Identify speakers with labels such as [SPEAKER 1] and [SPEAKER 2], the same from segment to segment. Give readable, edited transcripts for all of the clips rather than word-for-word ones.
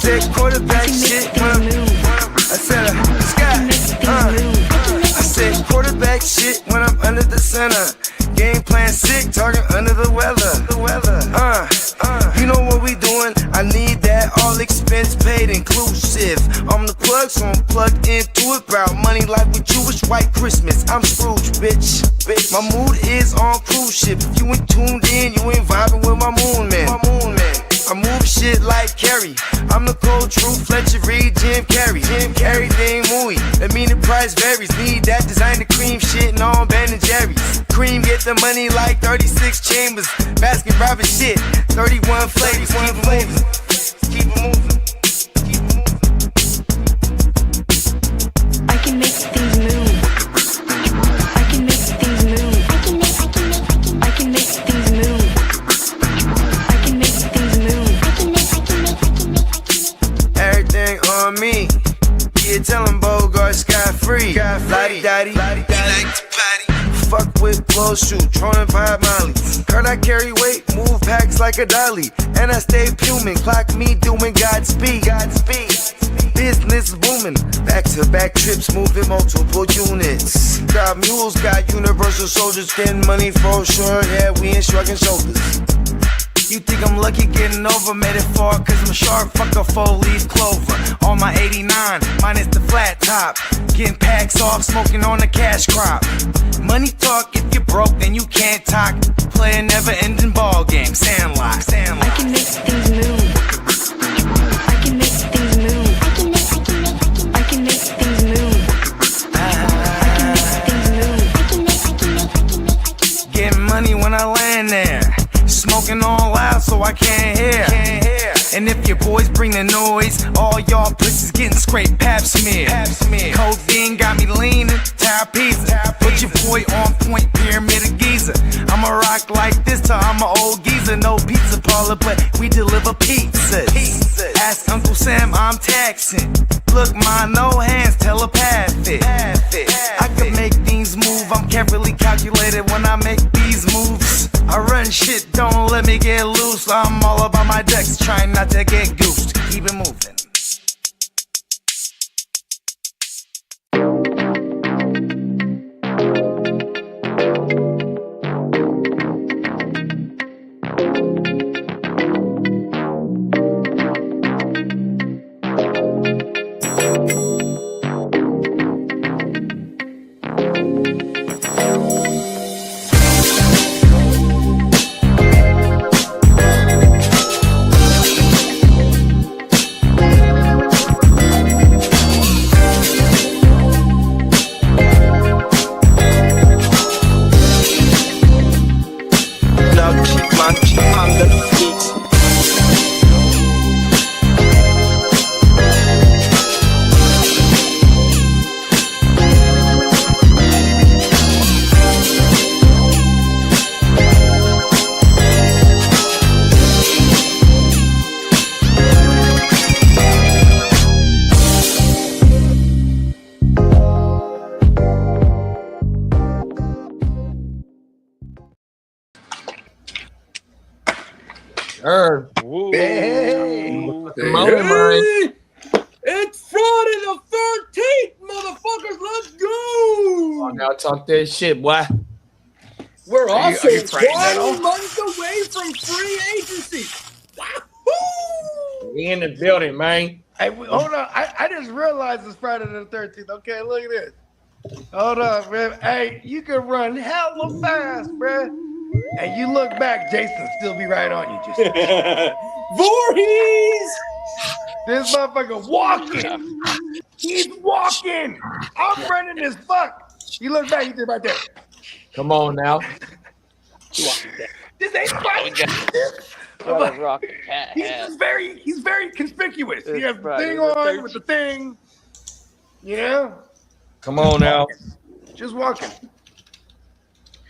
[SPEAKER 1] said quarterback shit when I said I said quarterback shit when I'm under the center. Game plan sick, talking under the weather. You know what we doing? I need that all expense paid inclusive. I'm the plug, so I'm plugged into it. About money like with Jewish white Christmas. I'm Scrooge, bitch. My mood is on cruise ship. If you ain't tuned in, you ain't vibing with my moon man. I move shit like Kerry. I'm the cold truth, Fletcher Reed, Jim Carrey. Everything mooey, that mean the price varies. Need that designer cream shit and all Ben and Jerry's. Cream get the money like 36 chambers. Baskin Robbins shit, 31 flavors. Keep it moving.
[SPEAKER 2] I can make things move. I can make things move. I can make things move. I can make things move.
[SPEAKER 1] Everything on me. Yeah, tell him Bogart scot-free. Lottie-dottie. He like to potty. Fuck with clothes, shoot, trolling 5 Molly. Heard I carry weight, move packs like a dolly. And I stay fuming, clock me doing Godspeed. Business booming, back-to-back trips, moving multiple units. Got mules, got universal soldiers, getting money for sure. Yeah, we ain't shrugging shoulders. You think I'm lucky getting over, made it far cause I'm sharp, fuck a 4-leaf clover. On my 89, minus the flat top. Getting packs off, smoking on the cash crop. Money talk, if you're broke then you can't talk. Play a never ending ball game, Sandlot.
[SPEAKER 2] I can make things move. I can make things move. I can make things move.
[SPEAKER 1] Getting money when I land there. Smoking all loud so I can't hear. And if your boys bring the noise, all y'all pussies getting scraped pap smear. Codeine got me leaning, pizza. Put your boy on point, pyramid of Giza. I'ma rock like this till I'm an old geezer. No pizza parlor, but we deliver pizzas. Ask Uncle Sam, I'm taxing. Look, ma, no hands, telepathic. I can make things move, I'm carefully calculated when I make these moves. I run shit, don't let me get loose. I'm all about my decks, trying not to get goosed. Keep it moving.
[SPEAKER 3] Hey. It's Friday the 13th, motherfuckers. Let's go.
[SPEAKER 4] Oh, now talk that shit, boy.
[SPEAKER 3] We're also 1 month away from free agency. Wahoo!
[SPEAKER 4] We in the building, man.
[SPEAKER 5] Hey, hold on. I just realized it's Friday the 13th. Okay, look at this. Hold on, man. Hey, you can run hella fast, bruh. And you look back, Jason still be right on you. Just
[SPEAKER 3] Voorhees!
[SPEAKER 5] This motherfucker walking. He's walking. I'm running as fuck. You look back, he's right there.
[SPEAKER 4] Come on now.
[SPEAKER 5] This ain't funny. He's very conspicuous. He has the thing on with the thing. Yeah.
[SPEAKER 4] Come on now.
[SPEAKER 5] Just walking.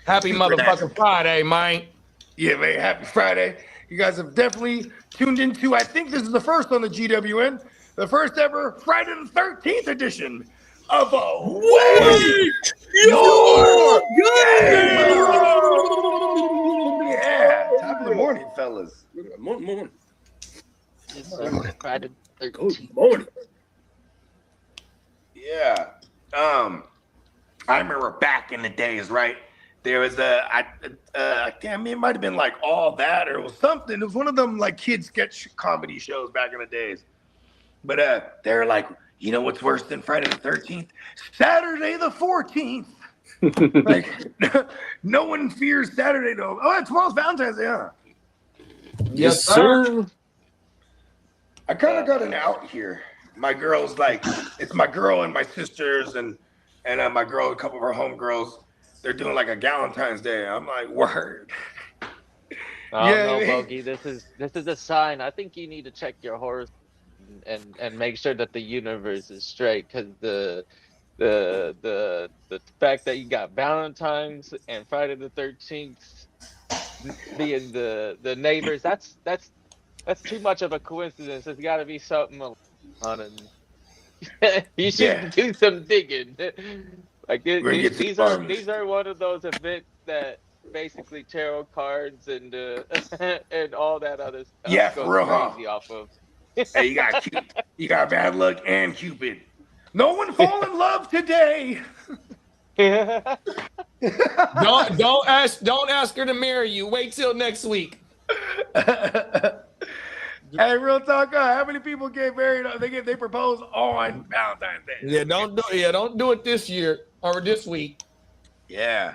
[SPEAKER 4] Happy motherfucking Friday, man.
[SPEAKER 5] Yeah, man. Happy Friday. You guys have definitely tuned into, I think this is the first on the GWN, the first ever Friday the 13th edition of a Wait Your Game. Yeah, top of the morning, fellas.
[SPEAKER 3] Morning.
[SPEAKER 6] Friday
[SPEAKER 3] Good morning.
[SPEAKER 5] Yeah. I remember back in the days, right? There was I can't mean it might have been like All That or it was something. It was one of them like kid sketch comedy shows back in the days. But they're like, you know what's worse than Friday the 13th? Saturday the 14th. Like no one fears Saturday though. Oh, tomorrow's Valentine's Day, huh?
[SPEAKER 4] Yes, sir.
[SPEAKER 5] I kind of got an out here. My girl's like, it's my girl and my sisters and my girl, a couple of her homegirls. They're doing like a Galentine's Day. I'm like, word.
[SPEAKER 6] No, Bogey. This is a sign. I think you need to check your horoscope and make sure that the universe is straight, because the fact that you got Valentine's and Friday the 13th being the neighbors, that's too much of a coincidence. There's got to be something on it. You should do some digging. Like these are one of those events that basically tarot cards and and all that other stuff goes crazy off of.
[SPEAKER 5] Hey, you got bad luck and Cupid. No one fall in love today.
[SPEAKER 4] Don't ask her to marry you. Wait till next week.
[SPEAKER 5] Hey, real talk. How many people get married? They propose on Valentine's Day.
[SPEAKER 4] Yeah, don't do it this year or this week.
[SPEAKER 5] Yeah.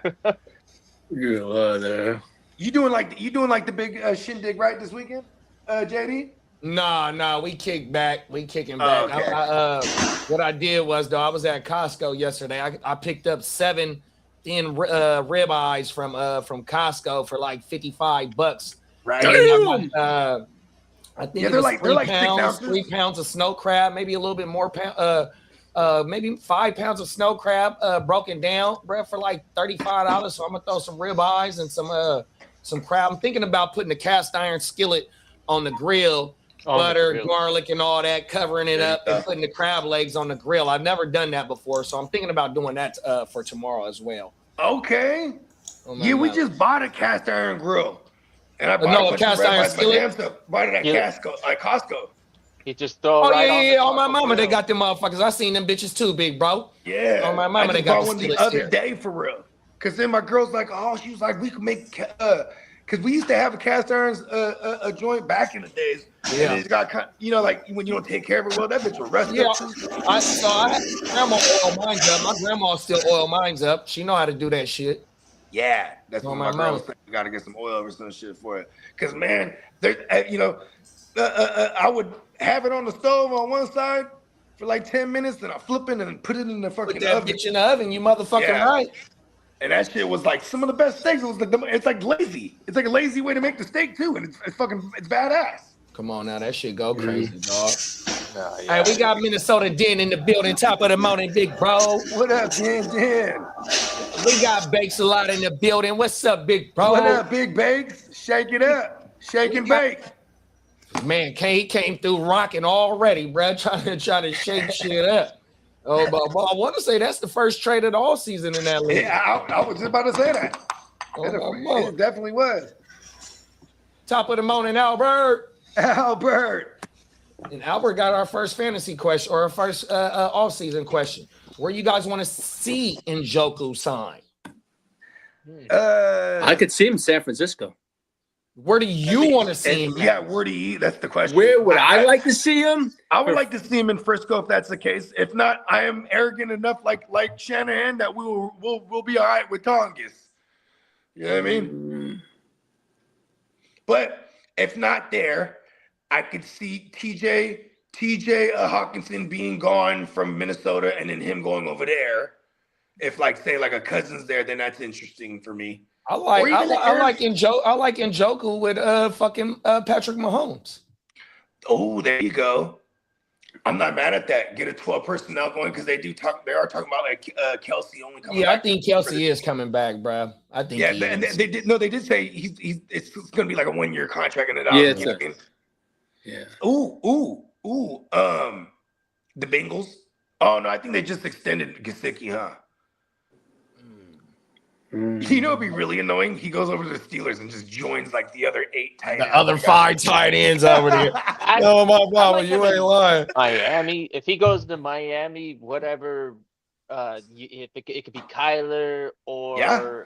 [SPEAKER 3] Good.
[SPEAKER 5] You doing like the big shindig right this weekend, JD?
[SPEAKER 4] Nah, we kicked back. We kicking back.
[SPEAKER 5] Okay.
[SPEAKER 4] What I did was, though, I was at Costco yesterday. I picked up 7 thin ribeyes from Costco for like $55.
[SPEAKER 5] Right.
[SPEAKER 4] I think they're like 3 pounds of snow crab, maybe a little bit more, maybe 5 pounds of snow crab broken down, bro, for like $35. So I'm gonna throw some ribeyes and some crab. I'm thinking about putting a cast iron skillet on the grill, butter, garlic, and all that, covering it up and putting the crab legs on the grill. I've never done that before, so I'm thinking about doing that for tomorrow as well.
[SPEAKER 5] Okay. We just bought a cast iron grill. And I bought
[SPEAKER 4] a cast iron skillet.
[SPEAKER 5] Bought it at Costco.
[SPEAKER 6] You just throw it right
[SPEAKER 4] on my mama, they got them motherfuckers. I seen them bitches too, big bro.
[SPEAKER 5] Yeah.
[SPEAKER 4] On my mama, they got
[SPEAKER 5] one the other day for real. Because then my girl's like, oh, she was like, we could make, because we used to have a cast irons a joint back in the days. Yeah. And it's got, like when you don't take care of it well, that bitch will rust up too.
[SPEAKER 4] I grandma oil mines up. My grandma still oil mines up. She know how to do that shit.
[SPEAKER 5] Yeah, that's what my girl said. We got to get some oil or some shit for it. Because, man, I would have it on the stove on one side for like 10 minutes, then I flip it and put it in the fucking oven.
[SPEAKER 4] Put that bitch in the oven, you motherfucking right.
[SPEAKER 5] And that shit was like some of the best steaks. It's like lazy. It's like a lazy way to make the steak, too. And it's badass.
[SPEAKER 4] Come on now, that shit go crazy, dog. Hey, we got Minnesota Den in the building, top of the morning, big bro.
[SPEAKER 5] What up, Den?
[SPEAKER 4] We got Bakes a lot in the building. What's up, big bro?
[SPEAKER 5] What up, Big Bakes? Shake it up. Shake and bake.
[SPEAKER 4] Man, he came through rocking already, bro, trying to shake shit up. Oh, but I want to say that's the first trade of the all season in that league.
[SPEAKER 5] Yeah, I was just about to say that. It definitely was.
[SPEAKER 4] Top of the morning, Albert. And Albert got our first fantasy question, or our first off-season question. Where you guys want to see Njoku sign?
[SPEAKER 3] I could see him in San Francisco.
[SPEAKER 4] Where do you want to see him?
[SPEAKER 5] Yeah, where do you? That's the question.
[SPEAKER 3] Where would I like to see him?
[SPEAKER 5] I would like to see him in Frisco if that's the case. If not, I am arrogant enough, like Shanahan, that we'll be all right with Tongass. You know what I mean? But if not there, I could see TJ Hawkinson being gone from Minnesota and then him going over there. If say a Cousins there, then that's interesting for me.
[SPEAKER 4] I like Njoku with fucking Patrick Mahomes.
[SPEAKER 5] Oh, there you go. I'm not mad at that. Get a 12 personnel going because they are talking about Kelsey only coming back.
[SPEAKER 4] Yeah, I think Kelsey is coming back, bro. I think
[SPEAKER 5] they did say it's going to be like a 1-year contract and
[SPEAKER 3] Yeah.
[SPEAKER 5] The Bengals. Oh no, I think they just extended Gesicki, huh? You know, it'd be really annoying. He goes over to the Steelers and just joins the other 8 tight ends.
[SPEAKER 4] The other 5 tight ends over there.
[SPEAKER 6] I
[SPEAKER 4] my mama,
[SPEAKER 6] like
[SPEAKER 4] you
[SPEAKER 6] him
[SPEAKER 4] ain't
[SPEAKER 6] in
[SPEAKER 4] lying.
[SPEAKER 6] Miami. If he goes to Miami, whatever, if it could be Kyler or
[SPEAKER 4] Yeah,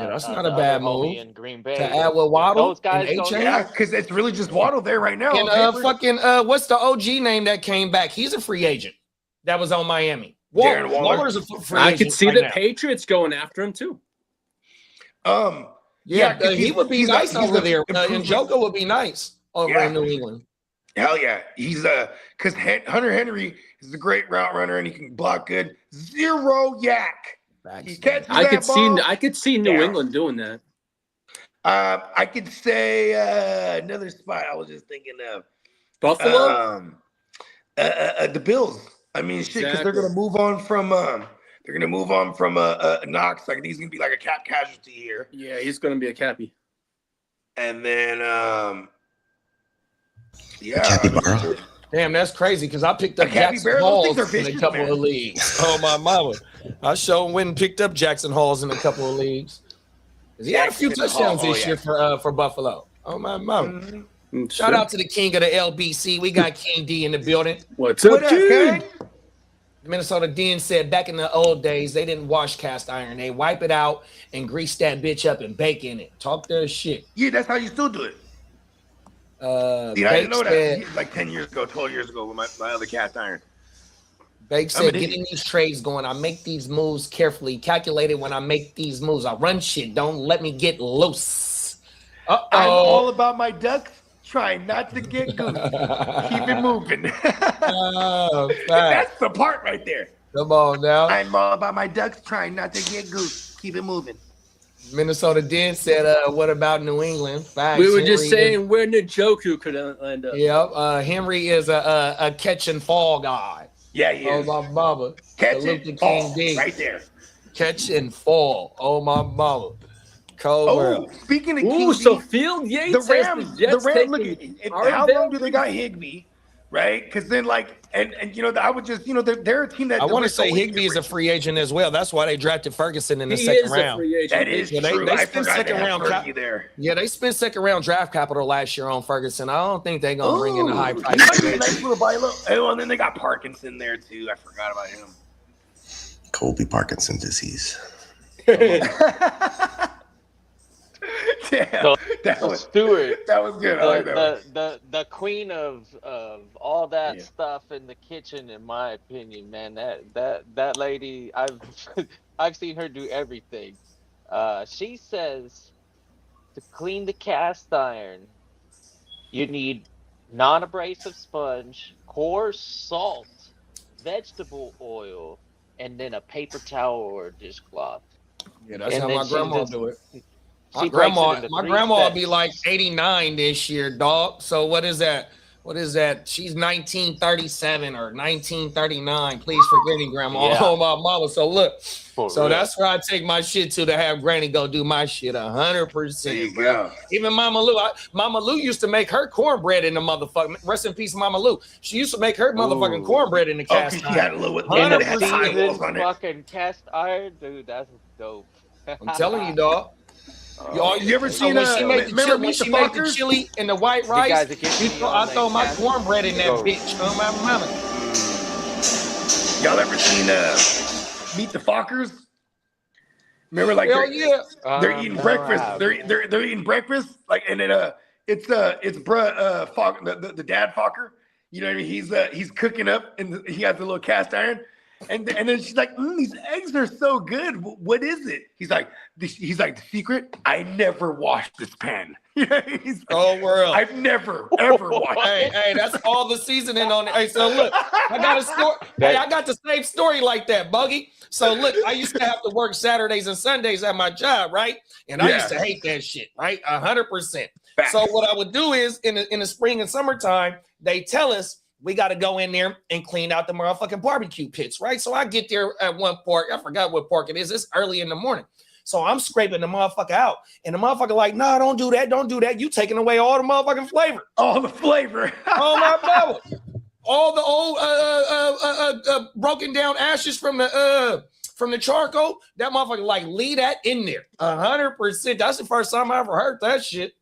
[SPEAKER 4] that's not
[SPEAKER 6] the
[SPEAKER 4] a
[SPEAKER 6] other
[SPEAKER 4] bad
[SPEAKER 6] homie
[SPEAKER 4] move
[SPEAKER 6] in Green
[SPEAKER 4] to
[SPEAKER 6] Bay.
[SPEAKER 4] add with
[SPEAKER 6] If
[SPEAKER 4] Waddle
[SPEAKER 6] those
[SPEAKER 4] and
[SPEAKER 6] guys
[SPEAKER 4] A
[SPEAKER 6] go
[SPEAKER 4] Chain.
[SPEAKER 5] Yeah, because it's really just Waddle there right now.
[SPEAKER 4] And
[SPEAKER 5] on paper.
[SPEAKER 4] what's the OG name that came back? He's a free agent that was on Miami.
[SPEAKER 5] Darren Waller.
[SPEAKER 4] Waller's a free
[SPEAKER 3] I
[SPEAKER 4] agent.
[SPEAKER 3] could see
[SPEAKER 4] right
[SPEAKER 3] the
[SPEAKER 4] now.
[SPEAKER 3] Patriots going after him too.
[SPEAKER 4] Yeah,
[SPEAKER 5] 'cause
[SPEAKER 4] he would be
[SPEAKER 5] he's
[SPEAKER 4] nice
[SPEAKER 5] got
[SPEAKER 4] over there. And
[SPEAKER 5] improvement.
[SPEAKER 4] Njoku would be nice over in New England.
[SPEAKER 5] Hell yeah, he's because Hunter Henry is a great route runner and he can block good. Zero yak. He catches that ball.
[SPEAKER 3] I could see New England doing that.
[SPEAKER 5] I could say another spot. I was just thinking of
[SPEAKER 3] Buffalo,
[SPEAKER 5] the Bills. I mean, shit, because they're gonna move on from Knox. Like he's gonna be like a cap casualty here.
[SPEAKER 3] Yeah, he's gonna be a cappy.
[SPEAKER 5] And then
[SPEAKER 7] Capybara.
[SPEAKER 4] Damn, that's crazy because I picked up Jackson Halls in a couple of leagues. Oh my mama, I sure went and picked up Jackson Halls in a couple of leagues. He had a few touchdowns this year for Buffalo. Oh my mama.
[SPEAKER 3] Mm-hmm.
[SPEAKER 4] Shout out to the king of the LBC. We got King D in the building.
[SPEAKER 3] What's up, King?
[SPEAKER 4] Minnesota Dean said back in the old days, they didn't wash cast iron. They wipe it out and grease that bitch up and bake in it. Talk their shit.
[SPEAKER 5] Yeah, that's how you still do it. I didn't know that. Like 10 years ago, 12 years ago with my other cast iron.
[SPEAKER 4] Bake said, getting these trades going. I make these moves carefully, calculated when I make these moves. I run shit. Don't let me get loose.
[SPEAKER 5] I'm all about my ducks. Try not to get goose. Keep it moving. That's the part right there.
[SPEAKER 4] Come on now.
[SPEAKER 5] I'm all about my ducks. Trying not to get goose. Keep it moving.
[SPEAKER 4] Minnesota Den said, what about New England? Facts.
[SPEAKER 3] We were just saying where Njoku could end up.
[SPEAKER 4] Yep. Henry is a catch and fall guy.
[SPEAKER 5] Yeah, he is.
[SPEAKER 4] Oh, my mama.
[SPEAKER 5] Catch and fall. Right there.
[SPEAKER 4] Catch and fall. Oh, my mama. Cold
[SPEAKER 5] speaking of
[SPEAKER 3] King so Field Yates,
[SPEAKER 5] the Rams look, how long do they got Higbee, right? Because then, and you know, I would just, you know, they're a team that
[SPEAKER 4] I want to say Higbee is a free agent as well. That's why they drafted Ferguson in the second round.
[SPEAKER 5] That is true.
[SPEAKER 4] They spent second round there. Yeah, they spent second round draft capital last year on Ferguson. I don't think they're gonna bring in a high price.
[SPEAKER 5] Nice little buy low. Oh, and then they got Parkinson there too. I forgot about him.
[SPEAKER 7] Colby Parkinson disease.
[SPEAKER 6] Yeah, that was Stewart.
[SPEAKER 5] That was good. I like that.
[SPEAKER 6] The queen of all that stuff in the kitchen, in my opinion, man. That lady, I've seen her do everything. She says to clean the cast iron, you need non-abrasive sponge, coarse salt, vegetable oil, and then a paper towel or a dishcloth.
[SPEAKER 4] Yeah, that's how my grandma do it. My grandma will be like 89 this year, dog. So what is that? She's 1937 or 1939. Please forgive me, grandma. Yeah. Oh, my mama. So look, that's where I take my shit to have Granny go do my shit 100%.
[SPEAKER 5] There you go.
[SPEAKER 4] Even Mama Lou. Mama Lou used to make her cornbread in the motherfucking. Rest in peace, Mama Lou. She used to make her motherfucking cornbread in the cast iron.
[SPEAKER 5] She had a little
[SPEAKER 6] fucking cast iron, dude. That's dope.
[SPEAKER 4] I'm telling you, dog.
[SPEAKER 5] You ever seen
[SPEAKER 4] when she made the chili and the white rice? I throw my cornbread in that bitch. Oh my mama!
[SPEAKER 5] Y'all ever seen Meet the Fockers? Remember, like they're eating breakfast. They're eating breakfast, like, and then it's bruh Fock, the dad Focker. You know what I mean? He's cooking up, and he has the little cast iron. And then she's like, these eggs are so good. What is it? He's like, the secret. I never washed this pan.
[SPEAKER 4] World.
[SPEAKER 5] I've never ever washed.
[SPEAKER 4] Hey, that's all the seasoning on it. Hey, so look, I got a story. I got the same story like that, Buggy. So look, I used to have to work Saturdays and Sundays at my job, right? And I used to hate that shit, right? 100%. So what I would do is in the spring and summertime, they tell us, we got to go in there and clean out the motherfucking barbecue pits, right? So I get there at one park. I forgot what park it is. It's early in the morning. So I'm scraping the motherfucker out. And the motherfucker like, nah, don't do that. Don't do that. You taking away all the motherfucking flavor.
[SPEAKER 5] All the flavor.
[SPEAKER 4] Oh, my brother. All the old broken down ashes from the charcoal. That motherfucker like, leave that in there. 100%. That's the first time I ever heard that shit.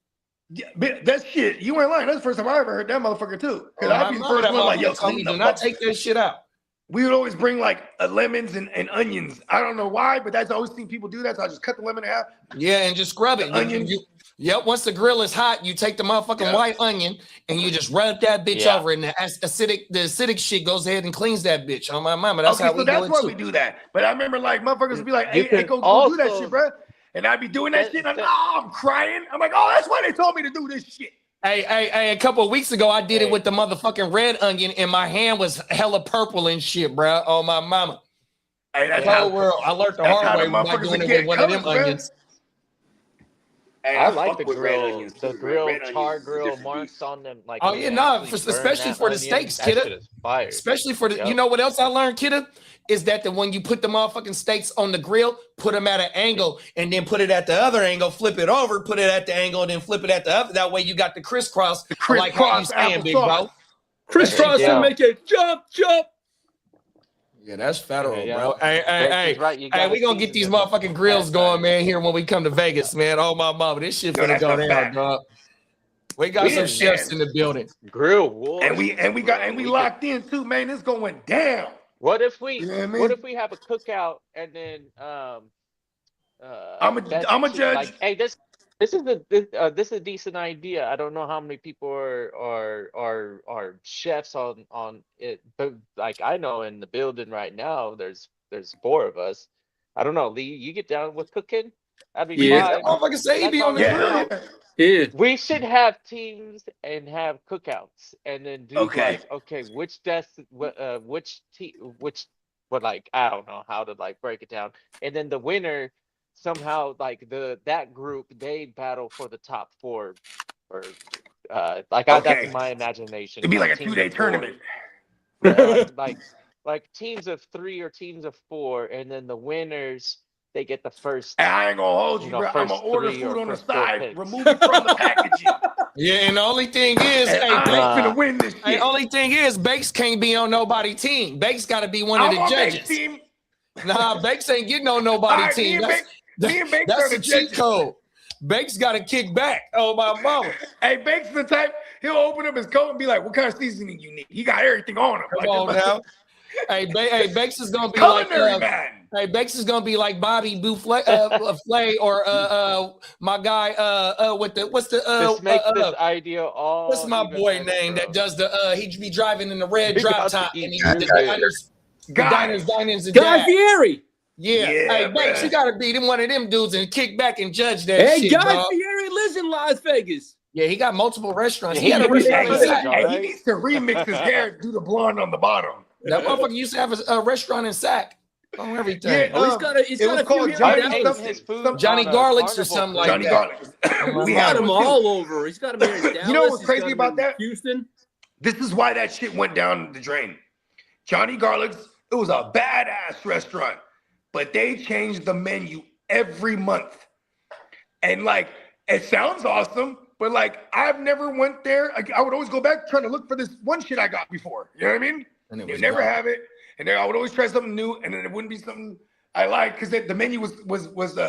[SPEAKER 5] Yeah, but that shit, you ain't lying. That's the first time I ever heard that motherfucker too. Because I'd be the first one like, yo, clean the
[SPEAKER 4] do not take that shit out.
[SPEAKER 5] We would always bring like lemons and onions. I don't know why, but that's always seen people do that. So I just cut the lemon in half.
[SPEAKER 4] Yeah, and just scrub it.
[SPEAKER 5] Onions.
[SPEAKER 4] Yep, once the grill is hot, you take the motherfucking white onion and you just rub that bitch over, and the acidic shit goes ahead and cleans that bitch. On my mama, that's how we do it.
[SPEAKER 5] That's why we do that. But I remember like motherfuckers would be like, hey, go do that shit, bro. And I'd be doing that shit, and I'm crying. I'm like, oh, that's why they told me to do this shit.
[SPEAKER 4] Hey, a couple of weeks ago, I did it with the motherfucking red onion, and my hand was hella purple and shit, bro. Oh, my mama.
[SPEAKER 5] Hey, that's
[SPEAKER 4] the whole world. I learned the hard way by doing it with one of them onions.
[SPEAKER 6] Hey, I like the grill, char grill marks on them. Like,
[SPEAKER 4] oh yeah, no, especially for the steaks, kidda. Especially for the, you know what else I learned, kidda? Is that when you put the motherfucking steaks on the grill, put them at an angle and then put it at the other angle, flip it over, put it at the angle, and then flip it at the other. That way you got the crisscross.
[SPEAKER 5] The crisscross,
[SPEAKER 4] like saying, big bro.
[SPEAKER 3] Crisscross and make it jump.
[SPEAKER 4] Yeah, that's federal, bro. Hey, we gonna get these motherfucking grills going, man, here when we come to Vegas, man. Oh, my mama, this shit finna go down, dog. We got some chefs in the building.
[SPEAKER 6] Grill wars.
[SPEAKER 5] And we locked in too, man. It's going down.
[SPEAKER 6] What if we what if we have a cookout and then
[SPEAKER 5] I'm a judge.
[SPEAKER 6] Like, hey, this is a decent idea. I don't know how many people are chefs on it, but like I know in the building right now, there's 4 of us. I don't know, Lee, you get down with cooking? That'd be fine.
[SPEAKER 4] That motherfucker say he be on the grill.
[SPEAKER 3] Yeah.
[SPEAKER 6] We should have teams and have cookouts, and then do which like I don't know how to like break it down, and then the winner somehow like that group they battle for the top 4 or that's my imagination.
[SPEAKER 5] It'd be like a 2-day tournament.
[SPEAKER 6] like teams of 3 or teams of 4, and then the winners they get the first.
[SPEAKER 5] I ain't gonna hold you, bro. I'm gonna order food on the side, remove it from the packaging.
[SPEAKER 4] Yeah, and the only thing is,
[SPEAKER 5] gonna win this shit.
[SPEAKER 4] The only thing is, Bakes can't be on nobody team. Bakes got to be one of the judges.
[SPEAKER 5] Team.
[SPEAKER 4] Nah, Bakes ain't getting on nobody team. That's the cheat code. Bakes got to kick back. Oh, my mama.
[SPEAKER 5] Hey, Bakes the type, he'll open up his coat and be like, what kind of seasoning you need? He got everything on him.
[SPEAKER 4] Come on now. Hey, Bakes is gonna be like Bakes is gonna be like Bobby Bufflay or my guy with the what's the
[SPEAKER 6] Just make this idea all.
[SPEAKER 4] What's my boy name that does the he be driving in the red drop top and he the diners and
[SPEAKER 3] Guy Fieri.
[SPEAKER 4] Yeah. Hey, Bakes, you gotta be one of them dudes and kick back and judge that shit.
[SPEAKER 3] Hey, Guy Fieri lives in Las Vegas.
[SPEAKER 4] Yeah, he got multiple restaurants.
[SPEAKER 5] He needs to remix his hair, do the blonde on the bottom.
[SPEAKER 4] That motherfucker used to have a restaurant in Sac on everything.
[SPEAKER 5] Yeah,
[SPEAKER 3] it's got
[SPEAKER 5] called
[SPEAKER 4] Johnny Garlic's or something like
[SPEAKER 5] Johnny
[SPEAKER 4] that.
[SPEAKER 5] Garlic's.
[SPEAKER 3] We got him all over. He's got him here in Dallas.
[SPEAKER 5] You know what's crazy about that?
[SPEAKER 3] Houston.
[SPEAKER 5] This is why that shit went down the drain. Johnny Garlic's, it was a badass restaurant, but they changed the menu every month. And like, it sounds awesome, but like, I've never went there. I would always go back trying to look for this one shit I got before. You know what I mean? And you never have it, and then I would always try something new, and then it wouldn't be something I like because the menu was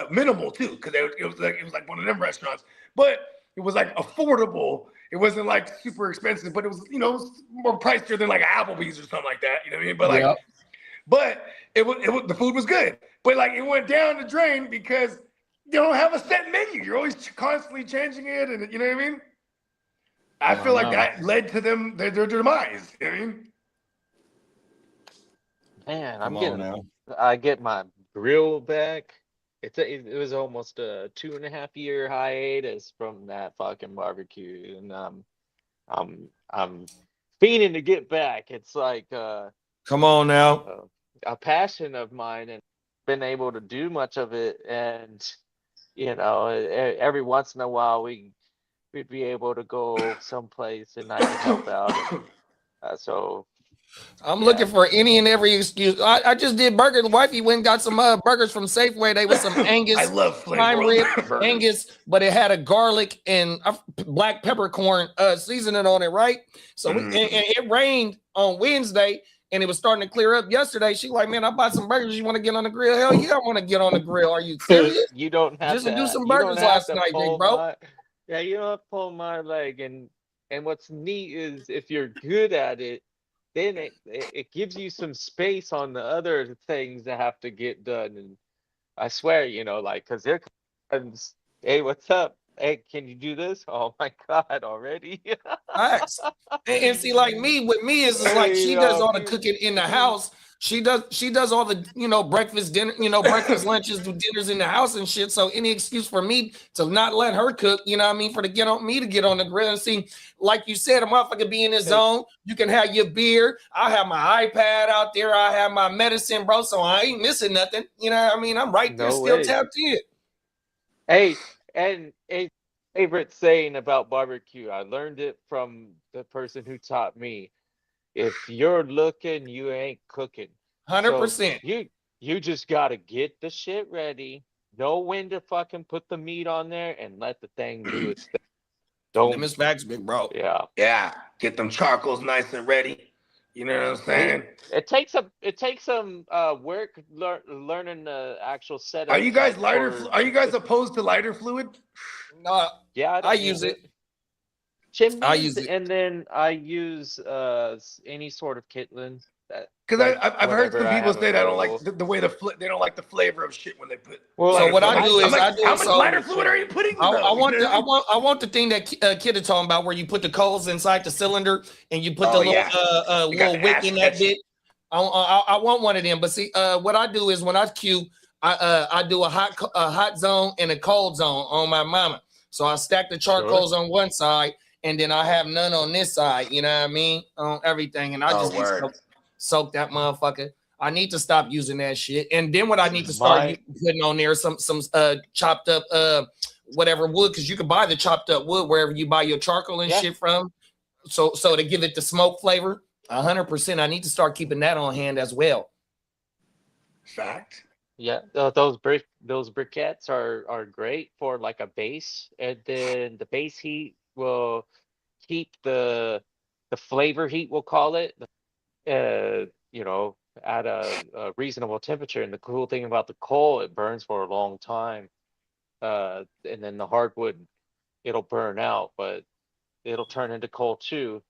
[SPEAKER 5] minimal too, because it was like one of them restaurants, but it was like affordable. It wasn't like super expensive, but it was more pricier than like Applebee's or something like that. You know what I mean? But like, but it was the food was good, but like it went down the drain because you don't have a set menu. You're always constantly changing it, and you know what I mean? I feel like that led to their demise. You know what I mean?
[SPEAKER 6] Man, I get my grill back. It was almost a 2.5-year hiatus from that fucking barbecue, and I'm fiending to get back. It's like
[SPEAKER 4] come on now,
[SPEAKER 6] a passion of mine, and been able to do much of it. And every once in a while we'd be able to go someplace and I can help out. So.
[SPEAKER 4] I'm looking for any and every excuse. I just did burgers. The wifey went and got some burgers from Safeway. They were some Angus.
[SPEAKER 5] I love
[SPEAKER 4] prime rib Angus, but it had a garlic and black peppercorn seasoning on it, right? So it rained on Wednesday, and it was starting to clear up yesterday. She like, man, I bought some burgers. You want to get on the grill? Hell yeah, I want to get on the grill. Are you serious?
[SPEAKER 6] You don't have
[SPEAKER 4] just to do some burgers last night, big bro.
[SPEAKER 6] Yeah, you don't have to pull my leg, and what's neat is if you're good at it, then it gives you some space on the other things that have to get done. And I swear, like, because there comes, hey, what's up? Hey, can you do this? Oh my God, already?
[SPEAKER 4] Facts. And see, like me, with me is like
[SPEAKER 6] Hey,
[SPEAKER 4] she does all the cooking in the house. She does all the breakfast, dinner, breakfast, lunches, do dinners in the house and shit. So any excuse for me to not let her cook, you know what I mean, for to get on me to get on the grill and see, like you said, a motherfucker be in his zone. You can have your beer. I have my iPad out there. I have my medicine, bro. So I ain't missing nothing. You know what I mean? I'm right there,
[SPEAKER 6] no
[SPEAKER 4] still
[SPEAKER 6] way.
[SPEAKER 4] tapped in.
[SPEAKER 6] Hey, and a favorite saying about barbecue, I learned it from the person who taught me. If you're looking, you ain't cooking. So
[SPEAKER 4] 100%.
[SPEAKER 6] you just gotta get the shit ready, know when to fucking put the meat on there, and let the thing do its thing.
[SPEAKER 4] Them
[SPEAKER 6] Don't,
[SPEAKER 4] is facts, big bro.
[SPEAKER 6] yeah.
[SPEAKER 5] Yeah, get them charcoals nice and ready. You know what I'm saying?
[SPEAKER 6] It takes some work learning the actual setup. Like for
[SPEAKER 5] Are you guys opposed to lighter fluid?
[SPEAKER 4] No,
[SPEAKER 6] yeah, I
[SPEAKER 4] I
[SPEAKER 6] don't
[SPEAKER 4] use
[SPEAKER 6] use
[SPEAKER 4] it.
[SPEAKER 6] it.
[SPEAKER 4] I
[SPEAKER 6] Chimneys,
[SPEAKER 4] use it.
[SPEAKER 6] and then I use any sort of Kitlin that
[SPEAKER 5] Because
[SPEAKER 6] like
[SPEAKER 5] I've heard
[SPEAKER 6] whenever
[SPEAKER 5] some
[SPEAKER 6] I
[SPEAKER 5] people
[SPEAKER 6] have
[SPEAKER 5] say they don't like
[SPEAKER 6] available.
[SPEAKER 5] the way they don't like the flavor of shit when they put
[SPEAKER 6] Well,
[SPEAKER 4] So
[SPEAKER 5] lighter
[SPEAKER 4] what
[SPEAKER 5] fluid.
[SPEAKER 4] I
[SPEAKER 6] I
[SPEAKER 4] do
[SPEAKER 5] I'm
[SPEAKER 4] is
[SPEAKER 6] use
[SPEAKER 4] I
[SPEAKER 5] like,
[SPEAKER 4] do
[SPEAKER 5] how
[SPEAKER 4] it
[SPEAKER 5] much
[SPEAKER 4] so
[SPEAKER 5] lighter
[SPEAKER 6] regular
[SPEAKER 5] fluid are you
[SPEAKER 6] chimney.
[SPEAKER 5] putting
[SPEAKER 4] I,
[SPEAKER 5] in
[SPEAKER 4] I
[SPEAKER 5] though? You
[SPEAKER 4] want
[SPEAKER 5] know
[SPEAKER 4] the
[SPEAKER 5] what I
[SPEAKER 4] I
[SPEAKER 5] mean?
[SPEAKER 4] want I want the thing that kid is talking about where you put the coals inside the cylinder and you put the
[SPEAKER 5] Oh
[SPEAKER 4] little
[SPEAKER 5] yeah, it got
[SPEAKER 4] little
[SPEAKER 5] the
[SPEAKER 4] wick
[SPEAKER 5] ash
[SPEAKER 4] in that
[SPEAKER 5] catch.
[SPEAKER 4] bit. I want one of them. But see, what I do is when I queue, I do a hot zone and a cold zone on my mama. So I stack the
[SPEAKER 6] Sure.
[SPEAKER 4] charcoals on one side and then I have none on this side. You know what I mean? On everything, and I
[SPEAKER 5] Oh
[SPEAKER 4] just be
[SPEAKER 5] word.
[SPEAKER 4] soak that motherfucker. I need to stop using that shit. And then what I need to start
[SPEAKER 6] My
[SPEAKER 4] putting on there some chopped up whatever wood, because you can buy the chopped up wood wherever you buy your charcoal and
[SPEAKER 6] yeah,
[SPEAKER 4] shit from. So to give it the smoke flavor, 100%. I need to start keeping that on hand as well.
[SPEAKER 5] Fact.
[SPEAKER 6] yeah. Those briquettes are great for like a base, and then the base heat will keep the flavor heat, we'll call it, you know, at a reasonable temperature. And the cool thing about the coal, it burns for a long time. And then the hardwood, it'll burn out, but it'll turn into coal too.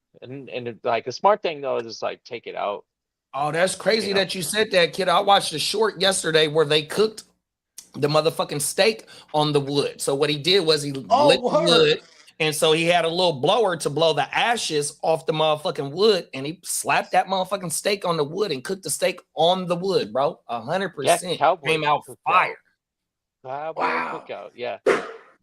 [SPEAKER 6] Like the smart thing though is just like take it out,
[SPEAKER 4] Oh, that's
[SPEAKER 6] you
[SPEAKER 4] crazy
[SPEAKER 6] know.
[SPEAKER 4] that you said that, kid. I watched a short yesterday where they cooked the motherfucking steak on the wood. So what he did was he lit
[SPEAKER 5] Oh
[SPEAKER 4] the wood,
[SPEAKER 5] word.
[SPEAKER 4] and so he had a little blower to blow the ashes off the motherfucking wood, and he slapped that motherfucking steak on the wood and cooked the steak on the wood, bro.
[SPEAKER 6] Yeah,
[SPEAKER 4] 100%
[SPEAKER 6] cowboy
[SPEAKER 4] came out
[SPEAKER 6] cookout.
[SPEAKER 4] fire.
[SPEAKER 6] Cowboy
[SPEAKER 5] Wow.
[SPEAKER 6] cookout. Yeah.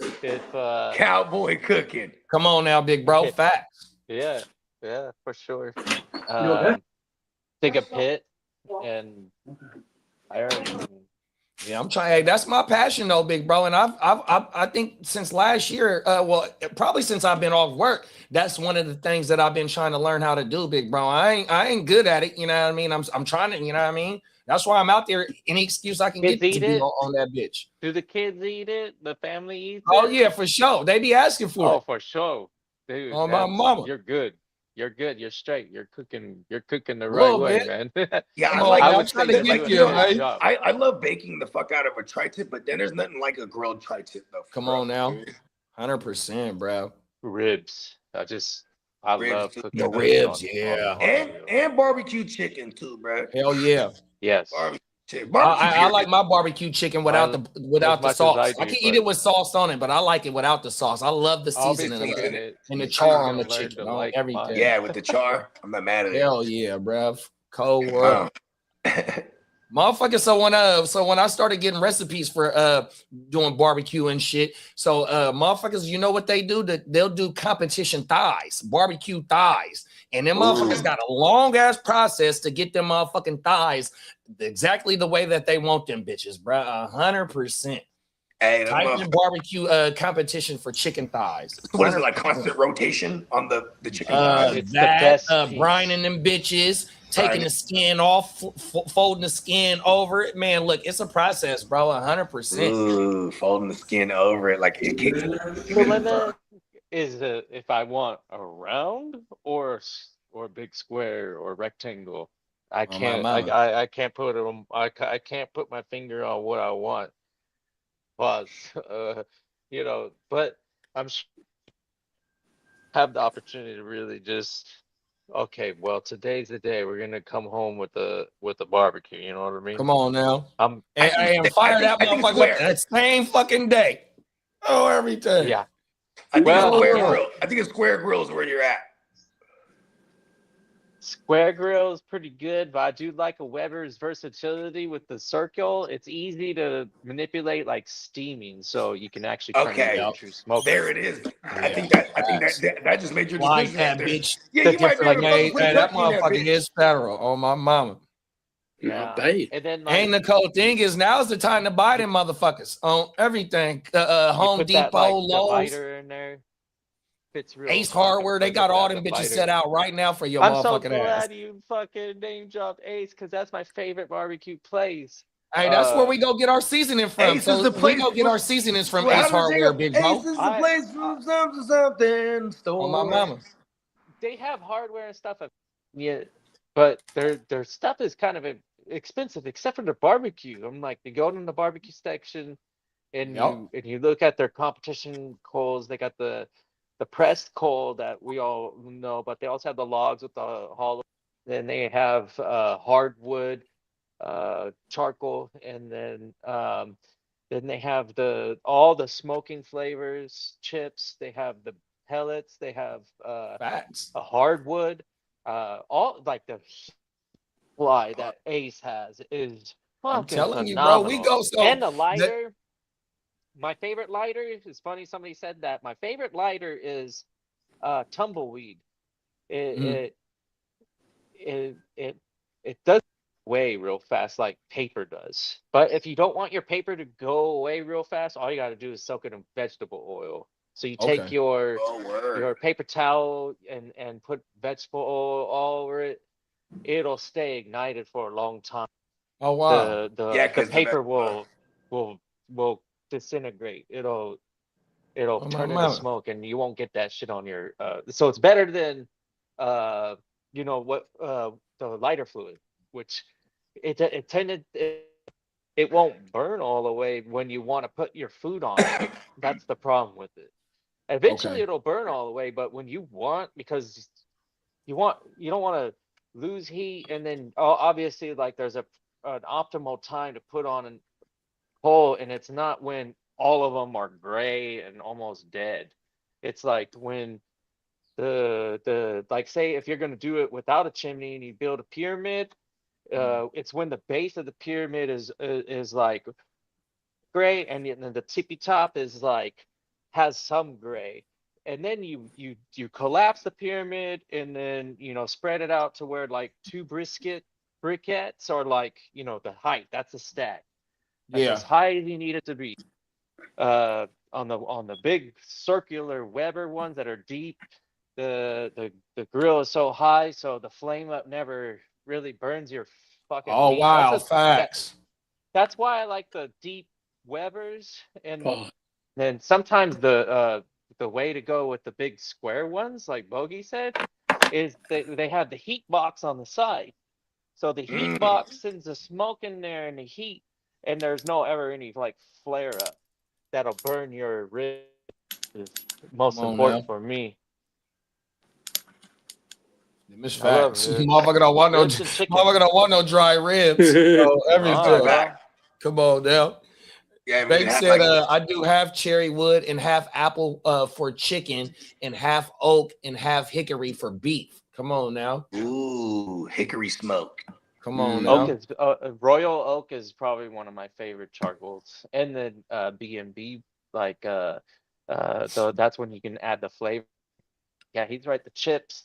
[SPEAKER 6] If
[SPEAKER 5] Cowboy cooking.
[SPEAKER 4] Come on now, big bro. Facts.
[SPEAKER 6] yeah, yeah, for sure.
[SPEAKER 3] You okay?
[SPEAKER 6] Dig a pit and iron.
[SPEAKER 4] Yeah, I'm trying. Hey, that's my passion, though, big bro. And I think since last year, well, probably since I've been off work, that's one of the things that I've been trying to learn how to do, big bro. I ain't good at it. You know what I mean? I'm trying to. You know what I mean? That's why I'm out there. Any excuse I can
[SPEAKER 6] Kids
[SPEAKER 4] get to
[SPEAKER 6] eat
[SPEAKER 4] be
[SPEAKER 6] it?
[SPEAKER 4] on that bitch.
[SPEAKER 6] Do the kids eat it? The family eats
[SPEAKER 4] Oh
[SPEAKER 6] it?
[SPEAKER 4] yeah, for sure. They be asking for
[SPEAKER 6] Oh,
[SPEAKER 4] it.
[SPEAKER 6] for sure. Dude,
[SPEAKER 4] On my mama,
[SPEAKER 6] you're good. You're good. You're straight. You're cooking the
[SPEAKER 4] a
[SPEAKER 6] right
[SPEAKER 4] little
[SPEAKER 6] way,
[SPEAKER 4] bit.
[SPEAKER 6] man.
[SPEAKER 5] Yeah,
[SPEAKER 4] Come
[SPEAKER 5] I
[SPEAKER 4] on,
[SPEAKER 5] like
[SPEAKER 6] I
[SPEAKER 4] man. I'm
[SPEAKER 6] would
[SPEAKER 4] trying
[SPEAKER 6] say
[SPEAKER 4] to
[SPEAKER 6] you're
[SPEAKER 4] get
[SPEAKER 5] like
[SPEAKER 6] doing
[SPEAKER 5] you
[SPEAKER 6] a
[SPEAKER 4] there,
[SPEAKER 5] know
[SPEAKER 6] good
[SPEAKER 4] man.
[SPEAKER 6] job.
[SPEAKER 5] I love baking the fuck out of a tri-tip, but then there's nothing like a grilled tri-tip though,
[SPEAKER 4] Come
[SPEAKER 5] bro.
[SPEAKER 4] on now, 100%, bro.
[SPEAKER 6] Ribs. I
[SPEAKER 5] Ribs
[SPEAKER 6] love
[SPEAKER 5] too.
[SPEAKER 4] The
[SPEAKER 6] cooking ribs
[SPEAKER 4] ribs,
[SPEAKER 6] on
[SPEAKER 4] yeah.
[SPEAKER 6] barbecue.
[SPEAKER 5] And barbecue chicken too, bro.
[SPEAKER 4] Hell yeah.
[SPEAKER 6] Yes.
[SPEAKER 5] Barbecue chicken.
[SPEAKER 4] I,
[SPEAKER 5] Barbecue
[SPEAKER 4] I I
[SPEAKER 5] period.
[SPEAKER 4] like my barbecue chicken
[SPEAKER 6] I as
[SPEAKER 4] without the
[SPEAKER 6] much as I
[SPEAKER 4] sauce. I
[SPEAKER 6] do,
[SPEAKER 4] can eat it
[SPEAKER 6] but
[SPEAKER 4] with sauce on it, but I like it without the sauce. I love the
[SPEAKER 6] I'll be
[SPEAKER 4] seasoning of
[SPEAKER 6] cooking
[SPEAKER 4] it
[SPEAKER 5] Season
[SPEAKER 6] it.
[SPEAKER 4] and the
[SPEAKER 6] You're
[SPEAKER 4] char on
[SPEAKER 6] gonna
[SPEAKER 4] the
[SPEAKER 6] learn
[SPEAKER 4] chicken
[SPEAKER 6] to
[SPEAKER 4] on
[SPEAKER 6] like mine.
[SPEAKER 4] everything.
[SPEAKER 5] Yeah, with the char. I'm not mad at it.
[SPEAKER 4] Hell yeah, bruv. Cold
[SPEAKER 5] Oh.
[SPEAKER 4] world. Motherfucker, so when I started getting recipes for doing barbecue and shit, so motherfuckers, you know what they do? They'll do competition thighs, barbecue thighs. And them motherfuckers got a long ass process to get them motherfucking thighs exactly the way that they want them bitches, bro. 100%.
[SPEAKER 5] Hey, that
[SPEAKER 4] Type in
[SPEAKER 5] motherfucker.
[SPEAKER 4] barbecue competition for chicken thighs.
[SPEAKER 5] So what is it, like
[SPEAKER 4] 100%.
[SPEAKER 5] constant rotation on the chicken thighs?
[SPEAKER 6] It's the
[SPEAKER 4] That
[SPEAKER 6] best
[SPEAKER 4] brining
[SPEAKER 6] piece.
[SPEAKER 4] them bitches, taking
[SPEAKER 5] Brining.
[SPEAKER 4] the skin off, folding the skin over it. Man, look, it's a process, bro. 100%.
[SPEAKER 5] Ooh, folding the skin over it like it kicks.
[SPEAKER 6] Dilemma is if I want a round or a big square or rectangle. I
[SPEAKER 4] On my
[SPEAKER 6] can't
[SPEAKER 4] mama.
[SPEAKER 6] I can't put them I can't put my finger on what I want. Pause. But I'm sure have the opportunity to really just, okay, well, today's the day we're gonna come home with a barbecue. You know what I mean?
[SPEAKER 4] Come on now.
[SPEAKER 6] I'm
[SPEAKER 4] And fire that motherfucker up that same fucking day. Oh, everything.
[SPEAKER 6] yeah.
[SPEAKER 5] I think
[SPEAKER 6] Well,
[SPEAKER 5] Square
[SPEAKER 6] yeah.
[SPEAKER 5] Grill. I think a Square Grill is where you're at.
[SPEAKER 6] Square grill is pretty good, but I do like a Weber's versatility with the circle. It's easy to manipulate like steaming, so you can actually turn it
[SPEAKER 5] Okay,
[SPEAKER 6] into true smoke.
[SPEAKER 5] there it is. I think that just made your
[SPEAKER 4] Like
[SPEAKER 5] decision.
[SPEAKER 4] that,
[SPEAKER 5] right there.
[SPEAKER 4] bitch.
[SPEAKER 5] Yeah, you might be able to
[SPEAKER 4] Hey,
[SPEAKER 5] put
[SPEAKER 4] that
[SPEAKER 5] turkey in that
[SPEAKER 4] motherfucker
[SPEAKER 5] bitch.
[SPEAKER 4] is federal on my mama.
[SPEAKER 6] Yeah.
[SPEAKER 3] Bait.
[SPEAKER 6] And then like
[SPEAKER 4] And the cold thing is, now's the time to buy them motherfuckers on everything.
[SPEAKER 6] you
[SPEAKER 4] Home
[SPEAKER 6] put
[SPEAKER 4] Depot,
[SPEAKER 6] that like
[SPEAKER 4] Lowe's,
[SPEAKER 6] divider in there. Fits real
[SPEAKER 4] Ace
[SPEAKER 6] fucking
[SPEAKER 4] Hardware. They
[SPEAKER 6] perfect
[SPEAKER 4] got
[SPEAKER 6] with
[SPEAKER 4] all
[SPEAKER 6] that
[SPEAKER 4] them bitches
[SPEAKER 6] divider.
[SPEAKER 4] set out right now for your
[SPEAKER 6] I'm so
[SPEAKER 4] motherfucking ass.
[SPEAKER 6] glad you fucking name dropped Ace, because that's my favorite barbecue place.
[SPEAKER 4] Hey, that's where we go get our seasoning from.
[SPEAKER 5] Ace is the
[SPEAKER 4] we
[SPEAKER 5] place.
[SPEAKER 4] go get our seasonings from
[SPEAKER 5] Well,
[SPEAKER 4] Ace
[SPEAKER 5] how does it
[SPEAKER 4] Hardware,
[SPEAKER 5] go?
[SPEAKER 4] big
[SPEAKER 5] Ace
[SPEAKER 4] bro.
[SPEAKER 5] is the place from something store.
[SPEAKER 4] On my mama.
[SPEAKER 6] They have hardware and stuff, yeah, but their stuff is kind of expensive, except for the barbecue. I'm like, you go in the barbecue section, and you look at their competition coals. They got the pressed coal that we all know, but they also have the logs with the hollow. Then they have hardwood, charcoal, and then they have all the smoking flavors, chips. They have the pellets. They have
[SPEAKER 4] Facts.
[SPEAKER 6] a hardwood. All like the fly that Ace has is
[SPEAKER 4] I'm
[SPEAKER 6] fucking
[SPEAKER 4] telling you, bro. We
[SPEAKER 6] phenomenal.
[SPEAKER 4] go so
[SPEAKER 6] And the lighter. My favorite lighter, it's funny somebody said that. My favorite lighter is tumbleweed. It does away real fast like paper does. But if you don't want your paper to go away real fast, all you got to do is soak it in vegetable oil. So you take your paper towel and put vegetable oil all over it. It'll stay ignited for a long time.
[SPEAKER 4] Oh wow.
[SPEAKER 6] The paper will disintegrate. It'll turn into smoke, and you won't get that shit on your so it's better than you know what the lighter fluid, which it won't burn all the way when you want to put your food on it. That's the problem with it. Eventually it'll burn all the way, but when you want, because you don't want to lose heat, and then obviously like there's an optimal time to put on a coal, and it's not when all of them are gray and almost dead. It's like when the like, say if you're going to do it without a chimney and you build a pyramid, it's when the base of the pyramid is like gray, and then the tippy top is like has some gray, and then you collapse the pyramid, and then spread it out to where like two briquettes are like the height. That's a stack. That's as high as you need it to be. On the big circular Weber ones that are deep, the grill is so high, so the flame up never really burns your fucking meat.
[SPEAKER 4] Wow, facts.
[SPEAKER 6] That's why I like the deep Webers, and then sometimes the way to go with the big square ones, like Bogey said, is they have the heat box on the side. So the heat box sends the smoke in there and the heat, and there's no ever any like flare up that'll burn your ribs. Is most important for me.
[SPEAKER 4] Miss Facts. Motherfucker don't want no dry ribs. Everything. Come on now.
[SPEAKER 5] Yeah,
[SPEAKER 4] They said I do half cherry wood and half apple for chicken, and half oak and half hickory for beef. Come on now.
[SPEAKER 5] Ooh, hickory smoke.
[SPEAKER 4] Come on now.
[SPEAKER 6] Oak is Royal Oak is probably one of my favorite charcoals, and then B&B, like so that's when you can add the flavor. Yeah, he's right. The chips,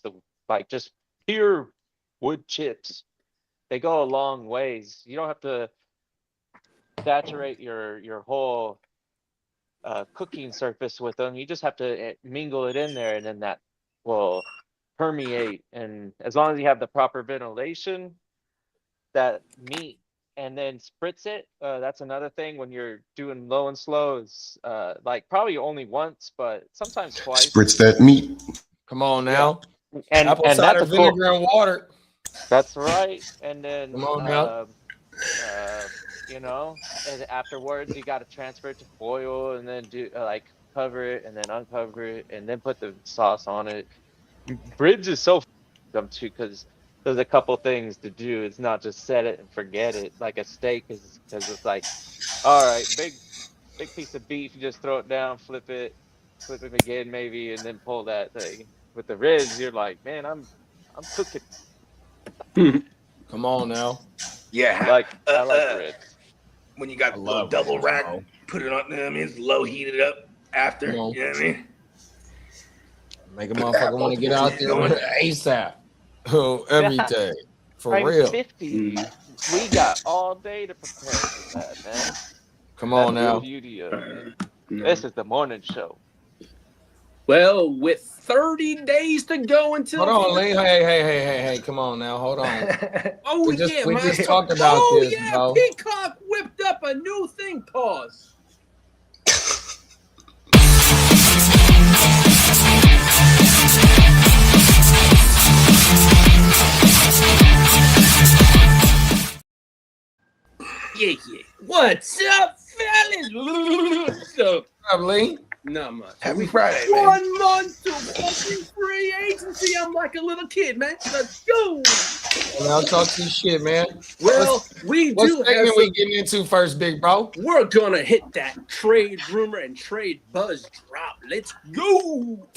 [SPEAKER 6] like just pure wood chips, they go a long ways. You don't have to saturate your whole cooking surface with them. You just have to mingle it in there, and then that will permeate. And as long as you have the proper ventilation, that meat, and then spritz it. That's another thing when you're doing low and slow, is like probably only once, but sometimes twice.
[SPEAKER 7] Spritz that meat.
[SPEAKER 4] Come on now.
[SPEAKER 6] Yeah. And
[SPEAKER 4] apple
[SPEAKER 6] and
[SPEAKER 4] cider
[SPEAKER 6] that's
[SPEAKER 4] vinegar and water.
[SPEAKER 6] That's right. And then
[SPEAKER 4] come on now.
[SPEAKER 6] And afterwards you got to transfer it to foil, and then do like cover it and then uncover it and then put the sauce on it. Ribs is so dumb too because there's a couple things to do. It's not just set it and forget it like a steak is because it's like, all right, big piece of beef, you just throw it down, flip it again maybe, and then pull that thing. With the ribs, you're like, man, I'm cooking.
[SPEAKER 4] Come on now.
[SPEAKER 5] Yeah,
[SPEAKER 6] I like ribs.
[SPEAKER 5] When you got a little double rack, put it on. You know what I mean, it's low heated up after. You know what I mean?
[SPEAKER 4] Make a motherfucker want to get out there ASAP. Oh, every day. For real.
[SPEAKER 6] 50. We got all day to prepare for that, man.
[SPEAKER 4] Come on
[SPEAKER 6] That's
[SPEAKER 4] now.
[SPEAKER 6] the beauty of it. This is the morning show.
[SPEAKER 3] Well, with 30 days to go until.
[SPEAKER 4] Hold on, Lee. Hey, come on now. Hold on.
[SPEAKER 3] Oh,
[SPEAKER 4] we just
[SPEAKER 3] my
[SPEAKER 4] talked about this, bro.
[SPEAKER 3] Peacock whipped up a new thing. Pause. Yeah. What's up, fellas? So,
[SPEAKER 4] Lee?
[SPEAKER 3] not much.
[SPEAKER 5] Happy Friday, man.
[SPEAKER 3] 1 month to fucking free agency. I'm like a little kid, man. Let's go.
[SPEAKER 4] Well, I'll talk to you shit, man.
[SPEAKER 3] Well,
[SPEAKER 4] what segment we getting into first, big bro?
[SPEAKER 3] We're gonna hit that trade rumor and trade buzz drop. Let's go.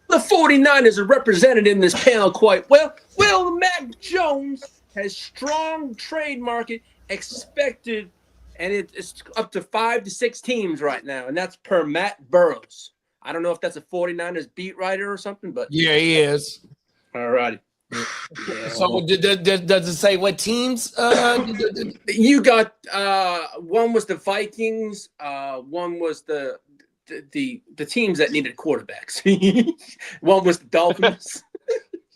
[SPEAKER 3] The 49ers are represented in this panel quite well. Well, Mac Jones has strong trade market expected, and it's up to 5 to 6 teams right now, and that's per Matt Burrows. I don't know if that's a 49ers beat writer or something, but
[SPEAKER 4] yeah, he is.
[SPEAKER 3] All righty.
[SPEAKER 4] So does it say what teams?
[SPEAKER 3] You got one was the Vikings, one was the teams that needed quarterbacks. One was the Dolphins,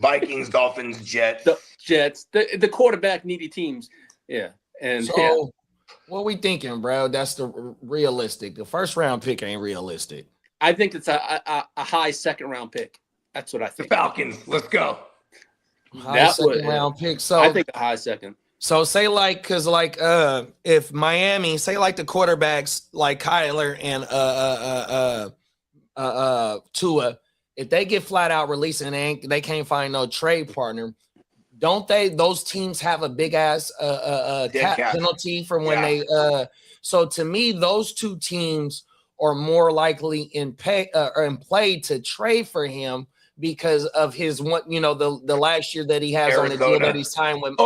[SPEAKER 5] Vikings, Dolphins, Jets.
[SPEAKER 3] the Jets, the quarterback needy teams. Yeah, and
[SPEAKER 4] so what we thinking, bro? That's the realistic. The first round pick ain't realistic.
[SPEAKER 3] I think it's a high second round pick. That's what I
[SPEAKER 5] The
[SPEAKER 3] think.
[SPEAKER 5] Falcons. Let's go.
[SPEAKER 4] High second round pick. So
[SPEAKER 3] I think a high second.
[SPEAKER 4] So say if Miami, say like the quarterbacks like Kyler and Tua, if they get flat out released and they can't find no trade partner, don't those teams have a big ass cap penalty for when they so to me those two teams are more likely in play to trade for him because of his the last year that he has
[SPEAKER 5] Arizona.
[SPEAKER 4] on the deal that he's signed with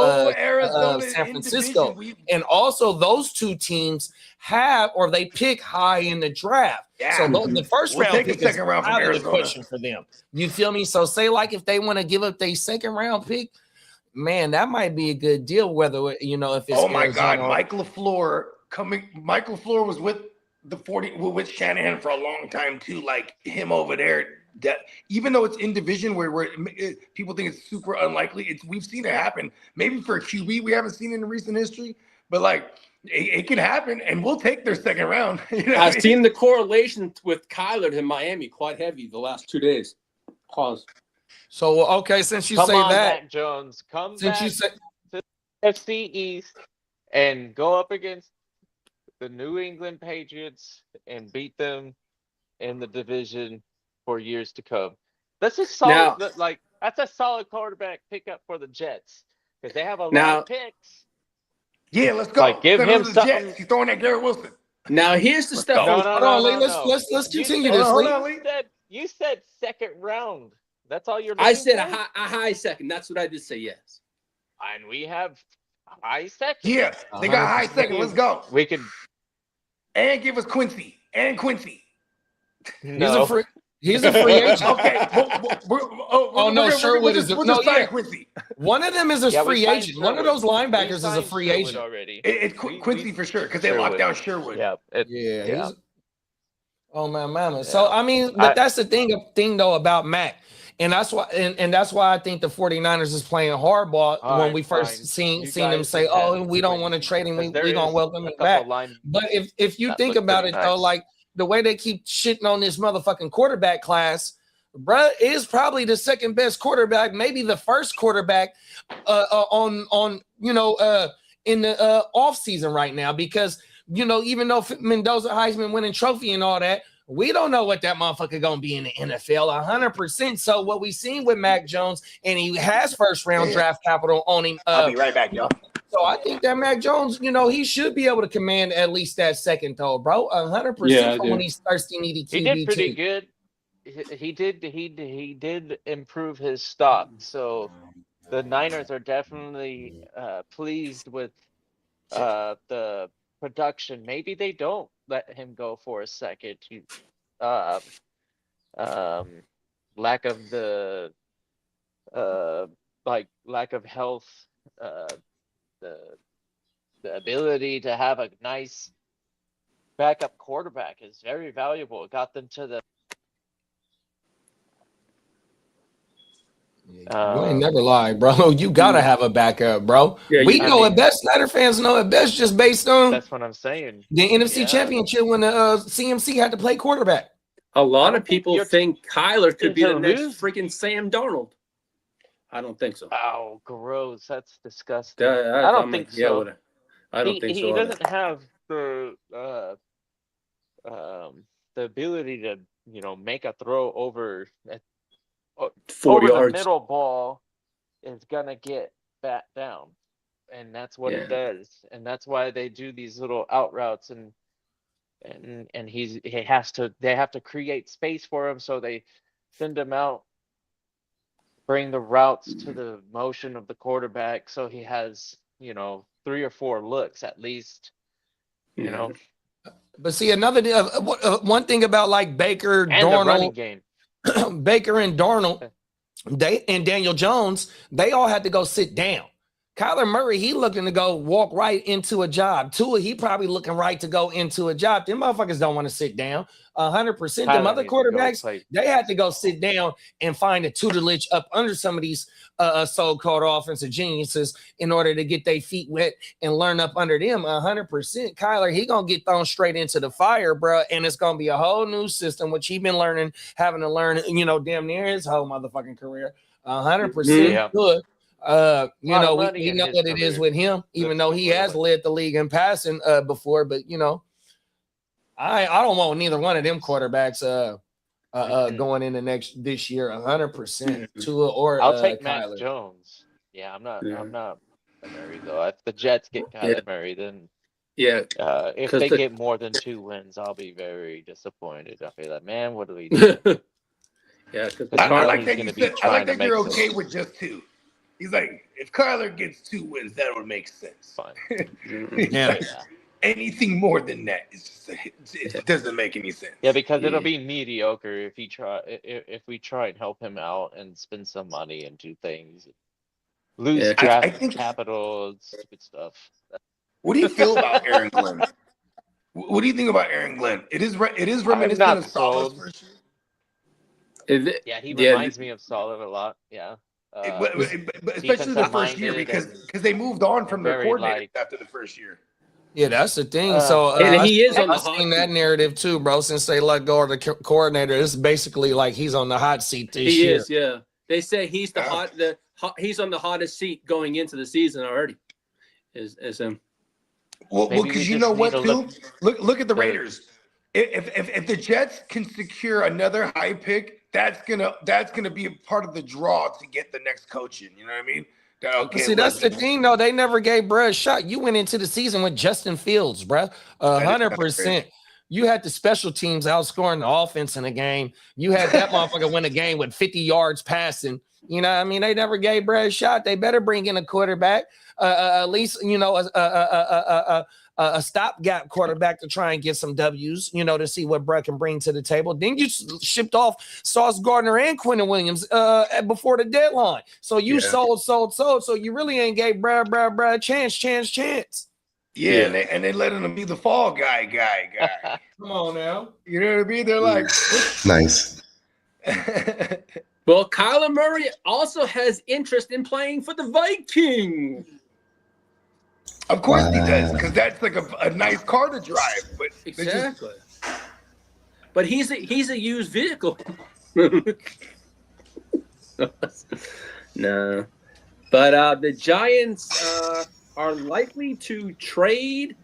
[SPEAKER 4] San Francisco. And also those two teams they pick high in the draft.
[SPEAKER 5] Yeah.
[SPEAKER 4] So the first round pick is
[SPEAKER 5] second round from
[SPEAKER 4] out of the
[SPEAKER 5] Arizona.
[SPEAKER 4] question for them. You feel me? So say like if they want to give up their second round pick, man, that might be a good deal. Whether if it's
[SPEAKER 5] my
[SPEAKER 4] Arizona
[SPEAKER 5] God, Mike LaFleur was with with Shanahan for a long time too. Like him over there, that even though it's in division where people think it's super unlikely, we've seen it happen. Maybe for a QB, we haven't seen it in recent history, but like it can happen, and we'll take their second round.
[SPEAKER 3] I've seen the correlation with Kyler to Miami quite heavy the last 2 days. Pause.
[SPEAKER 4] So okay, since you
[SPEAKER 6] Come
[SPEAKER 4] say
[SPEAKER 6] on,
[SPEAKER 4] that,
[SPEAKER 6] Mac Jones, come
[SPEAKER 4] since
[SPEAKER 6] back
[SPEAKER 4] you say
[SPEAKER 6] to the FC East and go up against the New England Patriots and beat them in the division for years to come. That's a solid, that's a solid quarterback pickup for the Jets because they have a lot of picks.
[SPEAKER 5] Yeah, let's go.
[SPEAKER 6] Like, give him something.
[SPEAKER 5] Jets. He's throwing at Garrett Wilson.
[SPEAKER 3] Now here's the stuff.
[SPEAKER 4] Let's continue this.
[SPEAKER 6] You said second round. That's all you're.
[SPEAKER 3] I said a high second. That's what I did say. Yes.
[SPEAKER 6] And we have high second.
[SPEAKER 5] Yeah, they got high second. Let's go.
[SPEAKER 6] We could.
[SPEAKER 5] And give us Quincy.
[SPEAKER 6] No.
[SPEAKER 4] He's a free agent.
[SPEAKER 5] Okay.
[SPEAKER 4] Sherwood is
[SPEAKER 5] Quincy.
[SPEAKER 4] One of them is a free agent. One of those linebackers is a free agent
[SPEAKER 6] already.
[SPEAKER 5] It's Quincy for sure because they locked down Sherwood.
[SPEAKER 6] Yeah.
[SPEAKER 4] Oh my mama. So I mean, but that's the thing though about Mac. And that's why and that's why I think the 49ers is playing hardball when we first seen them say, oh, we don't want to trade him, we don't welcome him back. But if you think about it though, like the way they keep shitting on this motherfucking quarterback class, bruh is probably the second best quarterback, maybe the first quarterback on in the off season right now, because even though Mendoza Heisman winning trophy and all that, we don't know what that motherfucker gonna be in the NFL 100%. So what we seen with Mac Jones, and he has first round draft capital on him.
[SPEAKER 5] I'll be right back, y'all.
[SPEAKER 4] So I think that Mac Jones, he should be able to command at least that second toe, bro. 100% from when he's thirsty needy QB.
[SPEAKER 6] He did pretty good. He did improve his stock. So the Niners are definitely pleased with the production. Maybe they don't let him go for a second. Lack of the lack of health, the ability to have a nice backup quarterback is very valuable. It got them to the
[SPEAKER 4] you ain't never lie, bro. You gotta have a backup, bro.
[SPEAKER 3] Yeah,
[SPEAKER 4] we know it best. Snyder fans know it best just based on
[SPEAKER 6] that's what I'm saying.
[SPEAKER 4] the NFC Championship when the CMC had to play quarterback.
[SPEAKER 3] A lot of people think Kyler could be the next
[SPEAKER 6] lose.
[SPEAKER 3] freaking Sam Darnold. I don't think so.
[SPEAKER 6] Oh, gross! That's disgusting.
[SPEAKER 3] I
[SPEAKER 6] don't think so.
[SPEAKER 3] I don't think so.
[SPEAKER 6] He doesn't have the ability to make a throw over
[SPEAKER 3] 40
[SPEAKER 6] over
[SPEAKER 3] yards.
[SPEAKER 6] the middle ball is gonna get bat down, and that's what he does, and that's why they do these little out routes, and they have to create space for him, so they send him out, bring the routes to the motion of the quarterback, so he has 3 or 4 looks at least,
[SPEAKER 4] But see, another one thing about like Baker,
[SPEAKER 6] and
[SPEAKER 4] Darnold,
[SPEAKER 6] the running game.
[SPEAKER 4] Baker and Darnold, and Daniel Jones, they all had to go sit down. Kyler Murray, he looking to go walk right into a job. Tua, he probably looking right to go into a job. Them motherfuckers don't want to sit down. 100%. Them other quarterbacks, they had to go sit down and find a tutelage up under some of these so-called offensive geniuses in order to get their feet wet and learn up under them. 100%. Kyler, he gonna get thrown straight into the fire, bro, and it's gonna be a whole new system, which he been having to learn, damn near his whole motherfucking career. 100% good. We know what it is with him, even though he has led the league in passing before, but I don't want neither one of them quarterbacks going into this year 100%. Tua or
[SPEAKER 6] I'll take
[SPEAKER 4] Kyler.
[SPEAKER 6] Mac Jones. Yeah, I'm not Murray though. If the Jets get Kyler Murray, then if they get more than 2 wins, I'll be very disappointed. I'll be like, man, what do we do?
[SPEAKER 3] Because
[SPEAKER 5] I like that you're okay with just 2. He's like, if Kyler gets 2 wins, that would make sense.
[SPEAKER 6] Fine.
[SPEAKER 5] Anything more than that, it doesn't make any sense.
[SPEAKER 6] Yeah, because it'll be mediocre if we try and help him out and spend some money and do things, lose draft capital and stupid stuff.
[SPEAKER 5] What do you feel about Aaron Glenn? What do you think about Aaron Glenn? It is reminiscent of Saleh's first year.
[SPEAKER 6] Yeah, he reminds me of Saleh a lot. Yeah.
[SPEAKER 5] But especially the first year because they moved on from their coordinator after the first year.
[SPEAKER 4] Yeah, that's the thing. So
[SPEAKER 3] and he is on the
[SPEAKER 4] I've seen that narrative too, bro. Since they let go of the coordinator, it's basically like he's on the hot seat this year.
[SPEAKER 3] He is, yeah. They say he's he's on the hottest seat going into the season already. Is him.
[SPEAKER 5] Well, because you know what, too? Look at the Raiders. If the Jets can secure another high pick, that's gonna be a part of the draw to get the next coach in. You know what I mean? Okay,
[SPEAKER 4] see, that's the thing, though. They never gave bruh a shot. You went into the season with Justin Fields, bruh. 100%. You had the special teams outscoring the offense in a game. You had that motherfucker win a game with 50 yards passing. You know what I mean? They never gave bruh a shot. They better bring in a quarterback, at least, a stopgap quarterback to try and get some W's, to see what Brett can bring to the table. Then you shipped off Sauce Gardner and Quentin Williams before the deadline. So you sold. So you really ain't gave Brad chance.
[SPEAKER 5] Yeah, and they let him be the fall guy.
[SPEAKER 4] Come on now.
[SPEAKER 5] You know what I mean? They're like
[SPEAKER 7] nice.
[SPEAKER 3] Well, Kyler Murray also has interest in playing for the Vikings.
[SPEAKER 5] Of course he does, because that's like a nice car to drive. But
[SPEAKER 3] exactly. But he's a used vehicle. No. But the Giants are likely to trade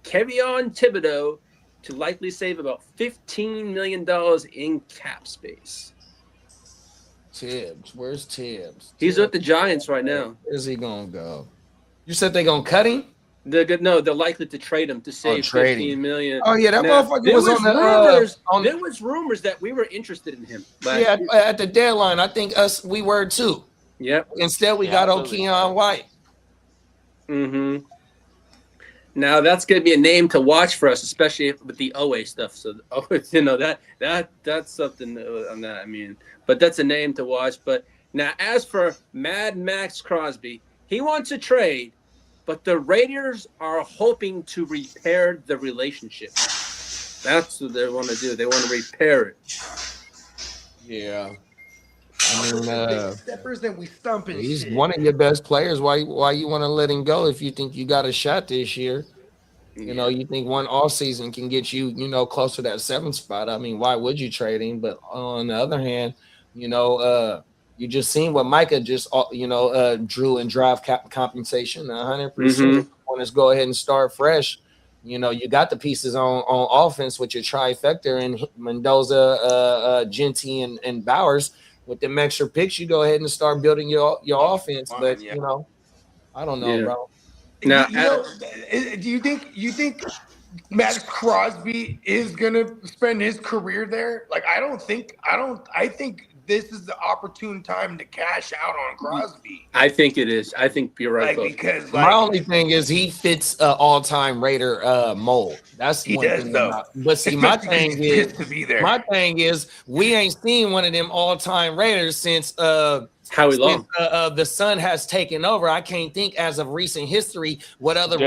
[SPEAKER 3] Kevin Thibodeau to likely save about $15 million in cap space.
[SPEAKER 4] Tibbs, where's Tibbs?
[SPEAKER 3] He's with the Giants right now.
[SPEAKER 4] Where's he gonna go? You said they gonna cut him?
[SPEAKER 3] They're likely to trade him to save $15 million.
[SPEAKER 4] Oh yeah, that
[SPEAKER 3] Now,
[SPEAKER 4] motherfucker was on the
[SPEAKER 3] rumors. There was rumors that we were interested in him.
[SPEAKER 4] Yeah, at the deadline, I think we were too.
[SPEAKER 3] Yep.
[SPEAKER 4] Instead, we got Keon White.
[SPEAKER 3] Mm-hmm. Now that's going to be a name to watch for us, especially with the OA stuff. So, that's something on that. I mean, but that's a name to watch. But now, as for Mad Max Crosby, he wants a trade, but the Raiders are hoping to repair the relationship. That's what they want to do. They want to repair it.
[SPEAKER 4] Yeah. I mean,
[SPEAKER 5] steppers and we stumping.
[SPEAKER 4] He's
[SPEAKER 5] shit.
[SPEAKER 4] one of your best players. Why you want to let him go if you think you got a shot this year? You know, you think one off season can get you, close to that 7th spot. I mean, why would you trade him? But on the other hand, you just seen what Micah just, drew in draft compensation. 100% want to go ahead and start fresh. You got the pieces on offense with your trifecta and Mendoza, Genty, and Bowers. With them extra picks, you go ahead and start building your offense. But I don't know, bro.
[SPEAKER 3] Now,
[SPEAKER 5] do you think Max Crosby is gonna spend his career there? Like, I think this is the opportune time to cash out on Crosby.
[SPEAKER 3] I think it is. I think you're right.
[SPEAKER 5] Because
[SPEAKER 4] my only thing is he fits all-time Raider mold. That's
[SPEAKER 5] he
[SPEAKER 4] one
[SPEAKER 5] does
[SPEAKER 4] thing.
[SPEAKER 5] though.
[SPEAKER 4] But see, my thing
[SPEAKER 5] is
[SPEAKER 4] we ain't seen one of them all-time Raiders since
[SPEAKER 3] Howie Long.
[SPEAKER 4] The Sun has taken over. I can't think as of recent history what other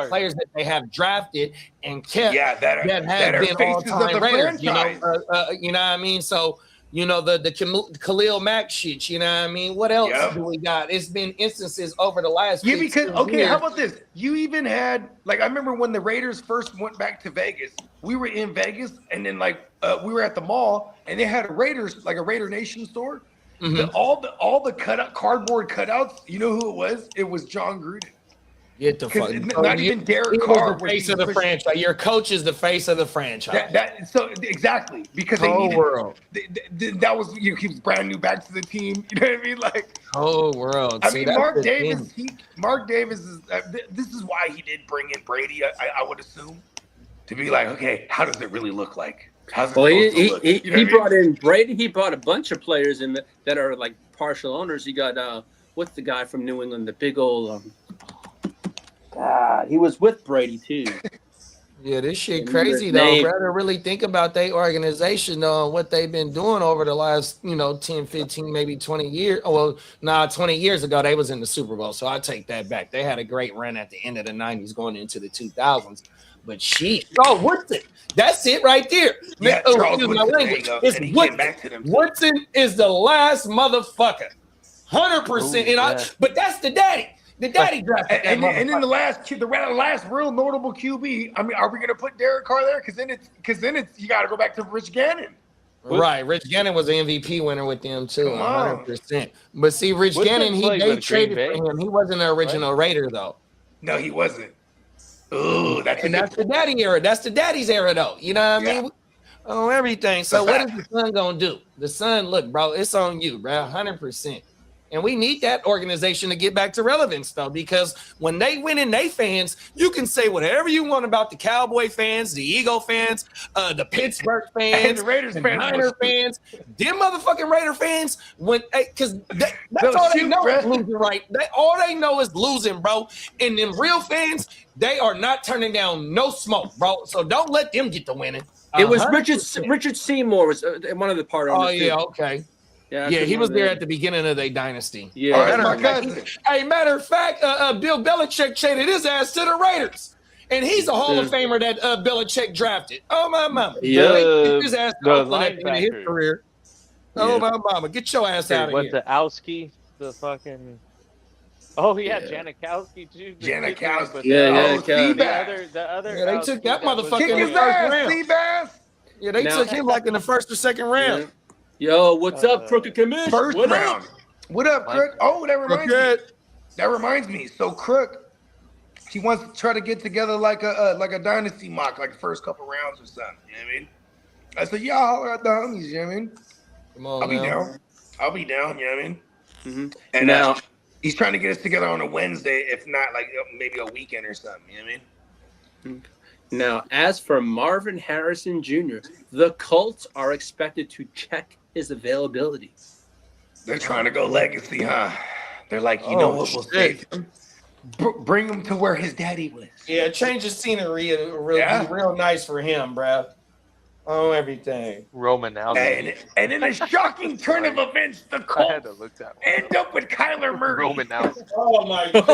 [SPEAKER 4] players that they have drafted and kept that have been all-time Raiders. You know what I mean? So. The Khalil Mack shit, you know what I mean? What else do we got? It's been instances over the last
[SPEAKER 5] years. How about this? You even had, I remember when the Raiders first went back to Vegas, we were in Vegas and then we were at the mall and they had a Raider Nation store.
[SPEAKER 4] Mm-hmm.
[SPEAKER 5] All the cardboard cutouts, you know who it was? It was John Gruden.
[SPEAKER 4] Get the fuck.
[SPEAKER 5] Not even Derek Carr.
[SPEAKER 4] The face of the franchise. Your coach is the face of the franchise.
[SPEAKER 5] So exactly because
[SPEAKER 4] whole world.
[SPEAKER 5] That was he was brand new back to the team. You know what I mean? Like
[SPEAKER 4] whole world.
[SPEAKER 5] I mean, Mark Davis. Mark Davis is. This is why he did bring in Brady. I would assume to be like, okay, how does it really look like?
[SPEAKER 3] He brought in Brady. He brought a bunch of players in that are like partial owners. He got what's the guy from New England? The big old. God, he was with Brady too.
[SPEAKER 4] Yeah, this shit crazy though. Rather really think about their organization though, and what they've been doing over the last 10, 15, maybe 20 years. Oh, well, 20 years ago they was in the Super Bowl, so I take that back. They had a great run at the end of the 90s going into the 2000s. But Woodson, that's it right there.
[SPEAKER 5] Yeah,
[SPEAKER 4] Woodson is the last motherfucker, 100%. But that's the daddy. The daddy drafted
[SPEAKER 5] and then the last real notable QB. I mean, are we gonna put Derek Carr there? Because then it's you got to go back to Rich Gannon.
[SPEAKER 4] Right, Rich Gannon was an MVP winner with them too, 100%. But see, Rich Gannon, they traded for him. He wasn't an original Raider though.
[SPEAKER 5] No, he wasn't. Ooh, that's
[SPEAKER 4] the daddy era. That's the daddy's era though. You know what I mean? Oh, everything. So what is the Sun gonna do? The Sun, look, bro, it's on you, bro, 100%. And we need that organization to get back to relevance, though, because when they win in they fans, you can say whatever you want about the Cowboy fans, the Eagle fans, the Pittsburgh fans,
[SPEAKER 5] and the Raiders
[SPEAKER 4] the
[SPEAKER 5] fans,
[SPEAKER 4] Niner fans, them motherfucking Raider fans. Because that's all they know is losing, right? All they know is losing, bro. And them real fans, they are not turning down no smoke, bro. So don't let them get the winning.
[SPEAKER 3] It was Richard Seymour was one of the part owners.
[SPEAKER 4] Oh yeah, okay. Yeah, he was there at the beginning of their dynasty.
[SPEAKER 3] Yeah,
[SPEAKER 4] matter of fact, Bill Belichick traded his ass to the Raiders, and he's a Hall of Famer that Belichick drafted. Oh my mama, his ass at the end of his career. Oh my mama, get your ass out of here.
[SPEAKER 6] What's the Owski? The fucking. Oh yeah, Janikowski too.
[SPEAKER 5] Janikowski.
[SPEAKER 6] The other.
[SPEAKER 4] Yeah, they took that motherfucker in the first round.
[SPEAKER 5] Seabass.
[SPEAKER 4] Yeah, they took him like in the first or second round.
[SPEAKER 3] Yo, what's up, Crooked Commish?
[SPEAKER 5] First
[SPEAKER 3] What
[SPEAKER 5] round.
[SPEAKER 3] up?
[SPEAKER 5] What up, Crook? Oh, that reminds me.
[SPEAKER 3] Crooked.
[SPEAKER 5] That reminds me. So Crook, he wants to try to get together like a dynasty mock, like the first couple rounds or something. You know what I mean? I said, yeah, I'll holler at the homies. You know what I mean?
[SPEAKER 4] Come on,
[SPEAKER 5] I'll be down. I'll be down. You know what I mean?
[SPEAKER 3] Mm-hmm.
[SPEAKER 5] And
[SPEAKER 3] Now,
[SPEAKER 5] he's trying to get us together on a Wednesday, if not like maybe a weekend or something. You know what I mean?
[SPEAKER 3] Now, as for Marvin Harrison Jr., the Colts are expected to check his availability.
[SPEAKER 5] They're trying to go legacy, huh? They're like, you know what? We'll save him. Bring him to where his daddy was.
[SPEAKER 4] Yeah, change the scenery and be real nice for him, bro. Oh, everything.
[SPEAKER 6] Roman now.
[SPEAKER 5] And in a shocking turn of events, the
[SPEAKER 6] I had to
[SPEAKER 5] Colts
[SPEAKER 6] look that one.
[SPEAKER 5] end up with Kyler Murray.
[SPEAKER 6] Roman now.
[SPEAKER 4] Oh my goodness.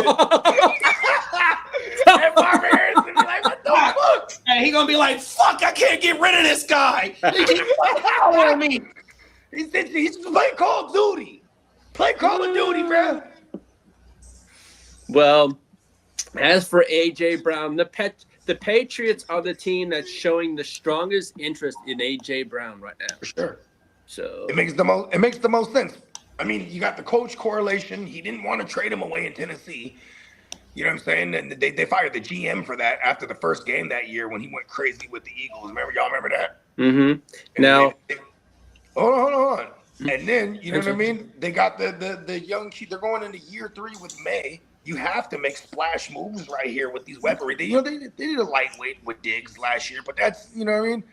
[SPEAKER 5] And Marvin Harrison be like, what the fuck?
[SPEAKER 4] And he gonna be like, fuck, I can't get rid of this guy. He keeps following me.
[SPEAKER 5] He's playing Call of Duty. Play Call of Duty, bro.
[SPEAKER 3] Well, as for A.J. Brown, the Patriots are the team that's showing the strongest interest in A.J. Brown right now.
[SPEAKER 5] For sure.
[SPEAKER 3] So
[SPEAKER 5] It makes the most sense. I mean, you got the coach correlation. He didn't want to trade him away in Tennessee. You know what I'm saying? And they fired the GM for that after the first game that year when he went crazy with the Eagles. Y'all remember that?
[SPEAKER 3] Mm-hmm.
[SPEAKER 5] And
[SPEAKER 3] Now,
[SPEAKER 5] hold on. And then, you know what I mean? They got the young kid. They're going into year 3 with May. You have to make splash moves right here with these weaponry. They did a lightweight with Diggs last year, but that's, you know what I mean?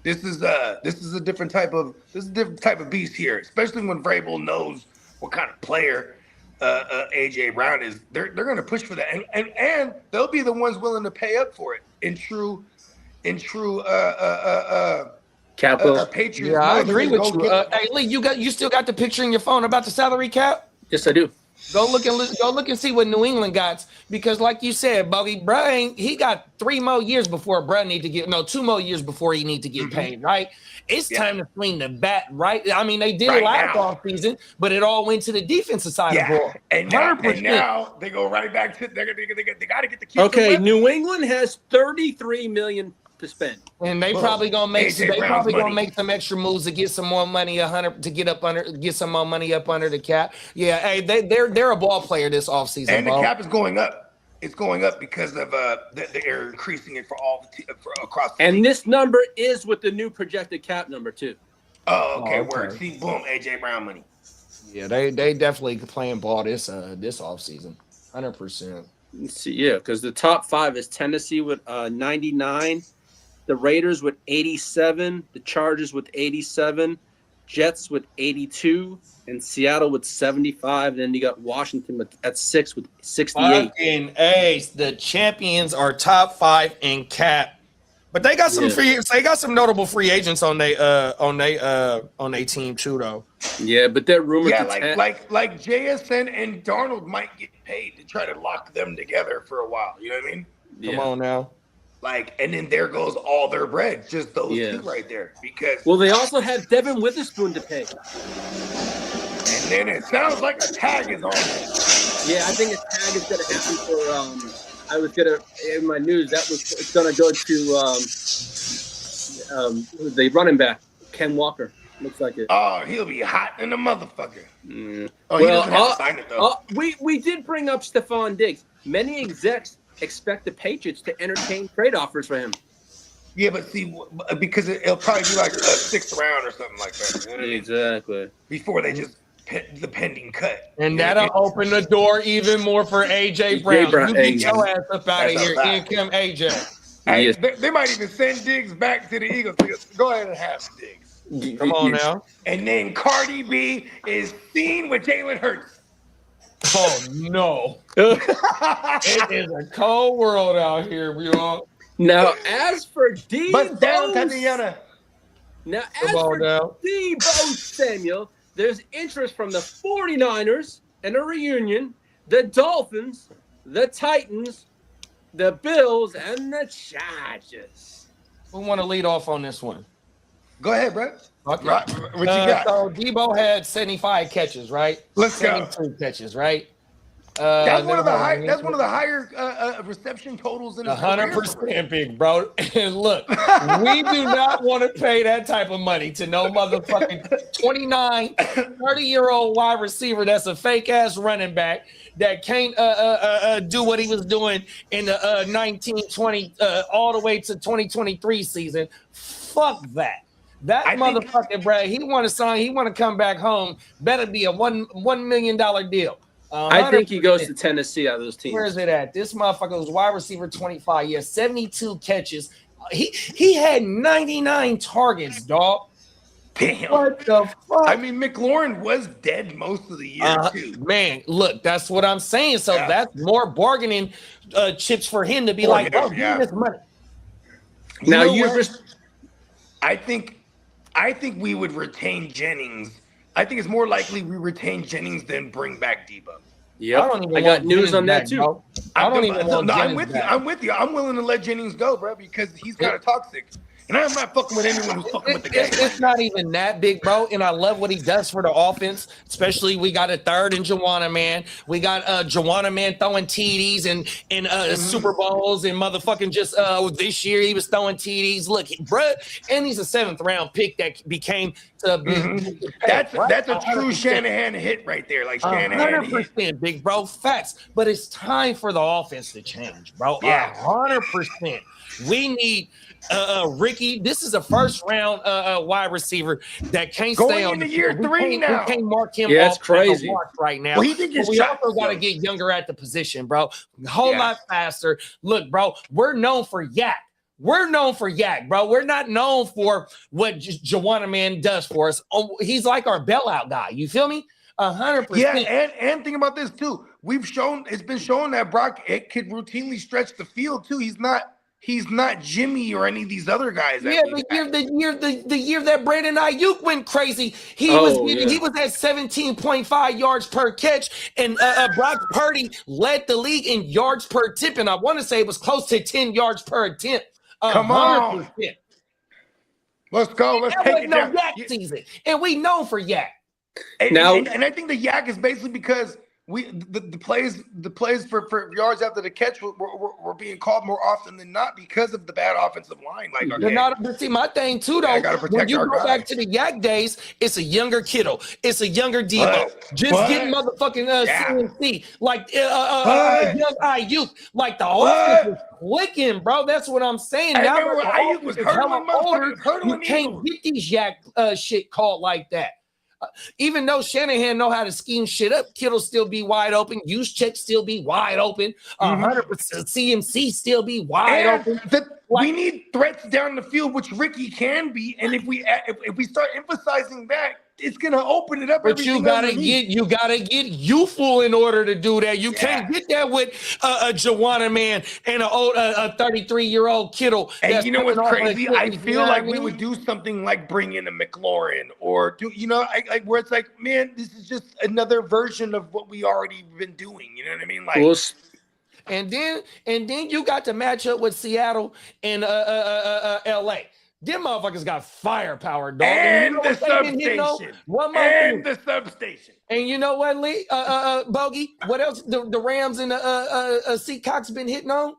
[SPEAKER 5] This is a different type of beast here, especially when Vrabel knows what kind of player AJ Brown is. They're going to push for that, and they'll be the ones willing to pay up for it in true
[SPEAKER 3] Capital.
[SPEAKER 5] Patriots.
[SPEAKER 4] Yeah, I agree with you. Hey, Lee, you still got the picture in your phone about the salary cap?
[SPEAKER 3] Yes, I do.
[SPEAKER 4] Go look and see what New England got, because like you said, Bogey, he got 3 more years before 2 more years before he need to get paid, right? It's time to swing the bat, right? I mean, they did it last off season, but it all went to the defensive side of the ball.
[SPEAKER 5] And now they go right back to they got to get the kids.
[SPEAKER 3] Okay, New England has $33 million to spend,
[SPEAKER 4] and they probably gonna make some extra moves to get some more money, get some more money up under the cap. Yeah, hey, they're a ball player this offseason.
[SPEAKER 5] And the cap is going up. It's going up because of they're increasing it for across the league.
[SPEAKER 3] This number is with the new projected cap number too.
[SPEAKER 5] Oh, okay. Word. See, boom, AJ Brown money.
[SPEAKER 4] Yeah, they definitely playing ball this offseason, 100%.
[SPEAKER 3] See, yeah, because the top 5 is Tennessee with 99. The Raiders with 87, the Chargers with 87, Jets with 82, and Seattle with 75. Then you got Washington at 6 with 68.
[SPEAKER 4] Fucking Ace, the champions are top 5 in cap, but they got some They got some notable free agents on their team too, though.
[SPEAKER 3] Yeah, but they're rumored.
[SPEAKER 5] Yeah, like JSN and Darnold might get paid to try to lock them together for a while. You know what I mean?
[SPEAKER 3] Yeah.
[SPEAKER 4] Come on now.
[SPEAKER 5] And then there goes all their bread, just those two right there. Because
[SPEAKER 3] they also have Devin Witherspoon to pay.
[SPEAKER 5] And then it sounds like a tag is on it.
[SPEAKER 3] Yeah, I think a tag is gonna happen for I was gonna in my news it's gonna go to the running back, Ken Walker. Looks like it.
[SPEAKER 5] Oh, he'll be hot in the motherfucker.
[SPEAKER 3] Oh,
[SPEAKER 5] he doesn't have to sign it though.
[SPEAKER 3] We did bring up Stephon Diggs. Many execs expect the Patriots to entertain trade offers for him.
[SPEAKER 5] Yeah, but see, because it'll probably be like a 6th round or something like that. You know what I mean?
[SPEAKER 3] Exactly.
[SPEAKER 5] Before they just the pending cut.
[SPEAKER 4] And that'll open the door even more for AJ Brown. You get your ass up out of here. In come AJ.
[SPEAKER 5] Hey, they might even send Diggs back to the Eagles. Go ahead and have Diggs.
[SPEAKER 4] Come on now.
[SPEAKER 5] And then Cardi B is seen with Jalen Hurts.
[SPEAKER 4] Oh no! It is a cold world out here, y'all.
[SPEAKER 3] Now, as for Deebo Samuel, there's interest from the 49ers and a reunion, the Dolphins, the Titans, the Bills, and the Chargers.
[SPEAKER 4] Who want to lead off on this one?
[SPEAKER 5] Go ahead, Brett.
[SPEAKER 4] Okay.
[SPEAKER 5] What you got?
[SPEAKER 4] So Deebo had 75 catches, right?
[SPEAKER 5] Let's go.
[SPEAKER 4] 72 catches, right?
[SPEAKER 5] That's one of the higher reception totals in his career.
[SPEAKER 4] 100%, big bro. And look, we do not want to pay that type of money to no motherfucking 29, 30-year-old wide receiver that's a fake ass running back that can't do what he was doing in the 1920 all the way to 2023 season. Fuck that. That motherfucker, bro, he want to sign, he want to come back home. Better be a $1 million deal. 100%.
[SPEAKER 3] I think he goes to Tennessee out of those teams.
[SPEAKER 4] Where is it at? This motherfucker was wide receiver 25. He has 72 catches. He had 99 targets, dog.
[SPEAKER 5] Damn.
[SPEAKER 4] What the fuck?
[SPEAKER 5] I mean, McLaurin was dead most of the year, too.
[SPEAKER 4] Man, look, that's what I'm saying. So that's more bargaining chips for him to be like, oh, give me this money.
[SPEAKER 3] Now
[SPEAKER 5] I think we would retain Jennings. I think it's more likely we retain Jennings than bring back Debo.
[SPEAKER 3] Yeah, I got news on that too.
[SPEAKER 4] Bro. I'm
[SPEAKER 5] with you. I'm with you. I'm willing to let Jennings go, bro, because he's kind of toxic. And I'm not fucking with anyone who's fucking with the game.
[SPEAKER 4] It's not even that big, bro. And I love what he does for the offense. Especially we got a third in Juwanna Man. We got Juwanna Man throwing TDs and Super Bowls and motherfucking just this year he was throwing TDs. Look, bro, and he's a 7th round pick that became to be.
[SPEAKER 5] That's a true Shanahan hit right there. Like Shanahan
[SPEAKER 4] 100%, big bro. Facts. But it's time for the offense to change, bro.
[SPEAKER 5] Yeah.
[SPEAKER 4] 100%. We need Ricky. This is a first round wide receiver that can't stay on
[SPEAKER 5] into year 3 now.
[SPEAKER 4] We can't mark him
[SPEAKER 3] it's
[SPEAKER 4] off
[SPEAKER 3] crazy
[SPEAKER 4] right now.
[SPEAKER 5] Well,
[SPEAKER 4] we also got to get younger at the position, bro. A whole lot faster. Look, bro, we're known for yak. We're known for yak, bro. We're not known for what Juwanna Man does for us. Oh, he's like our bailout guy. You feel me? 100%.
[SPEAKER 5] Yeah, and think about this too. It's been shown that Brock could routinely stretch the field too. He's not Jimmy or any of these other guys.
[SPEAKER 4] Yeah, the year that Brandon Ayuk went crazy, he was at 17.5 yards per catch, and Brock Purdy led the league in yards per attempt, and I want to say it was close to 10 yards per attempt.
[SPEAKER 5] Come on, let's go. Let's take it down.
[SPEAKER 4] Yak season, and we know for yak.
[SPEAKER 5] And I think the yak is basically because the plays for yards after the catch were being called more often than not because of the bad offensive line. Like,
[SPEAKER 4] see, my thing too, though. When you go back to the yak days, it's a younger Kittle, it's a younger Debo, getting motherfucking CMC, like young Ayuk, like the offense was clicking, bro. That's what I'm saying.
[SPEAKER 5] I
[SPEAKER 4] Now
[SPEAKER 5] remember when Ayuk was hurdling,
[SPEAKER 4] you can't get these yak shit called like that. Even though Shanahan know how to scheme shit up, Kittle still be wide open. Juszczyk still be wide open. 100% CMC still be wide open.
[SPEAKER 5] We need threats down the field, which Ricky can be. And if we start emphasizing that, it's gonna open it up.
[SPEAKER 4] But you gotta get youthful in order to do that. You can't get that with a Juwanna Man and a 33-year-old Kittle.
[SPEAKER 5] And you know what's crazy? I feel like we would do something like bring in a McLaurin or do like where it's like, man, this is just another version of what we already been doing. You know what I mean? Like.
[SPEAKER 4] And then you got to match up with Seattle and LA. Them motherfuckers got firepower, dog.
[SPEAKER 5] And the substation. And the substation.
[SPEAKER 4] And you know what, Lee? Bogey, what else the Rams and Seacox been hitting on?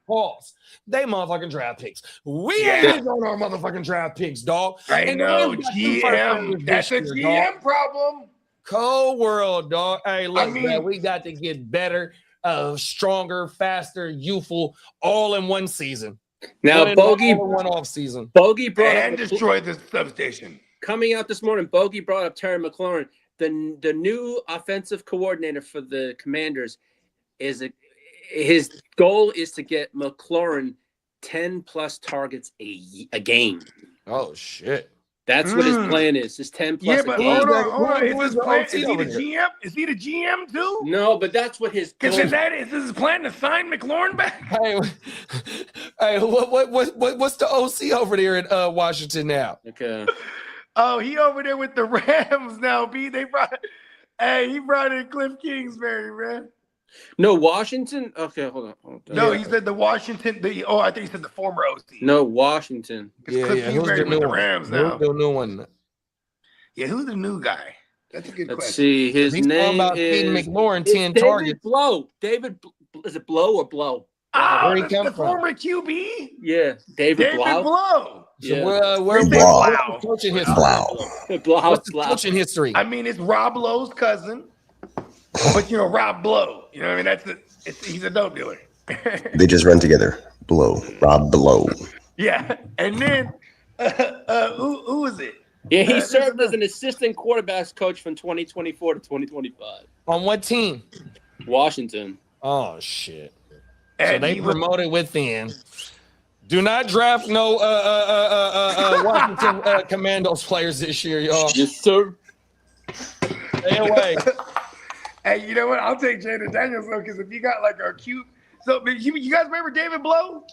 [SPEAKER 4] Pause. They motherfucking draft picks. We ain't hitting on our motherfucking draft picks, dog.
[SPEAKER 5] I know, GM. That's a GM problem.
[SPEAKER 4] Cold world, dog. Hey, look, man, we got to get better, stronger, faster, youthful, all in one season.
[SPEAKER 3] Now, Bogey
[SPEAKER 4] one off season.
[SPEAKER 3] Bogey brought
[SPEAKER 5] and destroyed the substation.
[SPEAKER 3] Coming out this morning, Bogey brought up Terry McLaurin. The new offensive coordinator for the Commanders his goal is to get McLaurin 10 plus targets a game.
[SPEAKER 4] Oh shit.
[SPEAKER 3] That's what his plan is. His 10 plus.
[SPEAKER 5] Yeah, but hold on. Is he the GM? Is he the GM too?
[SPEAKER 3] No, but that's what his.
[SPEAKER 5] Because is his plan to sign McLaurin back?
[SPEAKER 4] Hey, what's the OC over there in Washington now?
[SPEAKER 3] Okay.
[SPEAKER 5] Oh, he over there with the Rams now. He brought in Cliff Kingsbury, man.
[SPEAKER 3] No, Washington. Okay, hold on.
[SPEAKER 5] No, he said the Washington. I think he said the former OC.
[SPEAKER 3] No, Washington.
[SPEAKER 5] Cliff Kingsbury with the Rams now.
[SPEAKER 4] Who's the new one?
[SPEAKER 5] Yeah, who's the new guy? That's a good
[SPEAKER 3] Let's
[SPEAKER 5] question.
[SPEAKER 3] see. His
[SPEAKER 4] He's talking
[SPEAKER 3] name
[SPEAKER 4] about feeding
[SPEAKER 3] is
[SPEAKER 4] McLaurin
[SPEAKER 3] it's
[SPEAKER 4] 10
[SPEAKER 3] David
[SPEAKER 4] targets.
[SPEAKER 3] Blow. David, is it Blow or Blow?
[SPEAKER 4] Where'd he
[SPEAKER 5] Oh,
[SPEAKER 4] come
[SPEAKER 5] the
[SPEAKER 4] from?
[SPEAKER 5] former QB,
[SPEAKER 3] Yeah, David Blow.
[SPEAKER 5] Blow.
[SPEAKER 4] So
[SPEAKER 3] Yeah.
[SPEAKER 4] what's
[SPEAKER 7] Blau.
[SPEAKER 4] the coaching history?
[SPEAKER 7] Blau.
[SPEAKER 3] Blow.
[SPEAKER 4] What's the coaching history?
[SPEAKER 5] I mean, it's Rob Lowe's cousin, but Rob Blow. You know what I mean? He's a dope dealer.
[SPEAKER 7] They just run together. Blow. Rob Blow.
[SPEAKER 5] Yeah, and then who is it?
[SPEAKER 3] Yeah, he served as an assistant quarterbacks coach from 2024 to 2025.
[SPEAKER 4] On what team?
[SPEAKER 3] Washington.
[SPEAKER 4] Oh shit! So
[SPEAKER 5] And
[SPEAKER 4] they
[SPEAKER 5] he was-
[SPEAKER 4] promoted within. Do not draft no Washington Commandos players this year, y'all.
[SPEAKER 3] Yes, sir.
[SPEAKER 4] Stay away.
[SPEAKER 5] Hey, you know what? I'll take Jaden Daniels though, because if you got like a cute, so you guys remember David Blow?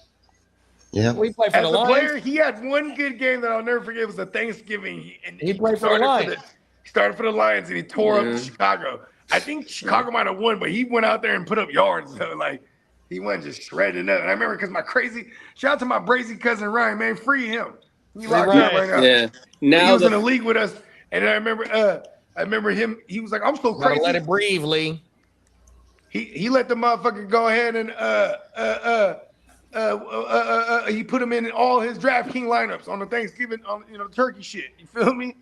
[SPEAKER 7] Yeah.
[SPEAKER 4] We play for
[SPEAKER 5] As
[SPEAKER 4] the
[SPEAKER 5] a
[SPEAKER 4] Lions.
[SPEAKER 5] player, he had one good game that I'll never forget. It was a Thanksgiving. And
[SPEAKER 4] He played for the
[SPEAKER 5] started
[SPEAKER 4] Lions.
[SPEAKER 5] He started for the Lions and he tore up Chicago. I think Chicago might have won, but he went out there and put up yards. So like he went just shredding up. And I remember because shout out to my brazy cousin Ryan, man, free him. He locked up right now.
[SPEAKER 3] Yeah. Now
[SPEAKER 5] He was in the league with us, and I remember him. He was like, "I'm so
[SPEAKER 4] Gotta
[SPEAKER 5] crazy."
[SPEAKER 4] let it breathe, Lee.
[SPEAKER 5] He let the motherfucker go ahead and he put him in all his DraftKings lineups on the Thanksgiving turkey shit. You feel me?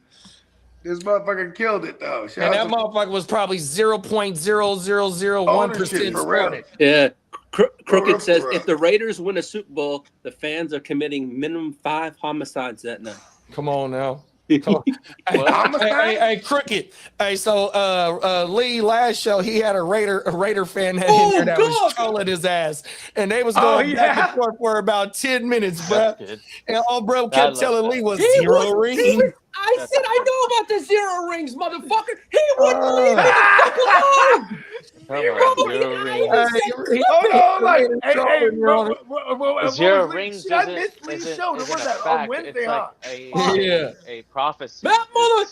[SPEAKER 5] This motherfucker killed it though.
[SPEAKER 4] And that motherfucker was probably 0.0001%
[SPEAKER 5] for real.
[SPEAKER 4] started.
[SPEAKER 3] Yeah. Crooked says
[SPEAKER 5] bro.
[SPEAKER 3] if the Raiders win a Super Bowl, the fans are committing minimum 5 homicides that night.
[SPEAKER 4] Come on now. Come on. Hey, Crooked. Hey, so Lee last show he had a Raider fan that in there that was trolling his ass, and they was going back and forth for about 10 minutes, bro. And all bro kept telling Lee was zero rings.
[SPEAKER 3] I said I know about the 0 rings, motherfucker. He wouldn't leave me the fuck alone.
[SPEAKER 6] Zero rings
[SPEAKER 5] I missed Lee's show. What was that on Wednesday?
[SPEAKER 6] A prophecy.
[SPEAKER 3] That mother.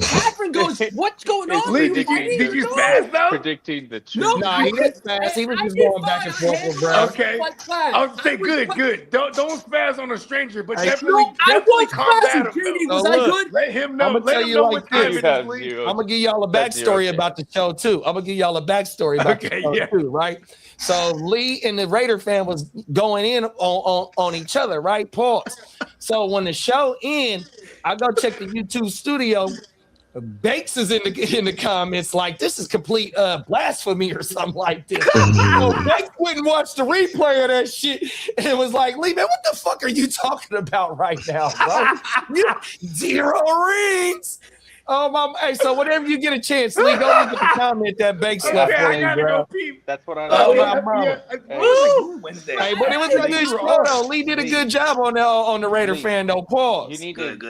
[SPEAKER 3] Catherine goes, what's going on?
[SPEAKER 5] Lee, did you spaz though?
[SPEAKER 6] Predicting the truth.
[SPEAKER 3] No,
[SPEAKER 4] Nah, he didn't spaz. He was just going back and forth with bro.
[SPEAKER 5] Okay. I'll say good. Don't spaz on a stranger, but definitely
[SPEAKER 3] I was
[SPEAKER 5] combat
[SPEAKER 3] spazzing,
[SPEAKER 5] him.
[SPEAKER 3] JD.
[SPEAKER 5] though.
[SPEAKER 3] Was I good?
[SPEAKER 5] Let him know.
[SPEAKER 4] I'ma
[SPEAKER 5] Let
[SPEAKER 4] tell
[SPEAKER 5] him
[SPEAKER 4] you
[SPEAKER 5] know
[SPEAKER 4] like
[SPEAKER 5] what time
[SPEAKER 4] this.
[SPEAKER 5] it is, Lee.
[SPEAKER 4] I'm gonna give y'all a backstory about the show too. I'm gonna give y'all a backstory about the show too, right? So Lee and the Raider fan was going in on each other, right? Pause. So when the show ends, I go check the YouTube studio. Bakes is in the comments like this is complete blasphemy or something like this. So Bakes went and watched the replay of that shit and it was like, Lee, man, what the fuck are you talking about right now, bro? 0 rings. Hey, so whenever you get a chance, Lee, go look at the comment that Bakes left for you, bro.
[SPEAKER 6] That's what I
[SPEAKER 5] Oh,
[SPEAKER 6] know.
[SPEAKER 5] yeah,
[SPEAKER 4] bro.
[SPEAKER 5] Wednesday.
[SPEAKER 4] Hey, but it was a good show though. Lee did a good job on the Raider fan though. Pause.
[SPEAKER 6] You need
[SPEAKER 5] Good.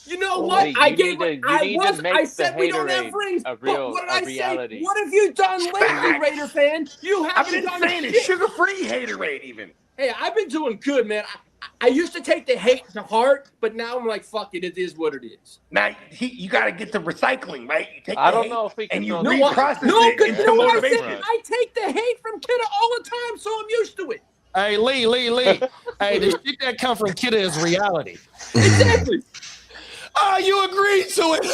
[SPEAKER 3] You know what?
[SPEAKER 6] Lee,
[SPEAKER 3] I
[SPEAKER 6] you
[SPEAKER 3] gave
[SPEAKER 6] need
[SPEAKER 3] it.
[SPEAKER 6] to- you need to make
[SPEAKER 3] I said
[SPEAKER 6] the
[SPEAKER 3] we don't have
[SPEAKER 6] haterade
[SPEAKER 3] rings.
[SPEAKER 6] a
[SPEAKER 3] But
[SPEAKER 6] real-
[SPEAKER 3] what did
[SPEAKER 6] a
[SPEAKER 3] I
[SPEAKER 6] reality.
[SPEAKER 3] say? What have you done lately, Raider fan? You
[SPEAKER 5] I've
[SPEAKER 3] haven't
[SPEAKER 5] been
[SPEAKER 3] done
[SPEAKER 5] saying it.
[SPEAKER 3] shit.
[SPEAKER 5] Sugar-free haterade even.
[SPEAKER 3] Hey, I've been doing good, man. I used to take the hate to heart, but now I'm like, fuck it. It is what it is.
[SPEAKER 5] Now you got to get the recycling, right? You take
[SPEAKER 6] I
[SPEAKER 5] the
[SPEAKER 6] don't
[SPEAKER 5] hate
[SPEAKER 6] know if we can
[SPEAKER 5] and you
[SPEAKER 6] throw
[SPEAKER 3] No,
[SPEAKER 6] the
[SPEAKER 5] reprocess
[SPEAKER 3] no,
[SPEAKER 5] it
[SPEAKER 3] because
[SPEAKER 5] into
[SPEAKER 3] you know what I
[SPEAKER 5] motivation.
[SPEAKER 3] said? I take the hate from Kidda all the time, so I'm used to it.
[SPEAKER 4] Hey, Lee. Hey, the shit that come from Kidda is reality.
[SPEAKER 3] Exactly.
[SPEAKER 4] Oh, you agreed to it.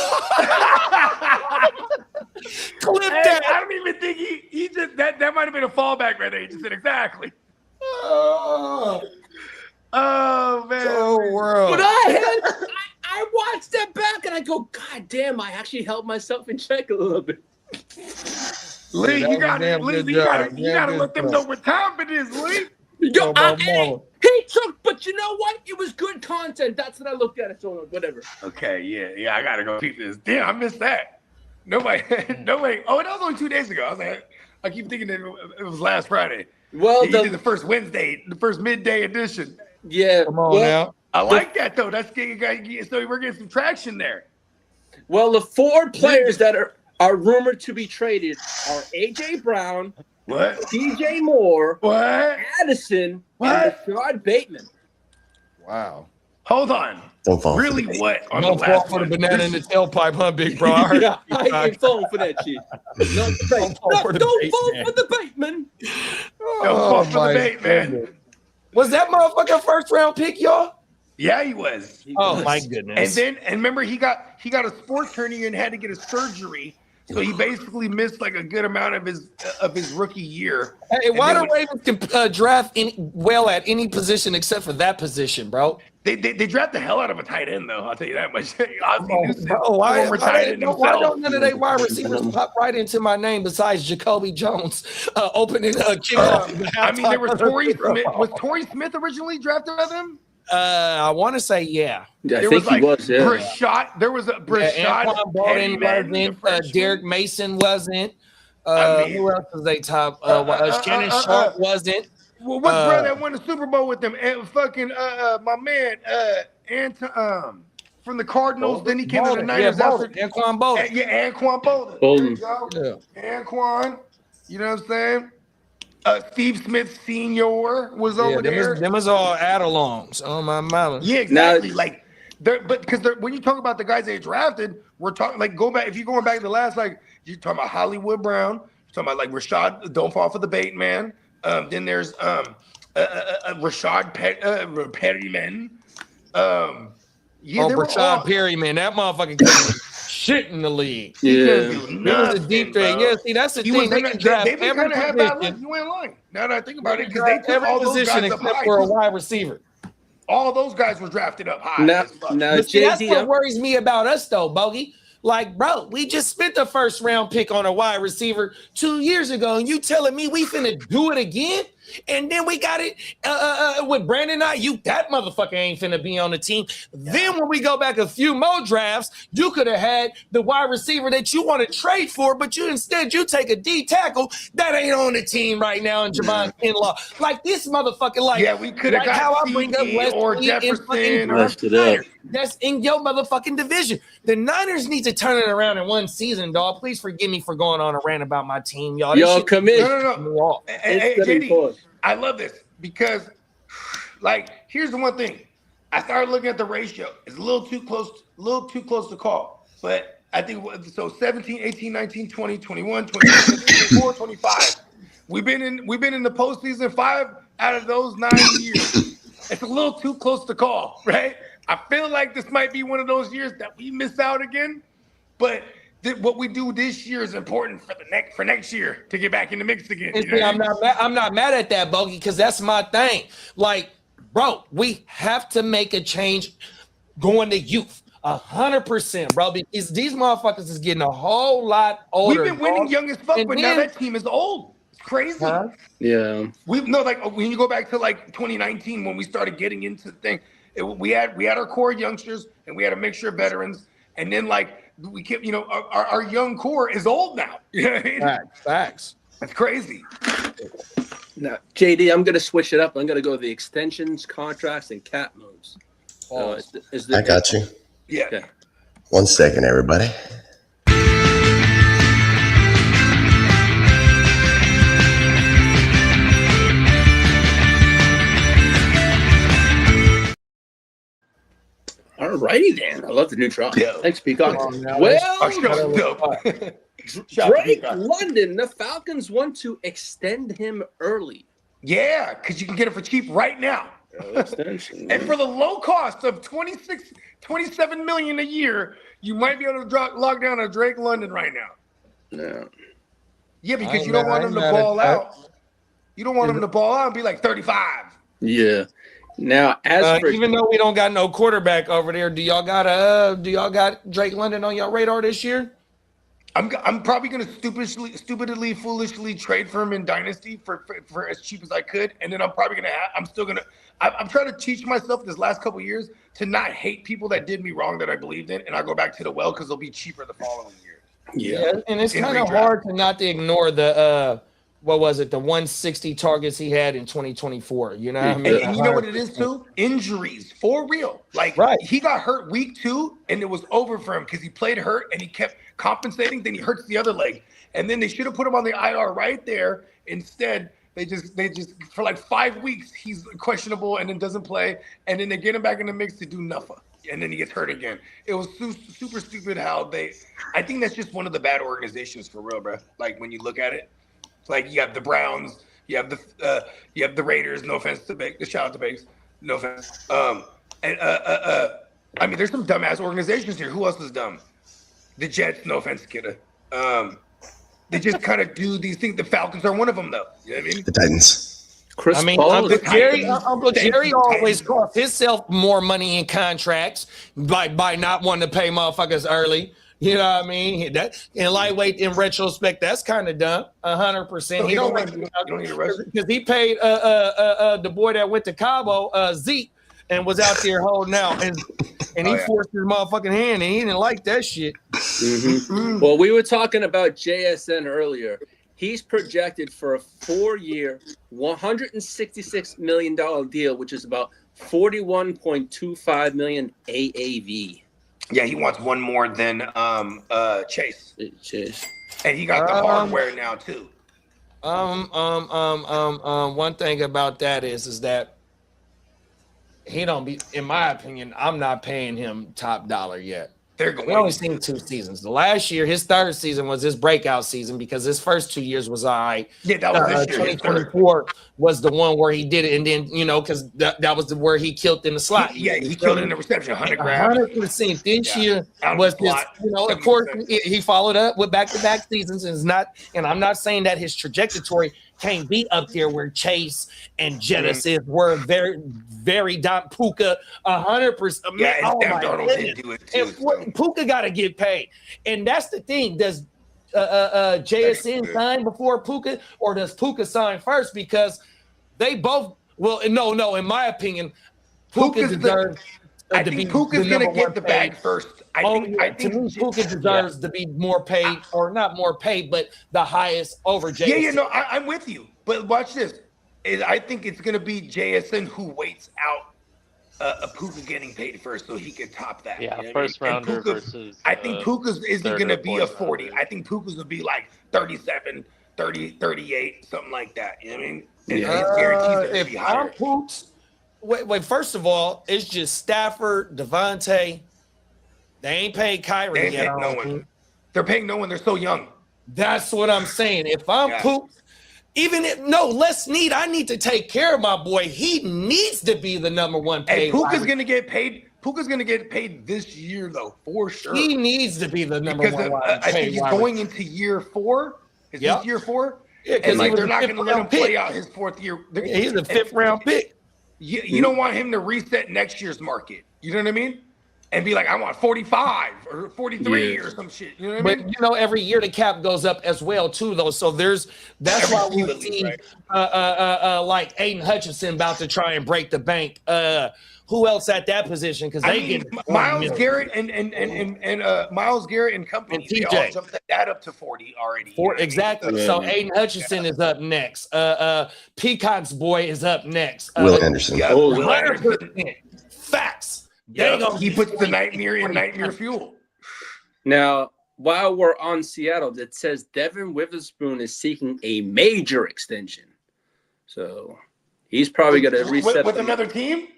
[SPEAKER 4] Clip
[SPEAKER 5] Hey,
[SPEAKER 4] that.
[SPEAKER 5] I don't even think he just that might have been a fallback right there. He just said exactly. Oh man.
[SPEAKER 4] Oh, world.
[SPEAKER 3] But I watched that back and I go, God damn, I actually held myself in check a little bit.
[SPEAKER 5] Lee,
[SPEAKER 4] Yeah,
[SPEAKER 5] you
[SPEAKER 4] that was a damn
[SPEAKER 5] gotta
[SPEAKER 4] good job.
[SPEAKER 5] you gotta
[SPEAKER 4] Damn
[SPEAKER 5] let
[SPEAKER 4] good
[SPEAKER 5] them
[SPEAKER 4] job.
[SPEAKER 5] know what time it is, Lee.
[SPEAKER 3] Yo,
[SPEAKER 4] Mama.
[SPEAKER 3] he took, but you know what? It was good content. That's what I looked at it. So whatever.
[SPEAKER 5] Okay, yeah, I gotta go keep this. Damn, I missed that. Nobody. Oh, that was only 2 days ago. I was like, I keep thinking that it was last Friday.
[SPEAKER 3] Well,
[SPEAKER 5] He did the first Wednesday, the first midday edition.
[SPEAKER 3] yeah.
[SPEAKER 4] Come on now.
[SPEAKER 5] I like that though. That's getting so we're getting some traction there.
[SPEAKER 3] Well, the 4 players that are rumored to be traded are AJ Brown,
[SPEAKER 5] What?
[SPEAKER 3] DJ Moore,
[SPEAKER 5] What?
[SPEAKER 3] Addison,
[SPEAKER 5] What?
[SPEAKER 3] and Rashad Bateman.
[SPEAKER 4] Wow.
[SPEAKER 5] Hold on.
[SPEAKER 7] Don't fall.
[SPEAKER 5] Really?
[SPEAKER 7] For the bait.
[SPEAKER 5] What? On
[SPEAKER 4] Don't
[SPEAKER 5] the
[SPEAKER 4] fall
[SPEAKER 5] last
[SPEAKER 4] for the
[SPEAKER 5] one?
[SPEAKER 4] banana in the tailpipe, huh, big bro? I heard
[SPEAKER 3] Yeah,
[SPEAKER 4] you,
[SPEAKER 3] I
[SPEAKER 4] Doc.
[SPEAKER 3] ain't falling for that shit. Don't
[SPEAKER 4] fall for the bait, man.
[SPEAKER 3] for the Bateman.
[SPEAKER 5] Don't fall for the bait, man.
[SPEAKER 4] goodness. Was that motherfucker first round pick, y'all?
[SPEAKER 5] Yeah, he was.
[SPEAKER 4] Oh my goodness!
[SPEAKER 5] And remember, he got a sports hernia and had to get a surgery. So he basically missed like a good amount of his rookie year.
[SPEAKER 4] Hey, why the Ravens can draft at any position except for that position, bro?
[SPEAKER 5] They draft the hell out of a tight end, though. I'll tell you that much.
[SPEAKER 4] Why don't none of they wide receivers pop right into my name besides Jacoby Jones opening kickoff?
[SPEAKER 5] I mean, there was Torrey Smith. Was Torrey Smith originally drafted by them?
[SPEAKER 4] I want to say yeah.
[SPEAKER 3] I think he was. Yeah.
[SPEAKER 5] Brashad. There was a Brashad.
[SPEAKER 4] Anquan Bolden wasn't. Derek Mason wasn't. Who else was they top? Shannon Sharp wasn't.
[SPEAKER 5] Well, what's brother that won the Super Bowl with them? And fucking my man from the Cardinals. Then he came to the Niners after
[SPEAKER 4] Anquan Bolden.
[SPEAKER 5] Yeah, Anquan Bolden. There you go. Yeah. Anquan. You know what I'm saying? Steve Smith Sr. was over there.
[SPEAKER 4] Them was all add-alongs. Oh my mama.
[SPEAKER 5] Yeah, exactly. Because when you talk about the guys they drafted, we're talking if you're going back to the last, you're talking about Hollywood Brown, you're talking about Rashad, don't fall for the bait, man. Then there's Rashad Perryman.
[SPEAKER 4] Rashad Perryman, that motherfucker couldn't shit in the league.
[SPEAKER 5] Yeah,
[SPEAKER 4] it was a deep thing. Yeah, see, that's the thing. They can draft every position.
[SPEAKER 5] You ain't lying. Now that I think about it, because they took all those
[SPEAKER 4] position
[SPEAKER 5] guys up
[SPEAKER 4] except
[SPEAKER 5] high.
[SPEAKER 4] for a wide receiver.
[SPEAKER 5] All those guys were drafted up high.
[SPEAKER 3] Now,
[SPEAKER 4] see, that's what worries me about us, though, Bogey. Like, bro, we just spent the first round pick on a wide receiver 2 years ago, and you telling me we finna do it again? And then we got it with Brandon Ayuk. That motherfucker ain't finna be on the team. Then when we go back a few more drafts, you could have had the wide receiver that you want to trade for, but you take a D tackle that ain't on the team right now in Javon Kinlaw. Like this motherfucker,
[SPEAKER 5] we could have got
[SPEAKER 4] how I bring up
[SPEAKER 5] CD or Jefferson.
[SPEAKER 4] That's in your motherfucking division. The Niners need to turn it around in one season, dog. Please forgive me for going on a rant about my team, y'all.
[SPEAKER 3] Y'all come in.
[SPEAKER 5] No. Hey, JD, I love this because, here's the one thing. I started looking at the ratio. It's a little too close to call. But I think, 17, 18, 19, 20, 21, 22, 24, 25. We've been in the postseason 5 out of those 9 years. It's a little too close to call, right? I feel like this might be one of those years that we miss out again. But what we do this year is important for next year to get back in the mix again.
[SPEAKER 4] I'm not mad at that, Bogey, because that's my thing. Like, bro, we have to make a change going to youth. 100%, bro, because these motherfuckers is getting a whole lot older.
[SPEAKER 5] We've been winning young as fuck, but now that team is old. It's crazy.
[SPEAKER 3] Huh? Yeah.
[SPEAKER 5] When you go back to 2019 when we started getting into the thing, we had our core youngsters and we had a mixture of veterans, and then we kept, our young core is old now.
[SPEAKER 4] Facts.
[SPEAKER 5] That's crazy.
[SPEAKER 3] Now, JD, I'm gonna switch it up. I'm gonna go the extensions, contracts, and cap moves.
[SPEAKER 7] I got you.
[SPEAKER 5] Yeah.
[SPEAKER 3] Okay.
[SPEAKER 7] 1 second, everybody.
[SPEAKER 3] Alrighty then. I love the new truck.
[SPEAKER 5] Yeah.
[SPEAKER 3] Thanks, Peacock. Drake London, the Falcons want to extend him early.
[SPEAKER 5] Yeah, because you can get it for cheap right now. And for the low cost of $27 million a year, you might be able to log down a Drake London right now.
[SPEAKER 3] No.
[SPEAKER 5] Yeah, because you don't want him to ball out. You don't want him to ball out and be like 35.
[SPEAKER 3] Yeah. Now,
[SPEAKER 4] even though we don't got no quarterback over there, do y'all got Drake London on your radar this year?
[SPEAKER 5] I'm probably gonna stupidly, foolishly trade for him in Dynasty for as cheap as I could, and then I'm probably gonna. I'm trying to teach myself this last couple of years to not hate people that did me wrong that I believed in, and I go back to the well because they'll be cheaper the following year.
[SPEAKER 4] Yeah, and it's kind of hard to not to ignore the the 160 targets he had in 2024. You know,
[SPEAKER 5] and you know what it is too? Injuries for real. He got hurt week 2, and it was over for him because he played hurt and he kept compensating. Then he hurts the other leg, and then they should have put him on the IR right there. Instead, they just for 5 weeks he's questionable and then doesn't play, and then they get him back in the mix to do nothing, and then he gets hurt again. It was super stupid how I think that's just one of the bad organizations for real, bro. When you look at it. You have the Browns, you have the Raiders. No offense to Bakes, shout out to Bakes. No offense. And I mean, there's some dumbass organizations here. Who else is dumb? The Jets. No offense, kidda. They just kind of do these things. The Falcons are one of them, though. You know what I mean?
[SPEAKER 7] The Titans.
[SPEAKER 3] Chris
[SPEAKER 4] I mean,
[SPEAKER 3] Paul
[SPEAKER 4] Uncle
[SPEAKER 3] is-
[SPEAKER 4] Jerry always cost himself more money in contracts by not wanting to pay motherfuckers early. You know what I mean? That in lightweight, in retrospect, that's kind of dumb. 100%. He don't
[SPEAKER 5] need to rush.
[SPEAKER 4] because he paid the boy that went to Cabo, Zeke, and was out there holding out, and he forced his motherfucking hand, and he didn't like that shit.
[SPEAKER 3] Mm-hmm. Well, we were talking about JSN earlier. He's projected for a 4-year, $166 million deal, which is about $41.25 million AAV.
[SPEAKER 5] Yeah, he wants one more than Chase.
[SPEAKER 3] Chase.
[SPEAKER 5] And he got the hardware now too.
[SPEAKER 4] One thing about that is that he don't be, in my opinion, I'm not paying him top dollar yet.
[SPEAKER 5] They're going.
[SPEAKER 4] We only seen 2 seasons. The last year, his 3rd season was his breakout season because his first 2 years was all right.
[SPEAKER 5] Yeah, that was this year.
[SPEAKER 4] 2024 was the one where he did it, and then because that was where he killed in the slot.
[SPEAKER 5] He killed it in the reception, 100 grabs.
[SPEAKER 4] 100%. This year was his, of course, he followed up with back-to-back seasons, and I'm not saying that his trajectory can't be up there where Chase and Jettis were very, very Puka 100%.
[SPEAKER 5] Yeah, and Sam Darnold did do it too.
[SPEAKER 4] Puka got to get paid, and that's the thing. Does JSN sign before Puka, or does Puka sign first? Because they both. Well, no. In my opinion, Puka deserves.
[SPEAKER 5] I think Puka's going to get the bag first. I think
[SPEAKER 4] Puka deserves to be more paid, or not more paid, but the highest over JSN.
[SPEAKER 5] Yeah, no, I'm with you. But watch this. I think it's going to be JSN who waits out a Puka getting paid first so he could top that.
[SPEAKER 6] Yeah,
[SPEAKER 5] you know
[SPEAKER 6] first
[SPEAKER 5] I mean?
[SPEAKER 6] rounder
[SPEAKER 5] Puka,
[SPEAKER 6] versus.
[SPEAKER 5] I think Puka's isn't going to be a 40.
[SPEAKER 6] rounder.
[SPEAKER 5] I think Puka's going to be like 37, 30, 38, something like that. You know what I mean? And his guarantees are going to be higher.
[SPEAKER 4] Wait, first of all, it's just Stafford, Devontae. They ain't paid Kyrie
[SPEAKER 5] They ain't
[SPEAKER 4] yet.
[SPEAKER 5] paying no one. They're paying no one. They're so young.
[SPEAKER 4] That's what I'm saying. If I'm Poop, I need to take care of my boy. He needs to be the number one paid.
[SPEAKER 5] And Puka's going to get paid. Puka's going to get paid this year, though, for sure.
[SPEAKER 4] He needs to be the number one.
[SPEAKER 5] I think he's going into year 4. Is this year 4?
[SPEAKER 4] Yeah,
[SPEAKER 5] and they're not going to let him play out his 4th year.
[SPEAKER 4] He's a 5th round pick.
[SPEAKER 5] You don't want him to reset next year's market. You know what I mean? And be like, I want 45 or 43 or some shit. You know what I mean?
[SPEAKER 4] But every year the cap goes up as well too, though. So that's why we see like Aiden Hutchinson about to try and break the bank. Who else at that position? Because get
[SPEAKER 5] Myles Garrett and Myles Garrett and company.
[SPEAKER 4] And TJ.
[SPEAKER 5] They all jumped that up to 40 already.
[SPEAKER 4] Exactly. So Aiden Hutchinson is up next. Peacock's boy is up next.
[SPEAKER 7] Will Anderson.
[SPEAKER 5] Yeah, Will Anderson.
[SPEAKER 4] Facts.
[SPEAKER 5] He puts the nightmare in nightmare fuel.
[SPEAKER 3] Now, while we're on Seattle, it says Devin Witherspoon is seeking a major extension. So he's probably going to reset
[SPEAKER 5] with another team.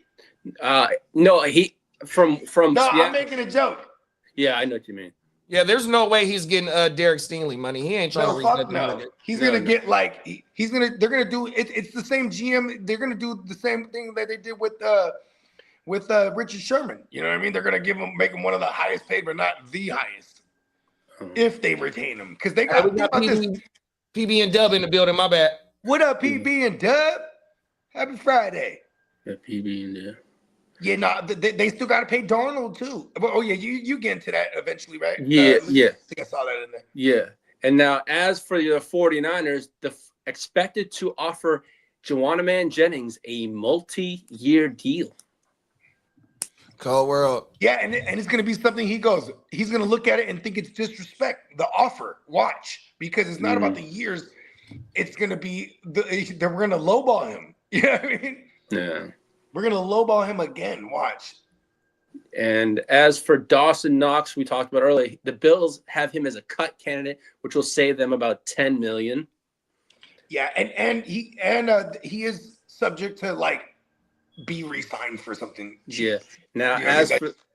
[SPEAKER 3] No, he from.
[SPEAKER 5] No,
[SPEAKER 3] Seattle.
[SPEAKER 5] I'm making a joke.
[SPEAKER 3] Yeah, I know what you mean.
[SPEAKER 4] Yeah, there's no way he's getting Derek Stingley money. He ain't trying to reset
[SPEAKER 5] no. He's gonna get like they're gonna do it. It's the same GM. They're gonna do the same thing that they did with Richard Sherman. You know what I mean? They're gonna make him one of the highest paid, but not the highest, if they retain him. Because they got
[SPEAKER 4] PB and Dub in the building. My bad.
[SPEAKER 5] What up, PB and Dub? Happy Friday.
[SPEAKER 3] Yeah, PB and Dub.
[SPEAKER 5] Yeah, no, they still got to pay Darnold too. Oh yeah, you get into that eventually, right?
[SPEAKER 3] Yeah, yeah.
[SPEAKER 5] I think I saw that in there.
[SPEAKER 3] Yeah, and now as for the 49ers, expected to offer Juwanna Jennings a multi-year deal.
[SPEAKER 4] Cold world.
[SPEAKER 5] Yeah, and it's going to be something he's going to look at it and think it's disrespect, the offer. Watch, because it's not about the years. It's going to be, we're going to lowball him. You know what I mean?
[SPEAKER 3] Yeah.
[SPEAKER 5] We're going to lowball him again. Watch.
[SPEAKER 3] And as for Dawson Knox, we talked about earlier, the Bills have him as a cut candidate, which will save them about $10 million.
[SPEAKER 5] Yeah, and he is subject to like be re-signed for something.
[SPEAKER 3] Yeah. Now,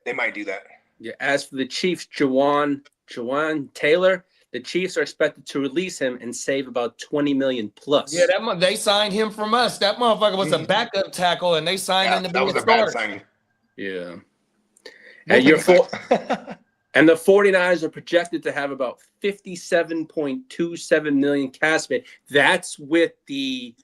[SPEAKER 5] they might do that.
[SPEAKER 3] Yeah. As for the Chiefs, Jawan Taylor, the Chiefs are expected to release him and save about $20 million plus.
[SPEAKER 4] Yeah, they signed him from us. That motherfucker was a backup tackle, and they signed him to be a starter.
[SPEAKER 5] Bad signing.
[SPEAKER 3] Yeah. And and the 49ers are projected to have about 57.27 million cap space. That's with the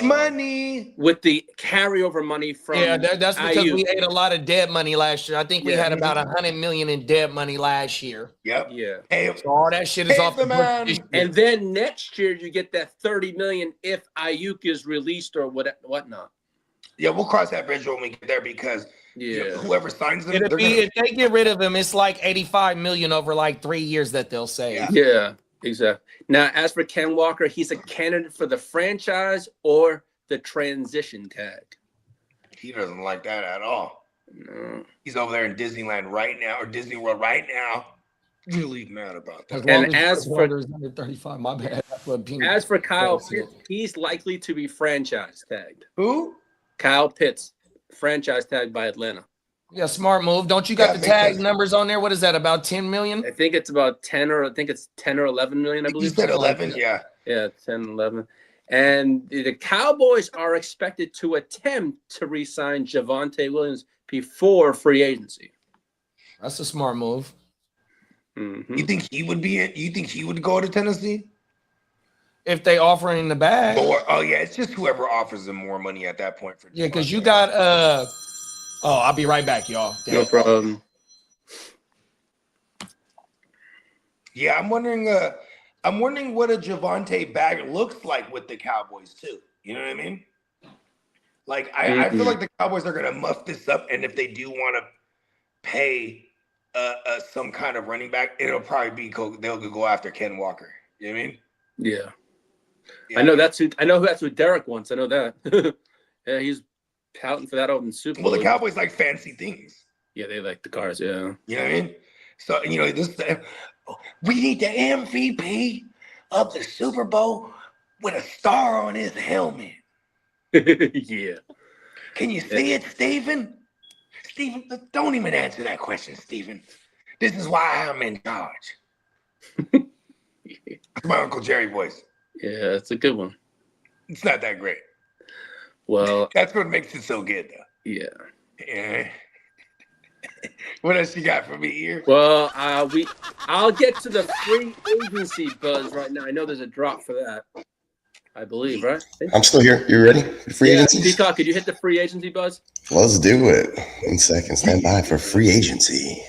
[SPEAKER 5] money.
[SPEAKER 3] With the carryover money from
[SPEAKER 4] that's because
[SPEAKER 3] IU.
[SPEAKER 4] we ate a lot of dead money last year. I think we had about $100 million in dead money last year.
[SPEAKER 5] Yep.
[SPEAKER 3] Yeah.
[SPEAKER 5] Hey,
[SPEAKER 4] so all that shit is off the
[SPEAKER 5] man.
[SPEAKER 3] And then next year you get that 30 million if Ayuk is released or whatnot.
[SPEAKER 5] Yeah, we'll cross that bridge when we get there because whoever signs them,
[SPEAKER 4] if they get rid of him, it's like 85 million over like 3 years that they'll save.
[SPEAKER 3] Yeah, exactly. Now, as for Ken Walker, he's a candidate for the franchise or the transition tag.
[SPEAKER 5] He doesn't like that at all.
[SPEAKER 3] No.
[SPEAKER 5] He's over there in Disneyland right now, or Disney World right now. Really mad about that.
[SPEAKER 3] And as for
[SPEAKER 4] under 35, my bad.
[SPEAKER 3] As for Kyle Pitts, he's likely to be franchise tagged.
[SPEAKER 5] Who?
[SPEAKER 3] Kyle Pitts, franchise tagged by Atlanta.
[SPEAKER 4] Yeah, smart move. Don't you got the tag numbers on there? What is that? About 10 million?
[SPEAKER 3] I think it's about 10 or 11 million, I believe.
[SPEAKER 5] You said 11, yeah.
[SPEAKER 3] Yeah, 10, 11. And the Cowboys are expected to attempt to re-sign Javonte Williams before free agency.
[SPEAKER 4] That's a smart move.
[SPEAKER 3] Mm-hmm.
[SPEAKER 5] You think he would you think he would go to Tennessee?
[SPEAKER 4] If they offer him the bag.
[SPEAKER 5] It's just whoever offers him more money at that point.
[SPEAKER 4] Yeah, because you got I'll be right back, y'all.
[SPEAKER 3] No problem.
[SPEAKER 5] Yeah, I'm wondering what a Javonte bag looks like with the Cowboys too. You know what I mean? Like I feel like the Cowboys are gonna muff this up, and if they do want to pay some kind of running back, it'll probably be they'll go after Ken Walker. You know what I mean?
[SPEAKER 3] Yeah. I know that's who Derek wants. I know that. Yeah, he's pouting for that over in Super Bowl.
[SPEAKER 5] Well, the Cowboys like fancy things.
[SPEAKER 3] Yeah, they like the cars. Yeah.
[SPEAKER 5] You know what I mean? So we need the MVP of the Super Bowl with a star on his helmet.
[SPEAKER 3] Yeah.
[SPEAKER 5] Can you see it, Steven? Steven, don't even answer that question, Steven. This is why I'm in charge. It's my Uncle Jerry voice.
[SPEAKER 3] Yeah, it's a good one.
[SPEAKER 5] It's not that great.
[SPEAKER 3] Well,
[SPEAKER 5] that's what makes it so good, though.
[SPEAKER 3] Yeah.
[SPEAKER 5] What else you got for me here?
[SPEAKER 3] Well, I'll get to the free agency buzz right now. I know there's a drop for that. I believe, right?
[SPEAKER 7] I'm still here. You ready? Free agency?
[SPEAKER 3] Peacock, could you hit the free agency buzz?
[SPEAKER 7] Let's do it. 1 second. Stand by for free agency.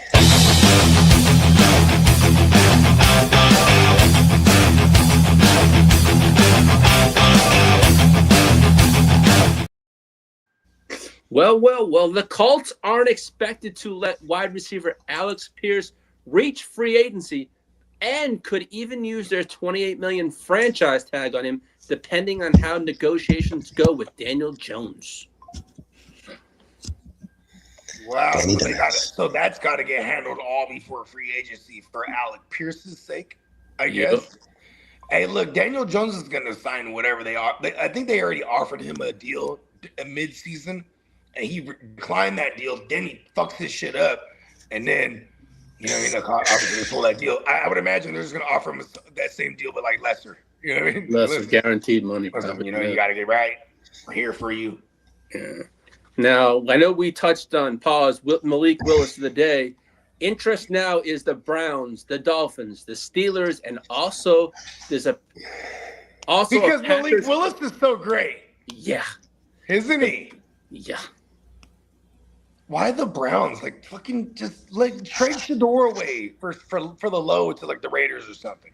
[SPEAKER 3] Well, the Colts aren't expected to let wide receiver Alex Pierce reach free agency and could even use their $28 million franchise tag on him, depending on how negotiations go with Daniel Jones.
[SPEAKER 5] Wow. So that's got to get handled all before free agency for Alec Pierce's sake, I guess. Yep. Hey, look, Daniel Jones is going to sign whatever they are. I think they already offered him a deal mid-season. And he declined that deal. Then he fucks his shit up, and then obviously pull that deal. I would imagine they're just gonna offer him that same deal, but like lesser. You know what I mean?
[SPEAKER 3] Lesser guaranteed money.
[SPEAKER 5] You got to get right. We're here for you.
[SPEAKER 3] Yeah. Now I know we touched on Malik Willis of the day. Interest now is the Browns, the Dolphins, the Steelers, and also because
[SPEAKER 5] Malik Willis is so great.
[SPEAKER 3] Yeah,
[SPEAKER 5] isn't he?
[SPEAKER 3] Yeah.
[SPEAKER 5] Why the Browns? Like fucking just like trade Shador away for the low to like the Raiders or something.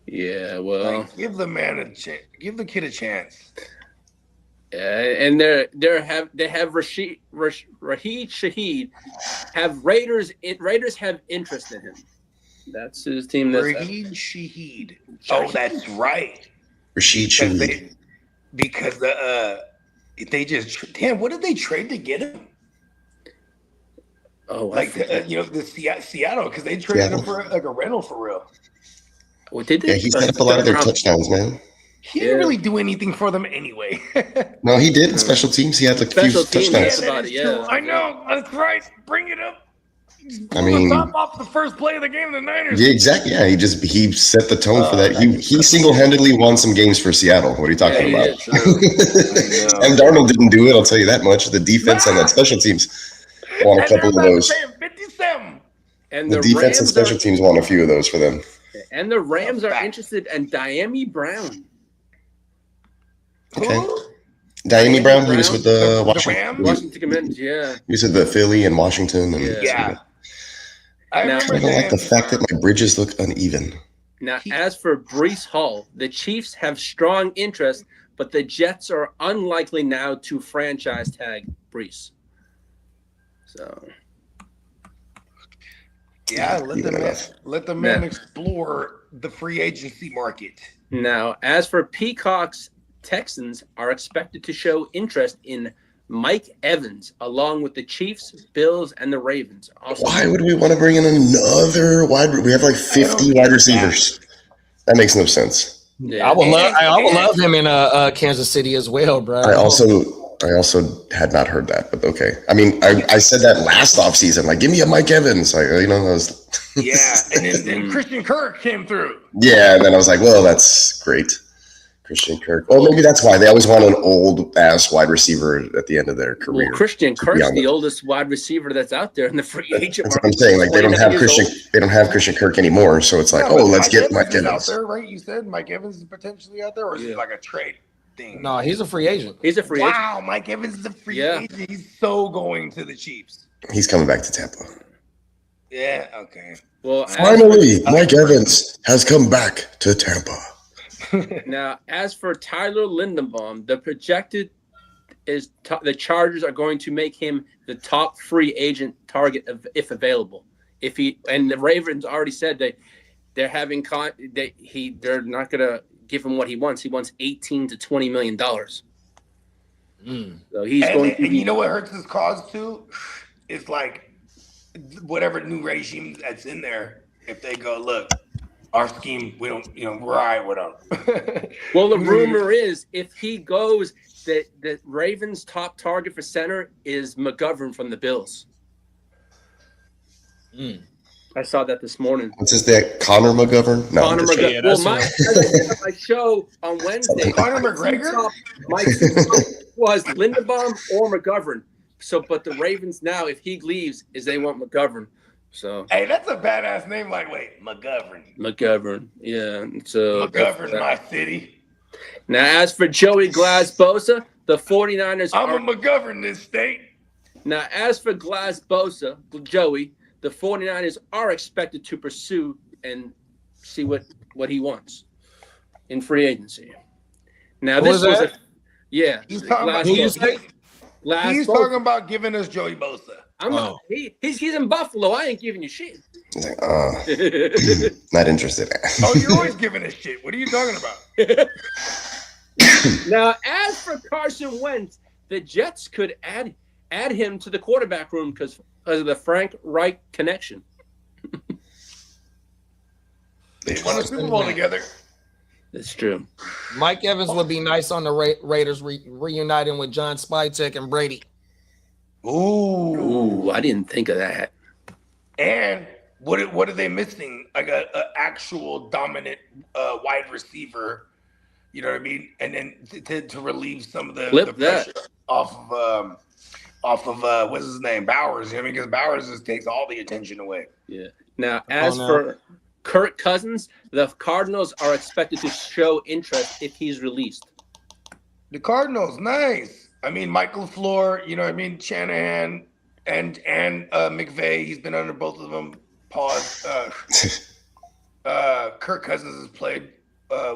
[SPEAKER 3] Yeah, well,
[SPEAKER 5] give the man a chance. Give the kid a chance.
[SPEAKER 3] And they have Rashid Shaheed have Raiders have interest in him. That's his team.
[SPEAKER 5] Rashid Shaheed. Oh, that's right.
[SPEAKER 7] Rashid Shaheed.
[SPEAKER 5] Because they just what did they trade to get him?
[SPEAKER 3] Oh,
[SPEAKER 5] the Seattle, because they traded him for like a rental for real.
[SPEAKER 3] What did they?
[SPEAKER 7] Yeah, he set up a lot of their touchdowns, man.
[SPEAKER 5] He didn't really do anything for them anyway.
[SPEAKER 7] No, he did in special teams. He had like a few touchdowns.
[SPEAKER 5] I know. That's right. Bring it up.
[SPEAKER 7] I mean,
[SPEAKER 5] top off the first play of the game, the Niners.
[SPEAKER 7] yeah, exactly. Yeah, he set the tone for that. He single-handedly won some games for Seattle. What are you talking about? And Darnold didn't do it. I'll tell you that much. The defense and that special teams won a couple of those.
[SPEAKER 5] 57.
[SPEAKER 3] And
[SPEAKER 7] The defense and special teams won a few of those for them.
[SPEAKER 3] And the Rams are interested in Diami Brown.
[SPEAKER 7] Okay. Diami Brown, he was with the Washington.
[SPEAKER 3] Washington Commanders, yeah.
[SPEAKER 7] He was with the Philly and Washington. And
[SPEAKER 5] Yeah.
[SPEAKER 7] I don't like the fact that my bridges look uneven.
[SPEAKER 3] Now, as for Breece Hall, the Chiefs have strong interest, but the Jets are unlikely now to franchise tag Breece. So,
[SPEAKER 5] yeah, let the man explore the free agency market.
[SPEAKER 3] Now, as for Peacock's, Texans are expected to show interest in Mike Evans, along with the Chiefs, Bills, and the Ravens. Also,
[SPEAKER 7] why would we want to bring in another wide? We have like 50 wide receivers. That makes no sense.
[SPEAKER 4] Yeah. I would love him in Kansas City as well, bro.
[SPEAKER 7] I also had not heard that, but okay. I mean, I said that last offseason, like, give me a Mike Evans. Like, I was
[SPEAKER 5] and then Christian Kirk came through.
[SPEAKER 7] Yeah, and then I was like, well, that's great. Christian Kirk. Well, maybe that's why they always want an old-ass wide receiver at the end of their career.
[SPEAKER 3] Well, Christian Kirk's the oldest wide receiver that's out there in the free agent market.
[SPEAKER 7] That's what I'm saying. Like, they don't have Christian Kirk anymore, so it's like, let's get Mike Evans
[SPEAKER 5] out there, right? You said Mike Evans is potentially out there, or is it like a trade thing?
[SPEAKER 4] No, he's a free agent.
[SPEAKER 3] He's a free agent.
[SPEAKER 5] Wow, Mike Evans is a free agent. He's so going to the Chiefs.
[SPEAKER 7] He's coming back to Tampa.
[SPEAKER 5] Yeah. Okay.
[SPEAKER 3] Well,
[SPEAKER 7] finally, Mike Evans has come back to Tampa.
[SPEAKER 3] Now, as for Tyler Linderbaum, the projected is the Chargers are going to make him the top free agent target if available. And the Ravens already said that they're having they're not going to give him what he wants. He wants $18 to $20 million. So he's going to.
[SPEAKER 5] And you know what hurts his cause too? It's like whatever new regime that's in there. If they go, look, our scheme, we don't, we're all right with them.
[SPEAKER 3] Well, the rumor is if he goes, that the Ravens' top target for center is McGovern from the Bills. I saw that this morning.
[SPEAKER 7] What's his name? Connor McGovern? No,
[SPEAKER 3] Connor McGovern. Yeah, well, my show on Wednesday,
[SPEAKER 5] Connor McGregor?
[SPEAKER 3] My was Linderbaum or McGovern. So, but the Ravens now, if he leaves, they want McGovern. So,
[SPEAKER 5] hey, that's a badass name. Like, wait, McGovern.
[SPEAKER 3] Yeah. So
[SPEAKER 5] McGovern, my city.
[SPEAKER 3] Now, as for Joey Glass-Bosa, the 49ers
[SPEAKER 5] I'm a McGovern this state.
[SPEAKER 3] Now, as for Glass-Bosa, Joey, the 49ers are expected to pursue and see what he wants in free agency. Now, this was
[SPEAKER 5] He's talking about giving us Joey Bosa.
[SPEAKER 3] I'm not. He's in Buffalo. I ain't giving you shit.
[SPEAKER 7] Not interested.
[SPEAKER 5] Oh, you're always giving us shit. What are you talking about?
[SPEAKER 3] Now, as for Carson Wentz, the Jets could add him to the quarterback room because of the Frank Reich connection.
[SPEAKER 5] They won a Super Bowl together.
[SPEAKER 3] That's true.
[SPEAKER 4] Mike Evans would be nice on the Raiders reuniting with John Spytek and Brady.
[SPEAKER 3] Ooh, I didn't think of that.
[SPEAKER 5] And what are they missing? Like a actual dominant wide receiver, you know what I mean? And then to relieve some of the pressure off of what's his name, Bowers. You know what I mean? Because Bowers just takes all the attention away.
[SPEAKER 3] Yeah. Now, as for Kirk Cousins, the Cardinals are expected to show interest if he's released.
[SPEAKER 5] The Cardinals, nice. I mean, Michael LaFleur, you know what I mean? Shanahan and McVay, he's been under both of them. Pause. Kirk Cousins has played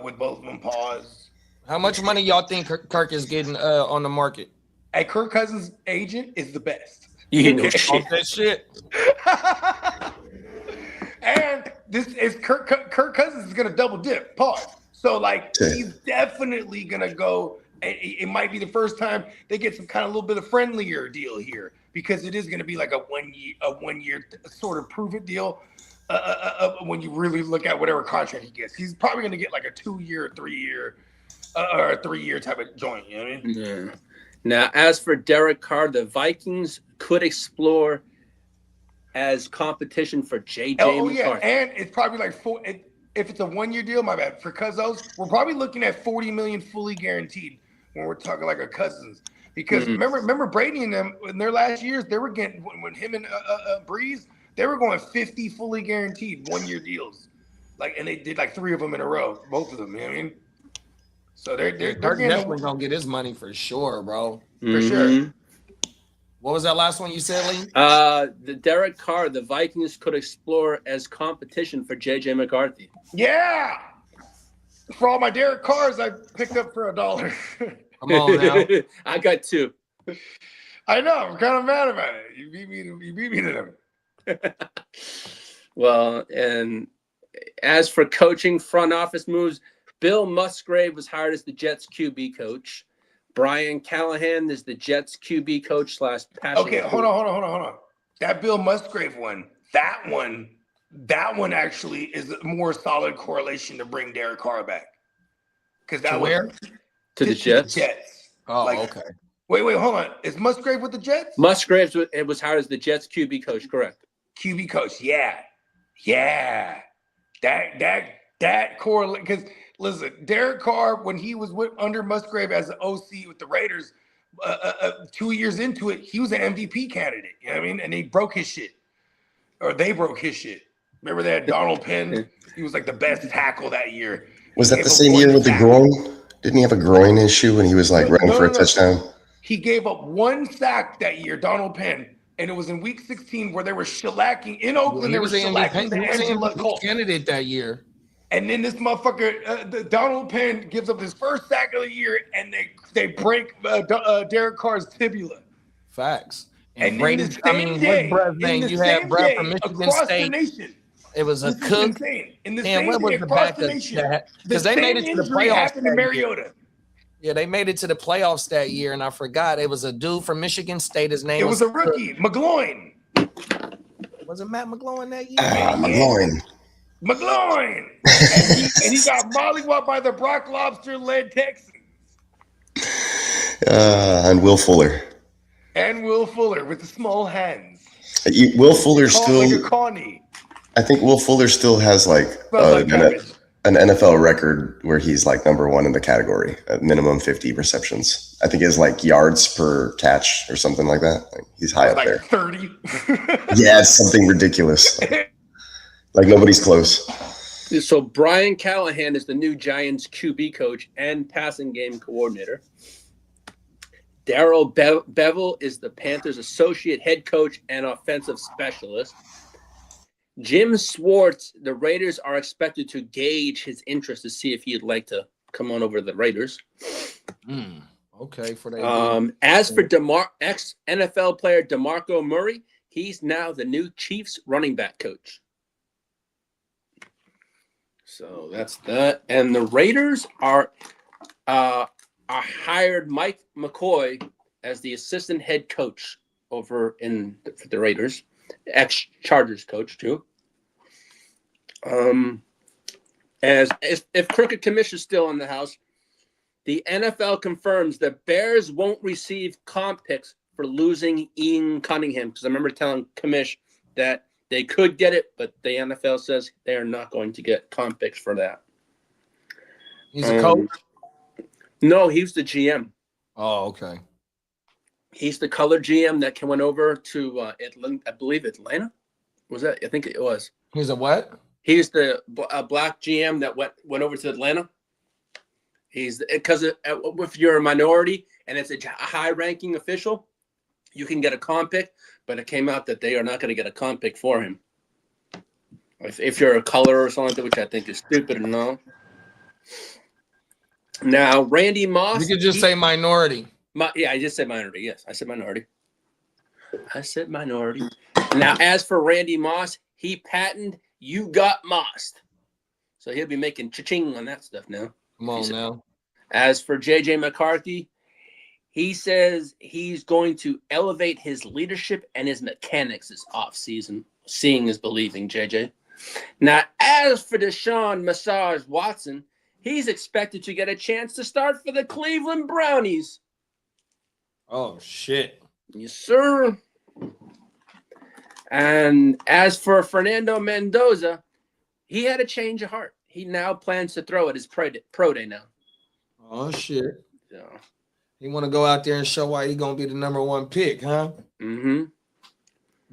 [SPEAKER 5] with both of them. Pause.
[SPEAKER 4] How much money y'all think Kirk is getting on the market?
[SPEAKER 5] Hey, Kirk Cousins' agent is the best.
[SPEAKER 3] You know shit.
[SPEAKER 4] That shit.
[SPEAKER 5] And this is Kirk Cousins is going to double dip. Pause. So, like, he's definitely going to go. It might be the first time they get some kind of little bit of friendlier deal here because it is going to be like a one year sort of prove it deal. When you really look at whatever contract he gets, he's probably going to get like a 2-year, 3-year, or a 3-year type of joint. You know what I mean?
[SPEAKER 3] Yeah. Now, as for Derek Carr, the Vikings could explore as competition for JJ
[SPEAKER 5] Oh yeah,
[SPEAKER 3] McCarthy.
[SPEAKER 5] and it's probably like if it's a 1 year deal, my bad. For Cousins, we're probably looking at $40 million fully guaranteed when we're talking like a Cousins. Because remember Brady and them in their last years, they were getting when him and Breeze, they were going 50 fully guaranteed 1 year deals. Like, and they did like 3 of them in a row, both of them. You know what I mean? So they're
[SPEAKER 4] definitely gonna get his money for sure, bro.
[SPEAKER 5] For sure.
[SPEAKER 4] What was that last one you said, Lee?
[SPEAKER 3] The Derek Carr, the Vikings could explore as competition for JJ McCarthy.
[SPEAKER 5] Yeah. For all my Derek Carrs, I picked up for $1.
[SPEAKER 4] Come on now.
[SPEAKER 3] I got 2.
[SPEAKER 5] I know. I'm kind of mad about it. You beat me to them.
[SPEAKER 3] Well, and as for coaching front office moves, Bill Musgrave was hired as the Jets QB coach. Brian Callahan is the Jets QB coach / passing.
[SPEAKER 5] Okay, hold on. That Bill Musgrave one, that one actually is a more solid correlation to bring Derek Carr back. Because that
[SPEAKER 4] where?
[SPEAKER 3] To the Jets.
[SPEAKER 4] Oh, okay.
[SPEAKER 5] Wait, hold on. Is Musgrave with the Jets?
[SPEAKER 3] Musgrave was hired as the Jets QB coach, correct?
[SPEAKER 5] QB coach, yeah. That correlate because listen, Derek Carr when he was under Musgrave as an OC with the Raiders, 2 years into it, he was an MVP candidate. You know what I mean? And he broke his shit, or they broke his shit. Remember they had Donald Penn? He was like the best tackle that year.
[SPEAKER 7] Was that the same year with the groin? Didn't he have a groin issue when he was like running for a touchdown?
[SPEAKER 5] He gave up 1 sack that year, Donald Penn. And it was in week 16 where they were shellacking in Oakland. They were shellacking the Angela Colts.
[SPEAKER 4] Candidate that year.
[SPEAKER 5] And then this motherfucker, Donald Penn, gives up his first sack of the year, and they break Derek Carr's tibula.
[SPEAKER 4] Facts.
[SPEAKER 5] And
[SPEAKER 4] Brady,
[SPEAKER 5] in the same day,
[SPEAKER 4] what's name? You had Brad from Michigan State.
[SPEAKER 5] The nation,
[SPEAKER 4] it was a cook.
[SPEAKER 5] In the same
[SPEAKER 4] what was
[SPEAKER 5] day
[SPEAKER 4] the
[SPEAKER 5] across
[SPEAKER 4] back
[SPEAKER 5] the nation,
[SPEAKER 4] because they made it to the playoffs.
[SPEAKER 5] Happened to Mariota.
[SPEAKER 4] Yeah, they made it to the playoffs that year, and I forgot it was a dude from Michigan State. His name
[SPEAKER 5] was a rookie, McGloin.
[SPEAKER 4] Was it Matt McGloin that year?
[SPEAKER 5] McGloin. and he got mollywopped by the Brock Lobster-led Texans.
[SPEAKER 7] And Will Fuller.
[SPEAKER 5] And Will Fuller with the small hands.
[SPEAKER 7] Will Fuller still.
[SPEAKER 5] Like a Connie.
[SPEAKER 7] I think Will Fuller still has like an NFL record where he's like number 1 in the category at minimum 50 receptions. I think it's like yards per catch or something like that. Like he's high up there.
[SPEAKER 5] 30.
[SPEAKER 7] Yeah, it's something ridiculous. Like nobody's close.
[SPEAKER 3] So Brian Callahan is the new Giants QB coach and passing game coordinator. Darrell Bevel is the Panthers associate head coach and offensive specialist. Jim Schwartz, the Raiders are expected to gauge his interest to see if he'd like to come on over to the Raiders.
[SPEAKER 4] Okay, for that.
[SPEAKER 3] As for ex-NFL player DeMarco Murray, he's now the new Chiefs running back coach. So that's that. And the Raiders are hired Mike McCoy as the assistant head coach over for the Raiders. Ex-Chargers coach too. As if Crooked Commish is still in the house, the NFL confirms that Bears won't receive comp picks for losing Ian Cunningham, because I remember telling Commish that they could get it, but the NFL says they are not going to get comp picks for that.
[SPEAKER 4] He's a coach?
[SPEAKER 3] No, he's the GM.
[SPEAKER 4] Oh, okay.
[SPEAKER 3] He's the color GM that went over to Atlanta, I believe Atlanta. Was that? I think it was.
[SPEAKER 4] He's a what?
[SPEAKER 3] He's the black GM that went over to Atlanta. He's because if you're a minority and it's a high-ranking official, you can get a comp pick, but it came out that they are not going to get a comp pick for him. If you're a color or something, which I think is stupid and all. Now, Randy Moss.
[SPEAKER 4] You could just say minority.
[SPEAKER 3] Yeah, I just said minority. Yes, I said minority. Now, as for Randy Moss, he patented "You got mossed," so he'll be making cha-ching on that stuff now.
[SPEAKER 4] Come on now.
[SPEAKER 3] As for JJ McCarthy, he says he's going to elevate his leadership and his mechanics this offseason. Seeing is believing, JJ. Now, as for Deshaun Massage Watson, he's expected to get a chance to start for the Cleveland Brownies.
[SPEAKER 4] Oh, shit.
[SPEAKER 3] Yes, sir. And as for Fernando Mendoza, he had a change of heart. He now plans to throw at his pro day now.
[SPEAKER 4] Oh shit!
[SPEAKER 3] So,
[SPEAKER 4] he want to go out there and show why he gonna be the #1 pick, huh?
[SPEAKER 3] Mm-hmm.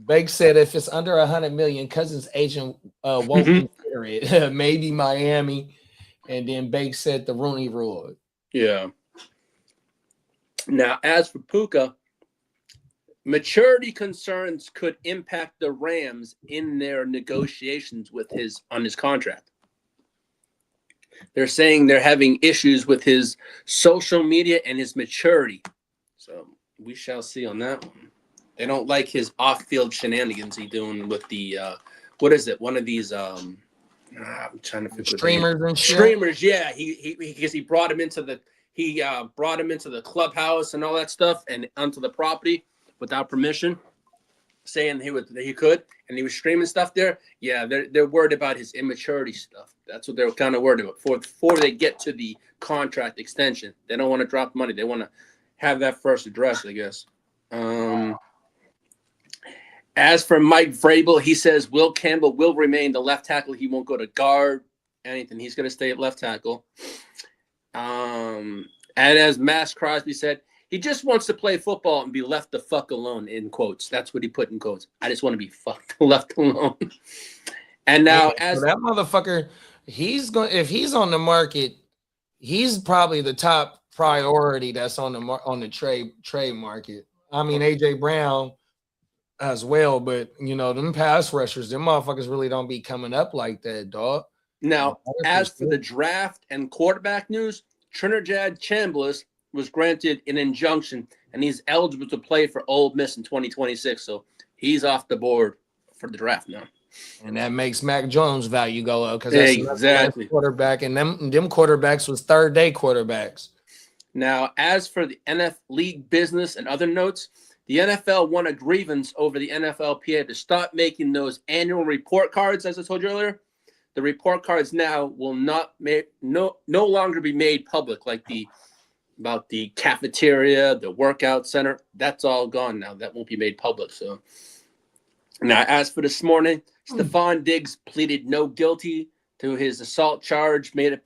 [SPEAKER 4] Bake said if it's under 100 million, Cousins' agent won't consider it. Maybe Miami. And then Bake said the Rooney Rule.
[SPEAKER 3] Yeah. Now, as for Puka, maturity concerns could impact the Rams in their negotiations with on his contract. They're saying they're having issues with his social media and his maturity. So we shall see on that one. They don't like his off-field shenanigans he's doing with the what is it? One of these I'm trying to figure
[SPEAKER 4] streamers and shit.
[SPEAKER 3] Streamers, yeah. He because he brought him into the clubhouse and all that stuff and onto the property without permission, saying he could, and he was streaming stuff there. Yeah, they're worried about his immaturity stuff. That's what they're kind of worried about before they get to the contract extension. They don't want to drop money. They want to have that first addressed, I guess. As for Mike Vrabel, he says Will Campbell will remain the left tackle. He won't go to guard, anything. He's going to stay at left tackle. And as Max Crosby said, he just wants to play football and be left the fuck alone, in quotes. That's what he put in quotes. I just want to be left alone. And now, as
[SPEAKER 4] that motherfucker, if he's on the market, he's probably the top priority that's on the trade market. I mean, AJ Brown as well, but them pass rushers, them motherfuckers really don't be coming up like that, dog.
[SPEAKER 3] Now, as for the draft and quarterback news, Trinidad Chambliss was granted an injunction, and he's eligible to play for Ole Miss in 2026. So he's off the board for the draft now.
[SPEAKER 4] And that makes Mac Jones' value go up because that's
[SPEAKER 3] exactly
[SPEAKER 4] quarterback, and them quarterbacks was third-day quarterbacks.
[SPEAKER 3] Now, as for the NFL league business and other notes, the NFL won a grievance over the NFLPA to stop making those annual report cards, as I told you earlier. The report cards now will no longer be made public, like about the cafeteria, the workout center. That's all gone now. That won't be made public. So now, as for this morning, Stephon Diggs pleaded no guilty to his assault charge made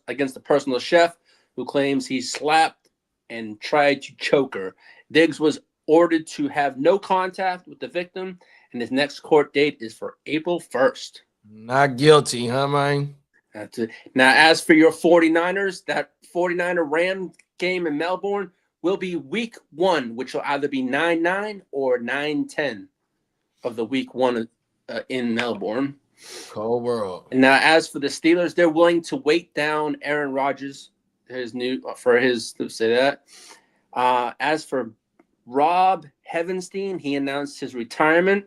[SPEAKER 3] against the personal chef, who claims he slapped and tried to choke her. Diggs was ordered to have no contact with the victim, and his next court date is for April 1st.
[SPEAKER 4] Not guilty, huh, man?
[SPEAKER 3] That's it. Now, as for your 49ers, that 49er Ram game in Melbourne will be week 1, which will either be 9-9 or 9-10 of the week 1 in Melbourne.
[SPEAKER 4] Cold world.
[SPEAKER 3] Now, as for the Steelers, they're willing to wait down Aaron Rodgers, as for Rob Heavenstein, he announced his retirement.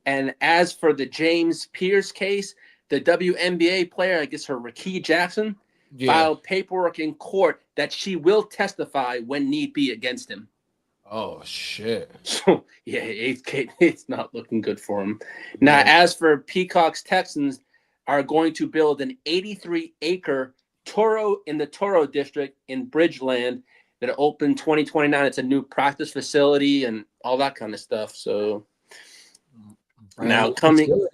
[SPEAKER 3] And as for the James Pierce case, the WNBA player, I guess her Rakeem Jackson, filed paperwork in court that she will testify when need be against him.
[SPEAKER 4] Oh, shit.
[SPEAKER 3] So, yeah, it's not looking good for him. Now, as for Peacock's Texans are going to build an 83-acre in the Toro district in Bridgeland that opened 2029. It's a new practice facility and all that kind of stuff. So now coming,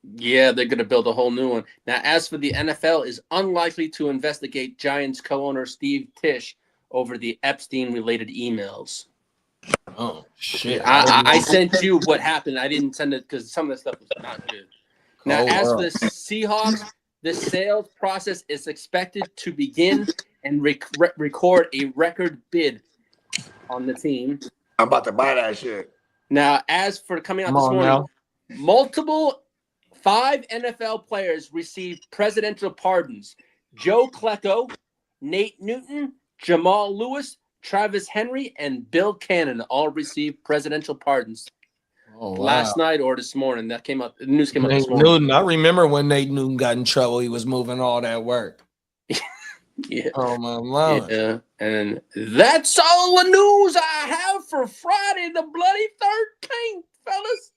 [SPEAKER 3] they're going to build a whole new one. Now, as for the NFL, is unlikely to investigate Giants co-owner Steve Tisch over the Epstein-related emails.
[SPEAKER 4] Oh, shit.
[SPEAKER 3] I sent you what happened. I didn't send it because some of the stuff was not good. Now, as for the Seahawks, the sales process is expected to begin and record a record bid on the team.
[SPEAKER 5] I'm about to buy that shit.
[SPEAKER 3] Now, as for coming out this morning, multiple 5 NFL players received presidential pardons. Joe Klecko, Nate Newton, Jamal Lewis, Travis Henry, and Bill Cannon all received presidential pardons.
[SPEAKER 4] Oh, wow.
[SPEAKER 3] Last night or this morning. That came up. The news came out this morning.
[SPEAKER 4] Newton, I remember when Nate Newton got in trouble. He was moving all that work.
[SPEAKER 3] Yeah.
[SPEAKER 4] Oh, my Lord.
[SPEAKER 3] Yeah. And that's all the news I have for Friday the bloody 13th, fellas.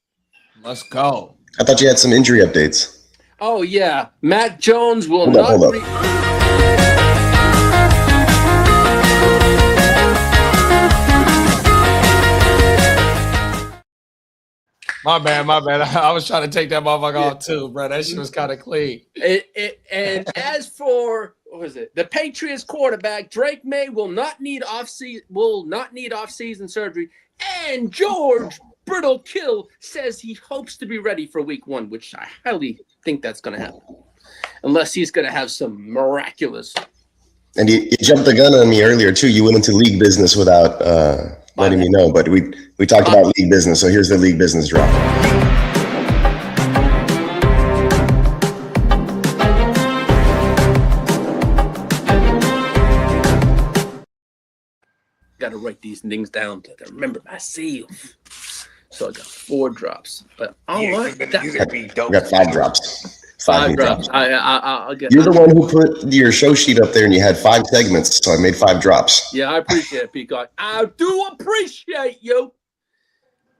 [SPEAKER 4] Let's go.
[SPEAKER 7] I thought you had some injury updates.
[SPEAKER 3] Oh, yeah. Mac Jones will
[SPEAKER 7] Hold up.
[SPEAKER 4] My bad. I was trying to take that motherfucker off too, bro. That shit was kind of clean.
[SPEAKER 3] And as for what was it? The Patriots quarterback Drake May will not need off-season surgery, and George Brittle Kill says he hopes to be ready for Week 1, which I highly think that's going to happen, unless he's going to have some miraculous.
[SPEAKER 7] And you jumped the gun on me earlier too. You went into league business without letting me know, but we talked about league business, so here's the league business drop.
[SPEAKER 3] Got to write these things down to remember myself. So I got 4 drops, but
[SPEAKER 7] I got 5 drops.
[SPEAKER 3] 5 drops. I'll get.
[SPEAKER 7] You're the one who put your show sheet up there, and you had 5 segments, so I made 5 drops.
[SPEAKER 3] Yeah, I appreciate it, Peacock. I do appreciate you.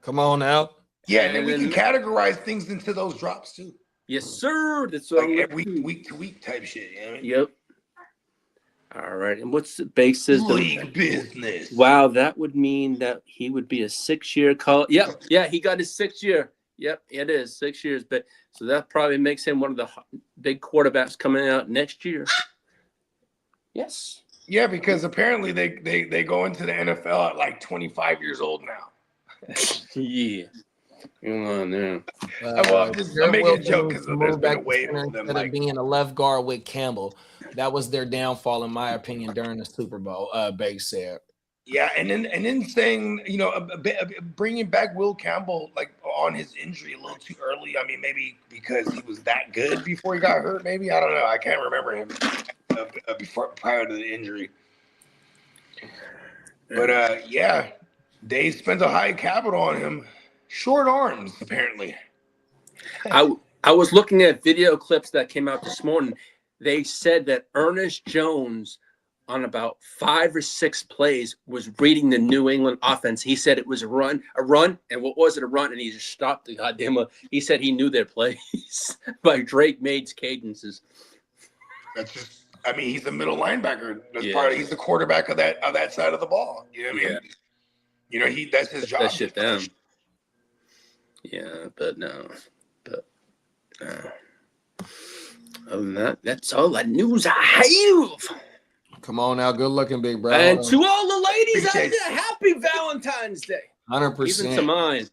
[SPEAKER 4] Come on now.
[SPEAKER 5] Yeah, and then we can categorize things into those drops too.
[SPEAKER 3] Yes, sir. That's what
[SPEAKER 5] like every week to week type shit. You know what I mean?
[SPEAKER 3] Yep. All right, and what's the basis?
[SPEAKER 5] League business.
[SPEAKER 3] Wow, that would mean that he would be a 6-year call. Yep, yeah, he got his 6th year. Yep, it is 6 years, but so that probably makes him one of the big quarterbacks coming out next year. Yes.
[SPEAKER 5] Yeah, because apparently they go into the NFL at like 25 years old now.
[SPEAKER 3] Yeah. Come on now.
[SPEAKER 5] I'm making a joke because there's been a wave of them
[SPEAKER 4] instead of being a left guard with Campbell. That was their downfall, in my opinion, during the Super Bowl. Bates said.
[SPEAKER 5] Yeah, and then saying, you know, bringing back Will Campbell like on his injury a little too early. I mean, maybe because he was that good before he got hurt. Maybe I don't know. I can't remember him prior to the injury. But yeah, they spent a high capital on him. Short arms, apparently.
[SPEAKER 3] I was looking at video clips that came out this morning. They said that Ernest Jones, on about 5 or 6 plays, was reading the New England offense. He said it was a run, and what was it, a run? And he just stopped the goddamn. He said he knew their plays by Drake Made's cadences.
[SPEAKER 5] That's just. I mean, he's the middle linebacker. That's he's the quarterback of that side of the ball. You know what I mean? You know, that's his job.
[SPEAKER 3] That shit down. Yeah, but no. But other than that, that's all the news I have.
[SPEAKER 4] Come on now, good looking, big bro.
[SPEAKER 3] And to all the ladies out there, happy Valentine's Day.
[SPEAKER 4] 100%.
[SPEAKER 3] Even to mine.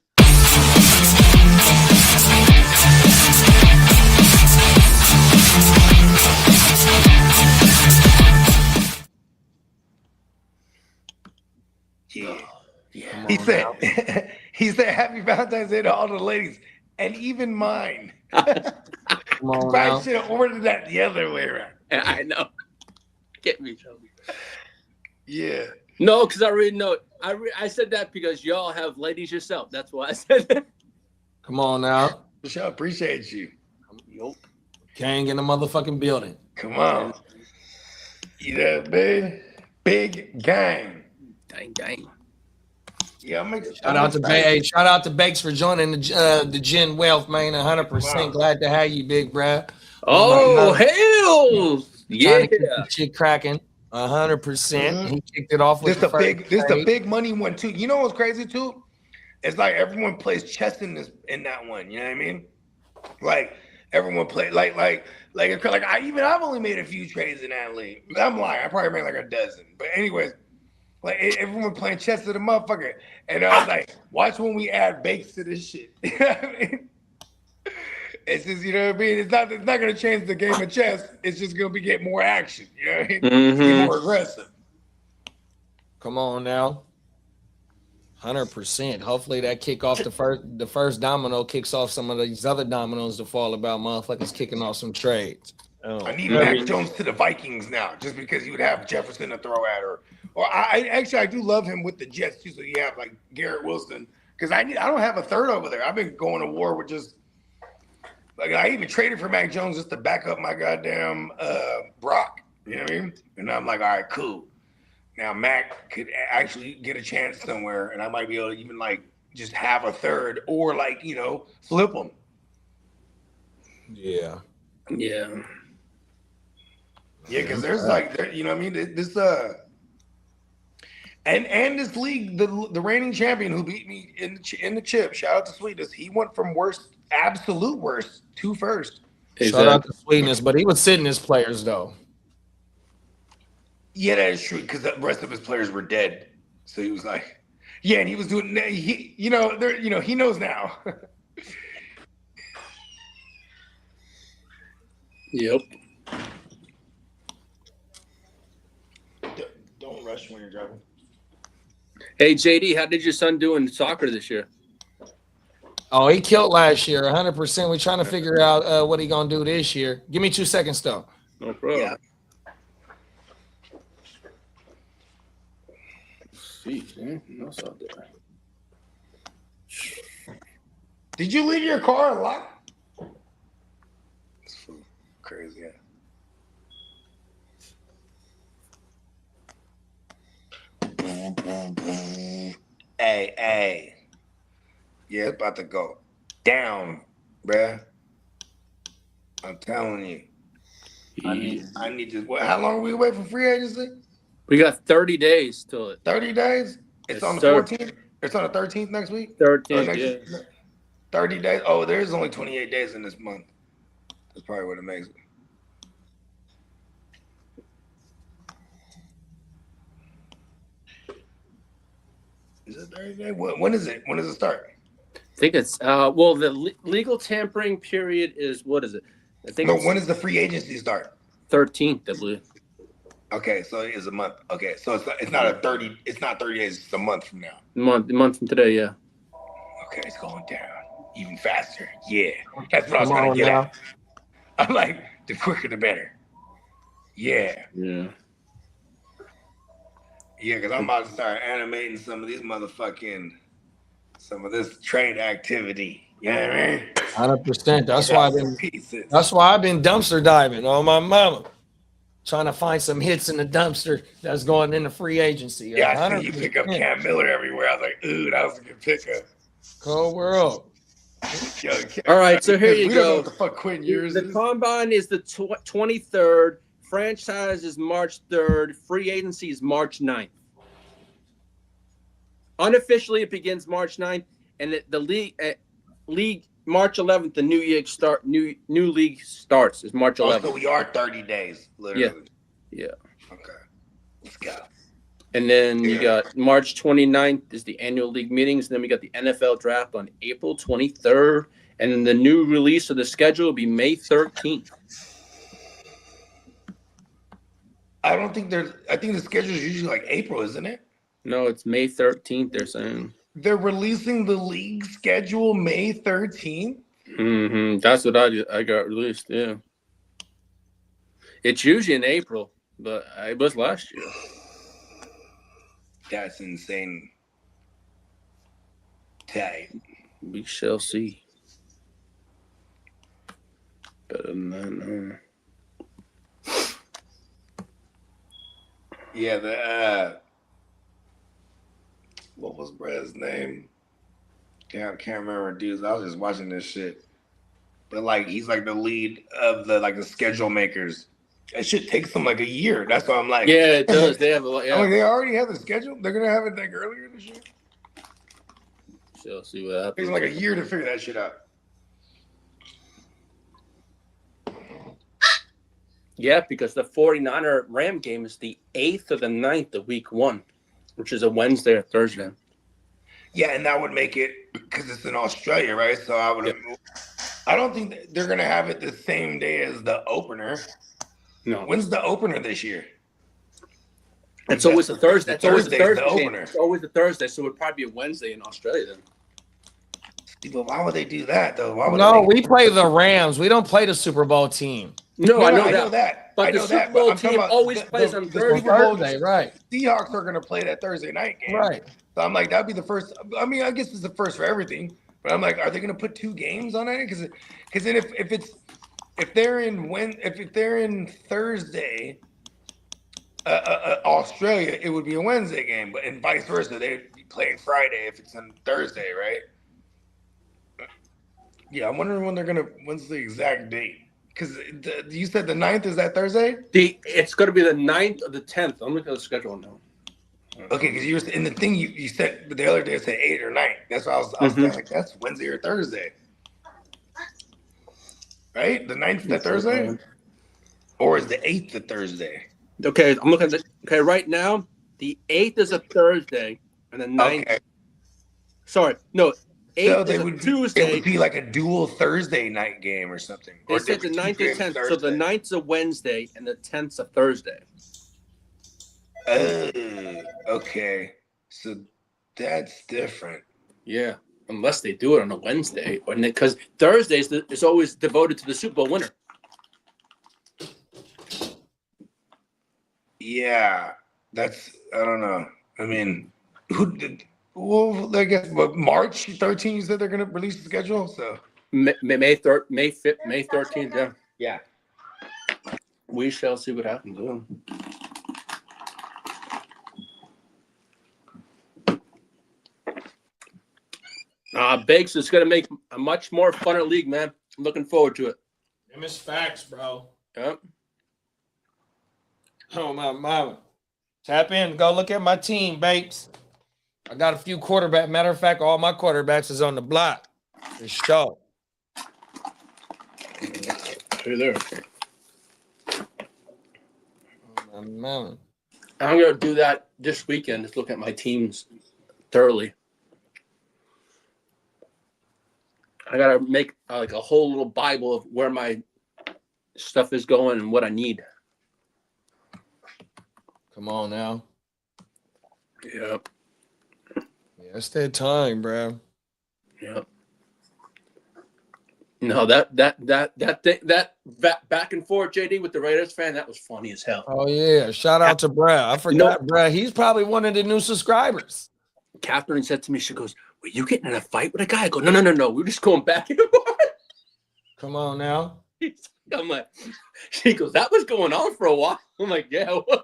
[SPEAKER 5] Yeah. He said happy Valentine's Day to all the ladies and even mine.
[SPEAKER 4] Come on
[SPEAKER 5] I
[SPEAKER 4] now.
[SPEAKER 5] should have ordered that the other way around.
[SPEAKER 3] I know. Get me, Toby.
[SPEAKER 5] Yeah.
[SPEAKER 3] No, because I already know it. I said that because y'all have ladies yourself. That's why I said that.
[SPEAKER 4] Come on now.
[SPEAKER 5] Michelle, appreciate you.
[SPEAKER 3] Yup.
[SPEAKER 4] Gang in the motherfucking building.
[SPEAKER 5] Come on. You know, big gang.
[SPEAKER 3] Dang.
[SPEAKER 5] Yeah,
[SPEAKER 4] Shout out to Bakes for joining the Gen Wealth, man. 100%. Wow. Glad to have you, big bro.
[SPEAKER 3] Oh, hell yeah!
[SPEAKER 4] Shit cracking. 100%. He kicked it off with
[SPEAKER 5] this a big money one too. You know what's crazy too? It's like everyone plays chess in that one. You know what I mean? Like everyone play like I've only made a few trades in that league. I'm lying. I probably made like a dozen. But anyways. Like everyone playing chess to the motherfucker, and I was like, "Watch when we add Bakes to this shit." You know what I mean? It's just, you know what I mean. It's not gonna change the game of chess. It's just gonna get more action. You know what I mean?
[SPEAKER 3] Mm-hmm.
[SPEAKER 5] Be more aggressive.
[SPEAKER 4] Come on now, 100%. Hopefully that kick off the first domino kicks off some of these other dominoes to fall about motherfuckers kicking off some trades.
[SPEAKER 5] Oh. I need Mac Jones to the Vikings now, just because he would have Jefferson to throw at, or I do love him with the Jets too. So you have like Garrett Wilson, because I don't have a third over there. I've been going to war with just like I even traded for Mac Jones just to back up my goddamn Brock. You know what I mean? And I'm like, all right, cool. Now Mac could actually get a chance somewhere, and I might be able to even like just have a third, or like flip him.
[SPEAKER 4] Yeah.
[SPEAKER 5] Yeah, because there's you know what I mean? And this league, the reigning champion who beat me in the chip. Shout out to Sweetness. He went from worst, absolute worst, to first.
[SPEAKER 4] Shout out to Sweetness, but he was sitting his players though.
[SPEAKER 5] Yeah, that is true because the rest of his players were dead. So he was like, yeah, and he was doing. He knows now.
[SPEAKER 3] Yep.
[SPEAKER 5] Don't rush when you're driving.
[SPEAKER 3] Hey JD, how did your son do in soccer this year?
[SPEAKER 4] Oh, he killed last year, 100%. We're trying to figure out what he gonna do this year. Give me 2 seconds though.
[SPEAKER 3] No problem.
[SPEAKER 5] Yeah.
[SPEAKER 3] Jeez, man. What's out there?
[SPEAKER 5] Did you leave your car unlocked? It's crazy. Yeah. Hey. Yeah, it's about to go down, bruh. I'm telling you. I need to. How long are we away from free agency?
[SPEAKER 3] We got 30 days till it.
[SPEAKER 5] 30 days? It's
[SPEAKER 3] Yes,
[SPEAKER 5] on the
[SPEAKER 3] sir.
[SPEAKER 5] 14th? It's on the 13th next week?
[SPEAKER 3] 13th, yeah.
[SPEAKER 5] 30 days? Oh, there's only 28 days in this month. That's probably what it makes it. Is it 30 days? When is it? When does it start?
[SPEAKER 3] I think it's well, the legal tampering period is what is it? I think
[SPEAKER 5] No,
[SPEAKER 3] it's
[SPEAKER 5] when does the free agency start?
[SPEAKER 3] 13th, I believe.
[SPEAKER 5] Okay, so it is a month. Okay, so it's not 30 days, it's a month from now.
[SPEAKER 3] Month from today, yeah.
[SPEAKER 5] Okay, it's going down even faster. Yeah. That's what I was
[SPEAKER 4] Come
[SPEAKER 5] trying
[SPEAKER 4] on
[SPEAKER 5] to get
[SPEAKER 4] now.
[SPEAKER 5] at. I'm like, the quicker the better. Yeah.
[SPEAKER 3] Yeah.
[SPEAKER 5] Yeah, because I'm about to start animating some of this trade activity. You know what I mean?
[SPEAKER 4] 100%. That's why I've been dumpster diving on my mama. Trying to find some hits in the dumpster that's going into free agency.
[SPEAKER 5] Yeah, I see you pick up Cam Miller everywhere. I was like, ooh, that was a good pickup.
[SPEAKER 4] Cold world.
[SPEAKER 5] Yo,
[SPEAKER 3] All right, so here you
[SPEAKER 5] we don't know
[SPEAKER 3] go.
[SPEAKER 5] what the fuck Quinn years
[SPEAKER 3] The
[SPEAKER 5] is.
[SPEAKER 3] combine is the 23rd. Franchise is March 3rd. Free agency is March 9th. Unofficially, it begins March 9th, and the league March 11th. The new league starts is March 11th.
[SPEAKER 5] So we are 30 days, literally.
[SPEAKER 3] Yeah.
[SPEAKER 5] Okay, let's go.
[SPEAKER 3] And then you got March 29th is the annual league meetings. And then we got the NFL draft on April 23rd. And then the new release of the schedule will be May 13th.
[SPEAKER 5] I think the schedule is usually like April, isn't it?
[SPEAKER 3] No, it's May 13th, they're saying.
[SPEAKER 5] They're releasing the league schedule May 13th?
[SPEAKER 3] Mm-hmm. That's what I got released, yeah. It's usually in April, but it was last year.
[SPEAKER 5] That's insane. Tight.
[SPEAKER 3] We shall see. Better than that, no.
[SPEAKER 5] Yeah, what was Brad's name? Can't remember, dudes. I was just watching this shit. But like, he's like the lead of the schedule makers. That shit takes them like a year. That's why I'm like,
[SPEAKER 3] yeah, it does. They have a lot. Yeah.
[SPEAKER 5] I'm like, they already have the schedule. They're gonna have it like earlier this year.
[SPEAKER 3] Shall see what
[SPEAKER 5] It
[SPEAKER 3] happens.
[SPEAKER 5] takes them like a year to figure that shit out.
[SPEAKER 3] Yeah, because the 49er Ram game is the 8th or the 9th of week 1, which is a Wednesday or Thursday.
[SPEAKER 5] Yeah, and that would make it because it's in Australia, right? So I don't think they're gonna have it the same day as the opener.
[SPEAKER 3] No.
[SPEAKER 5] When's the opener this year?
[SPEAKER 3] It's always a Thursday. It's always a
[SPEAKER 5] Thursday's
[SPEAKER 3] Thursday.
[SPEAKER 5] the opener.
[SPEAKER 3] It's always a Thursday, so it would probably be a Wednesday in Australia then.
[SPEAKER 5] But why would they do that though? Why would
[SPEAKER 4] We play the Rams. We don't play the Super Bowl team.
[SPEAKER 3] No, I know
[SPEAKER 5] I
[SPEAKER 3] that.
[SPEAKER 5] know that.
[SPEAKER 3] But
[SPEAKER 5] I
[SPEAKER 3] the
[SPEAKER 5] know
[SPEAKER 3] Super
[SPEAKER 5] that,
[SPEAKER 3] Bowl
[SPEAKER 5] but I'm talking
[SPEAKER 3] team
[SPEAKER 5] about
[SPEAKER 3] always plays on
[SPEAKER 5] the
[SPEAKER 3] Thursday.
[SPEAKER 5] Super Bowl
[SPEAKER 4] Thursday, right?
[SPEAKER 5] Seahawks are going to play that Thursday night game.
[SPEAKER 4] Right.
[SPEAKER 5] So I'm like, that'd be the first. I mean, I guess it's the first for everything. But I'm like, are they going to put 2 games on it? Because then if they're in Thursday, Australia, it would be a Wednesday game, but and vice versa, they'd be playing Friday if it's on Thursday, right? Yeah, I'm wondering when's the exact date? Because you said the 9th is that Thursday?
[SPEAKER 3] It's going to be the 9th or the 10th. I'm looking at the schedule now.
[SPEAKER 5] Okay, because you were in the thing you said the other day said 8 or 9. That's why I was saying like that's Wednesday or Thursday, right? The 9th the Thursday, or is the 8th the Thursday?
[SPEAKER 3] Okay, I'm looking at okay right now. The 8th is a Thursday, and the 9th. Okay. Sorry, no. 8th is a Tuesday.
[SPEAKER 5] It would be like a dual Thursday night game or something.
[SPEAKER 3] They said the 9th or 10th. So the 9th is a Wednesday, and the 10th is a Thursday.
[SPEAKER 5] Okay. So that's different.
[SPEAKER 3] Yeah, unless they do it on a Wednesday, or because Thursdays is always devoted to the Super Bowl winner.
[SPEAKER 5] Yeah, that's I don't know. I mean, who did? Well, I guess March 13th. You said they're gonna release the schedule. So
[SPEAKER 3] May 3rd, May 5th, May 13th. Yeah.
[SPEAKER 5] Yeah.
[SPEAKER 3] We shall see what happens. Bakes is going to make a much more funner league, man. I'm looking forward to it.
[SPEAKER 4] Them is facts, bro.
[SPEAKER 3] Yep.
[SPEAKER 4] Oh, my mama. Tap in. Go look at my team, Bakes. I got a few quarterbacks. Matter of fact, all my quarterbacks is on the block. For sure.
[SPEAKER 3] Hey there.
[SPEAKER 4] Oh, my mama.
[SPEAKER 3] I'm going to do that this weekend. Just look at my teams thoroughly. I got to make like a whole little Bible of where my stuff is going and what I need.
[SPEAKER 4] Come on now.
[SPEAKER 3] Yep.
[SPEAKER 4] Yeah, it's that time, bro.
[SPEAKER 3] Yep. No, that back and forth, JD, with the Raiders fan, that was funny as hell.
[SPEAKER 4] Oh, yeah. Shout out to Brad. I forgot, Brad. He's probably one of the new subscribers.
[SPEAKER 3] Catherine said to me, she goes, were you getting in a fight with a guy? I go, no. We're just going back and forth.
[SPEAKER 4] Come on now.
[SPEAKER 3] I'm like, she goes, that was going on for a while. I'm like, yeah, it was.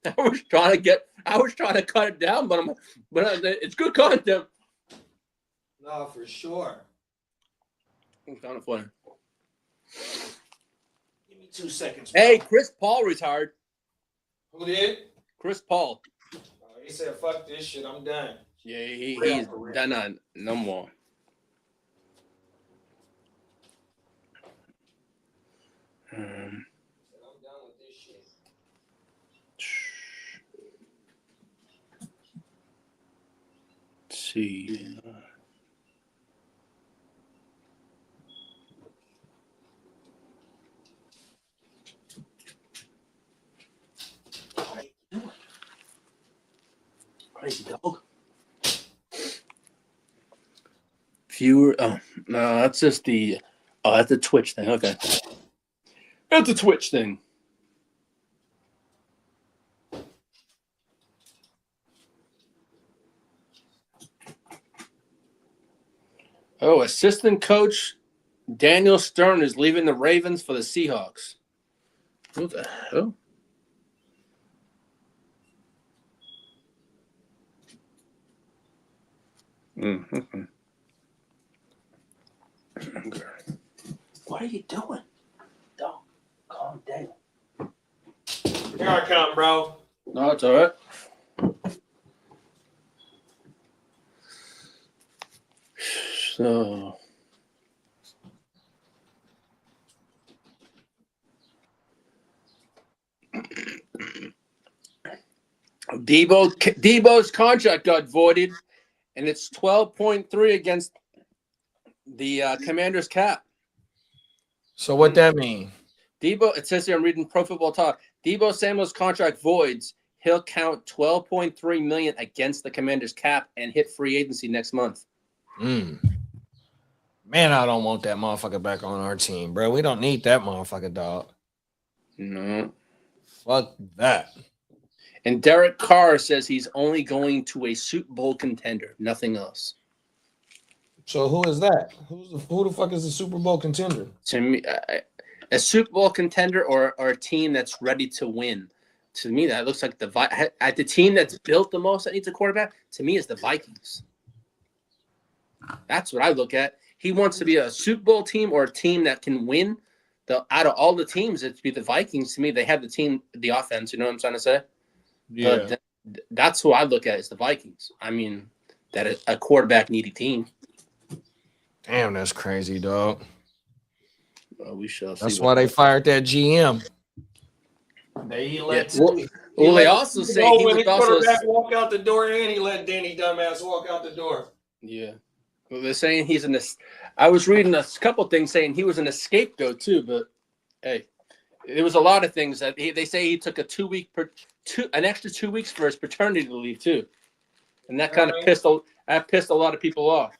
[SPEAKER 3] I was trying to cut it down, but it's good content.
[SPEAKER 4] No, for sure.
[SPEAKER 3] It's kind of funny.
[SPEAKER 4] Give me 2 seconds. Bro.
[SPEAKER 3] Hey, Chris Paul retired.
[SPEAKER 4] Who did?
[SPEAKER 3] Chris Paul.
[SPEAKER 4] He said, fuck this shit, I'm done.
[SPEAKER 3] Yeah, he's done on no more.
[SPEAKER 4] I'm done with this shit.
[SPEAKER 3] Let's see. Crazy dog. Viewer. Oh no, that's just the. Oh, that's the Twitch thing. Okay, that's the Twitch thing. Oh, assistant coach Daniel Stern is leaving the Ravens for the Seahawks. Who the hell? Mm-hmm. Okay. What are you doing? Don't calm down.
[SPEAKER 4] Here I come, bro.
[SPEAKER 3] No, it's all right. So, Debo's contract got voided, and it's 12.3 against the Commanders cap.
[SPEAKER 4] So what that mean?
[SPEAKER 3] Debo, it says here, I'm reading Pro Football Talk. Debo Samuel's contract voids. He'll count $12.3 million against the Commanders cap and hit free agency next month.
[SPEAKER 4] Man, I don't want that motherfucker back on our team, bro. We don't need that motherfucker, dog.
[SPEAKER 3] No.
[SPEAKER 4] Fuck that.
[SPEAKER 3] And Derek Carr says he's only going to a Super Bowl contender, nothing else.
[SPEAKER 4] So who is that? Who the fuck is the Super Bowl contender?
[SPEAKER 3] To me, a Super Bowl contender or a team that's ready to win. To me, that looks like the team that's built the most that needs a quarterback. To me, is the Vikings. That's what I look at. He wants to be a Super Bowl team or a team that can win. Out of all the teams, it'd be the Vikings. To me, they have the team, the offense. You know what I'm trying to say? Yeah. That's who I look at is the Vikings. I mean, that a quarterback needy team.
[SPEAKER 4] Damn, that's crazy, dog.
[SPEAKER 3] Well, we shall see.
[SPEAKER 4] That's why they fired that GM. They let
[SPEAKER 3] they also say he was
[SPEAKER 4] quarterback walk out the door, and he let Danny dumbass walk out the door.
[SPEAKER 3] Yeah. Well, they're saying he's in this. I was reading a couple things saying he was an scapegoat too, but hey, there was a lot of things that they say he took an extra 2 weeks for his paternity leave too, and that kind of pissed a lot of people off.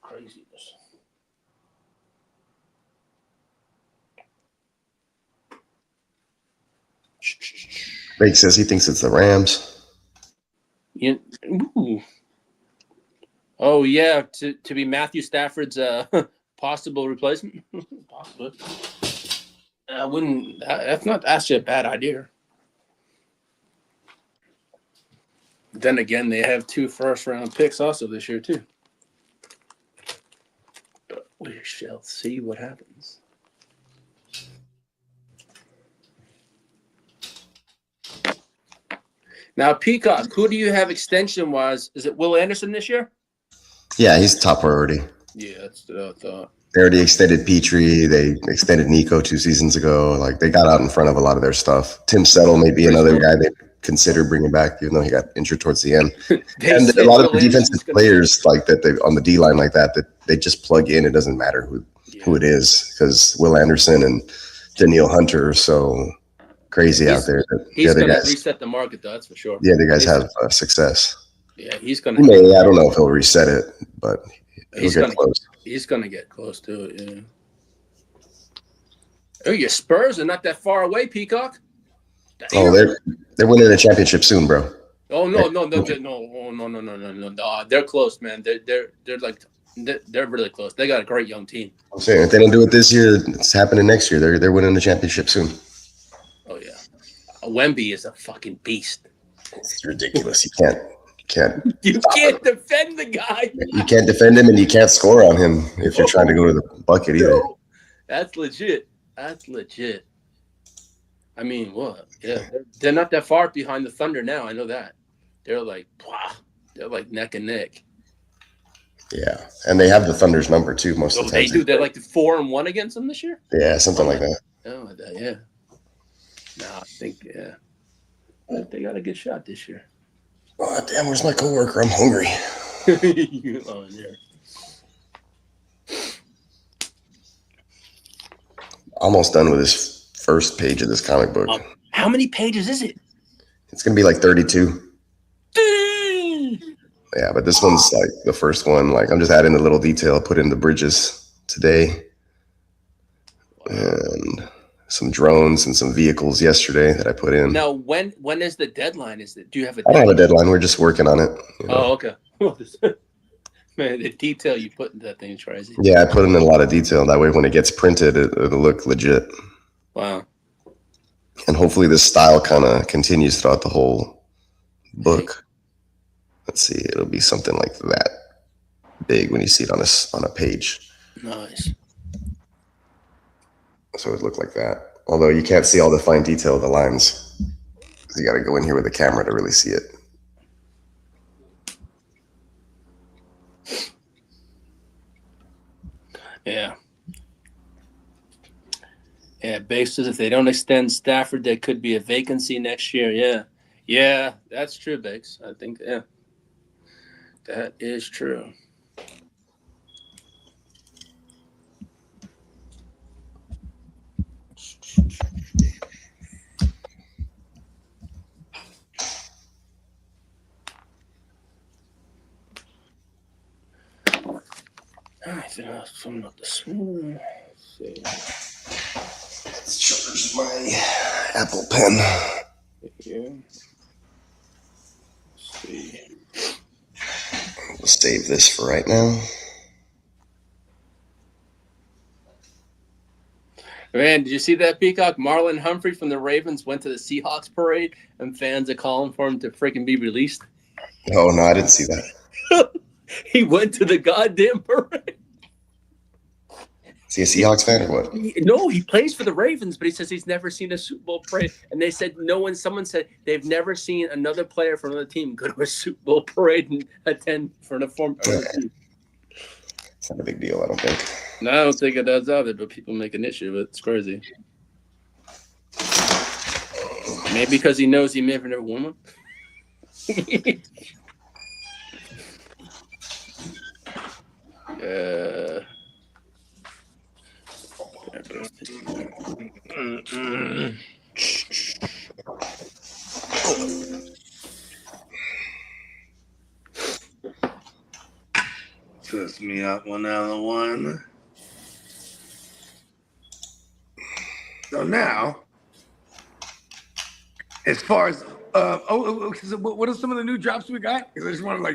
[SPEAKER 3] Craziness.
[SPEAKER 7] Blake says he thinks it's the Rams.
[SPEAKER 3] Yeah. Ooh. Oh yeah, to be Matthew Stafford's possible replacement. Possibly. I wouldn't. That's not actually a bad idea. Then again, they have 2 first-round picks also this year too. But we shall see what happens. Now, Peacock, who do you have extension-wise? Is it Will Anderson this year?
[SPEAKER 7] Yeah, he's top priority.
[SPEAKER 3] Yeah, that's what I thought.
[SPEAKER 7] They already extended Petrie. They extended Nico 2 seasons ago. Like, they got out in front of a lot of their stuff. Tim Settle may be another guy they consider bringing back, even though he got injured towards the end. And a lot of the defensive players like that, they on the D line like that they just plug in. It doesn't matter who it is, because Will Anderson and Danielle Hunter are so crazy out there.
[SPEAKER 3] He's going to reset the market, though, that's for sure.
[SPEAKER 7] Yeah, the guys have success.
[SPEAKER 3] Yeah, he's going to.
[SPEAKER 7] I don't know if he'll reset it, but he'll get close.
[SPEAKER 3] He's going to get close to it, yeah. Oh, your Spurs are not that far away, Peacock.
[SPEAKER 7] Oh, they're winning the championship soon, bro.
[SPEAKER 3] Oh no! They're close, man. They're really close. They got a great young team.
[SPEAKER 7] I'm saying if they don't do it this year, it's happening next year. They're winning the championship soon.
[SPEAKER 3] Oh yeah, Wemby is a fucking beast.
[SPEAKER 7] It's ridiculous. You can't
[SPEAKER 3] defend the guy.
[SPEAKER 7] You can't defend him, and you can't score on him if you're trying to go to the bucket either.
[SPEAKER 3] That's legit. I mean, what? Yeah, they're not that far behind the Thunder now. I know that. They're like neck and neck.
[SPEAKER 7] Yeah, and they have the Thunder's number too most of the time.
[SPEAKER 3] They do. They're like 4-1 against them this year.
[SPEAKER 7] Yeah, something like that.
[SPEAKER 3] Oh, yeah. No, I think they got a good shot this year.
[SPEAKER 7] Oh damn! Where's my coworker? I'm hungry.
[SPEAKER 3] Oh, yeah.
[SPEAKER 7] Almost done with this first page of this comic book.
[SPEAKER 3] How many pages is it?
[SPEAKER 7] It's gonna be like 32.
[SPEAKER 3] Dang!
[SPEAKER 7] Yeah, but this one's like the first one. Like I'm just adding a little detail. I put in the bridges today, and some drones and some vehicles yesterday that I put in.
[SPEAKER 3] Now, when is the deadline? Do you have a deadline?
[SPEAKER 7] I don't have a deadline. We're just working on it. You know?
[SPEAKER 3] Oh, okay. Man, the detail you put in that thing is crazy.
[SPEAKER 7] Yeah, I put in a lot of detail. That way, when it gets printed, it'll look legit.
[SPEAKER 3] Wow.
[SPEAKER 7] And hopefully this style kind of continues throughout the whole book. Let's see. It'll be something like that big when you see it on a page.
[SPEAKER 3] Nice.
[SPEAKER 7] So it looked like that. Although you can't see all the fine detail of the lines. You got to go in here with a camera to really see it.
[SPEAKER 3] Yeah. Yeah, Bakes says if they don't extend Stafford, there could be a vacancy next year. Yeah. Yeah, that's true, Bakes. I think, yeah. That is true. I think I'll sum up this one.
[SPEAKER 7] Let's charge my Apple Pen.
[SPEAKER 3] Here. Let's see.
[SPEAKER 7] We'll save this for right now.
[SPEAKER 3] Man, did you see that, Peacock? Marlon Humphrey from the Ravens went to the Seahawks parade, and fans are calling for him to freaking be released.
[SPEAKER 7] Oh, no, I didn't see that.
[SPEAKER 3] He went to the goddamn parade.
[SPEAKER 7] Is he a Seahawks fan or what?
[SPEAKER 3] No, he plays for the Ravens, but he says he's never seen a Super Bowl parade. And they said someone said they've never seen another player from another team go to a Super Bowl parade and attend for an informed team.
[SPEAKER 7] It's not a big deal, I don't think.
[SPEAKER 3] No, I don't think it does either, but people make an issue of it. It's crazy. Maybe because he knows he may have never won one.
[SPEAKER 5] Twist me up one other one. So now, as far as what are some of the new drops we got? Because I just want to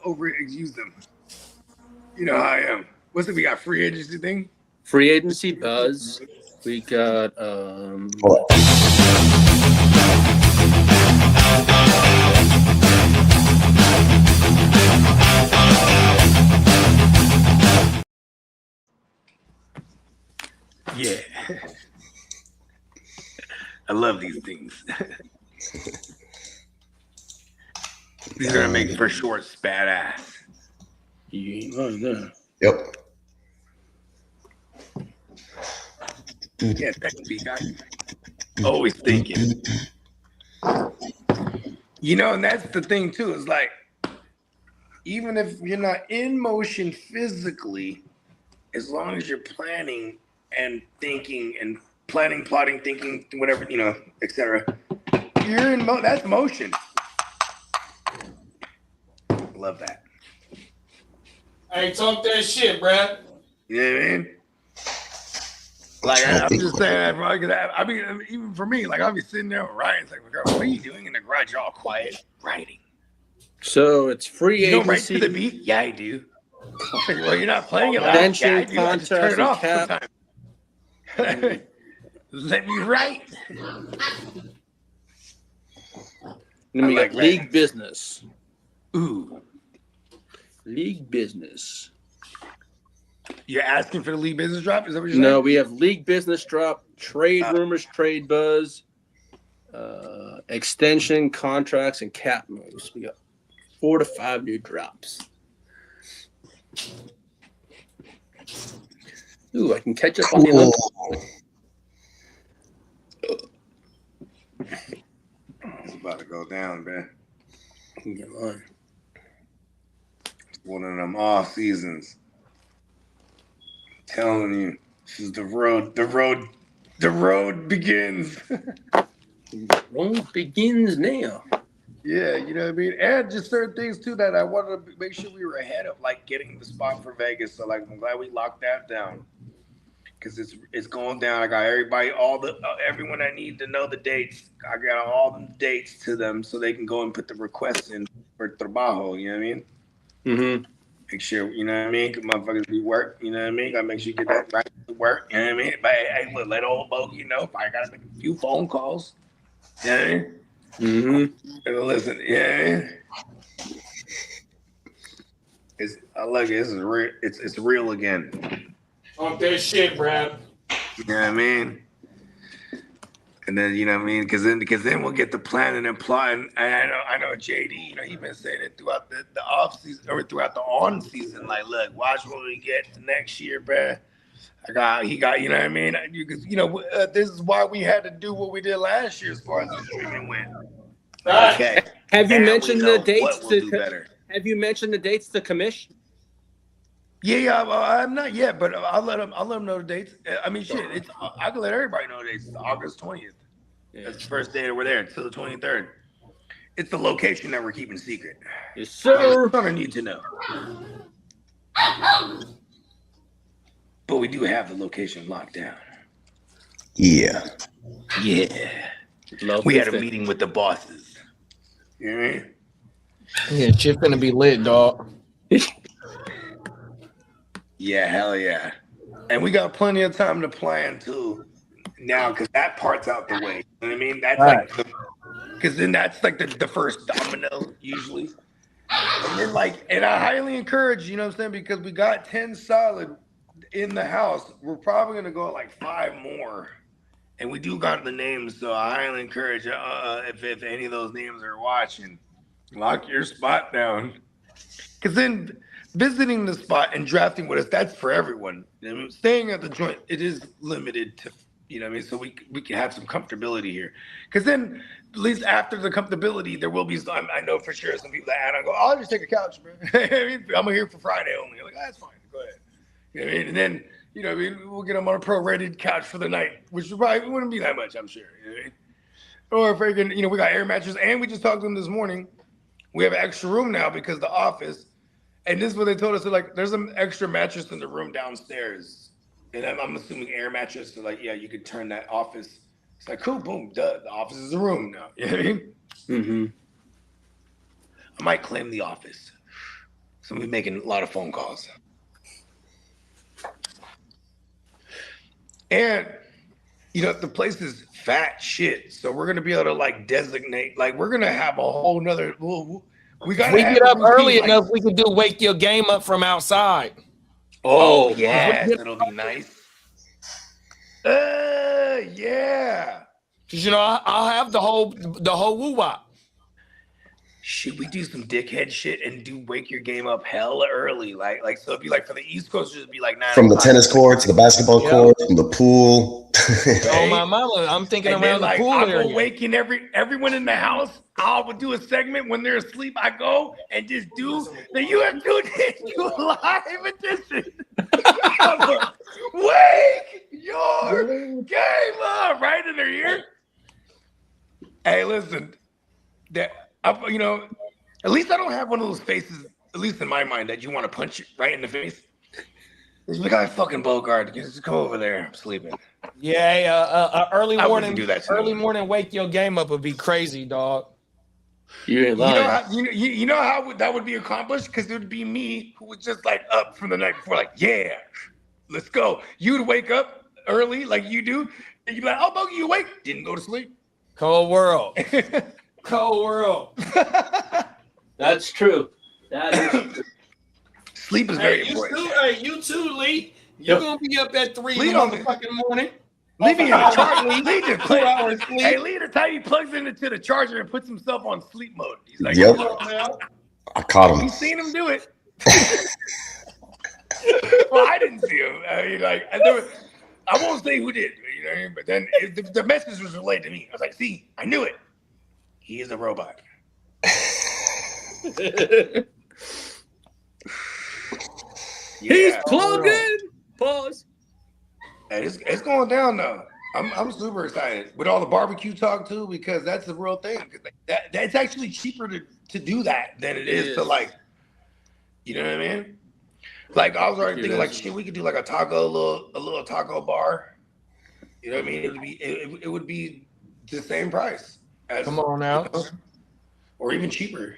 [SPEAKER 5] overuse them. You know how I am. What's it? We got free agency thing.
[SPEAKER 3] Free agency buzz. We got
[SPEAKER 5] Yeah. I love these things. These are gonna make for sure badass.
[SPEAKER 7] Yep.
[SPEAKER 5] Yeah, that can be guy. Always thinking. You know, and that's the thing too, is like, even if you're not in motion physically, as long as you're planning and thinking and planning, plotting, thinking, whatever, you know, etc. You're in that's motion. Love that.
[SPEAKER 4] Hey, talk that shit, Brad.
[SPEAKER 5] You know what I mean? Like, I'm just saying that, bro. I mean, even for me, like, I'll be sitting there with Ryan. It's like, what are you doing in the garage? You're all quiet, writing.
[SPEAKER 3] so it's free
[SPEAKER 5] You don't write
[SPEAKER 3] agency.
[SPEAKER 5] to the beat? Yeah, I do. Well, you're not playing it loud.
[SPEAKER 3] Benching,
[SPEAKER 5] Yeah, I do. I just turn it off
[SPEAKER 3] contracts,
[SPEAKER 5] sometimes. Let me write.
[SPEAKER 3] Then we
[SPEAKER 5] I
[SPEAKER 3] got
[SPEAKER 5] like
[SPEAKER 3] league
[SPEAKER 5] that.
[SPEAKER 3] business.
[SPEAKER 5] Ooh.
[SPEAKER 3] League business.
[SPEAKER 5] You're asking for the league business drop? Is that what you're saying?
[SPEAKER 3] No, we have league business drop, trade rumors, trade buzz, extension, contracts, and cap moves. We got 4 to 5 new drops. Ooh, I can catch up on the Olympics.
[SPEAKER 5] It's about to go down, man.
[SPEAKER 3] Get on.
[SPEAKER 5] It's one of them off seasons. I'm telling you, this is the road. The road begins.
[SPEAKER 3] The road begins now.
[SPEAKER 5] Yeah, you know what I mean? And just certain things, too, that I wanted to make sure we were ahead of, like, getting the spot for Vegas. So, like, I'm glad we locked that down. Because it's going down. I got everyone I need to know the dates. I got all the dates to them so they can go and put the requests in for trabajo, you know what I mean?
[SPEAKER 3] Mm-hmm.
[SPEAKER 5] Make sure, you know what I mean? Cause motherfuckers be work, you know what I mean? Gotta make sure you get that right to work, you know what I mean? But hey, look, let old bogey know if I gotta make a few phone calls. You know what I mean?
[SPEAKER 3] Mm-hmm.
[SPEAKER 5] Listen, yeah. I like it. This is real. It's real again.
[SPEAKER 4] Talk that shit, Brad.
[SPEAKER 5] You know what I mean? And then you know what I mean, because then we'll get the planning and plotting. And I know JD. You know, he's been saying it throughout the off season or throughout the on season. Like, look, watch when we get to next year, bruh. He got. You know what I mean? This is why we had to do what we did last year as far as the streaming went. Okay.
[SPEAKER 3] Have you
[SPEAKER 5] Now
[SPEAKER 3] mentioned
[SPEAKER 5] we know
[SPEAKER 3] the dates
[SPEAKER 5] what we'll do
[SPEAKER 3] to?
[SPEAKER 5] better.
[SPEAKER 3] Have you mentioned the dates to commish?
[SPEAKER 5] Yeah, I'm not yet, but I'll let them know the dates. I mean, shit, I can let everybody know the dates. It's August 20th. Yeah. That's the first day that we're there until the 23rd. It's the location that we're keeping secret.
[SPEAKER 3] Yes, sir.
[SPEAKER 5] That's what I need to know. But we do have the location locked down.
[SPEAKER 7] Yeah.
[SPEAKER 5] Yeah. We had a meeting with the bosses. You know what I mean?
[SPEAKER 4] Yeah, shit's gonna be lit, dog.
[SPEAKER 5] Yeah, hell yeah. And we got plenty of time to plan too now because that part's out the way. You know what I mean? That's
[SPEAKER 4] right.
[SPEAKER 5] Because then that's like the first domino usually. And then and I highly encourage, you know what I'm saying? Because we got 10 solid in the house, we're probably gonna go like 5 more, and we do got the names. So I highly encourage if any of those names are watching, lock your spot down. Because then visiting the spot and drafting with us, that's for everyone. I mean, staying at the joint, it is limited to, you know what I mean? So we can have some comfortability here. Because then, at least after the comfortability, there will be some, I know for sure some people that add on go, I'll just take a couch, bro. I mean, I'm here for Friday only. Like, that's fine. Go ahead. You know what I mean? And then, you know, we'll get them on a pro-rated couch for the night, which probably wouldn't be that much, I'm sure. You know what I mean? Or freaking, you know, we got air mattresses, and we just talked to them this morning. We have an extra room now because the office, and this is what they told us. They're like, there's an extra mattress in the room downstairs. And I'm assuming air mattress. So like, yeah, you could turn that office. It's like, cool, boom, duh. The office is a room now. You know what I mean? Mm-hmm. I might claim the office. So I'm making a lot of phone calls. And, you know, the place is fat shit. So we're going to be able to like designate, like we're going to have a whole nother, we got to
[SPEAKER 4] get up early enough, we can do wake your game up from outside.
[SPEAKER 5] Oh, yeah, that'll be nice. Yeah.
[SPEAKER 4] Because, you know, I'll have the whole woo-wop.
[SPEAKER 5] Should we do some dickhead shit and do wake your game up hella early? Like so it'd be like for the East Coast, it'd be like 9
[SPEAKER 7] from the tennis court to the basketball court, from the pool.
[SPEAKER 4] Oh my mama, I'm thinking
[SPEAKER 5] and
[SPEAKER 4] around
[SPEAKER 5] then,
[SPEAKER 4] the pool area.
[SPEAKER 5] I'll waking everyone in the house. I would do a segment when they're asleep. I go and just do the you have tuned into a live edition. Wake your game up right in their ear. Hey, listen, you know, at least I don't have one of those faces, at least in my mind, that you want to punch it right in the face. This guy fucking Bogart, just come over there. I'm sleeping.
[SPEAKER 4] Yeah, early morning,
[SPEAKER 5] do that
[SPEAKER 4] early morning wake your game up would be crazy, dog.
[SPEAKER 3] You ain't lying.
[SPEAKER 5] You know how that would be accomplished? Because it would be me who was just like up from the night before, like, yeah, let's go. You would wake up early like you do, and you'd be like, oh, Bogey, you awake? Didn't go to sleep.
[SPEAKER 4] Cold world. Cold world.
[SPEAKER 3] That's true. That is true.
[SPEAKER 5] Sleep is very important.
[SPEAKER 4] You too, Lee. You're going to be up at 3 in the fucking morning.
[SPEAKER 5] Leave me in the charger. Lee just
[SPEAKER 4] 2 hours sleep.
[SPEAKER 5] Hey, Lee, the time he plugs into the charger and puts himself on sleep mode. He's like,
[SPEAKER 7] yep. I caught him.
[SPEAKER 5] You've seen him do it. Well, I didn't see him. I mean, like, I won't say who did, you know what I mean? But then the message was relayed to me. I was like, see, I knew it. He is a robot.
[SPEAKER 3] He's plugged in. Pause.
[SPEAKER 5] Hey, it's going down though. I'm super excited with all the barbecue talk too, because that's the real thing. That's actually cheaper to do that than it is to like, you know what I mean? Like I was already thinking like shit, we could do like a little taco bar. You know what I mean? It would be the same price.
[SPEAKER 4] Come on now.
[SPEAKER 5] Or even cheaper.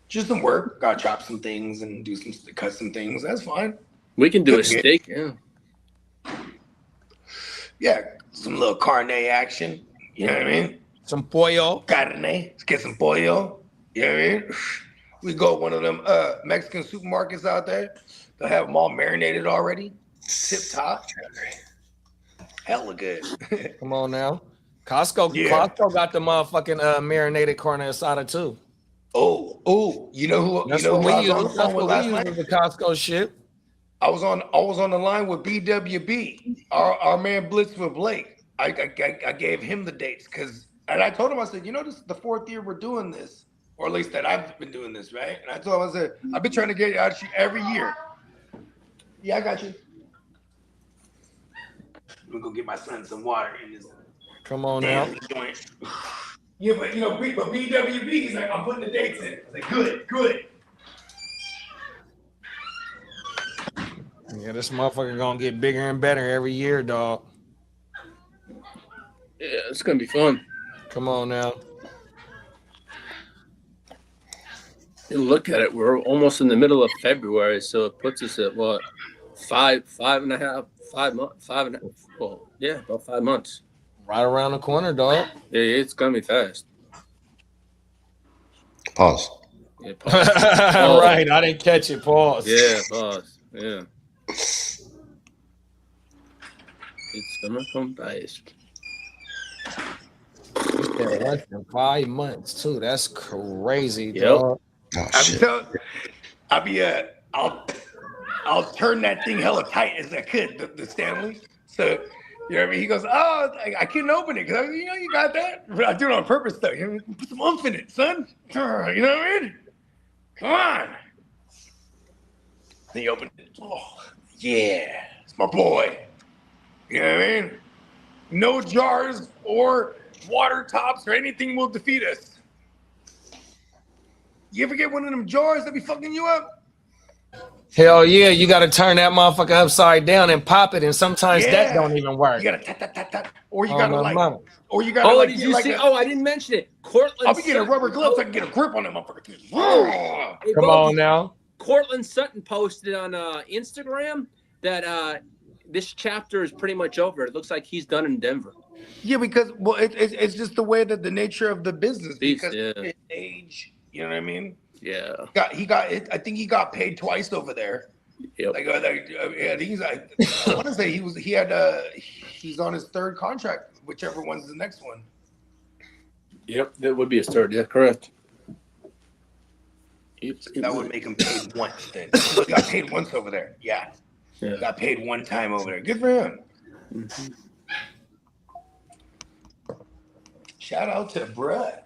[SPEAKER 5] Just some work. Gotta chop some things and cut some things. That's fine.
[SPEAKER 3] We can do a steak, yeah.
[SPEAKER 5] Yeah, some little carne action. You know what I mean?
[SPEAKER 4] Some pollo.
[SPEAKER 5] Carne. Let's get some pollo. You know what I mean? We go to one of them Mexican supermarkets out there. They'll have them all marinated already. Tip top. Hella good.
[SPEAKER 4] Come on now. Costco got the motherfucking marinated carne asada too.
[SPEAKER 5] Oh, you know who?
[SPEAKER 4] That's
[SPEAKER 5] you know
[SPEAKER 4] what
[SPEAKER 5] who I was on the phone with last night?
[SPEAKER 4] The Costco shit.
[SPEAKER 5] I was on the line with BWB, our man Blitz with Blake. I gave him the dates and I told him, I said, you know, this is the 4th year we're doing this, or at least that I've been doing this, right? And I told him, I said, I've been trying to get out you every year. Yeah, I got you. I'm gonna go get my son some water in this.
[SPEAKER 4] Come on now.
[SPEAKER 5] Joint. Yeah, but BWB, he's like, I'm putting the dates in. I was like, good.
[SPEAKER 4] Yeah, this motherfucker gonna get bigger and better every year, dog.
[SPEAKER 3] Yeah, it's gonna be fun.
[SPEAKER 4] Come on now.
[SPEAKER 3] You look at it, we're almost in the middle of February, so it puts us at what? 5 and a half, 5 months, 5 and a half. Well, yeah, about 5 months.
[SPEAKER 4] Right around the corner, dog.
[SPEAKER 3] Yeah, it's gonna be fast.
[SPEAKER 7] Pause.
[SPEAKER 3] Yeah, pause.
[SPEAKER 4] Right, I didn't catch it. Pause.
[SPEAKER 3] Yeah, pause. Yeah. It's gonna come fast.
[SPEAKER 4] Less than 5 months too. That's crazy,
[SPEAKER 3] Yep.
[SPEAKER 4] dog.
[SPEAKER 7] Oh
[SPEAKER 5] I'm
[SPEAKER 7] shit.
[SPEAKER 5] telling, I'll turn that thing hella tight as I could, the Stanley. So, you know what I mean? He goes, oh, I couldn't open it because you got that. But I do it on purpose though. You know, put some oomph in it, son. You know what I mean? Come on. Then you open it. Oh, yeah, it's my boy. You know what I mean? No jars or water tops or anything will defeat us. You ever get one of them jars that be fucking you up?
[SPEAKER 4] Hell yeah, you got to turn that motherfucker upside down and pop it, and sometimes that don't even work.
[SPEAKER 5] You gotta tap, tap, tap, tap. Or you
[SPEAKER 4] Oh,
[SPEAKER 5] gotta
[SPEAKER 4] my
[SPEAKER 5] like,
[SPEAKER 4] mama.
[SPEAKER 5] or you gotta
[SPEAKER 3] Oh,
[SPEAKER 5] like,
[SPEAKER 3] did
[SPEAKER 5] get
[SPEAKER 3] you
[SPEAKER 5] like
[SPEAKER 3] see?
[SPEAKER 5] a,
[SPEAKER 3] Oh, I didn't mention it. Cortland.
[SPEAKER 5] I'll be getting
[SPEAKER 3] Sutton-
[SPEAKER 5] rubber gloves so I can get a grip on that motherfucker.
[SPEAKER 3] Hey,
[SPEAKER 4] Come
[SPEAKER 3] Bogey,
[SPEAKER 4] on now.
[SPEAKER 3] Cortland Sutton posted on Instagram that this chapter is pretty much over. It looks like he's done in Denver.
[SPEAKER 5] Yeah, because well, it's just the way that the nature of the business. Because his age, you know what I mean?
[SPEAKER 3] Yeah.
[SPEAKER 5] I think he got paid twice over there.
[SPEAKER 3] Yep.
[SPEAKER 5] I think he's like, I want to say he's on his third contract, whichever one's the next one.
[SPEAKER 3] Yep, that would be his third. Yeah, correct.
[SPEAKER 5] That would make him paid once then. He got paid once over there. Yeah. Got paid one time over there. Good for him.
[SPEAKER 3] Mm-hmm.
[SPEAKER 5] Shout out to Bruh.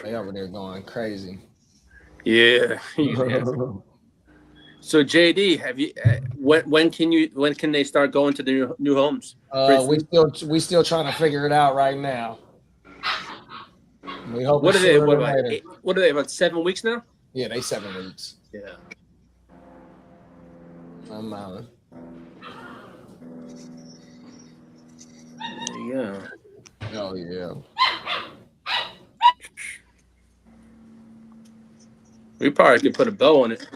[SPEAKER 4] They over there going crazy.
[SPEAKER 3] Yeah. So JD, have you? When can they start going to the new homes?
[SPEAKER 4] We still trying to figure it out right now. We hope.
[SPEAKER 3] What are they? What are they? About 7 weeks now?
[SPEAKER 4] Yeah, they 7 weeks.
[SPEAKER 3] Yeah.
[SPEAKER 4] I'm out.
[SPEAKER 3] Yeah.
[SPEAKER 4] Oh yeah.
[SPEAKER 3] We probably could put a bow on it.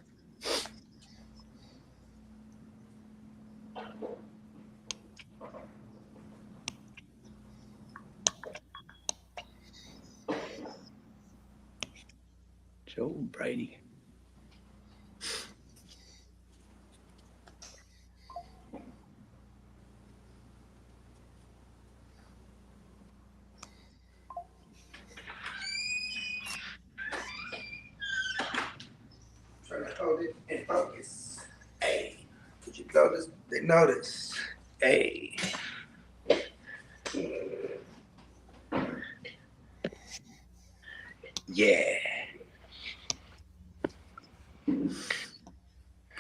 [SPEAKER 3] Joe Brady.
[SPEAKER 5] Trying to hold it in focus. Hey, did you notice? They notice. Hey. Yeah.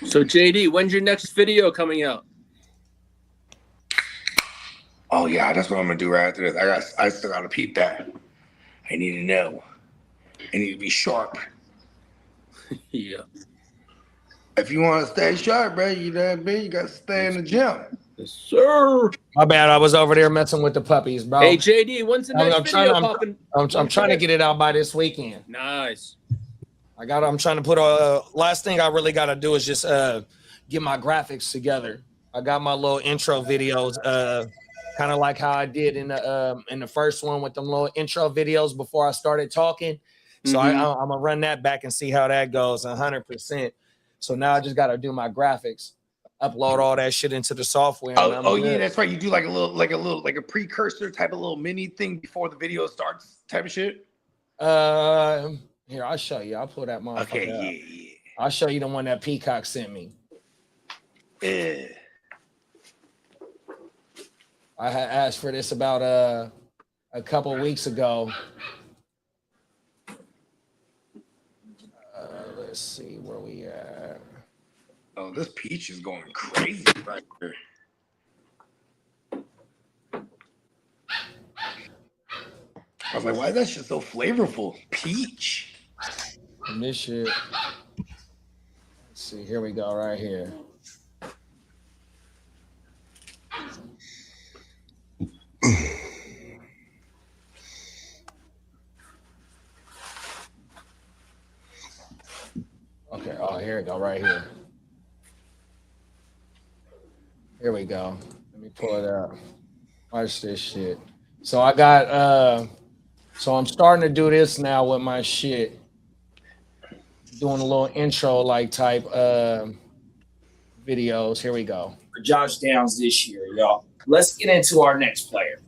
[SPEAKER 3] So JD, when's your next video coming out?
[SPEAKER 5] Oh yeah, that's what I'm gonna do right after this. I still gotta peep that. I need to know. I need to be sharp.
[SPEAKER 3] Yeah.
[SPEAKER 5] If you want to stay sharp, bro, you know what I mean? You gotta stay in the gym.
[SPEAKER 3] Yes, sir.
[SPEAKER 4] My bad. I was over there messing with the puppies, bro.
[SPEAKER 3] Hey JD, when's the next video popping?
[SPEAKER 4] I'm trying to get it out by this weekend.
[SPEAKER 3] Nice.
[SPEAKER 4] I'm trying to put last thing I really got to do is just get my graphics together. I got my little intro videos, kind of like how I did in the first one with them little intro videos before I started talking. So I'm gonna run that back and see how that goes 100%. So now I just got to do my graphics, upload all that shit into the software.
[SPEAKER 5] Oh yeah, that's right. You do like a precursor type of little mini thing before the video starts type of shit.
[SPEAKER 4] Here, I'll show you. I'll pull that motherfucker
[SPEAKER 5] Okay,
[SPEAKER 4] up.
[SPEAKER 5] yeah.
[SPEAKER 4] I'll show you the one that Peacock sent me.
[SPEAKER 5] Yeah.
[SPEAKER 4] I had asked for this about a couple weeks ago. Let's see where we at.
[SPEAKER 5] Oh, this peach is going crazy right here. I was like, why is that shit so flavorful? Peach.
[SPEAKER 4] And this shit. Let's see, here we go, right here. Okay, oh, here we go, right here. Here we go. Let me pull it up. Watch this shit. So I got so I'm starting to do this now with my shit. doing a little intro like type videos. Here we go.
[SPEAKER 8] For Josh Downs this year, y'all. Let's get into our next player.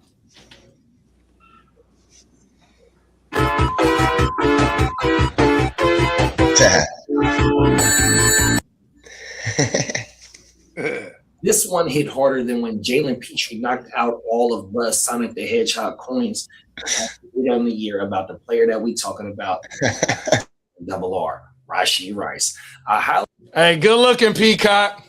[SPEAKER 8] This one hit harder than when Jalen Petrie knocked out all of Buzz Sonic the Hedgehog coins on the year about the player that we talking about. Double R, Rashee Rice.
[SPEAKER 4] Hey, good looking, Peacock.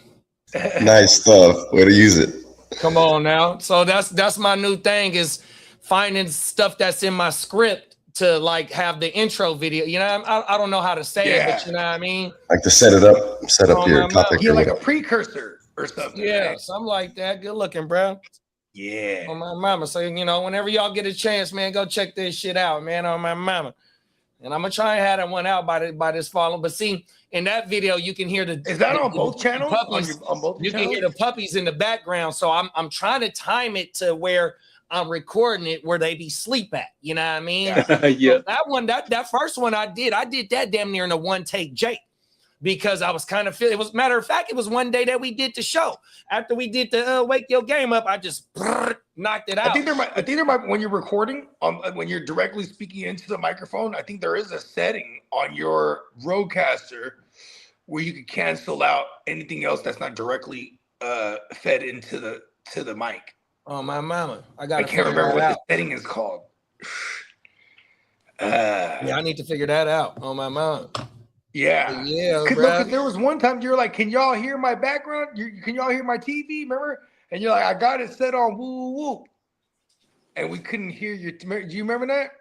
[SPEAKER 7] Nice stuff. Way to use it.
[SPEAKER 4] Come on now. So that's my new thing is finding stuff that's in my script to like have the intro video. You know, I don't know how to say it, but you know what I mean?
[SPEAKER 7] Like to set up your topic.
[SPEAKER 5] Yeah, like a precursor or something.
[SPEAKER 4] Yeah,
[SPEAKER 5] right?
[SPEAKER 4] something like that. Good looking, bro.
[SPEAKER 5] Yeah.
[SPEAKER 4] On my mama. So, you know, whenever y'all get a chance, man, go check this shit out, man, on my mama. And I'm gonna try and have that one out by this fall. But see, in that video, you can hear the.
[SPEAKER 5] Is that on both channels?
[SPEAKER 4] Puppies,
[SPEAKER 5] on both
[SPEAKER 4] you
[SPEAKER 5] channels?
[SPEAKER 4] can hear the puppies in the background. So I'm trying to time it to where I'm recording it where they be sleep at. You know what I mean?
[SPEAKER 3] Yeah.
[SPEAKER 4] So that one, that first one I did that damn near in a one take Jake. Because I was kind of feeling, it was matter of fact, it was one day that we did the show. After we did the Wake Your Game Up, I just knocked it out.
[SPEAKER 5] I think there might when you're recording, when you're directly speaking into the microphone, I think there is a setting on your Rodecaster where you can cancel out anything else that's not directly fed into the mic.
[SPEAKER 4] Oh my mama. I
[SPEAKER 5] can't remember what the setting is called.
[SPEAKER 4] Yeah, I need to figure that out. Oh my mama.
[SPEAKER 5] Yeah, because there was one time you're like, "Can y'all hear my background? Can y'all hear my TV?" Remember? And you're like, "I got it set on woo woo woo," and we couldn't hear you. Do you remember that?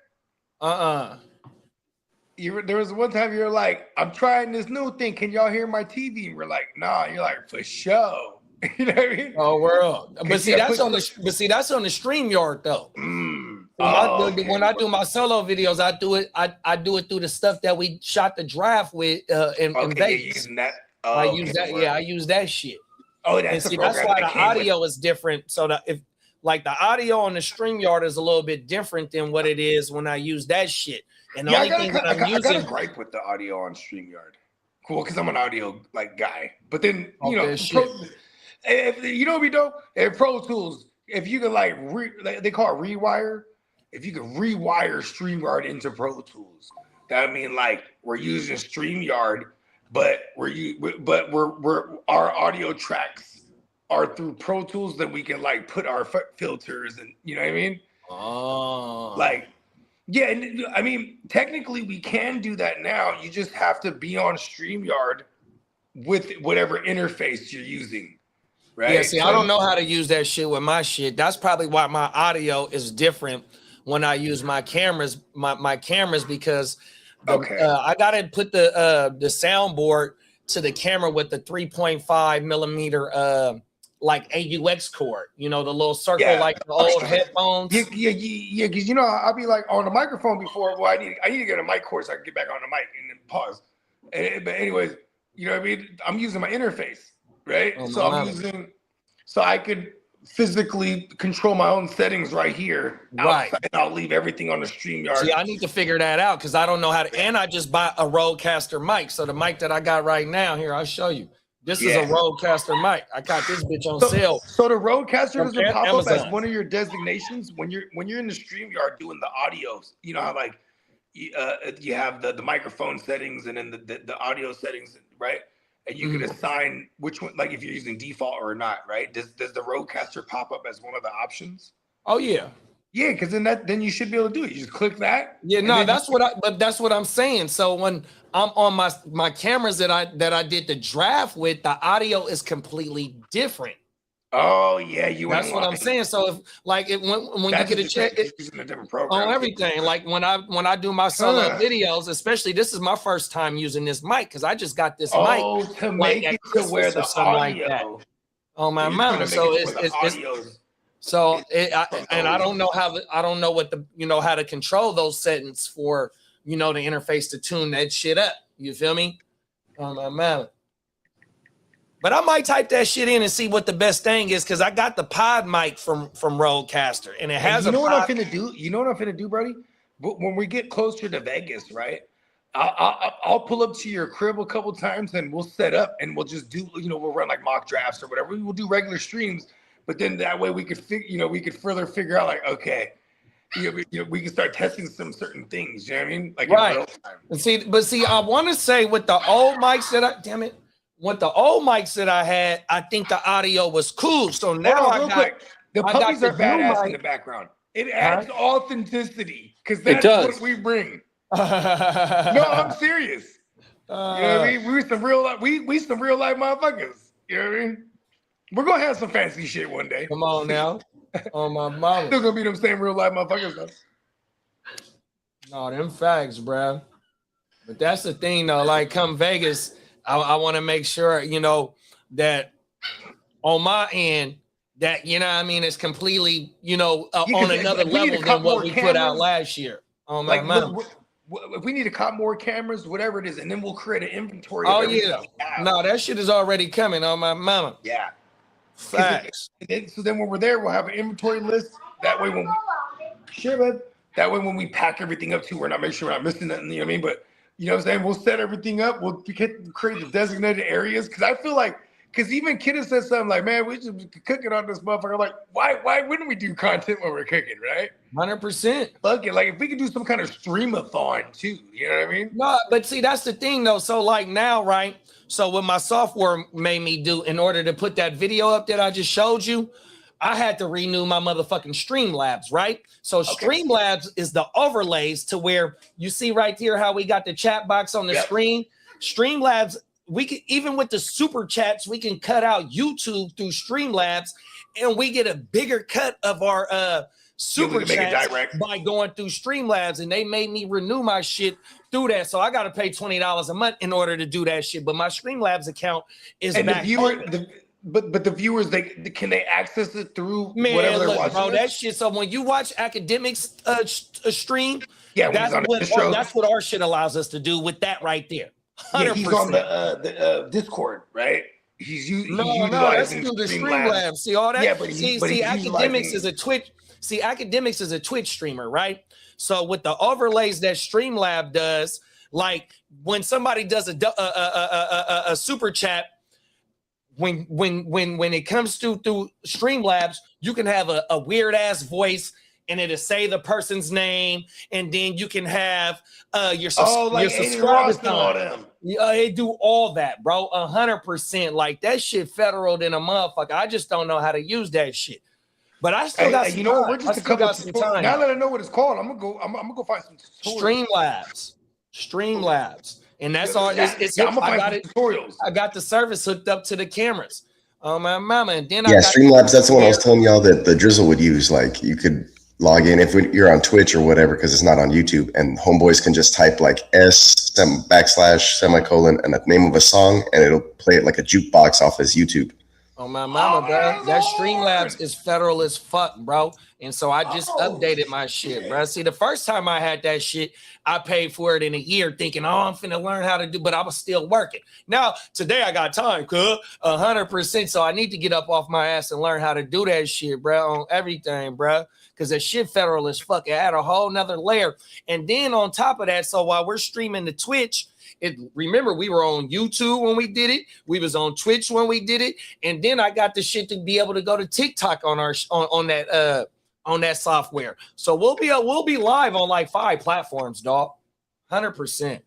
[SPEAKER 5] There was one time you're like, "I'm trying this new thing. Can y'all hear my TV?" And we're like, "Nah." You're like, "For sure." You know what I mean?
[SPEAKER 4] Oh, world. But see, that's on the StreamYard though. When I do my solo videos, I do it through the stuff that we shot the draft with in Vegas.
[SPEAKER 5] Using that.
[SPEAKER 4] I use that. Yeah, I use that shit.
[SPEAKER 5] Oh, that's
[SPEAKER 4] why the audio is different. So that if like the audio on the StreamYard is a little bit different than what it is when I use that shit. And the only thing that I'm using,
[SPEAKER 5] I got a gripe with the audio on StreamYard. Cool, because I'm an audio like guy. But then you know, if you know what we do? In Pro Tools, if you can like they call it rewire. If you can rewire StreamYard into Pro Tools, that mean like we're using StreamYard, but our audio tracks are through Pro Tools. Then we can like put our filters and you know what I mean.
[SPEAKER 4] Oh,
[SPEAKER 5] like yeah, and I mean technically we can do that now. You just have to be on StreamYard with whatever interface you're using. Right?
[SPEAKER 4] Yeah, see, I don't know how to use that shit with my shit. That's probably why my audio is different when I use my cameras, my cameras, because I gotta put the soundboard to the camera with the 3.5 millimeter like AUX cord, you know, the little circle like the old headphones.
[SPEAKER 5] Yeah, because you know I'll be like on the microphone before. Well, I need to get a mic cord so I can get back on the mic and then pause. But anyways, you know what I mean. I'm using my interface, right? So I could physically control my own settings right here.
[SPEAKER 4] Right.
[SPEAKER 5] And I'll leave everything on the StreamYard.
[SPEAKER 4] See, I need to figure that out because I don't know how to. And I just bought a Rodecaster mic. So the mic that I got right now, here, I'll show you. This is a Rodecaster mic. I got this bitch on sale.
[SPEAKER 5] So the Rodecaster doesn't pop up as one of your designations when you're in the StreamYard doing the audios. You know how like you have the microphone settings and then the audio settings, right? And you can assign which one, like if you're using default or not, right? Does the Rodecaster pop up as one of the options?
[SPEAKER 4] Oh yeah.
[SPEAKER 5] Yeah, because then you should be able to do it. You just click that.
[SPEAKER 4] Yeah, no, that's what I'm saying. So when I'm on my cameras that I did the draft with, the audio is completely different.
[SPEAKER 5] Oh yeah,
[SPEAKER 4] that's what I'm saying. So if like when you get a check
[SPEAKER 5] using a different program
[SPEAKER 4] on everything, like when I do my solo videos, especially this is my first time using this mic because I just got this mic
[SPEAKER 5] to make it to where the audio
[SPEAKER 4] like that. Oh my mama. So it's so I don't know what how to control those settings for the interface to tune that shit up. You feel me? Oh my mama. But I might type that shit in and see what the best thing is because I got the pod mic from Rodecaster and it has
[SPEAKER 5] what I'm finna do? You know what I'm finna do, buddy? When we get closer to Vegas, right? I'll pull up to your crib a couple times and we'll set up and we'll just do, we'll run like mock drafts or whatever. We'll do regular streams, but then that way we could we could further figure out like, okay, we can start testing some certain things. You know what I mean? Like
[SPEAKER 4] right.
[SPEAKER 5] In real time.
[SPEAKER 4] But see, I want to say with the old mics with the old mics that I had, I think the audio was cool. So now
[SPEAKER 5] the puppies are badass in the background. It adds authenticity because that's what we bring. No, I'm serious. You know what I mean? We some real life. We some real life motherfuckers. You know what I mean? We're gonna have some fancy shit one day.
[SPEAKER 4] Come on now. Oh my mama.
[SPEAKER 5] Still gonna be them same real life motherfuckers though.
[SPEAKER 4] No, them facts, bro. But that's the thing though. Like come Vegas, I want to make sure that on my end that what I mean it's completely on another level than what we put out last year. On my mama.
[SPEAKER 5] If we need to cop more cameras, whatever it is, and then we'll create an inventory.
[SPEAKER 4] Oh yeah, no, that shit is already coming on my mama.
[SPEAKER 5] Yeah,
[SPEAKER 4] facts.
[SPEAKER 5] So then when we're there, we'll have an inventory list. That way that way when we pack everything up too, we're not making sure we're not missing nothing. You know what I mean? But you know what I'm saying? We'll set everything up. We'll create the designated areas because I feel like. Because even Kidda said something like, man, we just cooking on this motherfucker. Like, why wouldn't we do content when we're cooking, right?
[SPEAKER 4] 100%.
[SPEAKER 5] Fuck it. Like, if we could do some kind of stream-a-thon, too. You know what I mean?
[SPEAKER 4] No, but see, that's the thing, though. So, like, now, right? So, what my software made me do in order to put that video up that I just showed you, I had to renew my motherfucking Streamlabs, right? So, Streamlabs is the overlays to where you see right here how we got the chat box on the screen. Streamlabs, we can, even with the super chats, we can cut out YouTube through Streamlabs and we get a bigger cut of our super chats by going through Streamlabs, and they made me renew my shit through that. So I got to pay $20 a month in order to do that shit. But my Streamlabs account is
[SPEAKER 5] and
[SPEAKER 4] back.
[SPEAKER 5] But the viewers, can they access it through
[SPEAKER 4] whatever they're watching? Bro, that shit. So when you watch academics stream, that's what our shit allows us to do with that right there. 100%.
[SPEAKER 5] Yeah, he's on the Discord, right? He's using
[SPEAKER 4] that's through the Streamlabs. See all that? Yeah, but see, academics is a Twitch. See, academics is a Twitch streamer, right? So with the overlays that Streamlab does, like when somebody does a super chat, when it comes through Streamlabs, you can have a weird ass voice. And it'll say the person's name, and then you can have your subscribers on. They do all that, bro. 100%. Like that shit federal than a motherfucker. I just don't know how to use that shit. But I still got some time.
[SPEAKER 5] We're just Now that I know what it's called, I'm gonna go find some tutorials.
[SPEAKER 4] Streamlabs. And that's all. Tutorials. I got the service hooked up to the cameras. Oh my mama. And then
[SPEAKER 7] Streamlabs. That's the one I was telling y'all that the Drizzle would use. Like you could log in if you're on Twitch or whatever, because it's not on YouTube, and homeboys can just type like // and the name of a song, and it'll play it like a jukebox off his YouTube.
[SPEAKER 4] Oh my mama, bro. That Streamlabs is federal as fuck, bro. And so I just updated my shit, bro. See, the first time I had that shit, I paid for it in a year thinking, I'm finna learn how to do, but I was still working. Now, today I got time, 100%. So I need to get up off my ass and learn how to do that shit, bro, on everything, bro. Because that shit federal as fuck. It had a whole nother layer. And then on top of that, so while we're streaming to Twitch, remember we were on YouTube when we did it. We was on Twitch when we did it. And then I got the shit to be able to go to TikTok on that software. So we'll be live on like 5 platforms, dog. 100%.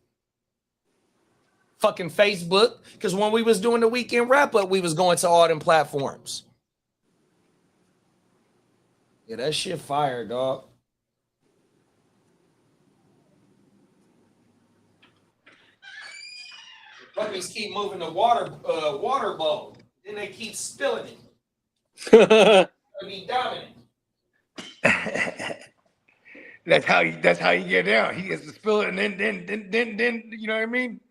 [SPEAKER 4] Fucking Facebook, because when we was doing the weekend wrap up, we was going to all them platforms. Yeah, that shit fire, dog. The puppies keep moving the water bowl. Then they keep spilling it. Be dominant.
[SPEAKER 5] That's how you get down. He gets to spill it and then you know what I mean?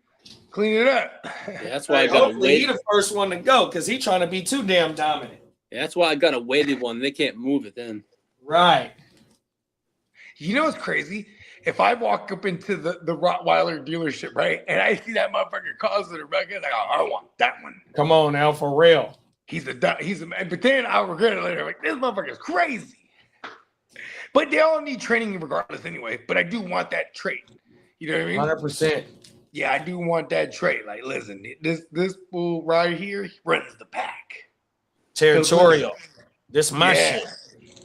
[SPEAKER 5] Clean it up.
[SPEAKER 3] Yeah, that's why I gotta wait.
[SPEAKER 4] He the first one to go because he's trying to be too damn dominant.
[SPEAKER 3] Yeah, that's why I got a weighted one. They can't move it then.
[SPEAKER 4] Right.
[SPEAKER 5] You know what's crazy? If I walk up into the Rottweiler dealership, right, and I see that motherfucker calls it a record, like, I want that one.
[SPEAKER 4] Come on now, for real.
[SPEAKER 5] He's a man. But then I'll regret it later. Like, this motherfucker's crazy. But they all need training regardless anyway. But I do want that trait. You know what I mean?
[SPEAKER 4] 100%.
[SPEAKER 5] Yeah, I do want that trait. Like, listen, this fool right here, he runs the pack.
[SPEAKER 4] Territorial. This my shit.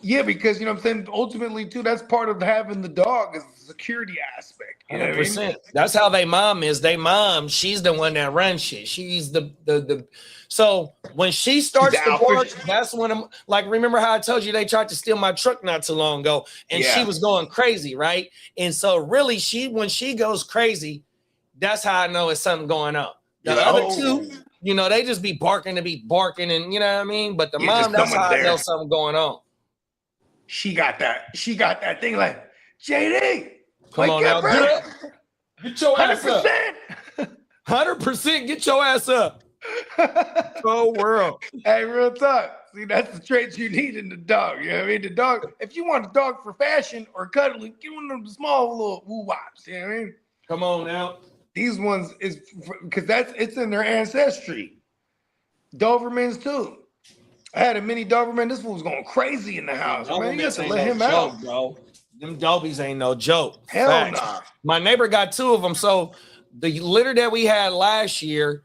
[SPEAKER 5] Yeah, because you know what I'm saying. Ultimately, too, that's part of having the dog is the security aspect. You know what I mean?
[SPEAKER 4] 100%. That's how they mom is. They mom, she's the one that runs shit. She's the. So when she starts to bark, that's when I'm like. Remember how I told you they tried to steal my truck not too long ago, and she was going crazy, right? And so really, when she goes crazy, that's how I know it's something going on. The other two, you know, they just be barking to be barking, and you know what I mean. But the mom, that's how I know something going on.
[SPEAKER 5] She got that thing like, JD,
[SPEAKER 4] come on now, get up. Get your ass up. 100%, get your ass up. Whole world.
[SPEAKER 5] Hey, real talk. See, that's the traits you need in the dog. You know what I mean? The dog, if you want a dog for fashion or cuddling, get one of them small little woo-wops. You know what I mean?
[SPEAKER 4] Come on now.
[SPEAKER 5] These ones is because it's in their ancestry. Dobermans too. I had a mini Doberman. This fool was going crazy in the house. Man, you have to let him out,
[SPEAKER 4] bro. Them Dobies ain't no joke.
[SPEAKER 5] Hell nah.
[SPEAKER 4] My neighbor got 2 of them. So the litter that we had last year,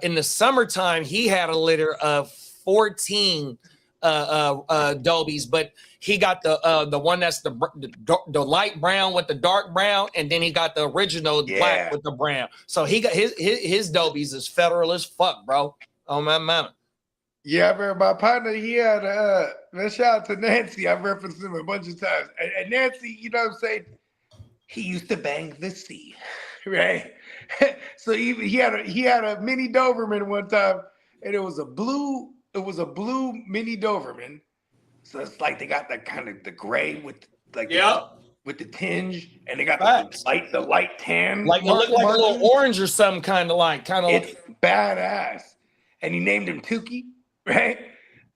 [SPEAKER 4] in the summertime, he had a litter of 14 Dobies, but he got the one that's the light brown with the dark brown, and then he got the original black with the brown. So he got his Dobies is federal as fuck, bro. Oh my mama.
[SPEAKER 5] Yeah, I remember my partner, he had shout out to Nancy. I've referenced him a bunch of times. And Nancy, you know what I'm saying? He used to bang the sea, right? So he had a mini Doberman one time, and it was a blue mini Doberman. So it's like they got that kind of the gray with like with the tinge, and they got the light tan.
[SPEAKER 4] Like it looked like a little orange or something, kind of
[SPEAKER 5] It's badass. And he named him Tukey. Right,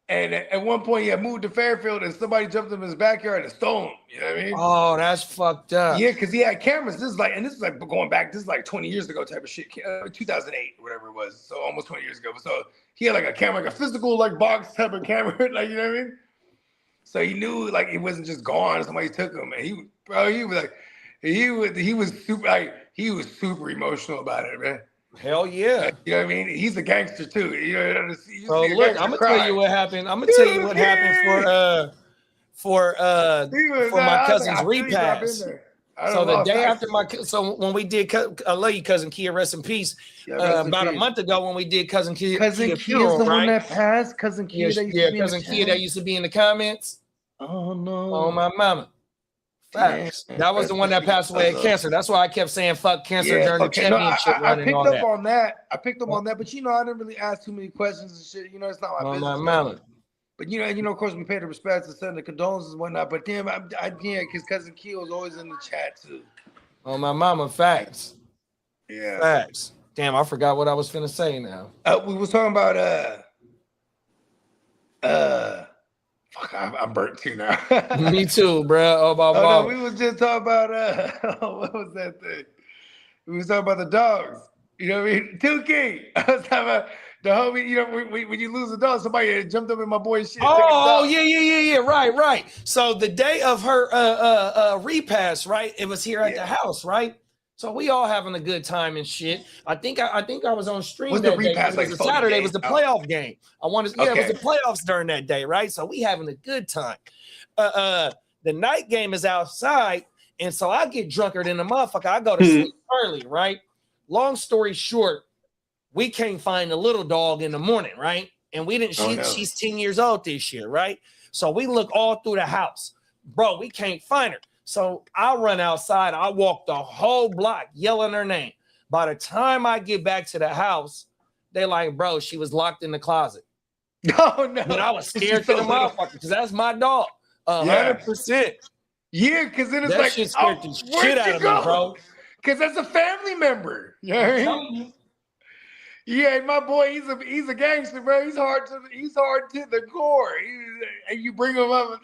[SPEAKER 5] and at one point he had moved to Fairfield, and somebody jumped in his backyard and stole him. You know what I mean?
[SPEAKER 4] Oh, that's fucked up.
[SPEAKER 5] Yeah, because he had cameras. This is like going back. This is like 20 years ago type of shit. 2008, whatever it was. So almost 20 years ago. So he had like a camera, like a physical like box type of camera, like you know what I mean? So he knew like it wasn't just gone. Somebody took him, and he was super emotional about it, man.
[SPEAKER 4] Hell yeah.
[SPEAKER 5] You know what I mean? He's a gangster too. You know,
[SPEAKER 4] so look, I'm gonna tell you what happened. I'm gonna tell you what happened for my cousin's repass. So the day after when we did, I love you, cousin Kia, rest in peace. About a month ago when we did cousin Kia,
[SPEAKER 5] Kia
[SPEAKER 4] funeral,
[SPEAKER 5] the one that passed. Cousin Kia,
[SPEAKER 4] cousin Kia that used to be in the comments.
[SPEAKER 5] Oh no!
[SPEAKER 4] Oh my mama. Facts. That was the one that passed away of cancer. That's why I kept saying fuck cancer during the championship run and all that.
[SPEAKER 5] I picked up on that, but you know, I didn't really ask too many questions and shit. You know, it's not my business. But you know, of course, we pay the respects and send the condolences and whatnot. But damn, because cousin Keo was always in the chat too.
[SPEAKER 4] Oh my mama, facts.
[SPEAKER 5] Yeah,
[SPEAKER 4] facts. Damn, I forgot what I was finna say now.
[SPEAKER 5] We was talking about fuck, I'm burnt too now.
[SPEAKER 4] Me too, bro. Oh my mom.
[SPEAKER 5] No, we was just talking about what was that thing? We was talking about the dogs. You know what I mean? Tukey. I was talking about the homie. You know, when you lose a dog, somebody jumped up in my boy's shit.
[SPEAKER 4] Oh yeah. Right. So the day of her repass, right? It was here at the house, right? So we all having a good time and shit. I think I was on stream
[SPEAKER 5] was
[SPEAKER 4] that
[SPEAKER 5] the repass,
[SPEAKER 4] day. It was a Saturday. It was the playoff game. It was the playoffs during that day, right? So we having a good time. The night game is outside, and so I get drunker than a motherfucker. I go to sleep early, right? Long story short, we can't find the little dog in the morning, right? And we didn't. She's 10 years old this year, right? So we look all through the house, bro. We can't find her. So I run outside. I walk the whole block yelling her name. By the time I get back to the house, they like, bro, she was locked in the closet.
[SPEAKER 5] No.
[SPEAKER 4] But I was scared to the motherfucker because that's my dog. 100%.
[SPEAKER 5] Yeah, because then it's
[SPEAKER 4] that
[SPEAKER 5] like,
[SPEAKER 4] shit scared the shit out of me, bro.
[SPEAKER 5] Because that's a family member. You know what I mean? Yeah, my boy, he's a gangster, bro. He's hard to the core. And you bring him up, and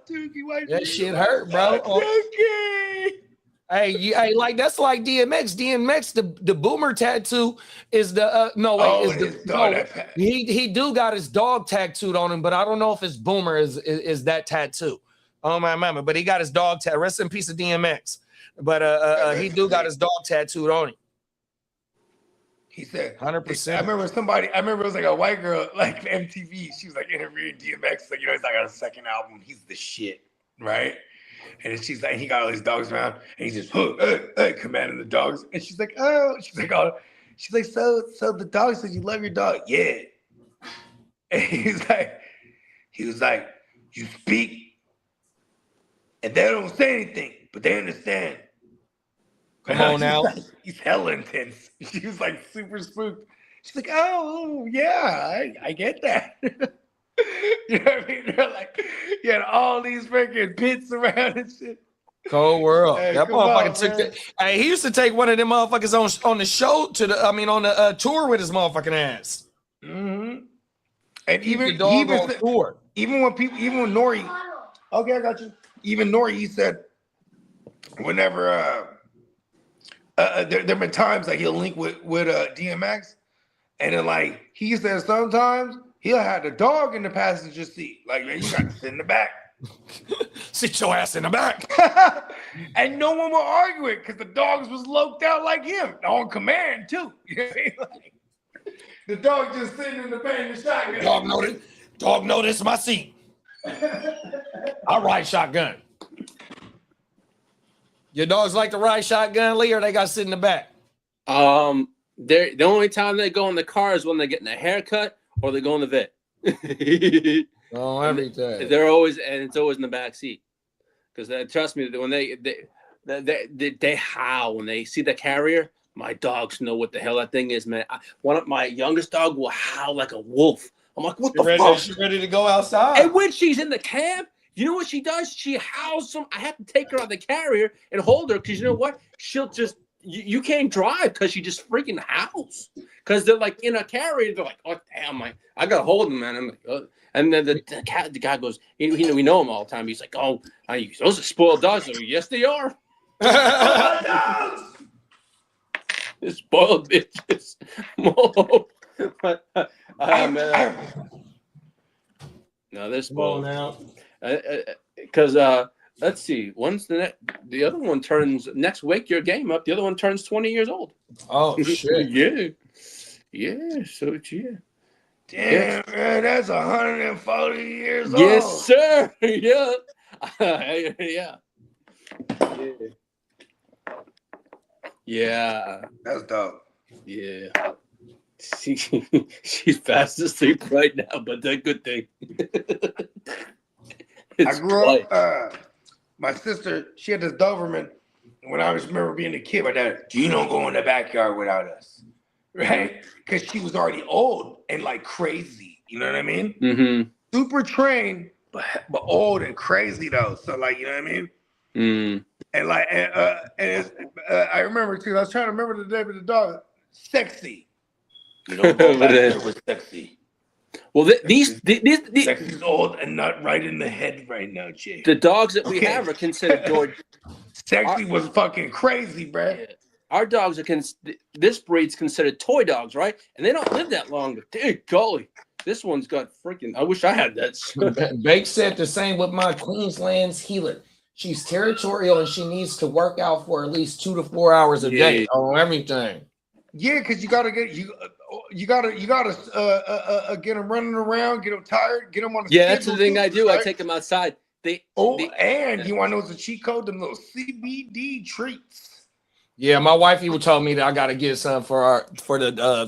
[SPEAKER 5] Tukey, why
[SPEAKER 4] that shit hurt, bro.
[SPEAKER 5] Tukey.
[SPEAKER 4] Hey, like that's like DMX. DMX, the boomer tattoo is the he do got his dog tattooed on him, but I don't know if his boomer is that tattoo. Oh my mama, but he got his dog tattoo. Rest in peace of DMX. But he do got his dog tattooed on him.
[SPEAKER 5] He said
[SPEAKER 4] 100%.
[SPEAKER 5] I remember it was like a white girl, like MTV. She was like interviewing DMX, like, you know, he's like on a second album. He's the shit, right? And then she's like, he got all these dogs around, and he's just commanding the dogs. And she's like, oh, so the dog says you love your dog, yeah. And he was like, you speak, and they don't say anything, but they understand.
[SPEAKER 4] Come on now.
[SPEAKER 5] He's hella intense. She was like super spooked. She's like, oh, yeah, I get that. You know what I mean? They're like, you had all these freaking pits around and shit.
[SPEAKER 4] Cold world.
[SPEAKER 5] Hey,
[SPEAKER 4] that motherfucker took
[SPEAKER 5] man.
[SPEAKER 4] that. Hey, he used to take one of them motherfuckers on the show on the tour with his motherfucking ass.
[SPEAKER 5] Mm-hmm. And even
[SPEAKER 4] the dog on tour.
[SPEAKER 5] Even when Nori, okay, I got you. Even Nori, he said, whenever there been times like he'll link with DMX, and then like he said sometimes he'll have the dog in the passenger seat. Like, man, you got to sit in the back.
[SPEAKER 4] Sit your ass in the back.
[SPEAKER 5] And no one will argue it because the dogs was loped out like him on command too. You know what I mean? Like, the dog just sitting in the back of the shotgun.
[SPEAKER 4] Dog know this is my seat. I ride shotgun. Your dogs like to ride shotgun, Lee, or they got to sit in the back?
[SPEAKER 3] The only time they go in the car is when they're getting a haircut or they go in the vet.
[SPEAKER 4] Oh, everything.
[SPEAKER 3] They're always, and it's always in the back seat. Because trust me, when they howl when they see the carrier. My dogs know what the hell that thing is, man. One of my youngest dog will howl like a wolf. I'm like, what the fuck?
[SPEAKER 4] She's ready to go outside.
[SPEAKER 3] And when she's in the cab, you know what she does? She howls. I have to take her on the carrier and hold her because you know what? She'll just you can't drive because she just freaking howls. Because they're like in a carrier, they're like, oh damn, I gotta hold him, man. I'm like, oh. And then the guy goes, we know him all the time. He's like, oh, those are spoiled dogs. Like, yes, they are. Spoiled bitches. No, they're spoiled
[SPEAKER 4] now.
[SPEAKER 3] Because let's see, the other one turns next week. Your game up. The other one turns 20 years old.
[SPEAKER 4] Oh shit!
[SPEAKER 3] yeah. So yeah.
[SPEAKER 5] Damn, man, that's 140 years old.
[SPEAKER 3] Yes, sir. Yeah. Yeah. Yeah.
[SPEAKER 5] That's dope.
[SPEAKER 3] Yeah. She's fast asleep right now, but that's a good thing.
[SPEAKER 5] I grew up, my sister, she had this Doberman. When I remember being a kid, my dad, you don't go in the backyard without us, right? Because she was already old and like crazy. You know what I mean?
[SPEAKER 3] Mm-hmm.
[SPEAKER 5] Super trained, but old and crazy though. So like, you know what I mean?
[SPEAKER 3] Mm.
[SPEAKER 5] And like, I remember too. I was trying to remember the name of the dog. Sexy. You know, back there was sexy.
[SPEAKER 3] Well, these
[SPEAKER 5] Sexy's old and not right in the head right now, Jay.
[SPEAKER 3] The dogs that we have are considered George.
[SPEAKER 5] Sexy was fucking crazy, bruh.
[SPEAKER 3] Yeah. Our dogs are this breed's considered toy dogs, right? And they don't live that long. But dude, golly, this one's got freaking. I wish I had that.
[SPEAKER 4] Bake said the same with my Queensland's Healer. She's territorial and she needs to work out for at least 2 to 4 hours a day on everything.
[SPEAKER 5] Yeah, because you gotta get them running around, get them tired, get them on the
[SPEAKER 3] schedule. That's the thing I do. Right? I take them outside.
[SPEAKER 5] And you want to know what's a cheat code? Them little CBD treats.
[SPEAKER 4] Yeah, my wifey would tell me that I gotta get some for Nova,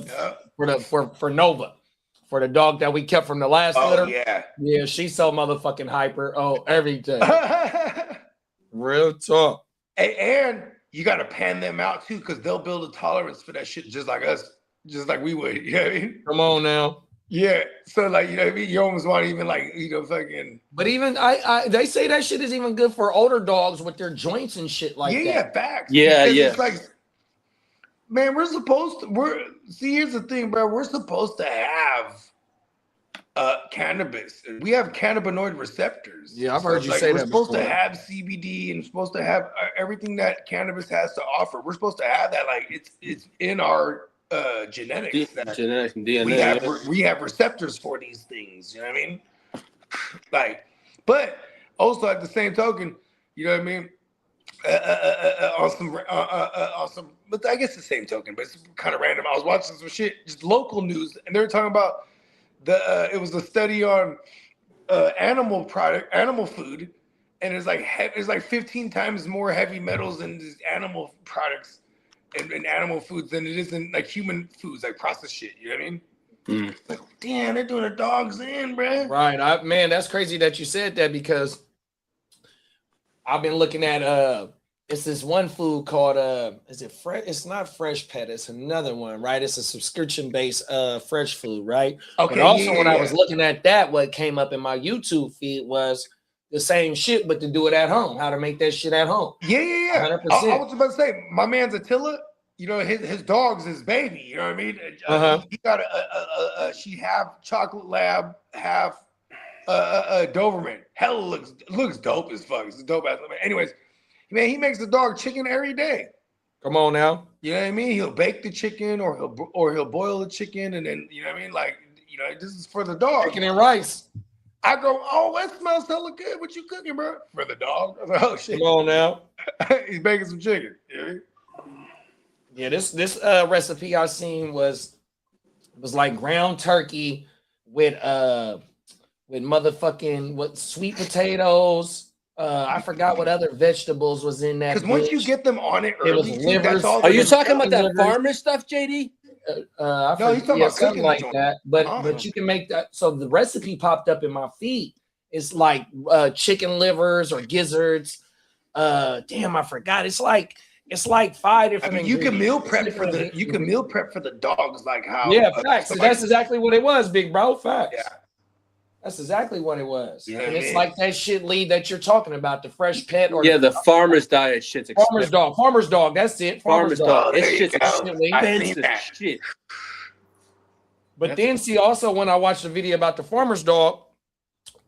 [SPEAKER 4] for the dog that we kept from the last litter. Yeah, she's so motherfucking hyper. Oh, everything. Real talk.
[SPEAKER 5] And you gotta pan them out too, because they'll build a tolerance for that shit just like us, just like we would. You know what I mean?
[SPEAKER 4] Come on now.
[SPEAKER 5] Yeah. So like, you know what I mean? You almost want to even like, you know, fucking.
[SPEAKER 4] But even they say that shit is even good for older dogs with their joints and shit like that.
[SPEAKER 5] Yeah, facts.
[SPEAKER 3] Yeah,
[SPEAKER 5] because
[SPEAKER 3] yeah.
[SPEAKER 5] It's like, man, here's the thing, bro. We're supposed to have cannabis. We have cannabinoid receptors.
[SPEAKER 4] Yeah, I've heard you say that.
[SPEAKER 5] We're supposed to have CBD and supposed to have everything that cannabis has to offer. We're supposed to have that. Like it's in our genetics.
[SPEAKER 3] Genetics and DNA.
[SPEAKER 5] We have receptors for these things. You know what I mean? Like, but also at the same token, you know what I mean? On some, but I guess the same token, but it's kind of random. I was watching some shit, just local news, and they were talking about it was a study on animal food, and it's like 15 times more heavy metals in these animal products and animal foods than it is in like human foods, like processed shit. You know what I mean? Like, damn, they're doing the dogs in, bro.
[SPEAKER 4] Right, man, that's crazy that you said that because I've been looking at it's this one food called is it fresh? It's not Fresh Pet, it's another one, right? It's a subscription-based fresh food, right?
[SPEAKER 5] Okay.
[SPEAKER 4] But also when I was looking at that, what came up in my YouTube feed was the same shit, but to do it at home, how to make that shit at home.
[SPEAKER 5] Yeah.
[SPEAKER 4] 100%.
[SPEAKER 5] I was about to say, my man's Attila, you know, his dog's his baby, you know what I mean? He got she half chocolate lab, half Doberman. Hell looks dope as fuck. It's a dope ass. Anyways, man, he makes the dog chicken every day.
[SPEAKER 4] Come on now.
[SPEAKER 5] You know what I mean? He'll bake the chicken or he'll boil the chicken, and then you know what I mean? Like, you know, this is for the dog.
[SPEAKER 4] Chicken and rice.
[SPEAKER 5] I go, oh, that smells hella good. What you cooking, bro? For the dog. I was like, oh shit.
[SPEAKER 4] Come on now.
[SPEAKER 5] He's baking some chicken. You know what I mean?
[SPEAKER 4] Yeah, this recipe I seen was like ground turkey with motherfucking sweet potatoes. I forgot what other vegetables was in that.
[SPEAKER 5] Because once you get them on it early,
[SPEAKER 4] livers.
[SPEAKER 3] Are you talking about that farmer stuff, JD?
[SPEAKER 5] No, he's talking about
[SPEAKER 4] something
[SPEAKER 5] cooking
[SPEAKER 4] like that. But you can make that. So the recipe popped up in my feed. It's like chicken livers or gizzards. Damn, I forgot. It's like 5 different.
[SPEAKER 5] I mean, you can meal prep for the dogs, like how.
[SPEAKER 4] Yeah, facts. That's exactly what it was, big bro. Facts.
[SPEAKER 5] Yeah.
[SPEAKER 4] That's exactly what it was.
[SPEAKER 5] Yeah,
[SPEAKER 4] and it's like that shit lead that you're talking about, the Fresh Pet or
[SPEAKER 3] the farmer's diet shit's
[SPEAKER 4] Farmer's dog. That's it.
[SPEAKER 3] Farmer's dog.
[SPEAKER 5] Oh,
[SPEAKER 3] It's shit's
[SPEAKER 5] expensive
[SPEAKER 3] shit.
[SPEAKER 4] But then see also when I watched the video about the farmer's dog,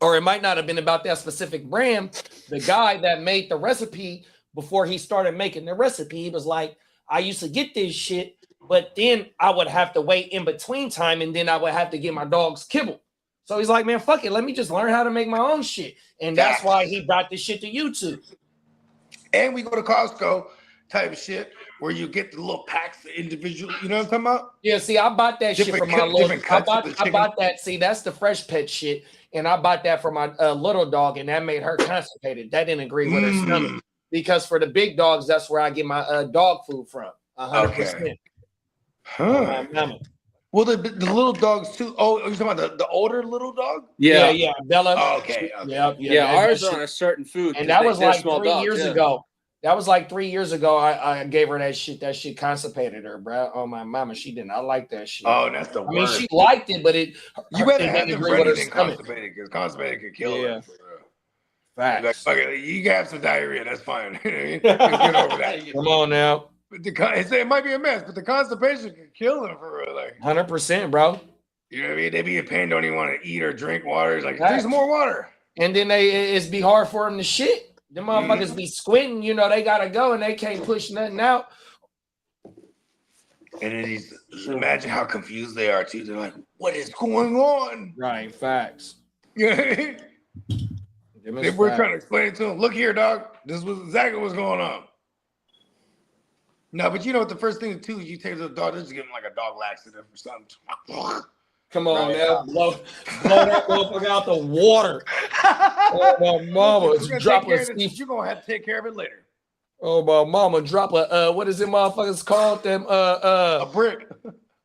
[SPEAKER 4] or it might not have been about that specific brand, the guy that made the recipe before he started making the recipe, he was like, I used to get this shit, but then I would have to wait in between time and then I would have to get my dogs kibble. So he's like, man, fuck it. Let me just learn how to make my own shit. And that's why he brought this shit to YouTube.
[SPEAKER 5] And we go to Costco type of shit where you get the little packs individual. You know what I'm talking about?
[SPEAKER 4] Yeah, see, I bought that shit for my little. I bought that. See, that's the Fresh Pet shit. And I bought that for my little dog, and that made her constipated. That didn't agree with her stomach. Because for the big dogs, that's where I get my dog food from. 100%.
[SPEAKER 5] Okay. Huh. Well, the little dogs too. Oh, you're talking about the older little dog?
[SPEAKER 4] Yeah, Bella.
[SPEAKER 5] Oh, okay.
[SPEAKER 3] Yeah, ours are on a certain food.
[SPEAKER 4] And that was like 3 years ago. That was like 3 years ago. I gave her that shit. That shit constipated her, bro. Oh, my mama, she did not like that shit.
[SPEAKER 5] Oh, that's the worst.
[SPEAKER 4] I mean, she liked it, but you
[SPEAKER 5] better have them ready than constipated, because constipated could kill her.
[SPEAKER 4] Facts.
[SPEAKER 5] Like, fuck it, you can have some diarrhea. That's fine. Get over that.
[SPEAKER 4] Come on now.
[SPEAKER 5] But it might be a mess, but the constipation could kill them for real. Like
[SPEAKER 4] 100%, bro.
[SPEAKER 5] You know what I mean? They be in pain, don't even want to eat or drink water. It's like, drink some more water.
[SPEAKER 4] And then it's be hard for them to shit. Them motherfuckers be squinting, you know, they gotta go and they can't push nothing out.
[SPEAKER 5] And then imagine how confused they are too. They're like, what is going on?
[SPEAKER 4] Right, facts.
[SPEAKER 5] Yeah. If we're trying to explain it to them, look here, dog. This was exactly what's going on. No, but you know what? The first thing too is you take the dog, just give him like a dog laxative or something.
[SPEAKER 4] Come on now, blow that motherfucker out the water. Oh my mama, drop a
[SPEAKER 5] you're gonna have to take care of it later.
[SPEAKER 4] Oh my mama, drop a what is them motherfuckers called? Them
[SPEAKER 5] a brick.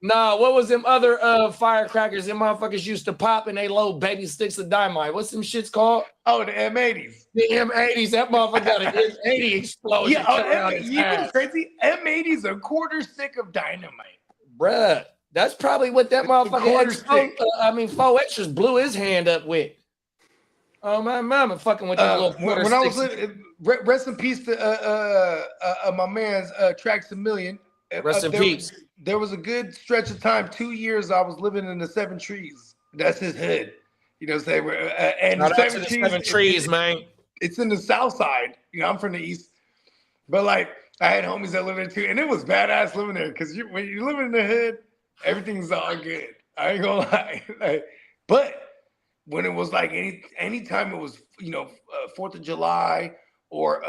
[SPEAKER 4] Nah, what was them other firecrackers them motherfuckers used to pop and they load baby sticks of dynamite? What's them shits called?
[SPEAKER 5] Oh, the M80s.
[SPEAKER 4] The M80s. That motherfucker got an M80 explosion.
[SPEAKER 5] Yeah, you know crazy? M80s, a quarter stick of dynamite.
[SPEAKER 4] Bruh, that's probably what that motherfucker 4 extras blew his hand up with. Oh my mama, fucking with that little quarter
[SPEAKER 5] when
[SPEAKER 4] sticks.
[SPEAKER 5] I was little, rest in peace to my man's Tracks a Million.
[SPEAKER 4] Rest in peace.
[SPEAKER 5] There was a good stretch of time, 2 years, I was living in the Seven Trees. That's his hood. You know what I'm saying? And the
[SPEAKER 4] Seven Trees, man.
[SPEAKER 5] It's in the south side. You know, I'm from the east. But like, I had homies that lived there too. And it was badass living there because when you're living in the hood, everything's all good. I ain't gonna lie. But when it was like anytime it was, 4th of July or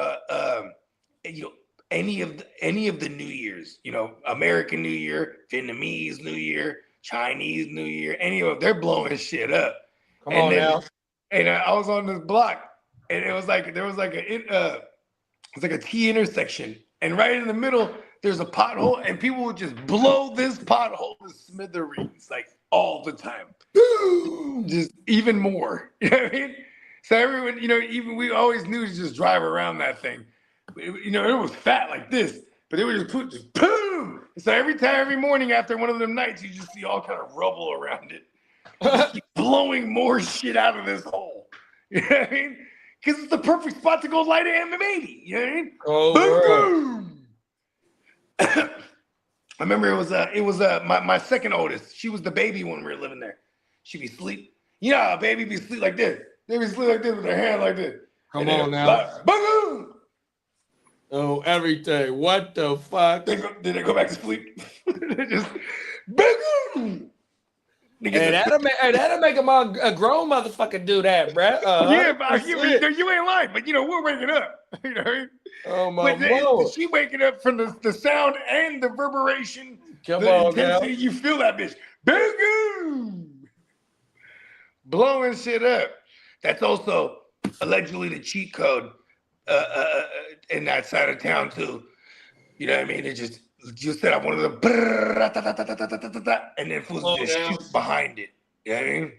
[SPEAKER 5] any of the New Years, American New Year, Vietnamese New Year, Chinese New Year, any of them, they're blowing shit up.
[SPEAKER 4] Come on now.
[SPEAKER 5] And I was on this block, and it was like it's like a T intersection, and right in the middle there's a pothole, and people would just blow this pothole to smithereens like all the time, just even more. You know what I mean? So everyone, even we always knew to just drive around that thing. It was fat like this, but they would just boom. So every morning after one of them nights, you just see all kind of rubble around it. Just keep blowing more shit out of this hole. You know what I mean? Because it's the perfect spot to go light an M80. You know what I mean?
[SPEAKER 4] Oh,
[SPEAKER 5] boom, boom. I remember it was my second oldest. She was the baby when we were living there. She'd be asleep. A baby be asleep like this. They be asleep like this with their hand like this.
[SPEAKER 4] Come on now.
[SPEAKER 5] Boom.
[SPEAKER 4] Oh, everything. What the fuck?
[SPEAKER 5] Then they go back to sleep. They just boom.
[SPEAKER 4] Hey, that'll make a grown motherfucker do that, bruh.
[SPEAKER 5] Yeah, but you ain't lying. But we're waking up. You know what I mean?
[SPEAKER 4] Oh my God.
[SPEAKER 5] She waking up from the sound and the reverberation.
[SPEAKER 4] Come
[SPEAKER 5] the
[SPEAKER 4] on,
[SPEAKER 5] intensity.
[SPEAKER 4] now.
[SPEAKER 5] You feel that bitch. Boom. Blowing shit up. That's also allegedly the cheat code in that side of town too. You know what I mean? It just set up one of the and then fools just shoot behind it. You know what I mean?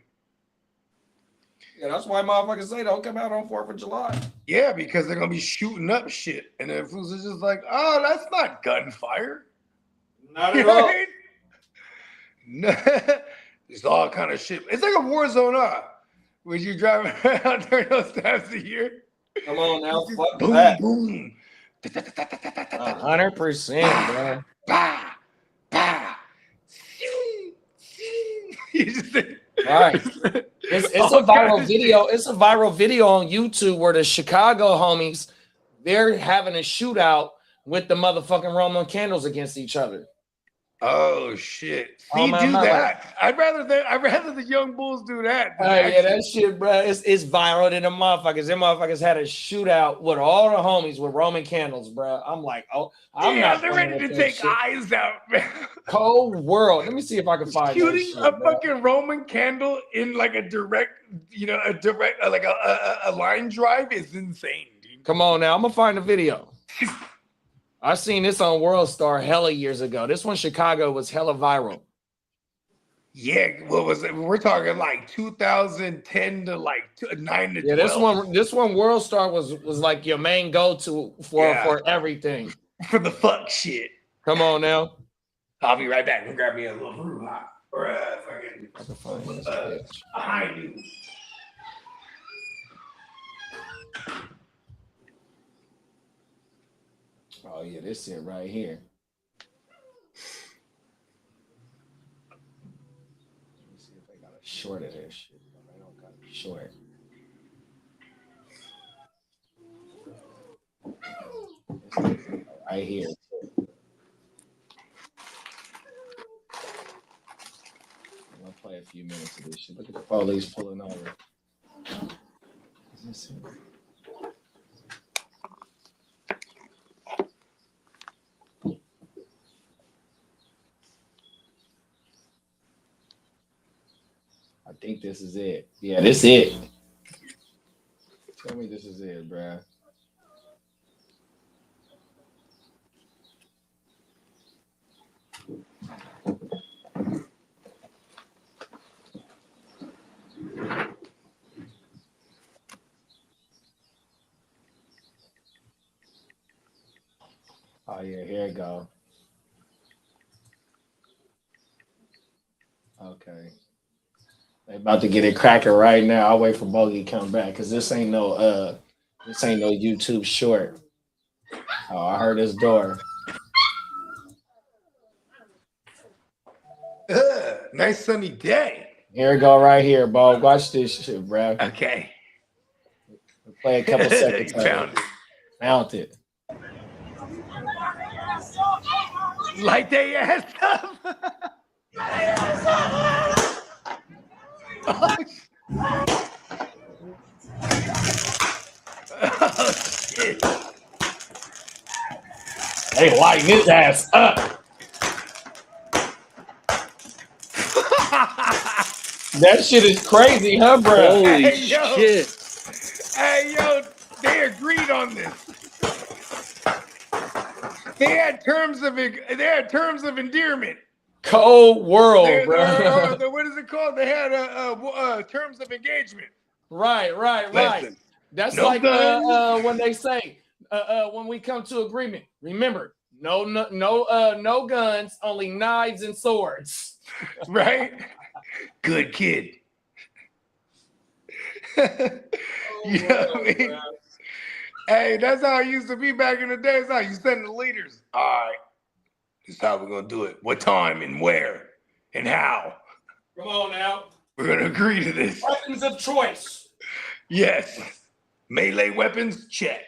[SPEAKER 4] Yeah, that's why motherfuckers say don't come out on 4th of July.
[SPEAKER 5] Yeah, because they're gonna be shooting up shit, and then fools are just like, oh, that's not gunfire.
[SPEAKER 4] Not at all.
[SPEAKER 5] No, it's all kind of shit. It's like a war zone, when you drive around during those times of year.
[SPEAKER 4] Come on now, fuck
[SPEAKER 5] boom,
[SPEAKER 4] that.
[SPEAKER 5] Boom.
[SPEAKER 4] 100%, bro.
[SPEAKER 5] Bah, bah. You just think,
[SPEAKER 4] right. It's a viral video. It's a viral video on YouTube where the Chicago homies, they're having a shootout with the motherfucking Roman candles against each other.
[SPEAKER 5] Oh shit!
[SPEAKER 4] Oh,
[SPEAKER 5] See,
[SPEAKER 4] man,
[SPEAKER 5] do
[SPEAKER 4] my
[SPEAKER 5] that. I'd rather the young bulls do that.
[SPEAKER 4] Yeah, that shit, bro. It's viral than the motherfuckers. Them motherfuckers had a shootout with all the homies with Roman candles, bro. I'm like, oh, I'm not.
[SPEAKER 5] They're ready to take eyes out, man.
[SPEAKER 4] Cold world. Let me see if I can find
[SPEAKER 5] shooting
[SPEAKER 4] shit,
[SPEAKER 5] a
[SPEAKER 4] bro.
[SPEAKER 5] fucking Roman candle in like a direct, like a line drive is insane, dude.
[SPEAKER 4] Come on now, I'm gonna find the video. I seen this on World Star hella years ago. This one, Chicago, was hella viral.
[SPEAKER 5] Yeah, what was it? We're talking like 2010 to like 9 to 12.
[SPEAKER 4] Yeah, this one, World Star was like your main go-to for everything.
[SPEAKER 5] For the fuck shit.
[SPEAKER 4] Come on now.
[SPEAKER 5] I'll be right back. And grab me a little brouhaha or a fucking a high noon.
[SPEAKER 4] Oh yeah, this it right here. Let me see if they got a short of this shit. They don't got a short. Right here. I'm gonna play a few minutes of this shit. Look at the police pulling over. Is this it? I think this is it. Yeah, this is it. Tell me this is it, bruh. Oh yeah, here it go. Okay. They about to get it cracking right now. I'll wait for Bogey to come back because this ain't no YouTube short. Oh, I heard his door.
[SPEAKER 5] Nice sunny day.
[SPEAKER 4] Here we go right here, Bo. Watch this shit, bro.
[SPEAKER 5] Okay.
[SPEAKER 4] We'll play a couple seconds. Found it.
[SPEAKER 5] Light their ass up. Oh, shit.
[SPEAKER 4] They lighting his ass up. That shit is crazy, huh, bro?
[SPEAKER 3] Holy
[SPEAKER 5] Hey, yo.
[SPEAKER 3] shit.
[SPEAKER 5] Hey, yo, they agreed on this. They had terms of endearment.
[SPEAKER 4] Cold world, bro.
[SPEAKER 5] What is it called? They had terms of engagement.
[SPEAKER 4] Right.
[SPEAKER 5] Listen,
[SPEAKER 4] That's
[SPEAKER 5] no
[SPEAKER 4] like
[SPEAKER 5] guns.
[SPEAKER 4] when they say when we come to agreement. Remember, no guns, only knives and swords.
[SPEAKER 5] Right? Good kid. You know what I mean?
[SPEAKER 4] Bro.
[SPEAKER 5] Hey, that's how it used to be back in the day. That's how you send the leaders. All right, this is how we're gonna do it. What time and where and how?
[SPEAKER 4] Come on now.
[SPEAKER 5] We're gonna agree to this.
[SPEAKER 4] Weapons of choice.
[SPEAKER 5] Yes. Melee weapons, check.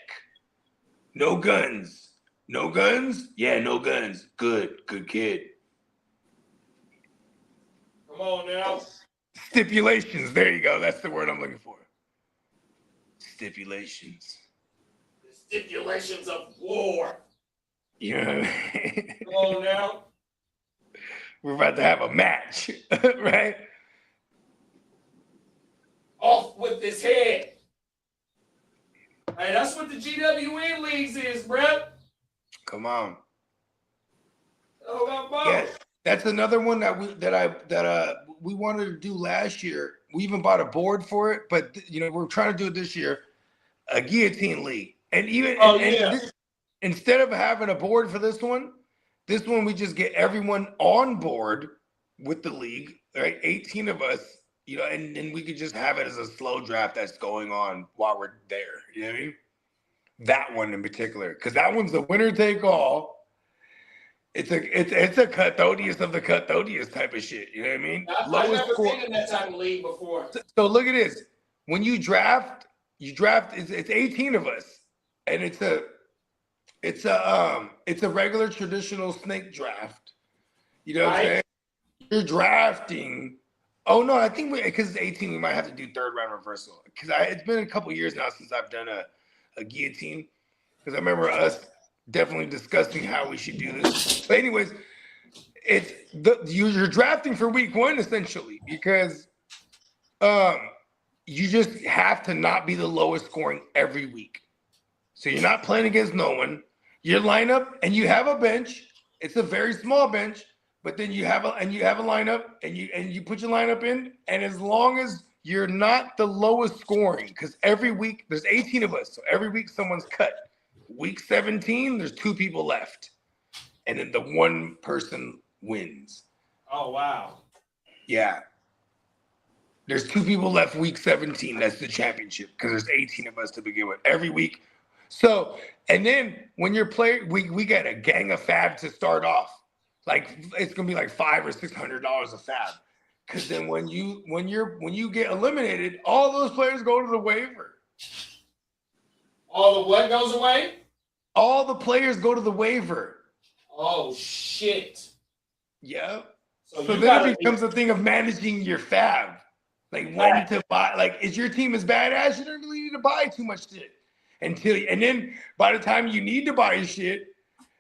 [SPEAKER 5] No guns. No guns? Yeah, no guns. Good kid.
[SPEAKER 4] Come on now.
[SPEAKER 5] Stipulations. There you go. That's the word I'm looking for. Stipulations.
[SPEAKER 4] The stipulations of war.
[SPEAKER 5] You know what I mean?
[SPEAKER 4] Come on now.
[SPEAKER 5] We're about to have a match, right?
[SPEAKER 4] Off with his head. Hey, that's what the GWN leagues is, bro.
[SPEAKER 5] Come on.
[SPEAKER 4] Oh, my
[SPEAKER 5] Yeah, that's another one that we wanted to do last year. We even bought a board for it, but we're trying to do it this year. A guillotine league, and instead of having a board for this one we just get everyone on board with the league, right? 18 of us, and then we could just have it as a slow draft that's going on while we're there. You know what I mean? That one in particular, because that one's the winner take all. It's a cutthroatiest of the cutthroatiest type of shit. You know what I mean?
[SPEAKER 4] I've never been in that type of league before.
[SPEAKER 5] So look at this. When you draft, it's 18 of us, and it's a regular traditional snake draft. You know what I'm saying? You're drafting. Oh no, I think because it's 18, we might have to do third round reversal. Because it's been a couple years now since I've done a guillotine. Because I remember us definitely discussing how we should do this. But anyways, you're drafting for week one essentially, because you just have to not be the lowest scoring every week. So you're not playing against no one. Your lineup, and you have a bench. It's a very small bench, but then you have a lineup, and you put your lineup in, and as long as you're not the lowest scoring, because every week there's 18 of us, so every week someone's cut. Week 17, there's 2 people left, and then the one person wins.
[SPEAKER 4] Oh wow!
[SPEAKER 5] Yeah. There's 2 people left week 17. That's the championship, because there's 18 of us to begin with every week. So, and then when you're playing, we get a gang of fab to start off. Like it's gonna be like $500 or $600 a fab, because then when you get eliminated, all those players go to the waiver.
[SPEAKER 4] All the what goes away?
[SPEAKER 5] All the players go to the waiver.
[SPEAKER 4] Oh shit!
[SPEAKER 5] Yep.
[SPEAKER 4] So
[SPEAKER 5] then it becomes a thing of managing your fab. Like when to buy, like is your team as badass? You don't really need to buy too much shit and then by the time you need to buy your shit,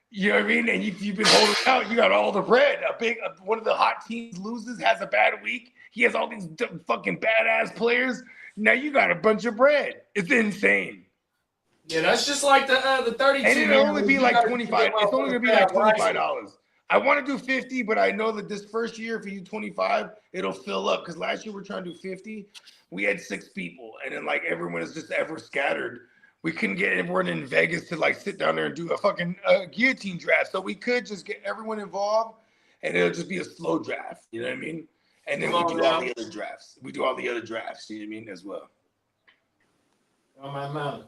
[SPEAKER 5] you know what I mean? And you've been holding out, you got all the bread. One of the hot teams loses, has a bad week. He has all these fucking badass players. Now you got a bunch of bread. It's insane.
[SPEAKER 4] Yeah, that's just like the 32.
[SPEAKER 5] And it'll only be like 25. It's only gonna be like $25. I want to do 50, but I know that this first year, if you do 25, it'll fill up. Because last year we're trying to do 50. We had 6 people, and then like everyone is just ever scattered. We couldn't get everyone in Vegas to like sit down there and do a fucking guillotine draft. So we could just get everyone involved, and it'll just be a slow draft. You know what I mean? And then we do all the other drafts. You know what I mean, as well.
[SPEAKER 4] On my mouth.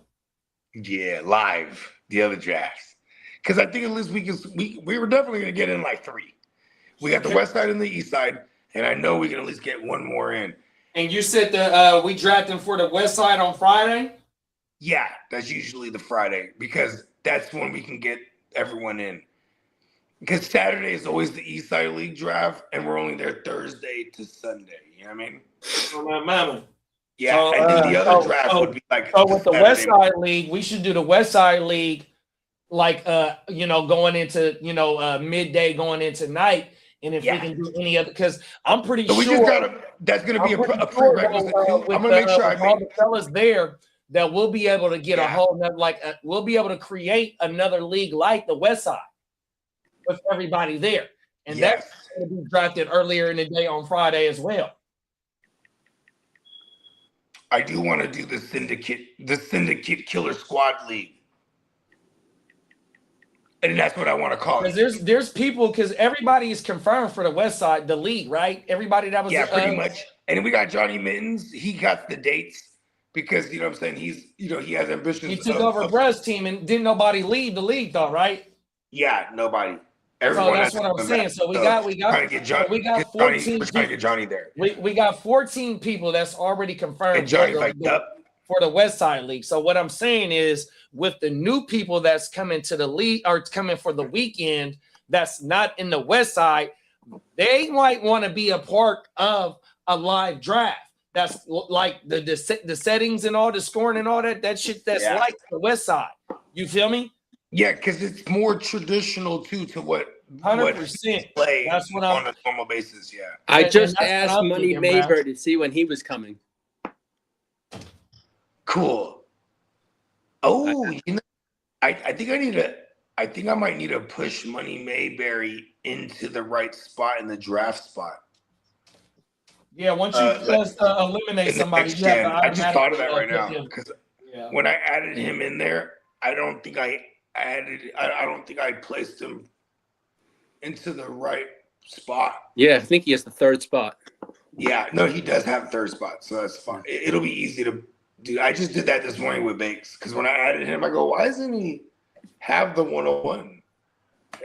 [SPEAKER 5] Yeah, live the other drafts. Because I think at least we were definitely gonna get in like 3. We got the west side and the east side, and I know we can at least get one more in.
[SPEAKER 4] And you said we drafting for the west side on Friday?
[SPEAKER 5] Yeah, that's usually the Friday, because that's when we can get everyone in. Because Saturday is always the East Side League draft, and we're only there Thursday to Sunday. You know what I mean?
[SPEAKER 4] Oh, my mama.
[SPEAKER 5] Yeah, and then the other draft would be like.
[SPEAKER 4] So with the West Side League, we should do the West Side League like going into midday going into night. And if we can do any other, because I'm pretty
[SPEAKER 5] so we
[SPEAKER 4] sure
[SPEAKER 5] just gotta, that's gonna be a prerequisite too. I'm gonna make sure I
[SPEAKER 4] all
[SPEAKER 5] make
[SPEAKER 4] the fellas there that we'll be able to get a whole we'll be able to create another league like the West Side with everybody there. And that's going to be drafted earlier in the day on Friday as well.
[SPEAKER 5] I do want to do the Syndicate Killer Squad League. And that's what I want to call it.
[SPEAKER 4] There's people, because everybody is confirmed for the West Side, the league, right? Everybody that was
[SPEAKER 5] pretty much. And we got Johnny Mittens. He got the dates because what I'm saying, he's he has ambitions.
[SPEAKER 4] He took over Brez's team, and didn't nobody leave the league though, right?
[SPEAKER 5] Yeah, nobody.
[SPEAKER 4] Everyone. So that's what I'm saying. So we got
[SPEAKER 5] trying to get Johnny.
[SPEAKER 4] We got 14.
[SPEAKER 5] We're trying to get Johnny there.
[SPEAKER 4] We got 14 people that's already confirmed.
[SPEAKER 5] And Johnny's
[SPEAKER 4] for the West Side League. So what I'm saying is, with the new people that's coming to the league or coming for the weekend that's not in the West Side, they might want to be a part of a live draft. That's like the settings and all the scoring and all that shit that's like the West Side. You feel me?
[SPEAKER 5] Yeah, because it's more traditional too to what
[SPEAKER 4] 100%.
[SPEAKER 5] Play
[SPEAKER 4] that's what
[SPEAKER 5] on a normal basis. Yeah.
[SPEAKER 3] I just asked Money Mayberry to see when he was coming.
[SPEAKER 5] Cool. Oh, I think I might need to push Money Mayberry into the right spot in the draft spot.
[SPEAKER 4] Yeah, once you eliminate somebody,
[SPEAKER 5] I just thought of that right now because when I added him in there, I don't think I placed him into the right spot.
[SPEAKER 3] Yeah, I think he has the third spot.
[SPEAKER 5] Yeah, no, he does have third spot, so that's fine. It'll be easy to. Dude, I just did that this morning with Bakes because when I added him, I go, why doesn't he have the 101?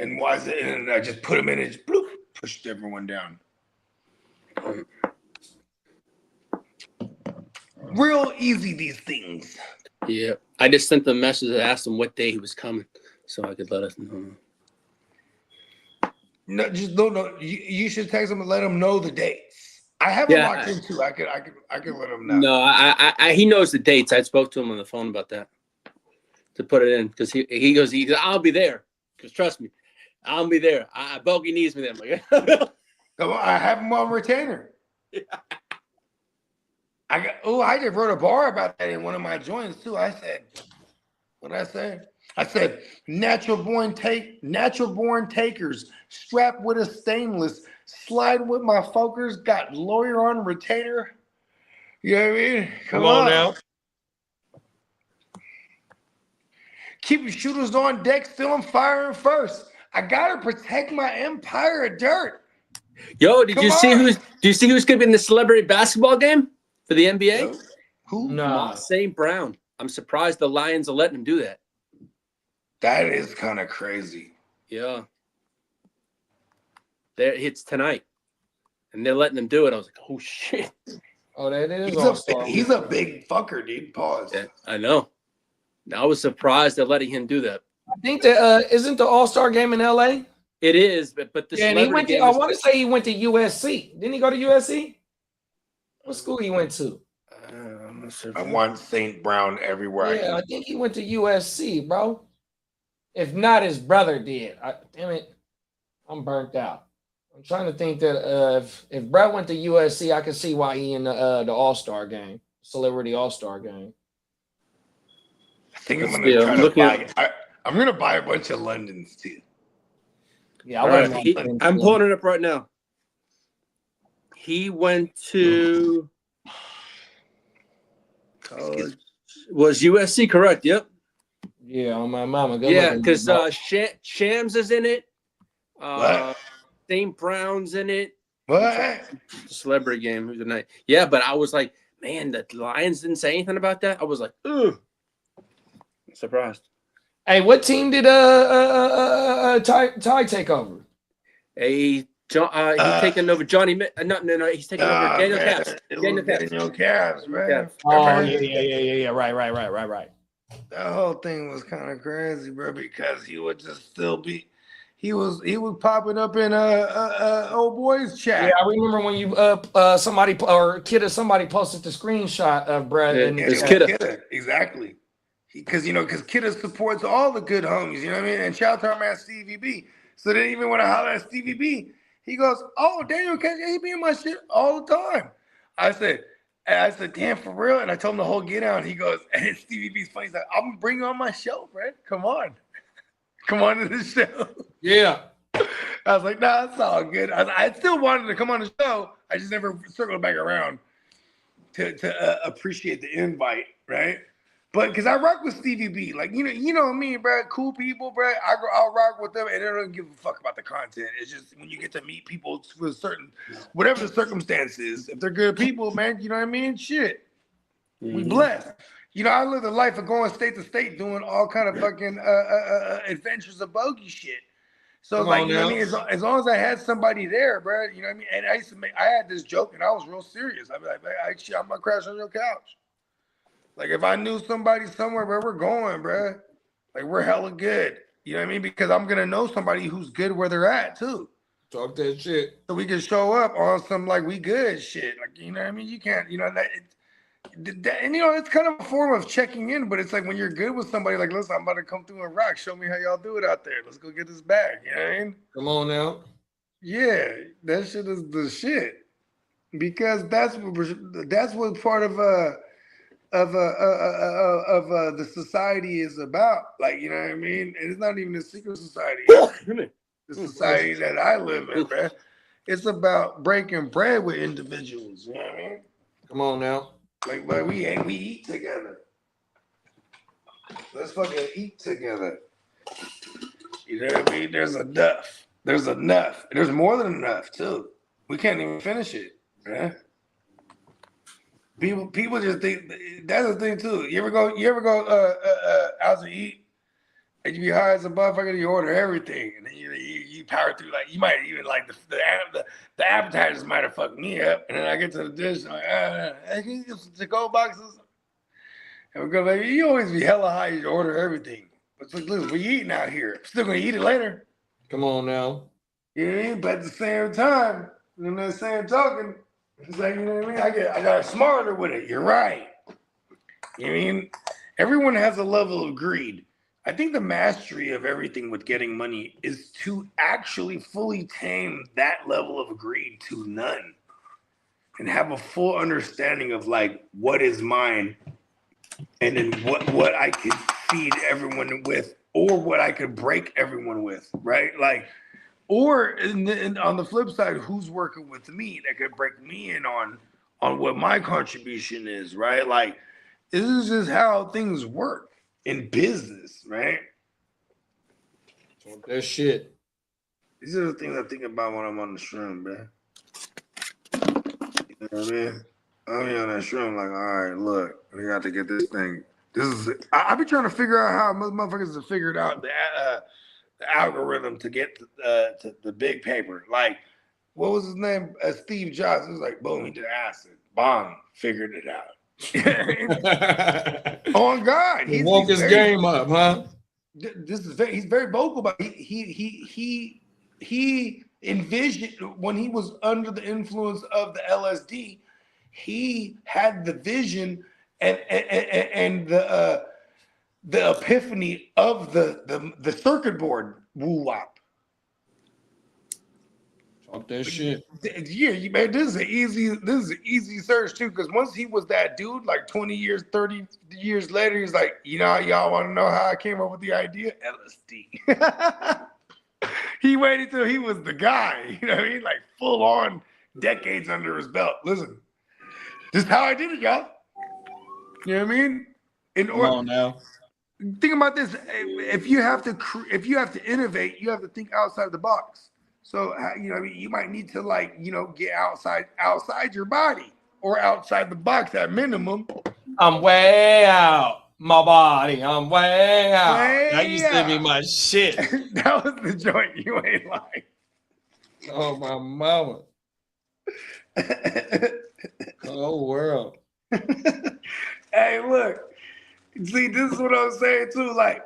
[SPEAKER 5] And why is it? And I just put him in and just bloop, pushed everyone down. Real easy, these things.
[SPEAKER 3] Yeah, I just sent the message and asked him what day he was coming so I could let us know.
[SPEAKER 5] No, just no. You should text him and let him know the dates. I have him locked in too. I could let him know.
[SPEAKER 3] No, I he knows the dates. I spoke to him on the phone about that to put it in because he goes, I'll be there. Because trust me, I'll be there. Bogey needs me there.
[SPEAKER 5] Come on, I have him on retainer. Yeah. I just wrote a bar about that in one of my joints too. I said, what did I say? I said, natural born takers, strapped with a stainless, slide with my fokers, got lawyer on retainer. You know what I mean? Come on now. Keep your shooters on deck, still I'm firing first. I gotta protect my empire of dirt.
[SPEAKER 3] Yo, do you see who's gonna be in the celebrity basketball game for the NBA?
[SPEAKER 5] Who?
[SPEAKER 4] No.
[SPEAKER 3] St. Brown. I'm surprised the Lions are letting him do that.
[SPEAKER 5] That is kind of crazy.
[SPEAKER 3] Yeah. It's tonight. And they're letting him do it. I was like, oh shit.
[SPEAKER 4] Oh, that is
[SPEAKER 5] he's a big fucker, dude. Pause.
[SPEAKER 3] Yeah, I know. I was surprised they're letting him do that.
[SPEAKER 4] I think that isn't the All-Star game in LA?
[SPEAKER 3] It is, but the
[SPEAKER 4] and I want to say he went to USC. Didn't he go to USC? What school he went to?
[SPEAKER 5] I want St. Brown everywhere.
[SPEAKER 4] Yeah, I think he went to USC, bro. If not, his brother did. Damn it, I'm burnt out. I'm trying to think that if Brett went to USC, I can see why he in the All-Star game, celebrity All-Star game.
[SPEAKER 5] I think I'm gonna try to buy. I'm gonna buy a bunch of Londons too.
[SPEAKER 4] Yeah,
[SPEAKER 3] I'm pulling it up right now. He went to college. Was USC correct? Yep.
[SPEAKER 4] Yeah, on my mama.
[SPEAKER 3] Because Shams is in it. St. Brown's in it.
[SPEAKER 5] What?
[SPEAKER 3] Celebrity game tonight. Yeah, but I was like, man, the Lions didn't say anything about that. I was like, ugh. Surprised.
[SPEAKER 4] Hey, what team did Ty take over?
[SPEAKER 3] He's taking over Johnny. No. He's taking over Daniel Caps.
[SPEAKER 5] Daniel Caps, man.
[SPEAKER 4] Yeah. Oh, yeah. Right.
[SPEAKER 5] That whole thing was kind of crazy, bro, because he would just still be. He was popping up in old boys chat.
[SPEAKER 4] Yeah, I remember when you somebody posted the screenshot of Brad.
[SPEAKER 5] Yeah, Kidda. Exactly. because Kidda supports all the good homies, you know what I mean? And shout out to our man Stevie B. So then even when I holler at Stevie B, he goes, "Oh, Daniel, he be in my shit all the time." I said, "Damn, for real?" And I told him the whole get out. He goes, and Stevie B's funny. He's like, "I'm gonna bring you on my show, Brad. Come on to the show."
[SPEAKER 4] Yeah.
[SPEAKER 5] I was like, "Nah, it's all good." I still wanted to come on the show. I just never circled back around to appreciate the invite, right? But because I rock with Stevie B, like you know me, bro. Cool people, bro. I'll rock with them, and they don't give a fuck about the content. It's just when you get to meet people with certain, whatever the circumstances, if they're good people, man, you know what I mean. Shit, we blessed. I live the life of going state to state, doing all kind of fucking adventures of bogey shit. So it's like, you know what I mean? As long as I had somebody there, bro, you know what I mean? And I had this joke, and I was real serious. I'd be like, I'm gonna crash on your couch. Like, if I knew somebody somewhere where we're going, bro, like, we're hella good. You know what I mean? Because I'm going to know somebody who's good where they're at, too.
[SPEAKER 4] Talk that shit.
[SPEAKER 5] So we can show up on some, like, we good shit. Like, you know what I mean? You can't, and, it's kind of a form of checking in, but it's like when you're good with somebody, like, listen, I'm about to come through and rock. Show me how y'all do it out there. Let's go get this bag. You know what I mean?
[SPEAKER 4] Come on now.
[SPEAKER 5] Yeah, that shit is the shit. Because that's what part of the society is about. Like, you know what I mean? And it's not even a secret society. The society that I live in, man. It's about breaking bread with individuals. You know what I mean?
[SPEAKER 4] Come on now.
[SPEAKER 5] Like, but we eat together. Let's fucking eat together. You know what I mean? There's enough. There's more than enough too. We can't even finish it, man. People just think that's the thing too. You ever go out to eat and you be high as a motherfucker, you order everything, and then you power through. Like, you might even like the appetizers might have fucked me up, and then I get to the dish, I'm like, can you get some to-go boxes? And we go, like, you always be hella high, you order everything. But it's like, listen, we're eating out here. Still gonna eat it later.
[SPEAKER 4] Come on now.
[SPEAKER 5] You know what I mean? But at the same time, in that same token, it's like, you know what I mean? I got smarter with it. You're right. You know what I mean? Everyone has a level of greed. I think the mastery of everything with getting money is to actually fully tame that level of greed to none and have a full understanding of, like, what is mine and then what I could feed everyone with, or what I could break everyone with, right? Like, or on the flip side, who's working with me that could break me in on what my contribution is, right? Like, this is just how things work in business, right?
[SPEAKER 4] Talk that shit.
[SPEAKER 5] These are the things I think about when I'm on the shroom, man. You know what I mean? I'm on that shroom, like, all right, look, we got to get this thing. I be trying to figure out how motherfuckers have figured out the algorithm to get to the big paper. Like, what was his name? Steve Jobs. It was like, boom, he did acid. Bong, figured it out. On God,
[SPEAKER 4] he woke his game up, huh?
[SPEAKER 5] He's very vocal about it. He envisioned when he was under the influence of the LSD. He had the vision and the epiphany of the circuit board woo wop.
[SPEAKER 4] Talk that shit.
[SPEAKER 5] Yeah, man, this is an easy search too, because once he was that dude, like 20 years, 30 years later, he's like, y'all want to know how I came up with the idea? LSD. He waited till he was the guy, you know what I mean? Like, full on decades under his belt. Listen, this is how I did it, y'all. You know what I mean?
[SPEAKER 4] Come on now.
[SPEAKER 5] Think about this. If you have to innovate, you have to think outside the box. So, you might need to, get outside your body or outside the box at minimum.
[SPEAKER 4] I'm way out my body. I'm way out. That used to be my shit.
[SPEAKER 5] That was the joint you ain't like.
[SPEAKER 4] Oh, my mama. Oh, world.
[SPEAKER 5] Hey, look. See, this is what I'm saying too. Like,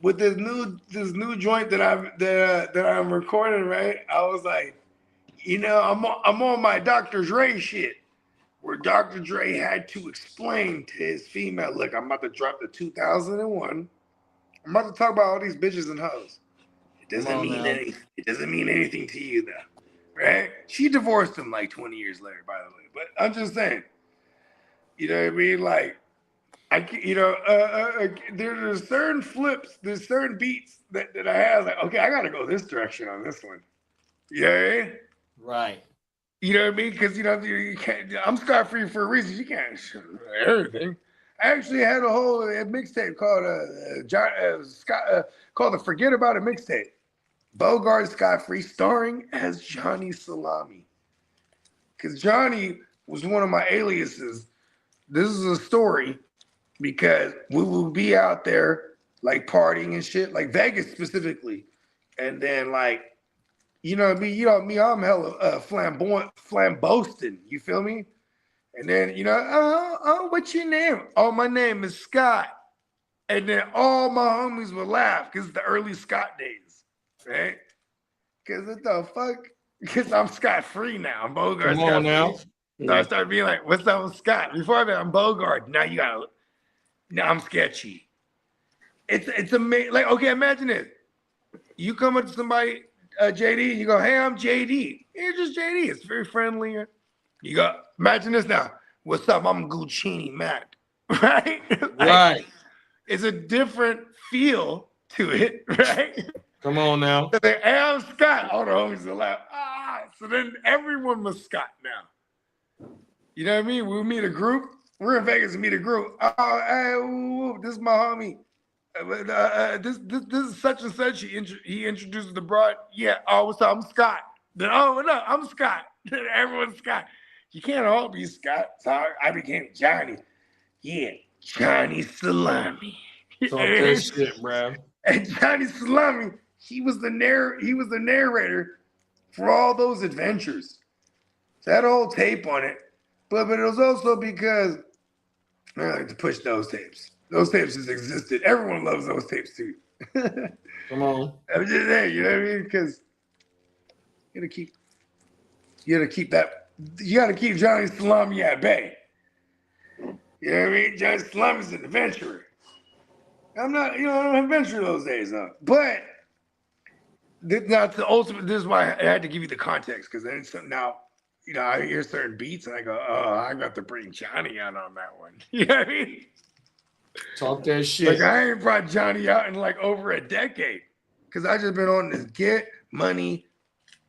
[SPEAKER 5] with this new joint that I'm recording, right? I was like, I'm on my Dr. Dre shit. where Dr. Dre had to explain to his female, look, I'm about to drop the 2001. I'm about to talk about all these bitches and hoes. It doesn't mean anything. It doesn't mean anything to you, though. Right? She divorced him like 20 years later, by the way. But I'm just saying, you know what I mean? Like, there's certain flips, there's certain beats that I have. Like, okay, I got to go this direction on this one. Yeah.
[SPEAKER 4] Right.
[SPEAKER 5] You know what I mean? Because, you can't, I'm scot-free for a reason. You can't shoot everything. I actually had a whole mixtape called called the Forget About It mixtape. Bogart Scot-Free, starring as Johnny Salami. Because Johnny was one of my aliases. This is a story because we will be out there like partying and shit, like Vegas specifically. And then like, me, I'm hella flamboasting, you feel me? And then, what's your name? Oh, my name is Scott. And then all my homies would laugh because it's the early Scott days, right? Because what the fuck? Because I'm scot-free now. I'm Bogart Scott-free. Now. So I started being like, what's up with Scott? Before I'm Bogart. Now I'm sketchy. It's amazing. Like, okay, imagine this. You come up to somebody, JD, you go, hey, I'm JD. You're just JD. It's very friendly. You go, imagine this now. What's up? I'm Guccini Mac. Right?
[SPEAKER 4] Right.
[SPEAKER 5] It's a different feel to it, right?
[SPEAKER 4] Come on now.
[SPEAKER 5] So they, hey, I'm Scott. All the homies will laugh. So then everyone was Scott now. You know what I mean? We meet a group. We're in Vegas to meet a group. Oh, hey, this is my homie. This is such and such. He introduces the broad. Yeah. Oh, what's up? I'm Scott. Then no, I'm Scott. Then everyone's Scott. You can't all be Scott. So I became Johnny. Yeah, Johnny Salami.
[SPEAKER 4] Talk that shit, bro.
[SPEAKER 5] And Johnny Salami, he was the narrator for all those adventures. So I had a whole tape on it. But it was also because I like to push those tapes. Those tapes just existed. Everyone loves those tapes too.
[SPEAKER 4] Come on.
[SPEAKER 5] I'm just saying, you know what I mean? Because you gotta keep Johnny Salami at bay. You know what I mean? Johnny Salami's an adventurer. I'm not, I don't adventure those days, though. But that's the ultimate. This is why I had to give you the context, because then now, I hear certain beats and I go, oh, I got to bring Johnny out on that one. You know what I mean?
[SPEAKER 4] Talk that shit.
[SPEAKER 5] Like, I ain't brought Johnny out in like over a decade, because I just been on this get money,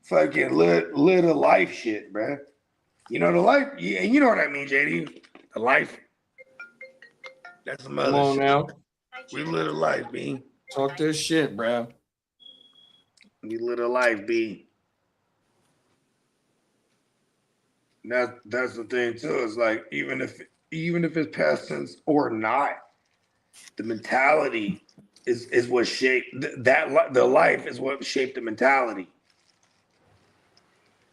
[SPEAKER 5] fucking live a life shit, bruh. The life, and you know what I mean, JD? The life. That's some other shit.
[SPEAKER 4] Come on now.
[SPEAKER 5] We live a life, B.
[SPEAKER 4] Talk this shit, bro.
[SPEAKER 5] We live a life, B. That's the thing too. It's like even if it's past tense or not, the mentality is what shaped the life is what shaped the mentality.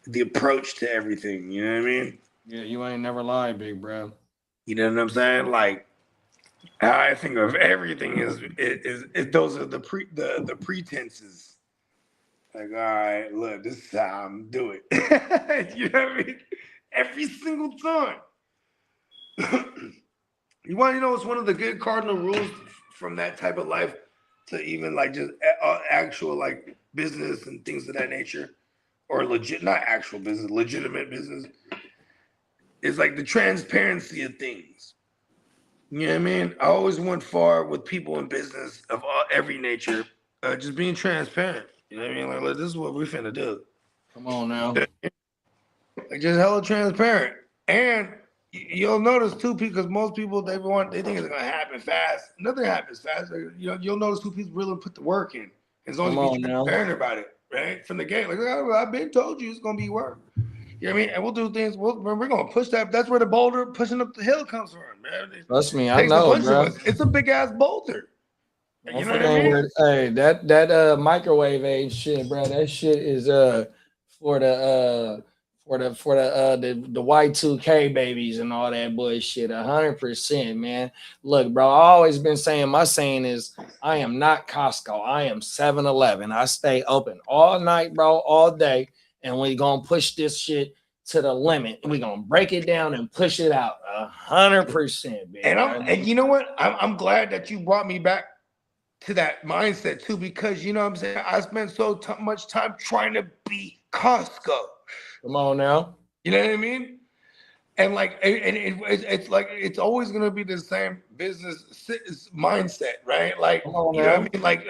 [SPEAKER 5] The approach to everything, you know what I mean?
[SPEAKER 4] Yeah, you ain't never lied, big bro.
[SPEAKER 5] You know what I'm saying? Like, how I think of everything is those are the pretenses. Like, all right, look, this is how I'm doing it. You know what I mean? Every single time. You want to know what's one of the good cardinal rules from that type of life to even like just actual like business and things of that nature, or not actual business, legitimate business, is like the transparency of things. You know what I mean? I always went far with people in business of every nature, just being transparent. You know what I mean? Like, look, this is what we're finna do.
[SPEAKER 4] Come on now.
[SPEAKER 5] Like, just hella transparent. And you'll notice too, because most people they think it's gonna happen fast. Nothing happens fast. You'll notice two people really put the work in. As long as you be transparent about it, right? From the gate. Like, I've been told you it's gonna be work. You know what I mean? And we'll do things. We're gonna push that. That's where the boulder pushing up the hill comes from, man.
[SPEAKER 4] Trust me, I know, bro.
[SPEAKER 5] It's a big ass boulder. You know what I mean?
[SPEAKER 4] Hey, that microwave age shit, bro. That shit is for the Y2K babies and all that bullshit. 100%, man. Look, bro, I always been saying, my saying is, I am not Costco. I am 7-Eleven. I stay open all night, bro, all day, and we gonna push this shit to the limit. We're gonna break it down and push it out 100%, baby.
[SPEAKER 5] And you know what? I'm glad that you brought me back to that mindset too, because you know what I'm saying, I spent so much time trying to beat Costco.
[SPEAKER 4] Come on now.
[SPEAKER 5] You know what I mean? And like, it's like it's always gonna be the same business mindset, right? Like, you know what I mean? Like,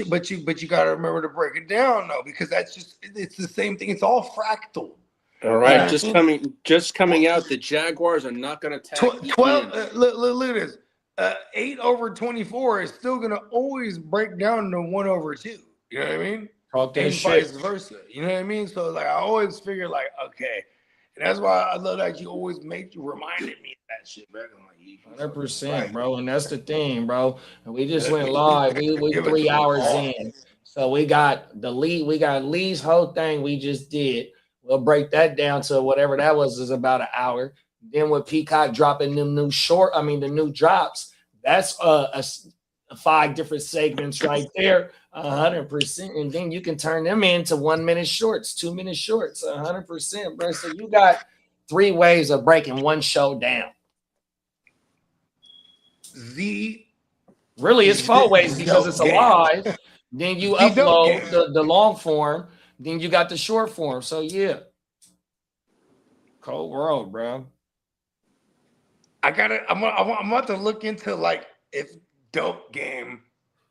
[SPEAKER 5] but you gotta remember to break it down though, because it's the same thing. It's all fractal.
[SPEAKER 3] All right, just coming out. The Jaguars are not going to tag
[SPEAKER 5] 12. Look at this. 8 over 24 is still going to always break down to 1 over 2. You know what I mean?
[SPEAKER 4] Talk that
[SPEAKER 5] and
[SPEAKER 4] shit.
[SPEAKER 5] Vice versa. You know what I mean? So like I always figure like, okay, and that's why I love that you always reminded me of that shit, bro. Like,
[SPEAKER 4] 100%, bro, and that's the thing, bro. And we just went live. We 3 hours in, so we got the lead. We got Lee's whole thing we just did. We'll break that down to whatever that was is about an hour. Then with Peacock dropping the new drops, that's 5 different segments right there, 100%. And then you can turn them into 1 minute shorts, 2 minute shorts, 100%, bro. So you got 3 ways of breaking one show down. Really, it's 4 ways because it's a live. Then you upload the long form. Then you got the short form. So yeah. Cold world, bro.
[SPEAKER 5] I'm about to look into like if dope game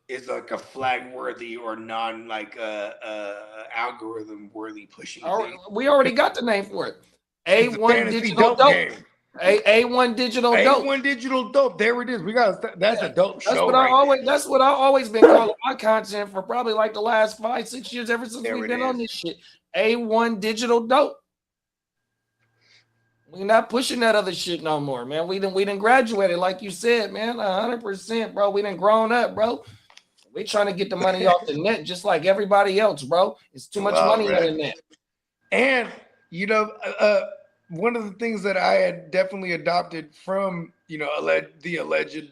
[SPEAKER 5] is like a flag worthy or non like algorithm worthy pushing.
[SPEAKER 4] We already got the name for it. A1 digital dope. A1 digital dope.
[SPEAKER 5] A1 digital dope. There it is. We got that's a dope show.
[SPEAKER 4] That's what I always been calling my content for probably like the last 5-6 years ever since we've been on this shit. A1 digital dope. We're not pushing that other shit no more, man. We done graduated, like you said, man. 100%, bro. We done grown up, bro. We trying to get the money off the net just like everybody else, bro. It's too much money on the net.
[SPEAKER 5] And you know, one of the things that I had definitely adopted from, you know, the alleged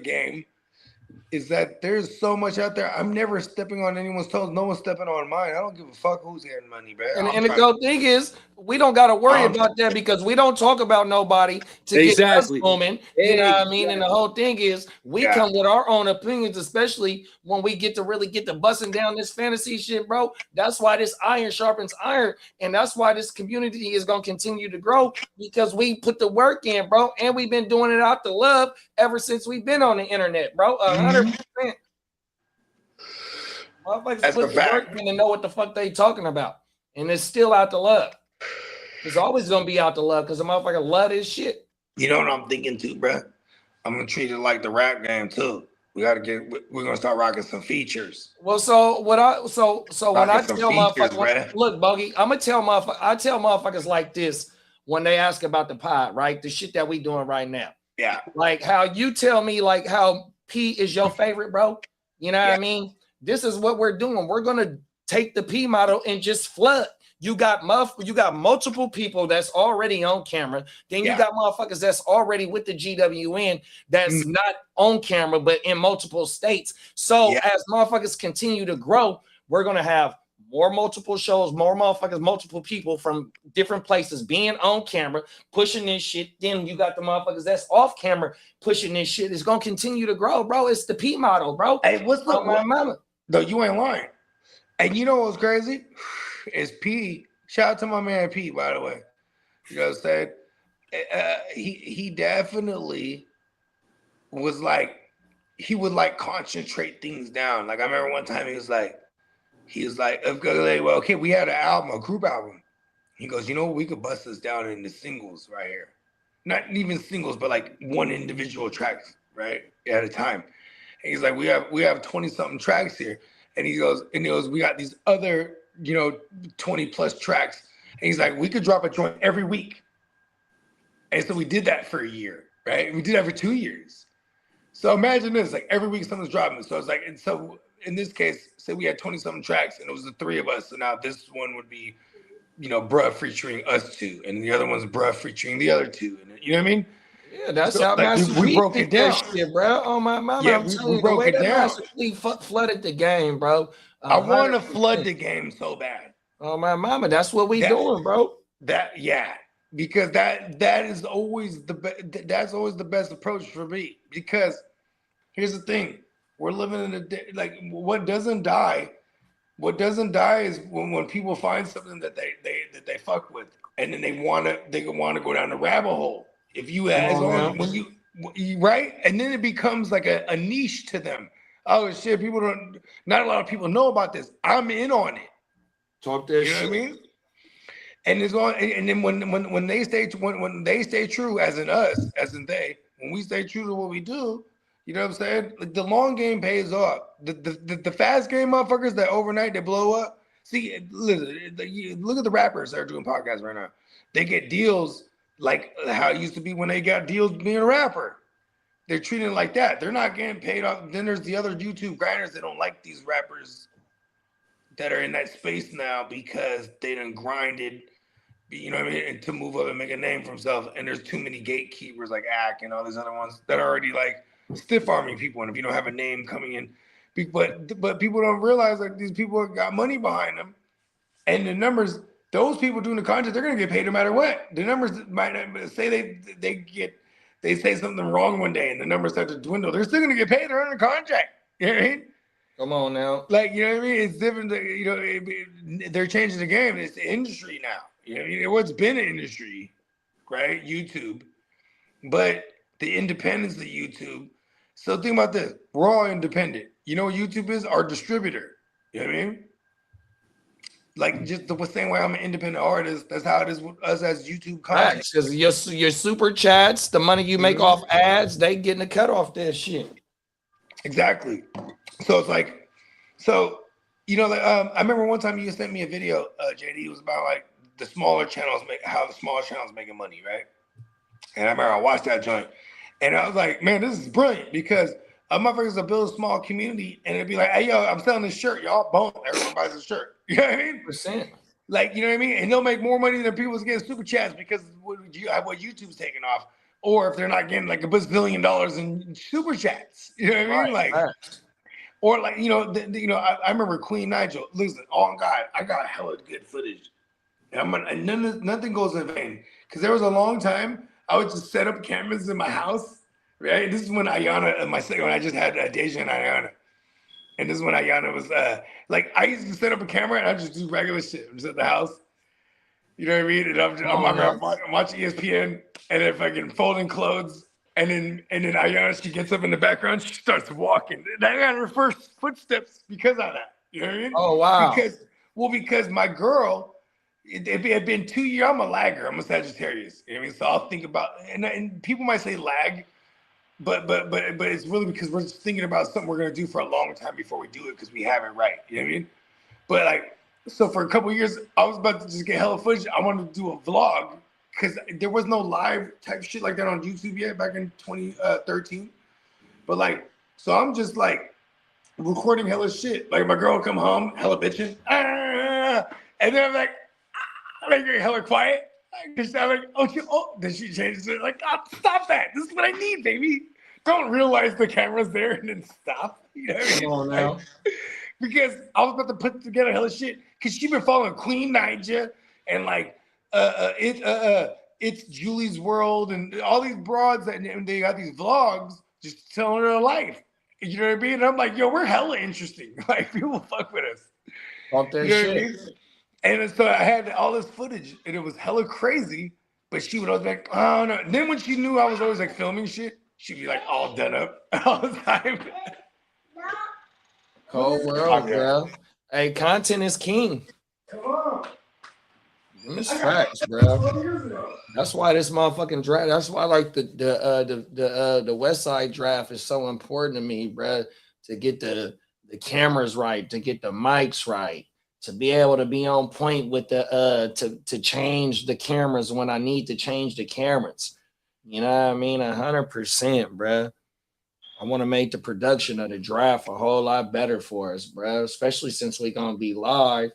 [SPEAKER 5] game is that there's so much out there. I'm never stepping on anyone's toes. No one's stepping on mine. I don't give a fuck who's getting money, bro.
[SPEAKER 4] And the good thing is, we don't got to worry about that because we don't talk about nobody to get us booming. You know what I mean? And the whole thing is, we come with our own opinions, especially when we get to really get to busting down this fantasy shit, bro. That's why this iron sharpens iron. And that's why this community is going to continue to grow because we put the work in, bro. And we've been doing it out the love ever since we've been on the internet, bro. 100%. Motherfuckers put the work in and know what the fuck they talking about. And it's still out the love. It's always gonna be out the love because the motherfucker love this shit.
[SPEAKER 5] You know what I'm thinking too, bro? I'm gonna treat it like the rap game too. We're gonna start rocking some features.
[SPEAKER 4] Well, so when I tell motherfuckers, look, Bogey, I tell motherfuckers like this when they ask about the pod, right? The shit that we doing right now.
[SPEAKER 5] Yeah.
[SPEAKER 4] Like how you tell me like how P is your favorite, bro. You know what I mean? This is what we're doing. We're gonna take the P model and just flood. You got multiple people that's already on camera. Then you got motherfuckers that's already with the GWN that's not on camera, but in multiple states. So as motherfuckers continue to grow, we're going to have more multiple shows, more motherfuckers, multiple people from different places being on camera, pushing this shit. Then you got the motherfuckers that's off camera pushing this shit. It's going to continue to grow, bro. It's the P model, bro.
[SPEAKER 5] Hey, what's up, my mama? No, you ain't lying. And you know what's crazy? Is P. Shout out to my man P, by the way. You know what I'm saying? He definitely was like, he would like concentrate things down. Like I remember one time he was like, well, okay, we had an album, a group album. He goes, you know, we could bust this down into singles right here. Not even singles, but like one individual track, right? At a time. And he's like, we have 20 something tracks here. And he goes, we got these other, 20 plus tracks. And he's like, we could drop a joint every week. And so we did that for a year, right? We did that for 2 years. So imagine this, like every week something's dropping. So it's like, and so in this case, say we had 20 something tracks and it was the 3 of us. So now this one would be, Bruh featuring us 2. And the other one's Bruh featuring the other 2. And you know what I mean?
[SPEAKER 4] Yeah, that's how Master we broke it down, shit, bro. Oh my mama,
[SPEAKER 5] yeah, we broke it down.
[SPEAKER 4] Flooded the game, bro.
[SPEAKER 5] I want to flood the game so bad.
[SPEAKER 4] Oh my mama, that's what we doing, bro.
[SPEAKER 5] because that is always that's always the best approach for me. Because here's the thing, we're living in a day, like what doesn't die is when people find something that they fuck with, and then they want to go down the rabbit hole. If you right, and then it becomes like a niche to them. Oh shit, not a lot of people know about this. I'm in on it.
[SPEAKER 4] Talk that shit.
[SPEAKER 5] You know what I mean? And it's on, and then when they stay true, as in us, as in they, when we stay true to what we do, you know what I'm saying? Like, the long game pays off. The fast game motherfuckers that overnight they blow up. See, listen, look at the rappers that are doing podcasts right now. They get deals like how it used to be when they got deals being a rapper. They're treating it like that. They're not getting paid off. Then there's the other YouTube grinders that don't like these rappers that are in that space now because they done grinded, you know what I mean, and to move up and make a name for themselves. And there's too many gatekeepers like Ack and all these other ones that are already like stiff arming people. And if you don't have a name coming in, but people don't realize like these people got money behind them, and the numbers, those people doing the content, they're gonna get paid no matter what. The numbers might say they say something wrong one day and the numbers start to dwindle. They're still gonna get paid. They're under contract. You know what I mean?
[SPEAKER 4] Come on now.
[SPEAKER 5] Like, you know what I mean? It's different. You know, they're changing the game. It's the industry now. You know what I mean? What's been an industry, right? YouTube. But the independence of YouTube. So think about this. We're all independent. You know what YouTube is? Our distributor. You know what I mean? Like, just the same way I'm an independent artist, that's how it is with us as YouTube content.
[SPEAKER 4] Because your super chats, the money you make off ads, they getting a cut off that shit.
[SPEAKER 5] Exactly. So it's like, you know, I remember one time you sent me a video, JD, it was about like the smaller channels how the smaller channels making money, right? And I remember I watched that joint, and I was like, man, this is brilliant, because motherfuckers will build a small community, and it'd be like, hey, yo, I'm selling this shirt, y'all, boom, everyone buys a shirt. You know what I mean?
[SPEAKER 4] Percent.
[SPEAKER 5] Like, you know what I mean? And they'll make more money than people getting super chats because what YouTube's taking off, or if they're not getting like $1 billion in super chats. You know what I mean? Like, or like, you know, I remember Queen Nigel. Listen, on God, I got hella good footage, and nothing goes in vain. Because there was a long time I would just set up cameras in my house. Right? This is when Ayana, when I just had Deja and Ayana. And this is when Ayana was, like, I used to set up a camera and I just do regular shit. I'm just at the house. You know what I mean? And I'm watching ESPN and then fucking folding clothes. And then Ayana, she gets up in the background, she starts walking. And I got her first footsteps because of that. You know what I mean?
[SPEAKER 4] Oh, wow.
[SPEAKER 5] Because my girl, it had been 2 years. I'm a lagger. I'm a Sagittarius. You know what I mean? So I'll think about, and people might say lag, but it's really because we're just thinking about something we're gonna do for a long time before we do it because we have it right. You know what I mean? But like, so for a couple of years, I was about to just get hella footage. I wanted to do a vlog because there was no live type shit like that on YouTube yet back in 2013. But like, so I'm just like recording hella shit. Like my girl will come home, hella bitching, and then I'm like hella quiet. Because I'm like, oh, then she changes it. Like, oh, stop that. This is what I need, baby. Don't realize the camera's there and then stop. You know what I mean?
[SPEAKER 4] Oh, no.
[SPEAKER 5] Because I was about to put together hella shit. Because she been following Queen Nija and like, it's Julie's World and all these broads and they got these vlogs just telling her life. You know what I mean? And I'm like, yo, we're hella interesting. Like, people fuck with us.
[SPEAKER 4] Talk that
[SPEAKER 5] you know
[SPEAKER 4] shit.
[SPEAKER 5] What I mean? And so I had all this footage, and it was hella crazy. But she would always be like, "Oh no!" And then when she knew I was always like filming shit, she'd be like all done up all the time.
[SPEAKER 4] Cold world, bro. Hey, content is king.
[SPEAKER 5] Come on,
[SPEAKER 4] It's facts, bro. That's why this motherfucking draft. That's why like the West Side draft is so important to me, bro. To get the cameras right, to get the mics right. To be able to be on point with the to change the cameras when I need to change the cameras. You know what I mean? 100%, bro. I want to make the production of the draft a whole lot better for us, bro. Especially since we're gonna be live.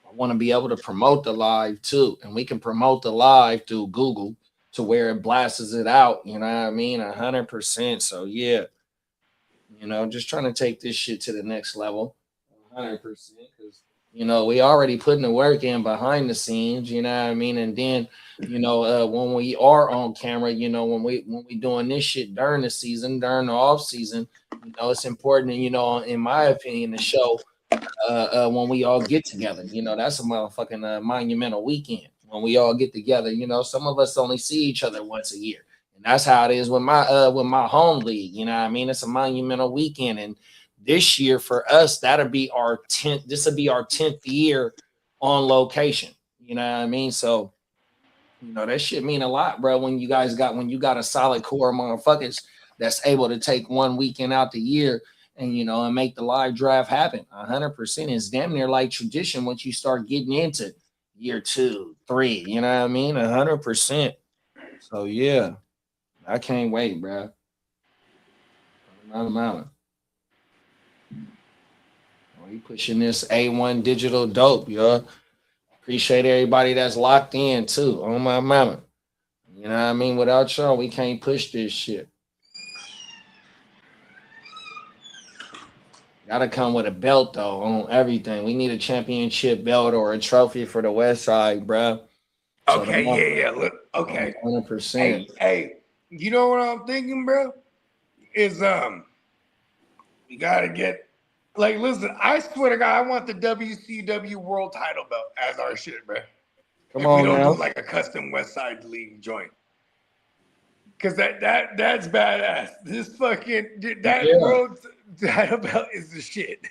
[SPEAKER 4] I want to be able to promote the live too. And we can promote the live through Google to where it blasts it out. You know what I mean? 100%. So yeah. You know, just trying to take this shit to the next level. 100%, because You know, we already putting the work in behind the scenes, you know what I mean? And then, you know, when we are on camera, you know, when we doing this shit during the season, during the off season, you know, it's important, you know, in my opinion, to show when we all get together. You know, that's a motherfucking monumental weekend when we all get together. You know, some of us only see each other once a year, and that's how it is with my home league. You know what I mean? It's a monumental weekend, and this year for us, that'll be our 10th. This will be our 10th year on location. You know what I mean? So, you know, that shit mean a lot, bro. When you got a solid core of motherfuckers that's able to take one weekend out the year and, you know, and make the live draft happen. 100% is damn near like tradition once you start getting into year 2, 3. You know what I mean? 100%. So yeah, I can't wait, bro. I'm we pushing this A1 digital dope, yo. Appreciate everybody that's locked in too. On my mama. You know what I mean? Without y'all, we can't push this shit. Gotta come with a belt though on everything. We need a championship belt or a trophy for the West Side, bro.
[SPEAKER 5] So yeah. Look, okay.
[SPEAKER 4] 100%.
[SPEAKER 5] Hey, you know what I'm thinking, bro? Is we gotta get like, listen. I swear to God, I want the WCW World Title belt as our shit, bro.
[SPEAKER 4] Come on,
[SPEAKER 5] we don't
[SPEAKER 4] now.
[SPEAKER 5] do like a custom West Side League joint. Cause that's badass. This fucking world title belt is the shit.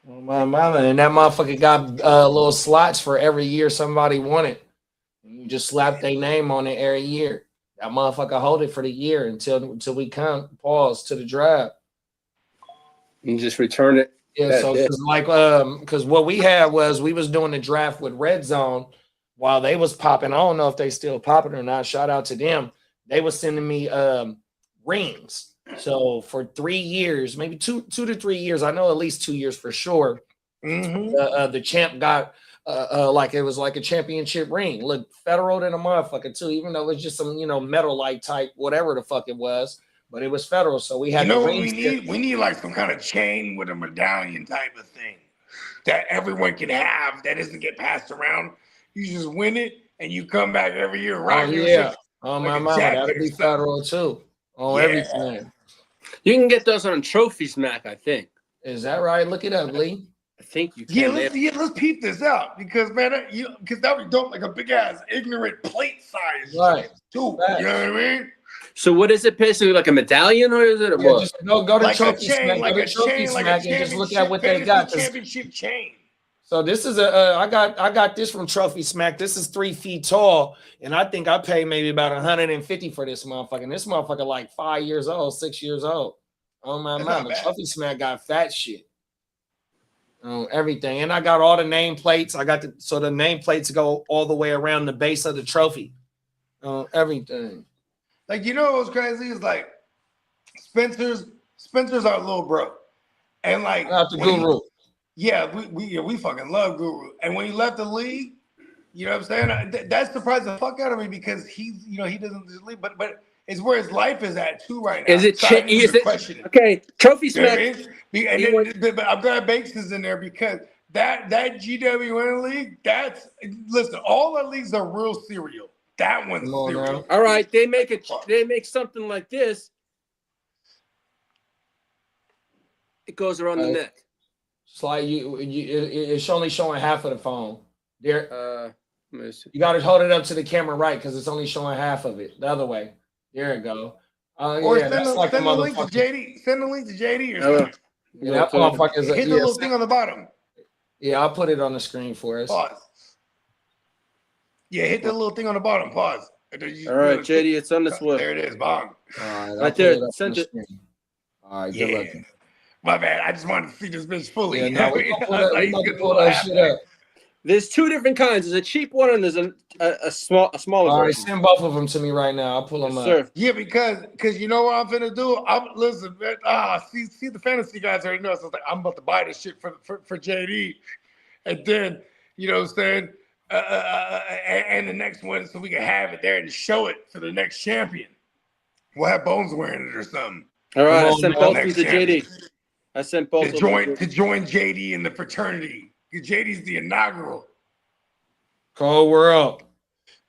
[SPEAKER 4] Oh, my mama, and that motherfucker got little slots for every year somebody won it. You just slap their name on it every year. That motherfucker hold it for the year until we come pause to the draft.
[SPEAKER 3] You just return it.
[SPEAKER 4] Yeah, so because what we had was we was doing the draft with Red Zone while they was popping. I don't know if they still popping or not. Shout out to them. They was sending me rings. So for 3 years, maybe two to 3 years, I know at least 2 years for sure.
[SPEAKER 5] Mm-hmm.
[SPEAKER 4] The champ got like it was like a championship ring. Look, federal than a motherfucker too, even though it was just some, you know, metal like type, whatever the fuck it was, but it was federal. So we had,
[SPEAKER 5] you know what we need? We need like some kind of chain with a medallion type of thing that everyone can have that doesn't get passed around. You just win it and you come back every year.
[SPEAKER 4] Right? Yeah. Oh, my mama, that'll be federal too. On everything.
[SPEAKER 3] You can get those on Trophy Smack, I think.
[SPEAKER 4] Is that right? Look it up, Lee.
[SPEAKER 3] I think you can.
[SPEAKER 5] Let's peep this out because man, because that would don't like a big ass ignorant plate size,
[SPEAKER 4] right?
[SPEAKER 5] Too. You know what I mean?
[SPEAKER 3] So what is it? Basically, like a medallion, or is it a what?
[SPEAKER 4] Just go to
[SPEAKER 5] like
[SPEAKER 4] Trophy Smack,
[SPEAKER 5] like a chain, like a
[SPEAKER 4] and just look at what they got.
[SPEAKER 5] Championship chain.
[SPEAKER 4] So this is I got this from Trophy Smack. This is 3 feet tall, and I think I paid maybe about 150 for this motherfucker. And this motherfucker like 5 years old, 6 years old. Oh my mama, Trophy Smack got fat shit. Everything, and I got all the nameplates. I got the nameplates go all the way around the base of the trophy. Everything.
[SPEAKER 5] Like, you know what's crazy is like Spencer's our little bro, and like
[SPEAKER 4] not the Guru.
[SPEAKER 5] We fucking love Guru. And when he left the league, you know what I'm saying? That surprised the fuck out of me because he's, you know, he doesn't just leave, but it's where his life is at too right now.
[SPEAKER 3] Is it?
[SPEAKER 5] So
[SPEAKER 3] Okay, Trophy Smack.
[SPEAKER 5] You know but I'm glad Banks is in there because that GWN league, listen, all our leagues are real serial. That one's serial.
[SPEAKER 3] All right, they make something like this. It goes around the neck.
[SPEAKER 4] It's like it's only showing half of the phone. There, you got to hold it up to the camera right because it's only showing half of it. The other way. There you go.
[SPEAKER 5] Or send the link to JD. Send the link to JD or something.
[SPEAKER 4] Yeah, that motherfucker is
[SPEAKER 5] hit the little thing on the bottom.
[SPEAKER 4] Yeah, I'll put it on the screen for us.
[SPEAKER 5] Pause. Yeah, hit the little thing on the bottom. Pause.
[SPEAKER 3] All right, JD, it's on this way.
[SPEAKER 5] There it is. Bong.
[SPEAKER 4] All
[SPEAKER 3] right there. Send it.
[SPEAKER 4] All right, good luck.
[SPEAKER 5] My bad. I just wanted to see this bitch fully.
[SPEAKER 4] Yeah, no, we pull that shit up.
[SPEAKER 3] There's 2 different kinds. There's a cheap one and there's a smaller
[SPEAKER 4] All right,
[SPEAKER 3] version.
[SPEAKER 4] send both of them to me right now. I'll pull them up.
[SPEAKER 5] Sir. Yeah, because you know what I'm finna do? Listen, man, see the fantasy guys already know. So I was like, I'm about to buy this shit for JD. And then, you know what I'm saying? And the next one so we can have it there and show it for the next champion. We'll have Bones wearing it or something.
[SPEAKER 3] All right, I sent both of them to JD. I sent both
[SPEAKER 5] to join JD in the fraternity. JD's the inaugural.
[SPEAKER 4] Cold World.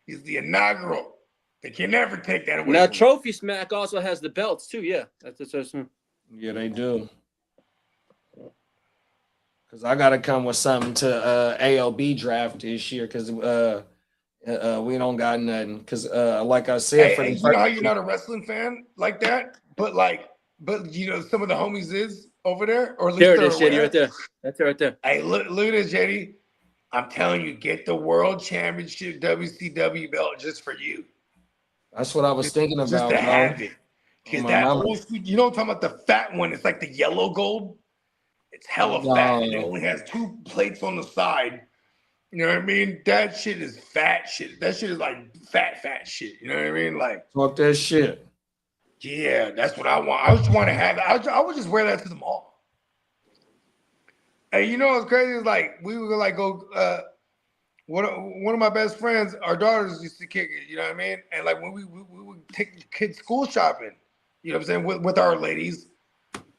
[SPEAKER 5] He's the inaugural. They can never take that away.
[SPEAKER 3] Now, Trophy Smack also has the belts too. Yeah, that's
[SPEAKER 4] yeah, they do. Because I gotta come with something to ALB draft this year. Because we don't got nothing. Because like I said,
[SPEAKER 5] you know how you're not a wrestling fan like that, but you know some of the homies is over there, or at least
[SPEAKER 3] there it is, JD, right there. That's it right there.
[SPEAKER 5] Hey, look at this, JD. I'm telling you, get the World Championship WCW belt just for you.
[SPEAKER 4] That's what I was thinking about.
[SPEAKER 5] Just to have it. Because that old, you know what I'm talking about, the fat one, it's like the yellow gold. It's hella fat. And it only has 2 plates on the side. You know what I mean? That shit is fat shit. That shit is like fat shit. You know what I mean? Like,
[SPEAKER 4] fuck that shit.
[SPEAKER 5] Yeah, that's what I want. I just want to have it. I would just wear that to the mall. Hey, you know what's crazy? It's like we would like go. One of my best friends, our daughters used to kick it. You know what I mean? And like when we would take the kids school shopping. You know what I'm saying? With our ladies,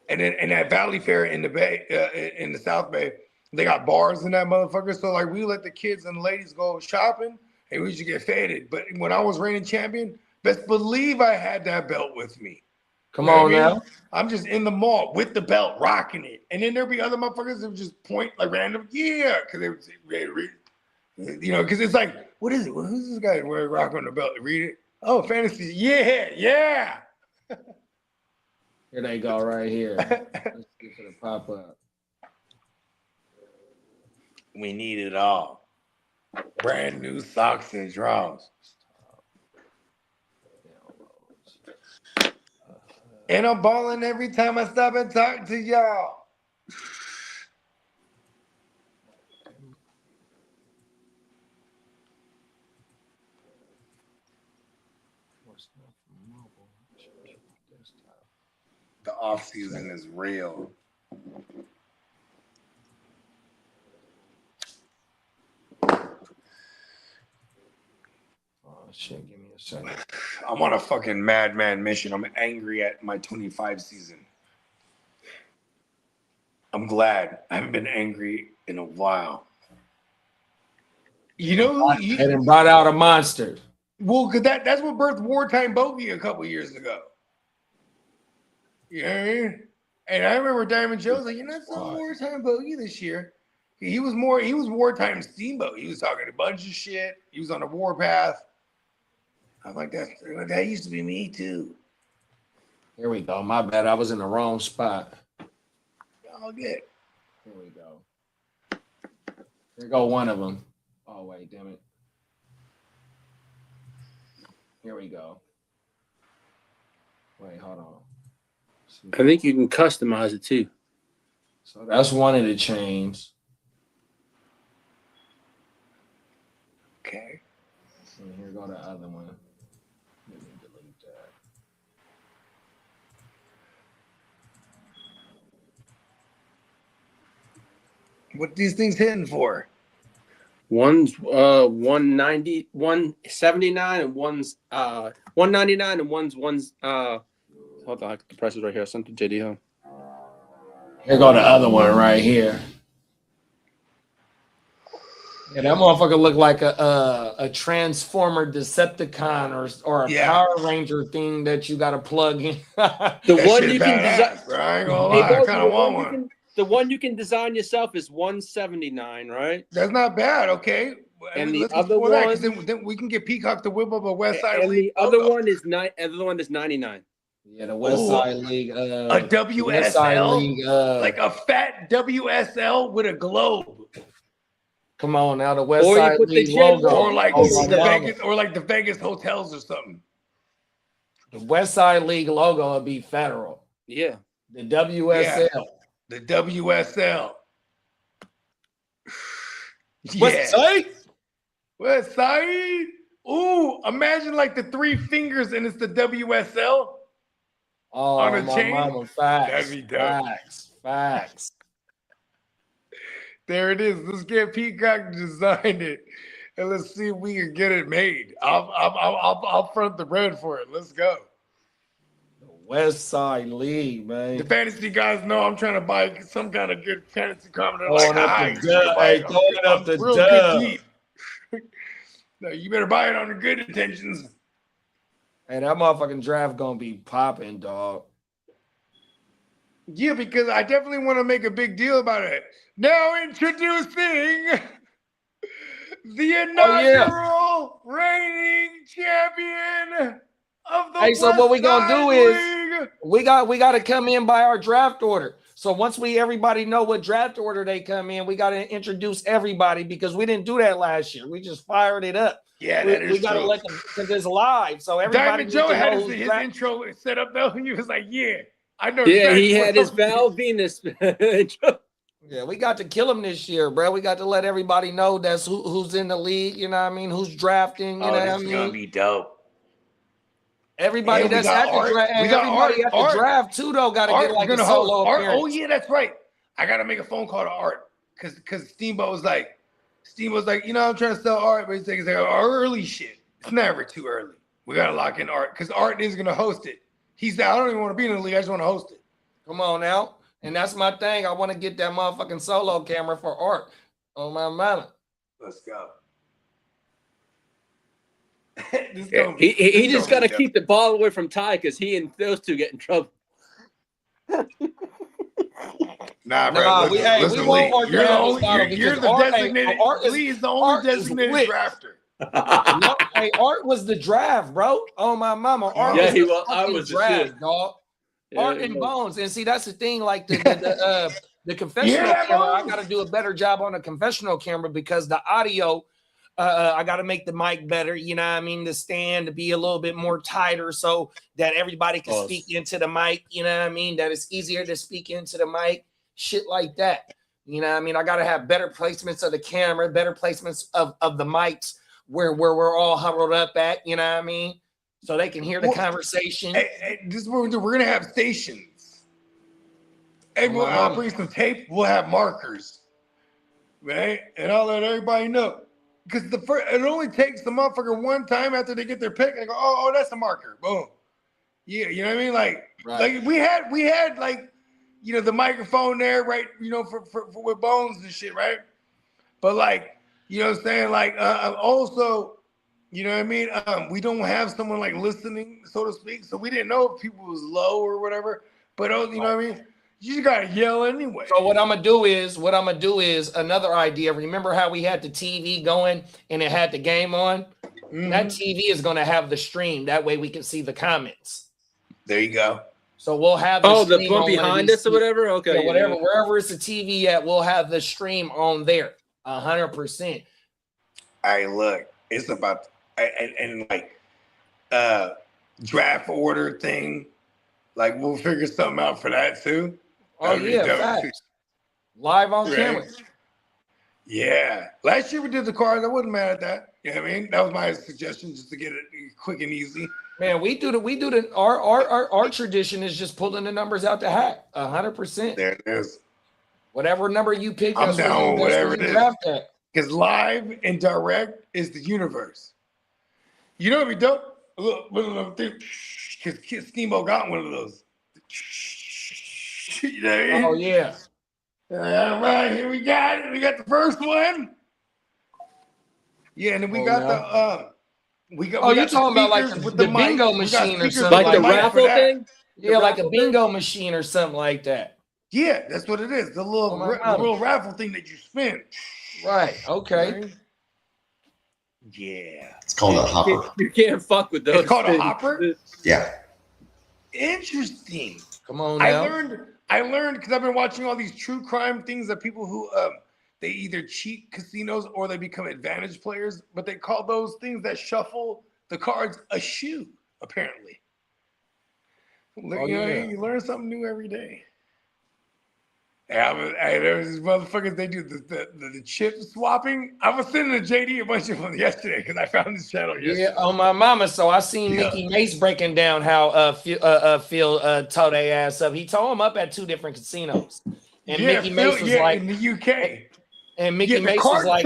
[SPEAKER 5] and then in that Valley Fair in the Bay, in the South Bay, they got bars in that motherfucker. So like we let the kids and the ladies go shopping, and we used to get faded. But when I was reigning champion, best believe I had that belt with me.
[SPEAKER 4] Come on now.
[SPEAKER 5] I'm just in the mall with the belt, rocking it. And then there'd be other motherfuckers that would just point like random, yeah, because they would, you know, because it's like, what is it? Well, who's this guy wearing rocking the belt? Read it. Oh, fantasy. Yeah.
[SPEAKER 4] Here they go right here. Let's get to the pop up.
[SPEAKER 5] We need it all. Brand new socks and drawers. And I'm balling every time I stop and talk to y'all. The off season is real.
[SPEAKER 4] Oh shit, give me a second.
[SPEAKER 5] I'm on a fucking madman mission. I'm angry at my 25 season. I'm glad. I haven't been angry in a while. You know,
[SPEAKER 4] and brought out a monster.
[SPEAKER 5] Well, cause that's what birthed Wartime Bogey a couple years ago. You know what I mean? And I remember Diamond Joe's like, it's not Wartime Bogey this year. He was Wartime Steamboat. He was talking a bunch of shit. He was on a warpath. I'm like, that used to be me too.
[SPEAKER 4] Here we go. My bad. I was in the wrong spot.
[SPEAKER 5] All good.
[SPEAKER 4] Here we go. Here go one of them. Oh, wait, damn it. Here we go. Wait, hold on.
[SPEAKER 3] I think you can customize it too.
[SPEAKER 4] So that's one of the chains.
[SPEAKER 5] Okay.
[SPEAKER 4] And here go the other one. Let me delete that.
[SPEAKER 5] What these things hitting for?
[SPEAKER 3] One's 190, 179, and one's 199, and one's hold on, the price is right here. Something JD home.
[SPEAKER 4] Here go the other one right here. Yeah, that motherfucker look like a Transformer Decepticon or a Power Ranger thing that you got to plug in.
[SPEAKER 3] The one you can design.
[SPEAKER 5] I ain't gonna lie, I kind of want one.
[SPEAKER 3] The one you can design yourself is 179, right?
[SPEAKER 5] That's not bad. Okay.
[SPEAKER 3] And the other one,
[SPEAKER 5] then we can get Peacock to whip up a West Side
[SPEAKER 3] and
[SPEAKER 5] League.
[SPEAKER 3] The other one is 99.
[SPEAKER 4] Yeah, the West Side League.
[SPEAKER 5] A WSL, League, like a fat WSL with a globe.
[SPEAKER 4] Come on now, the West Side League logo,
[SPEAKER 5] or like the Vegas hotels or something.
[SPEAKER 4] The West Side League logo would be federal.
[SPEAKER 3] Yeah,
[SPEAKER 4] the WSL.
[SPEAKER 5] Yeah. The WSL.
[SPEAKER 4] West Side.
[SPEAKER 5] West Side. Ooh, imagine like the 3 fingers and it's the WSL.
[SPEAKER 4] Oh,
[SPEAKER 5] on a
[SPEAKER 4] my
[SPEAKER 5] chain.
[SPEAKER 4] Mama, facts.
[SPEAKER 5] That'd be dope.
[SPEAKER 4] Facts.
[SPEAKER 5] There it is. Let's get Peacock to design it, and let's see if we can get it made. I'll front the bread for it. Let's go.
[SPEAKER 4] The West Side League, man.
[SPEAKER 5] The fantasy guys know I'm trying to buy some kind of good fantasy comment. They're
[SPEAKER 4] Throwing
[SPEAKER 5] like,
[SPEAKER 4] up
[SPEAKER 5] "Ah, you
[SPEAKER 4] the
[SPEAKER 5] better
[SPEAKER 4] dub.
[SPEAKER 5] buy
[SPEAKER 4] Hey,
[SPEAKER 5] it
[SPEAKER 4] throwing up the
[SPEAKER 5] real
[SPEAKER 4] dub.
[SPEAKER 5] good team. No, you better buy it on the good intentions."
[SPEAKER 4] Hey, that motherfucking draft gonna be popping, dog.
[SPEAKER 5] Yeah, because I definitely want to make a big deal about it. Now introducing the inaugural reigning champion of the
[SPEAKER 4] Hey, so what we gonna do is
[SPEAKER 5] League.
[SPEAKER 4] we got to come in by our draft order. So once everybody know what draft order they come in, we got to introduce everybody because we didn't do that last year. We just fired it up.
[SPEAKER 5] Yeah,
[SPEAKER 4] we got to let them because it's live. So everybody
[SPEAKER 5] Diamond Joe had his
[SPEAKER 4] draft.
[SPEAKER 5] intro set up though. He was like, "Yeah, I know."
[SPEAKER 3] Yeah,
[SPEAKER 5] exactly
[SPEAKER 3] he had his
[SPEAKER 5] what
[SPEAKER 3] Val Venus.
[SPEAKER 4] Yeah, we got to kill him this year, bro. We got to let everybody know that's who's in the league. You know what I mean? Who's drafting? You know what I mean?
[SPEAKER 5] gonna be dope.
[SPEAKER 4] Everybody
[SPEAKER 5] And we
[SPEAKER 4] that's
[SPEAKER 5] got
[SPEAKER 4] at
[SPEAKER 5] Art.
[SPEAKER 4] the draft,
[SPEAKER 5] We got
[SPEAKER 4] everybody
[SPEAKER 5] Art.
[SPEAKER 4] at the draft too, though, got to get like a solo appearance.
[SPEAKER 5] Oh yeah, that's right. I gotta make a phone call to Art because Steamboat was like, you know, I'm trying to sell Art, but he's like early shit. It's never too early. We gotta lock in Art because Art is gonna host it. He said, "I don't even want to be in the league. I just want to host it."
[SPEAKER 4] Come on now. And that's my thing. I want to get that motherfucking solo camera for Art on my mama.
[SPEAKER 5] Let's go.
[SPEAKER 3] He just got to keep the ball away from Ty because he and those two get in trouble.
[SPEAKER 5] Nah, bro.
[SPEAKER 4] We won't Art
[SPEAKER 5] You're the only. You're the
[SPEAKER 4] Art,
[SPEAKER 5] designated. Lee is the only designated drafter.
[SPEAKER 4] No, hey, Art was the draft, bro. Oh my mama. Art
[SPEAKER 3] Yeah,
[SPEAKER 4] was
[SPEAKER 3] I was
[SPEAKER 4] the draft, dog.
[SPEAKER 3] Yeah,
[SPEAKER 4] Art and Bones. And see, that's the thing. Like the confessional camera, I got to do a better job on the confessional camera because the audio, I got to make the mic better. You know what I mean? The stand to be a little bit more tighter so that everybody can speak into the mic. You know what I mean? That it's easier to speak into the mic. Shit like that. You know what I mean? I got to have better placements of the camera, better placements of the mics where we're all huddled up at. You know what I mean? So they can hear the conversation.
[SPEAKER 5] This is what we're doing. We're gonna have stations. Hey, I'll bring some tape. We'll have markers, right? And I'll let everybody know because it only takes the motherfucker one time after they get their pick. They go, oh, that's a marker. Boom. Yeah, you know what I mean? Like we had like, you know, the microphone there, right? You know, for with Bones and shit, right? But like, you know what I'm saying? Like, also. You know what I mean? We don't have someone like listening, so to speak. So we didn't know if people was low or whatever. But you know what I mean? You just gotta yell anyway.
[SPEAKER 4] So what I'm gonna do is another idea. Remember how we had the TV going and it had the game on? Mm-hmm. That TV is gonna have the stream. That way we can see the comments.
[SPEAKER 5] There you go.
[SPEAKER 4] So we'll have
[SPEAKER 3] the one behind us or whatever. Okay,
[SPEAKER 4] yeah, whatever, wherever it's a TV at, we'll have the stream on there. 100%.
[SPEAKER 5] Hey, look, it's about. And like draft order thing, like we'll figure something out for that too.
[SPEAKER 4] Oh yeah, facts. Live on camera.
[SPEAKER 5] Yeah, last year we did the cards. I wasn't mad at that. You know what I mean? That was my suggestion, just to get it quick and easy.
[SPEAKER 4] Man, our tradition is just pulling the numbers out the hat. 100%.
[SPEAKER 5] There it is.
[SPEAKER 4] Whatever number you pick,
[SPEAKER 5] I'm down with whatever it is. Because live and direct is the universe. You know what would be dope? Look, because Steamboat got one of those. You know what I mean?
[SPEAKER 4] Oh, yeah.
[SPEAKER 5] All right, here we got it. We got the first one. Yeah, and then we got we got
[SPEAKER 4] you're talking about like the bingo machine or something.
[SPEAKER 3] Like the raffle thing?
[SPEAKER 4] Yeah, like a bingo machine or something like that.
[SPEAKER 5] Yeah, that's what it is. The little raffle thing that you spin.
[SPEAKER 4] Right, okay.
[SPEAKER 5] Right? Yeah.
[SPEAKER 7] It's called a hopper.
[SPEAKER 3] You can't fuck with those.
[SPEAKER 5] It's called a hopper?
[SPEAKER 7] Yeah.
[SPEAKER 5] Interesting.
[SPEAKER 4] Come on now.
[SPEAKER 5] I learned because I've been watching all these true crime things that people who they either cheat casinos or they become advantage players, but they call those things that shuffle the cards a shoe, apparently. You learn something new every day. There's these motherfuckers, they do the chip swapping. I was sending to JD a bunch of them yesterday because I found this channel yesterday.
[SPEAKER 4] Yeah, on my mama. So I seen Mickey Mace breaking down how Phil tore their ass up. He tore him up at 2 different casinos. And Mickey Mace was like
[SPEAKER 5] in the UK.
[SPEAKER 4] And Mickey Mace was like,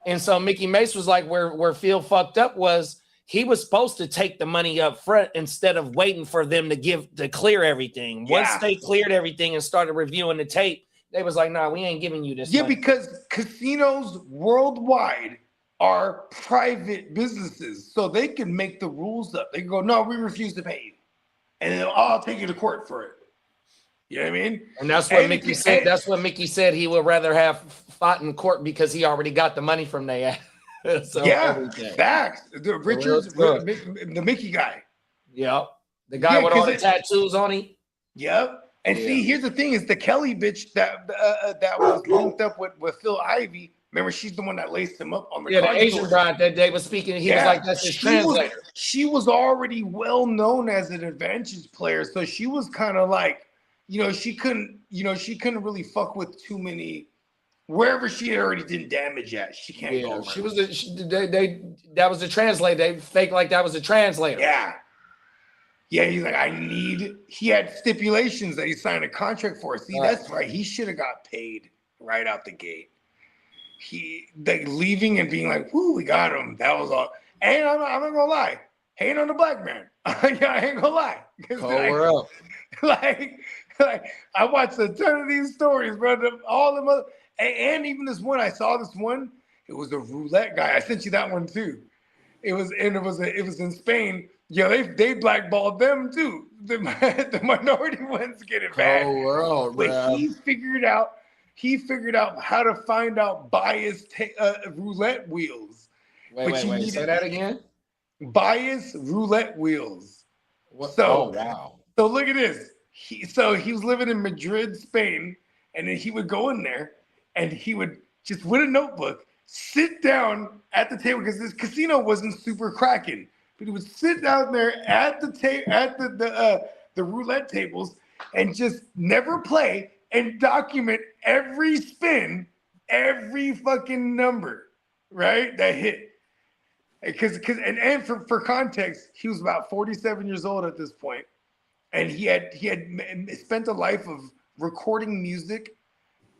[SPEAKER 4] and so Mickey Mace was like, where Phil fucked up was he was supposed to take the money up front instead of waiting for them to clear everything. Once they cleared everything and started reviewing the tape, they was like, "Nah, we ain't giving you this."
[SPEAKER 5] Yeah,
[SPEAKER 4] money.
[SPEAKER 5] because casinos worldwide are private businesses, so they can make the rules up. They can go, "No, we refuse to pay you," and then I'll take you to court for it. You know what I mean?
[SPEAKER 4] And that's what Mickey said. That's what Mickey said. He would rather have fought in court because he already got the money from they. So everything.
[SPEAKER 5] Facts. The Richards, the Mickey guy.
[SPEAKER 4] Yep. The guy with all the tattoos on him.
[SPEAKER 5] Yep. And see, here's the thing: is the Kelly bitch that was linked up with Phil Ivey. Remember, she's the one that laced him up on the
[SPEAKER 4] the Asian bride that day was speaking. He was like, "That's his translator."
[SPEAKER 5] She was already well known as an advantage player, so she was kind of like, she couldn't really fuck with too many. Wherever she had already done damage at, she can't go.
[SPEAKER 4] She was that was the translator. They faked like that was a translator.
[SPEAKER 5] Yeah, he's like, he had stipulations that he signed a contract for. See, that's right. He should have got paid right out the gate. Leaving and being like, "Whoo, we got him." That was all. And I'm not gonna lie, hating on the black man. I ain't gonna lie. Like I watched a ton of these stories, bro. All them other. And even this one, I saw this one. It was a roulette guy. I sent you that one too. It was in Spain. Yeah, they blackballed them too. The minority ones get it bad. But he figured out how to find out biased roulette wheels.
[SPEAKER 4] Wait. Say that again.
[SPEAKER 5] Biased roulette wheels. So look at this. He was living in Madrid, Spain, and then he would go in there. And he would just, with a notebook, sit down at the table because this casino wasn't super cracking. But he would sit down there at the roulette tables and just never play and document every spin, every fucking number, right? That hit. Because for context, he was about 47 years old at this point, and he had spent a life of recording music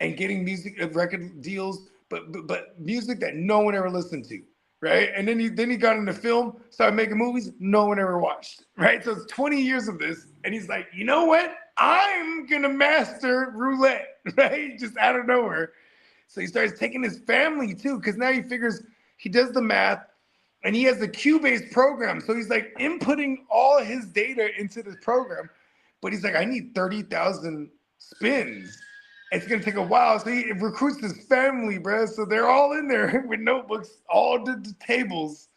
[SPEAKER 5] and getting music record deals, but music that no one ever listened to, right? And then he got into film, started making movies no one ever watched, right? So it's 20 years of this, and he's like, you know what? I'm gonna master roulette, right? Just out of nowhere. So he starts taking his family too, because now he figures he does the math, and he has the Q-based program. So he's like inputting all his data into this program, but he's like, I need 30,000 spins. It's going to take a while. So he recruits his family, bro. So they're all in there with notebooks, all the tables.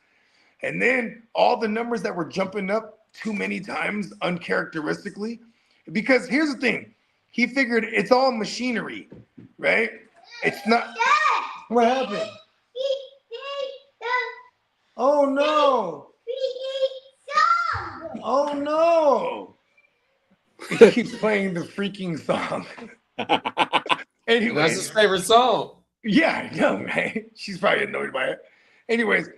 [SPEAKER 5] And then all the numbers that were jumping up too many times uncharacteristically. Because here's the thing. He figured it's all machinery, right? It's not. What happened? Oh, no. Oh, no. He keeps playing the freaking song. Anyways,
[SPEAKER 4] that's his favorite song.
[SPEAKER 5] Yeah, I know, man. She's probably annoyed by it. Anyways,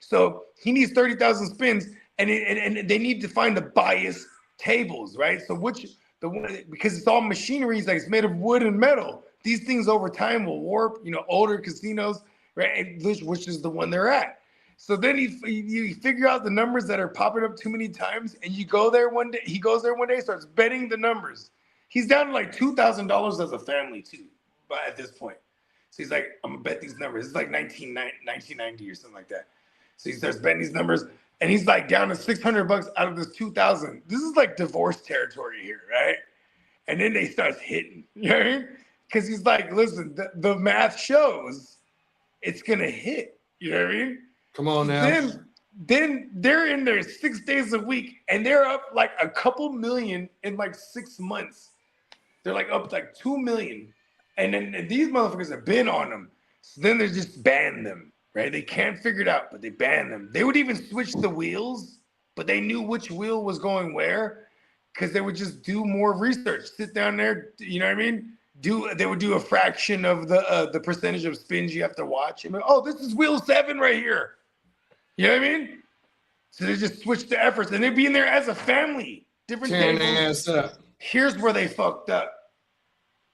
[SPEAKER 5] so he needs 30,000 spins, and they need to find the biased tables, right? So because it's all machinery, it's made of wood and metal. These things over time will warp. Older casinos, right? Which is the one they're at. So then you figure out the numbers that are popping up too many times, and you go there one day. He goes there one day, starts betting the numbers. He's down to like $2,000 as a family too, but at this point. So he's like, I'm gonna bet these numbers. It's like 1990 or something like that. So he starts betting these numbers, and he's like down to $600 out of this 2,000. This is like divorce territory here, right? And then they start hitting, you know what I mean? Because he's like, listen, the math shows it's gonna hit. You know what I mean?
[SPEAKER 4] Come on now.
[SPEAKER 5] Then they're in there 6 days a week, and they're up like a couple million in like 6 months. They're like up like 2 million. And then these motherfuckers have been on them. So then they just ban them, right? They can't figure it out, but they ban them. They would even switch the wheels, but they knew which wheel was going where because they would just do more research. Sit down there, you know what I mean? They would do a fraction of the percentage of spins you have to watch. And oh, this is wheel 7 right here. You know what I mean? So they just switch the efforts, and they'd be in there as a family. Different tables. Here's where they fucked up.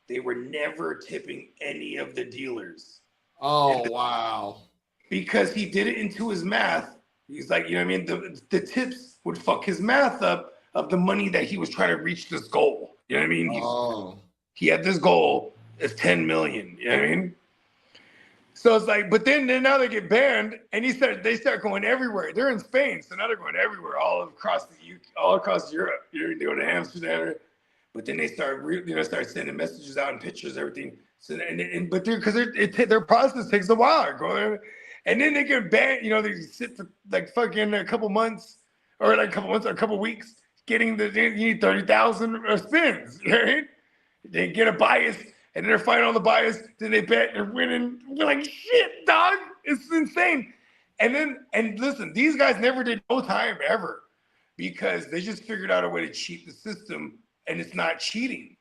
[SPEAKER 5] They were never tipping any of the dealers.
[SPEAKER 4] Oh, wow.
[SPEAKER 5] Because he did it into his math He's like, you know what I mean? The tips would fuck his math up of the money that he was trying to reach this goal. You know what I mean? He had this goal of 10 million. You know what I mean? So it's like, but then now they get banned, and they start going everywhere. They're in Spain, so now they're going everywhere, all across Europe. You know, they go to Amsterdam, but then they start sending messages out and pictures, everything. So but their process takes a while, and then they get banned. You know, they sit for like fucking a couple months, or like a couple weeks, getting you need 30,000 spins. Right? They get a bias. And they're fighting on the bias. Then they bet they're winning. We're like, shit, dog. It's insane. And listen, these guys never did no time ever because they just figured out a way to cheat the system, and it's not cheating.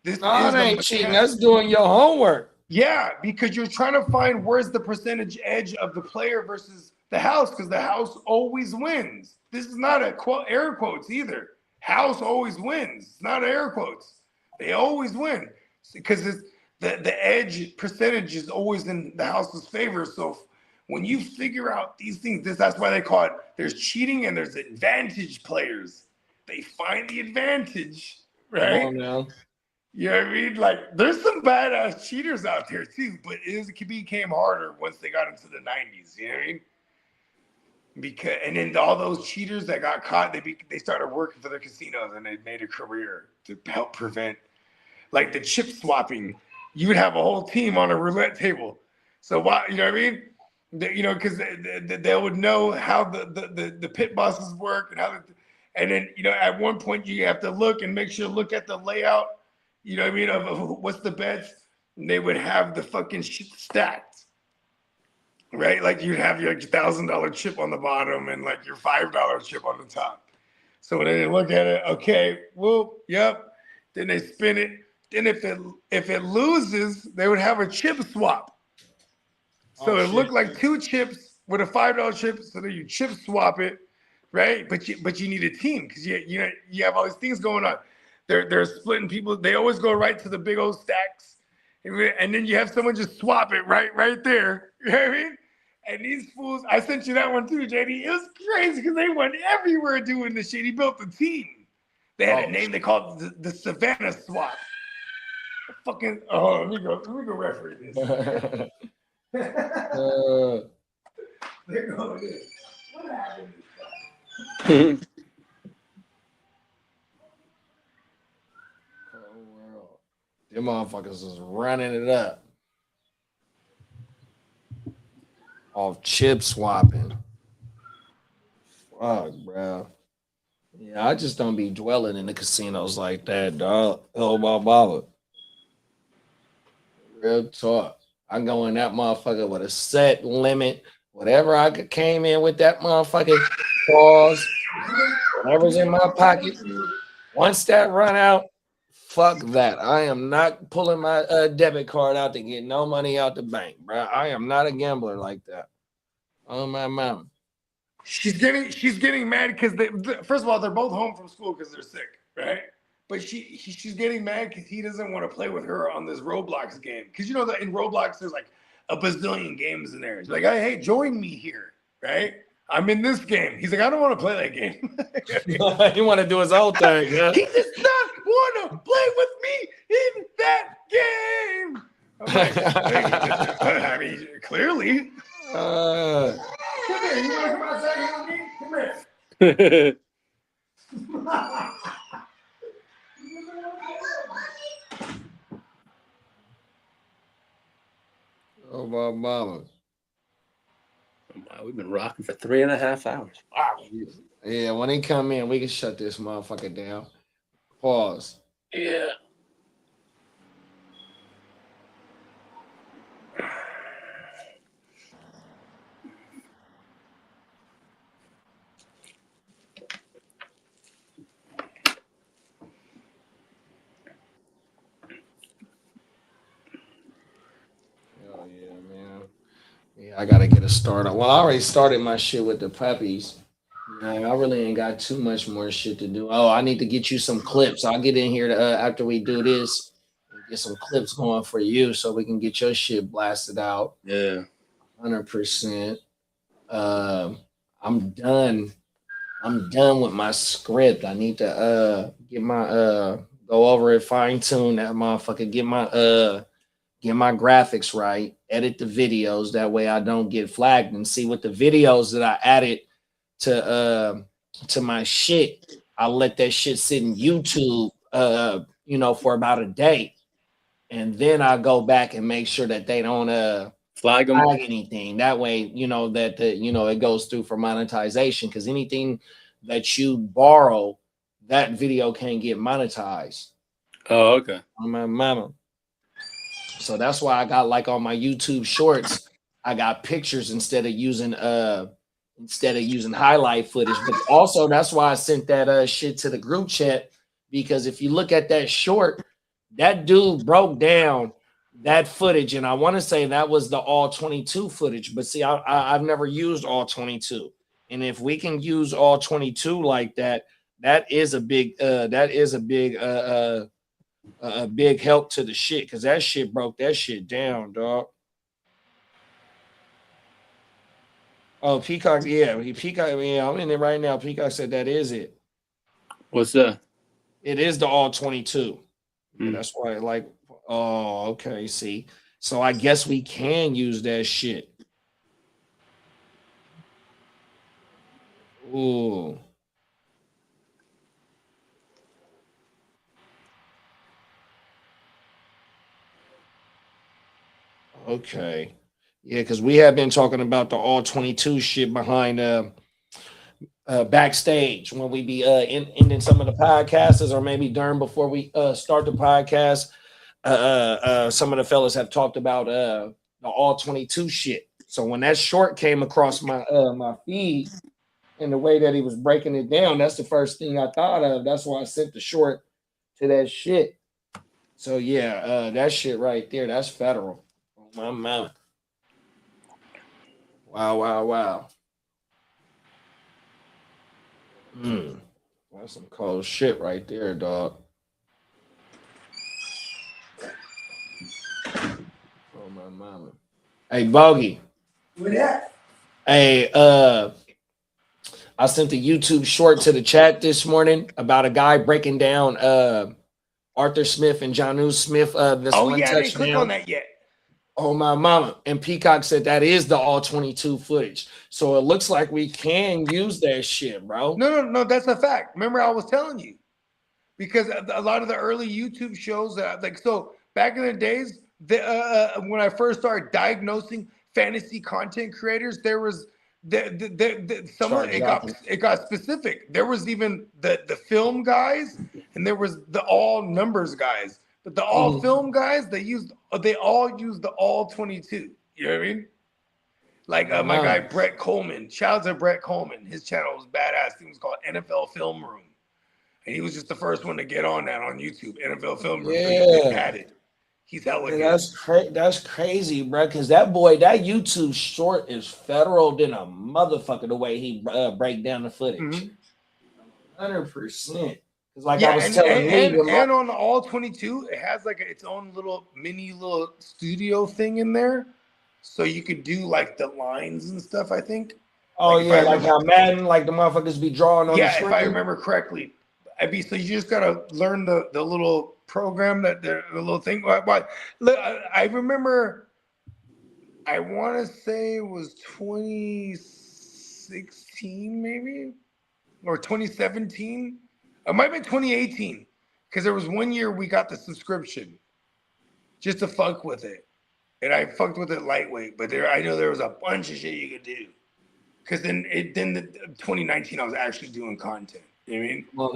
[SPEAKER 4] It ain't cheating. That's doing your homework.
[SPEAKER 5] Yeah, because you're trying to find where's the percentage edge of the player versus the house, because the house always wins. This is not air quotes either. House always wins. It's not air quotes. They always win. Because the edge percentage is always in the house's favor. So when you figure out these things, that's why they call it, there's cheating and there's advantage players. They find the advantage, right?
[SPEAKER 4] Come on now.
[SPEAKER 5] You know what I mean? Like, there's some badass cheaters out there too, but it became harder once they got into the 90s. You know what I mean? And then all those cheaters that got caught, they started working for the casinos, and they made a career to help prevent. Like the chip swapping, you would have a whole team on a roulette table. So why, you know what I mean? Because they would know how the pit bosses work and then at one point you have to look at the layout. You know what I mean? Of what's the bets? And they would have the fucking shit stacked, right? Like you'd have your $1,000 chip on the bottom and like your $5 chip on the top. So when they look at it, okay, well, yep. Then they spin it. Then if it loses, they would have a chip swap. So it looked like two chips with a $5 chip. So then you chip swap it, right? But you need a team because you have all these things going on. They're splitting people. They always go right to the big old stacks, and then you have someone just swap it right there. You know what I mean? And these fools, I sent you that one too, JD. It was crazy because they went everywhere doing this shit. He built a team. They had a name they called the Savannah Swap. Fucking let me go referee this. There goes this. What happened?
[SPEAKER 4] Them motherfuckers is running it up off chip swapping. Fuck, bro. Yeah, I just don't be dwelling in the casinos like that, dog. Oh, my baba. Real talk. I go in that motherfucker with a set limit. Whatever I came in with that motherfucking pause, whatever's in my pocket. Once that run out, fuck that. I am not pulling my debit card out to get no money out the bank, bro. I am not a gambler like that. Oh, my mama.
[SPEAKER 5] She's getting mad because first of all, they're both home from school because they're sick, right? But she's getting mad because he doesn't want to play with her on this Roblox game. Because you know that in Roblox there's like a bazillion games in there. He's like, hey, join me here, right? I'm in this game. He's like, I don't want to play that game.
[SPEAKER 4] He want to do his own thing. Yeah?
[SPEAKER 5] He does not want to play with me in that game. I'm like, I mean, clearly. Come here. You want to come outside here with me? Come here.
[SPEAKER 4] Oh, my mama.
[SPEAKER 3] Wow, we've been rocking for 3.5 hours. Wow.
[SPEAKER 4] Yeah, when they come in, we can shut this motherfucker down. Pause.
[SPEAKER 3] Yeah.
[SPEAKER 4] Oh, yeah, man. Yeah, I got to get a start on. Well, I already started my shit with the puppies. Man, I really ain't got too much more shit to do. Oh, I need to get you some clips. I'll get in here after we do this and get some clips going for you so we can get your shit blasted out.
[SPEAKER 3] Yeah.
[SPEAKER 4] 100%. I'm done. I'm done with my script. I need to get my go over it, fine tune that motherfucker, get my graphics right, edit the videos that way I don't get flagged, and see what the videos that I added to my shit. I let that shit sit in YouTube for about a day, and then I go back and make sure that they don't
[SPEAKER 9] flag them,
[SPEAKER 4] anything. That way, that it goes through for monetization, because anything that you borrow, that video can't get monetized.
[SPEAKER 9] Oh, okay.
[SPEAKER 4] On my mama. So that's why I got, like, on my YouTube shorts, I got pictures instead of using highlight footage. But also that's why I sent that shit to the group chat, because if you look at that short, that dude broke down that footage, and I want to say that was the all 22 footage. But see, I've never used all 22, and if we can use all 22 like that, that is a big big help to the shit, because that shit broke that shit down, dog. Oh, Peacock, yeah, Peacock, yeah, I'm in it right now. Peacock said that is it.
[SPEAKER 9] What's that?
[SPEAKER 4] It is the all 22. Yeah, that's why, like, oh, okay, see. So I guess we can use that shit. Ooh. Okay. Yeah, because we have been talking about the all 22 shit behind backstage when we be in some of the podcasts, or maybe during before we start the podcast. Some of the fellas have talked about the all 22 shit. So when that short came across my my feed, and the way that he was breaking it down, that's the first thing I thought of. That's why I sent the short to that shit. So yeah, that shit right there, that's federal. Oh my mouth. Wow. That's some cold shit right there, dog. Oh my mama. Hey, Bogey.
[SPEAKER 5] What that?
[SPEAKER 4] Hey, I sent the YouTube short to the chat this morning about a guy breaking down Arthur Smith and Jonnu Smith. This
[SPEAKER 5] Oh
[SPEAKER 4] one
[SPEAKER 5] yeah, I didn't
[SPEAKER 4] touchdown.
[SPEAKER 5] click on that yet.
[SPEAKER 4] Oh my mama. And Peacock said that is the all 22 footage. So it looks like we can use that shit, bro.
[SPEAKER 5] No, that's a fact. Remember, I was telling you, because a lot of the early YouTube shows that, like, so back in the days, when I first started diagnosing fantasy content creators, there was it got specific. There was even the film guys, and there was the all numbers guys. But the all film guys, they all used the all 22. You know what I mean? Like my guy Brett Coleman. Shout out to Brett Coleman. His channel was badass. It was called NFL Film Room, and he was just the first one to get on that on YouTube. NFL Film Room.
[SPEAKER 4] Yeah.
[SPEAKER 5] He's hella
[SPEAKER 4] good. That's crazy, bro. Because that YouTube short is federal than a motherfucker. The way he break down the footage, 100%. Like I was telling
[SPEAKER 5] and on the all 22, it has like its own little studio thing in there, so you could do like the lines and stuff. I think.
[SPEAKER 4] Oh like yeah, like how Madden, like the motherfuckers be drawing on.
[SPEAKER 5] Yeah,
[SPEAKER 4] the screen.
[SPEAKER 5] If I remember correctly, so you just gotta learn the little program the little thing. But I remember, I want to say it was 2016 maybe, or 2017. It might have been 2018, because there was one year we got the subscription just to fuck with it. And I fucked with it lightweight, but I know there was a bunch of shit you could do. Because then 2019, I was actually doing content. You know what I mean?
[SPEAKER 4] Well,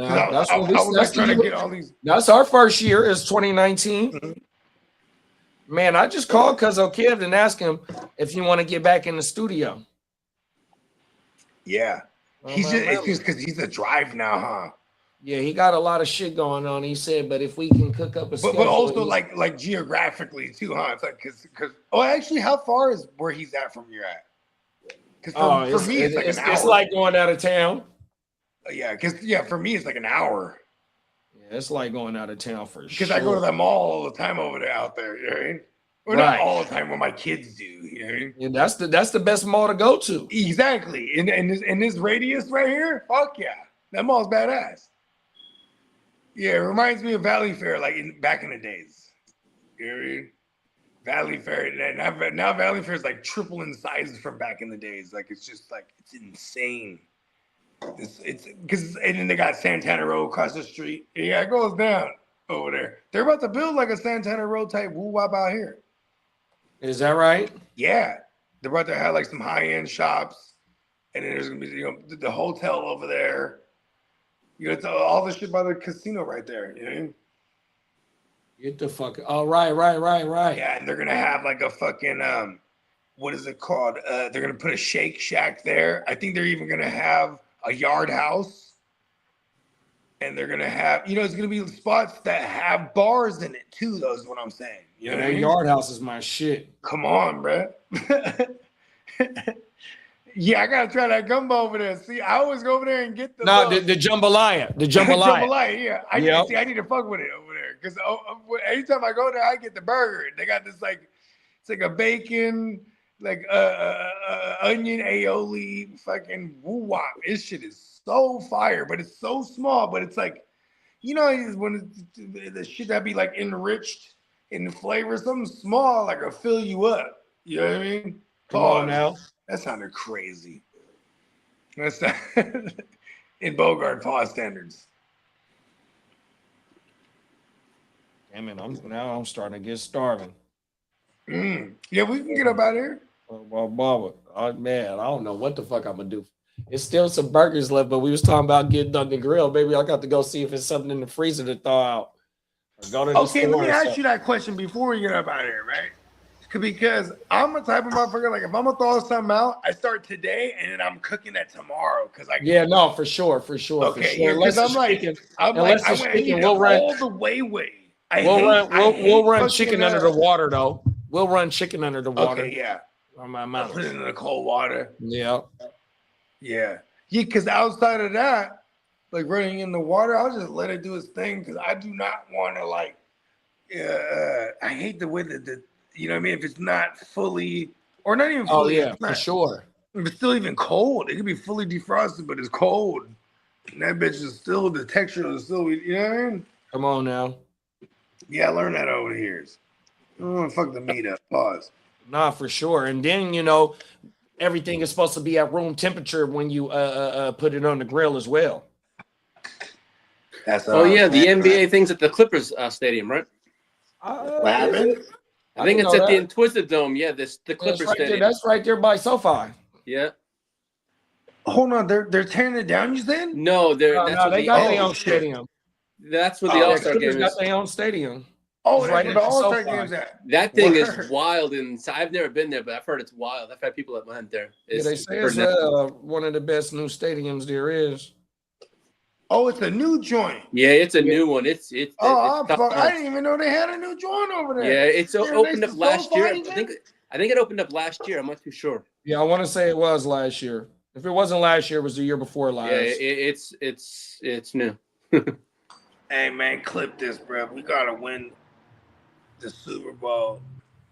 [SPEAKER 5] that's
[SPEAKER 4] our first year is 2019. Mm-hmm. Man, I just called Cuzzo Kev and asked him if you want to get back in the studio.
[SPEAKER 5] Yeah. It's just because he's a drive now, huh?
[SPEAKER 4] Yeah, he got a lot of shit going on. He said, but if we can cook up a schedule,
[SPEAKER 5] but also like geographically too, huh? It's like because actually, how far is where he's at from you're at? Because for me, it's like an hour.
[SPEAKER 4] It's like going out of town.
[SPEAKER 5] Yeah, for me, it's like an hour.
[SPEAKER 4] Yeah, it's like going out of town for sure.
[SPEAKER 5] Because I go to the mall all the time out there. You know what I mean? Or not all the time when my kids do. You know what I mean?
[SPEAKER 4] Yeah, that's the best mall to go to.
[SPEAKER 5] Exactly. In this radius right here, fuck yeah. That mall's badass. Yeah, it reminds me of Valley Fair, like back in the days. You know what I mean? Valley Fair. Now Valley Fair is like triple in size from back in the days. Like it's just like it's insane. It's because and then they got Santana Road across the street. Yeah, it goes down over there. They're about to build like a Santana Road type woo wop out here.
[SPEAKER 4] Is that right?
[SPEAKER 5] Yeah, they're about to have like some high end shops, and then there's gonna be the hotel over there. It's all the shit by the casino right there. You know?
[SPEAKER 4] Get the fuck. Oh, right.
[SPEAKER 5] Yeah, and they're gonna have like a fucking what is it called? They're gonna put a Shake Shack there. I think they're even gonna have a Yard House, and they're gonna have it's gonna be spots that have bars in it too. Though is what I'm saying. You know what I mean?
[SPEAKER 4] Yard House is my shit.
[SPEAKER 5] Come on, bro. Yeah, I gotta try that gumbo over there. See, I always go over there and get the
[SPEAKER 4] jambalaya. The jambalaya.
[SPEAKER 5] Jambalaya, yeah. I need to fuck with it over there because anytime I go there, I get the burger. They got this it's like a bacon, like onion aioli, fucking woo wop. This shit is so fire, but it's so small. But it's like, when the shit that be like enriched in flavor, something small like will fill you up. You know what I mean?
[SPEAKER 4] Come on now.
[SPEAKER 5] That sounded crazy. That's not in Bogart pause standards.
[SPEAKER 4] Damn it! I'm starting to get starving.
[SPEAKER 5] Yeah, we can get up out of here.
[SPEAKER 4] Well, Baba, man, I don't know what the fuck I'm gonna do. It's still some burgers left, but we was talking about getting on the grill. Maybe I got to go see if it's something in the freezer to thaw out. Or go to the store
[SPEAKER 5] let me ask you that question before we get up out of here, right? Because I'm a type of motherfucker, like if I'm gonna throw something out, I start today and then I'm cooking that tomorrow.
[SPEAKER 4] For sure.
[SPEAKER 5] Okay, because I'm like, I went all the way.
[SPEAKER 4] We'll run chicken under the water though. We'll run chicken under the water.
[SPEAKER 5] Okay, yeah.
[SPEAKER 4] On my mouth.
[SPEAKER 5] Put it in the cold water.
[SPEAKER 4] Yeah.
[SPEAKER 5] Yeah. Because outside of that, like running in the water, I'll just let it do its thing because I do not want to I hate the way that you know what I mean? If it's not fully, or not even fully.
[SPEAKER 4] Oh, yeah, for sure.
[SPEAKER 5] If it's still even cold, it could be fully defrosted, but it's cold. And that bitch is still, the texture is still, you know what I mean?
[SPEAKER 4] Come on now.
[SPEAKER 5] Yeah, I learned that over the years. I don't want to fuck the meat up. Pause.
[SPEAKER 4] Nah, for sure. And then, everything is supposed to be at room temperature when you put it on the grill as well.
[SPEAKER 5] That's
[SPEAKER 3] the NBA thing's at the Clippers stadium, right?
[SPEAKER 5] What happened?
[SPEAKER 3] I think it's at the Twisted Dome. Yeah, the Clippers stadium.
[SPEAKER 4] That's right there by SoFi.
[SPEAKER 3] Yeah.
[SPEAKER 5] Hold on, they're tearing it down. You said?
[SPEAKER 3] No, they got
[SPEAKER 4] their own stadium.
[SPEAKER 3] That's where the All-Star game is.
[SPEAKER 4] Got their own stadium.
[SPEAKER 5] Oh, that's where the All-Star game's at.
[SPEAKER 3] That thing is wild, and I've never been there, but I've heard it's wild. I've had people that went there.
[SPEAKER 4] They say it's one of the best new stadiums there is.
[SPEAKER 5] Oh, it's a new joint.
[SPEAKER 3] Yeah, it's a new one. It's
[SPEAKER 5] I didn't even know they had a new joint over there.
[SPEAKER 3] Yeah, it's opened up last year. I think it opened up last year. I'm not too sure.
[SPEAKER 4] Yeah, I want to say it was last year. If it wasn't last year, it was the year before last.
[SPEAKER 3] Yeah, it's new.
[SPEAKER 5] Hey man, clip this, bro. We gotta win the Super Bowl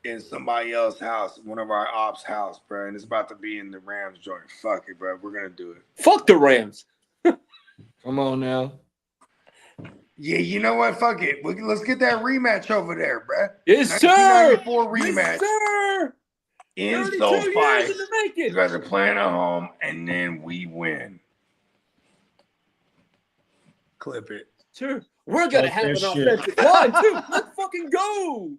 [SPEAKER 5] in somebody else's house, one of our ops' house, bro. And it's about to be in the Rams joint. Fuck it, bro. We're gonna do it.
[SPEAKER 3] Fuck the Rams.
[SPEAKER 4] Come on now.
[SPEAKER 5] Yeah, you know what? Fuck it. Let's get that rematch over there, bro.
[SPEAKER 3] Yes, sir.
[SPEAKER 5] 1994 rematch.
[SPEAKER 3] Yes, sir.
[SPEAKER 5] In SoFi. You guys are playing at home, and then we win. Clip it.
[SPEAKER 3] Sure. We're gonna have an offensive line too. Let's fucking go.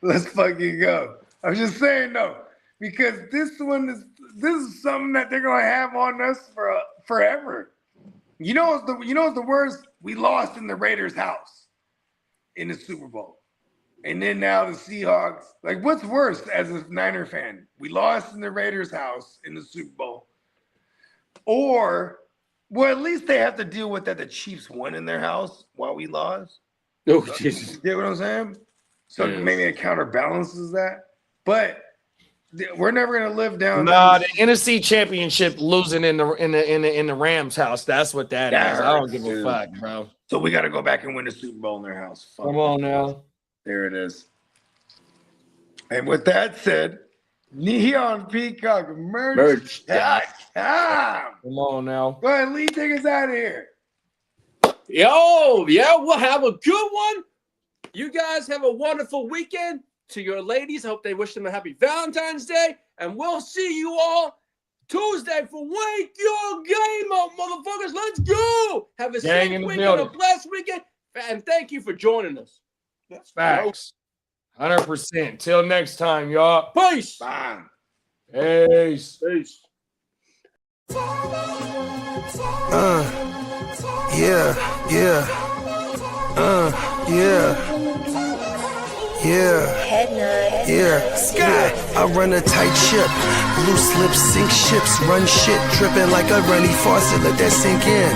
[SPEAKER 5] Let's fucking go. I'm just saying though, because this is something that they're gonna have on us for forever. You know what's the worst? We lost in the Raiders' house in the Super Bowl. And then now the Seahawks. Like, what's worse as a Niner fan? We lost in the Raiders' house in the Super Bowl. Or, well, at least they have to deal with that the Chiefs won in their house while we lost.
[SPEAKER 3] Oh, Jesus.
[SPEAKER 5] You get what I'm saying? So maybe it counterbalances that. But We're never gonna live down.
[SPEAKER 4] Nah, the NFC Championship losing in the Rams' house. That's what that is. I don't give a fuck, bro.
[SPEAKER 5] So we got to go back and win the Super Bowl in their house. Fuck.
[SPEAKER 4] Come on now.
[SPEAKER 5] There it is. And with that said, Neon Peacock merch.
[SPEAKER 4] Come on now.
[SPEAKER 5] Go ahead, Lee, take us out of here.
[SPEAKER 3] Yo, yeah, we'll have a good one. You guys have a wonderful weekend. To your ladies, I hope they wish them a happy Valentine's Day. And we'll see you all Tuesday for Wake Your Game Up, motherfuckers. Let's go. Have a safe weekend, a blessed weekend. And thank you for joining us.
[SPEAKER 4] That's facts. 100%. Till next time, y'all.
[SPEAKER 3] Peace.
[SPEAKER 5] Bye.
[SPEAKER 4] Peace.
[SPEAKER 3] Peace.
[SPEAKER 1] Yeah, I run a tight ship. Loose lips sink ships, run shit, dripping like a runny faucet. Let that sink in.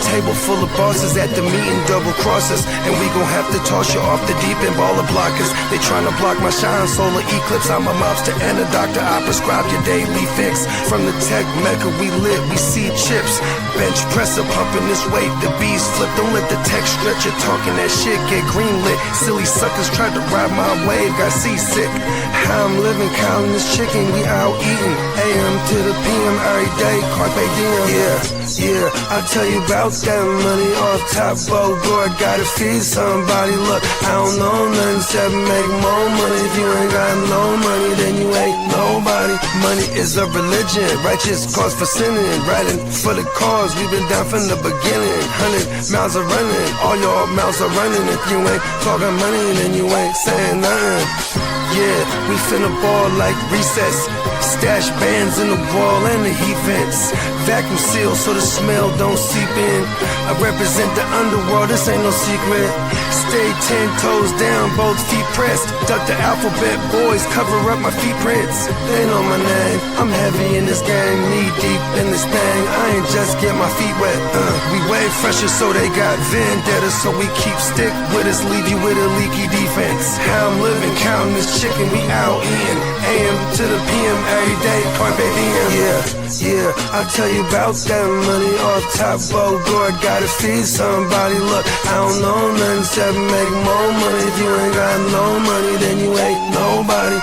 [SPEAKER 1] Table full of bosses at the meeting, double crosses, and we gon' have to toss you off the deep end, baller blockers. They tryna block my shine, solar eclipse. I'm a mobster and a doctor. I prescribe your daily fix. From the tech mecca, we lit, we see chips. Bench presser pumping this weight, the bees flip. Don't let the tech stretch you talking that shit, get greenlit. Silly suckers tried to ride my wave, got seasick. How I'm living, counting this chicken, we out eating. AM to the PM every day, carpe diem. Yeah, I'll tell you about that money off top. Bogart, gotta feed somebody. Look, I don't know nothing except make more money. If you ain't got no money, then you ain't nobody. Money is a religion, righteous cause for sinning. Riding for the cause, we've been down from the beginning. 100 miles are running, all your mouths are running. If you ain't talking money, then you ain't saying nothing. Yeah, we finna ball like recess. Stash bands in the wall and the heat vents. Vacuum seal so the smell don't seep in. I represent the underworld, this ain't no secret. Stay 10 toes down, both feet pressed. Duck the alphabet, boys, cover up my feet prints. They know my name, I'm heavy in this game. Knee deep in this thing, I ain't just get my feet wet. We way fresher so they got vendetta. So we keep stick with us, leave you with a leaky defense. How I'm living, counting this chicken, we out eating. AM to the PM every day, carpe diem. Yeah, I'll tell you about that money off top. Bogart, gotta feed somebody. Look, I don't know nothing except make more money. If you ain't got no money, then you ain't nobody.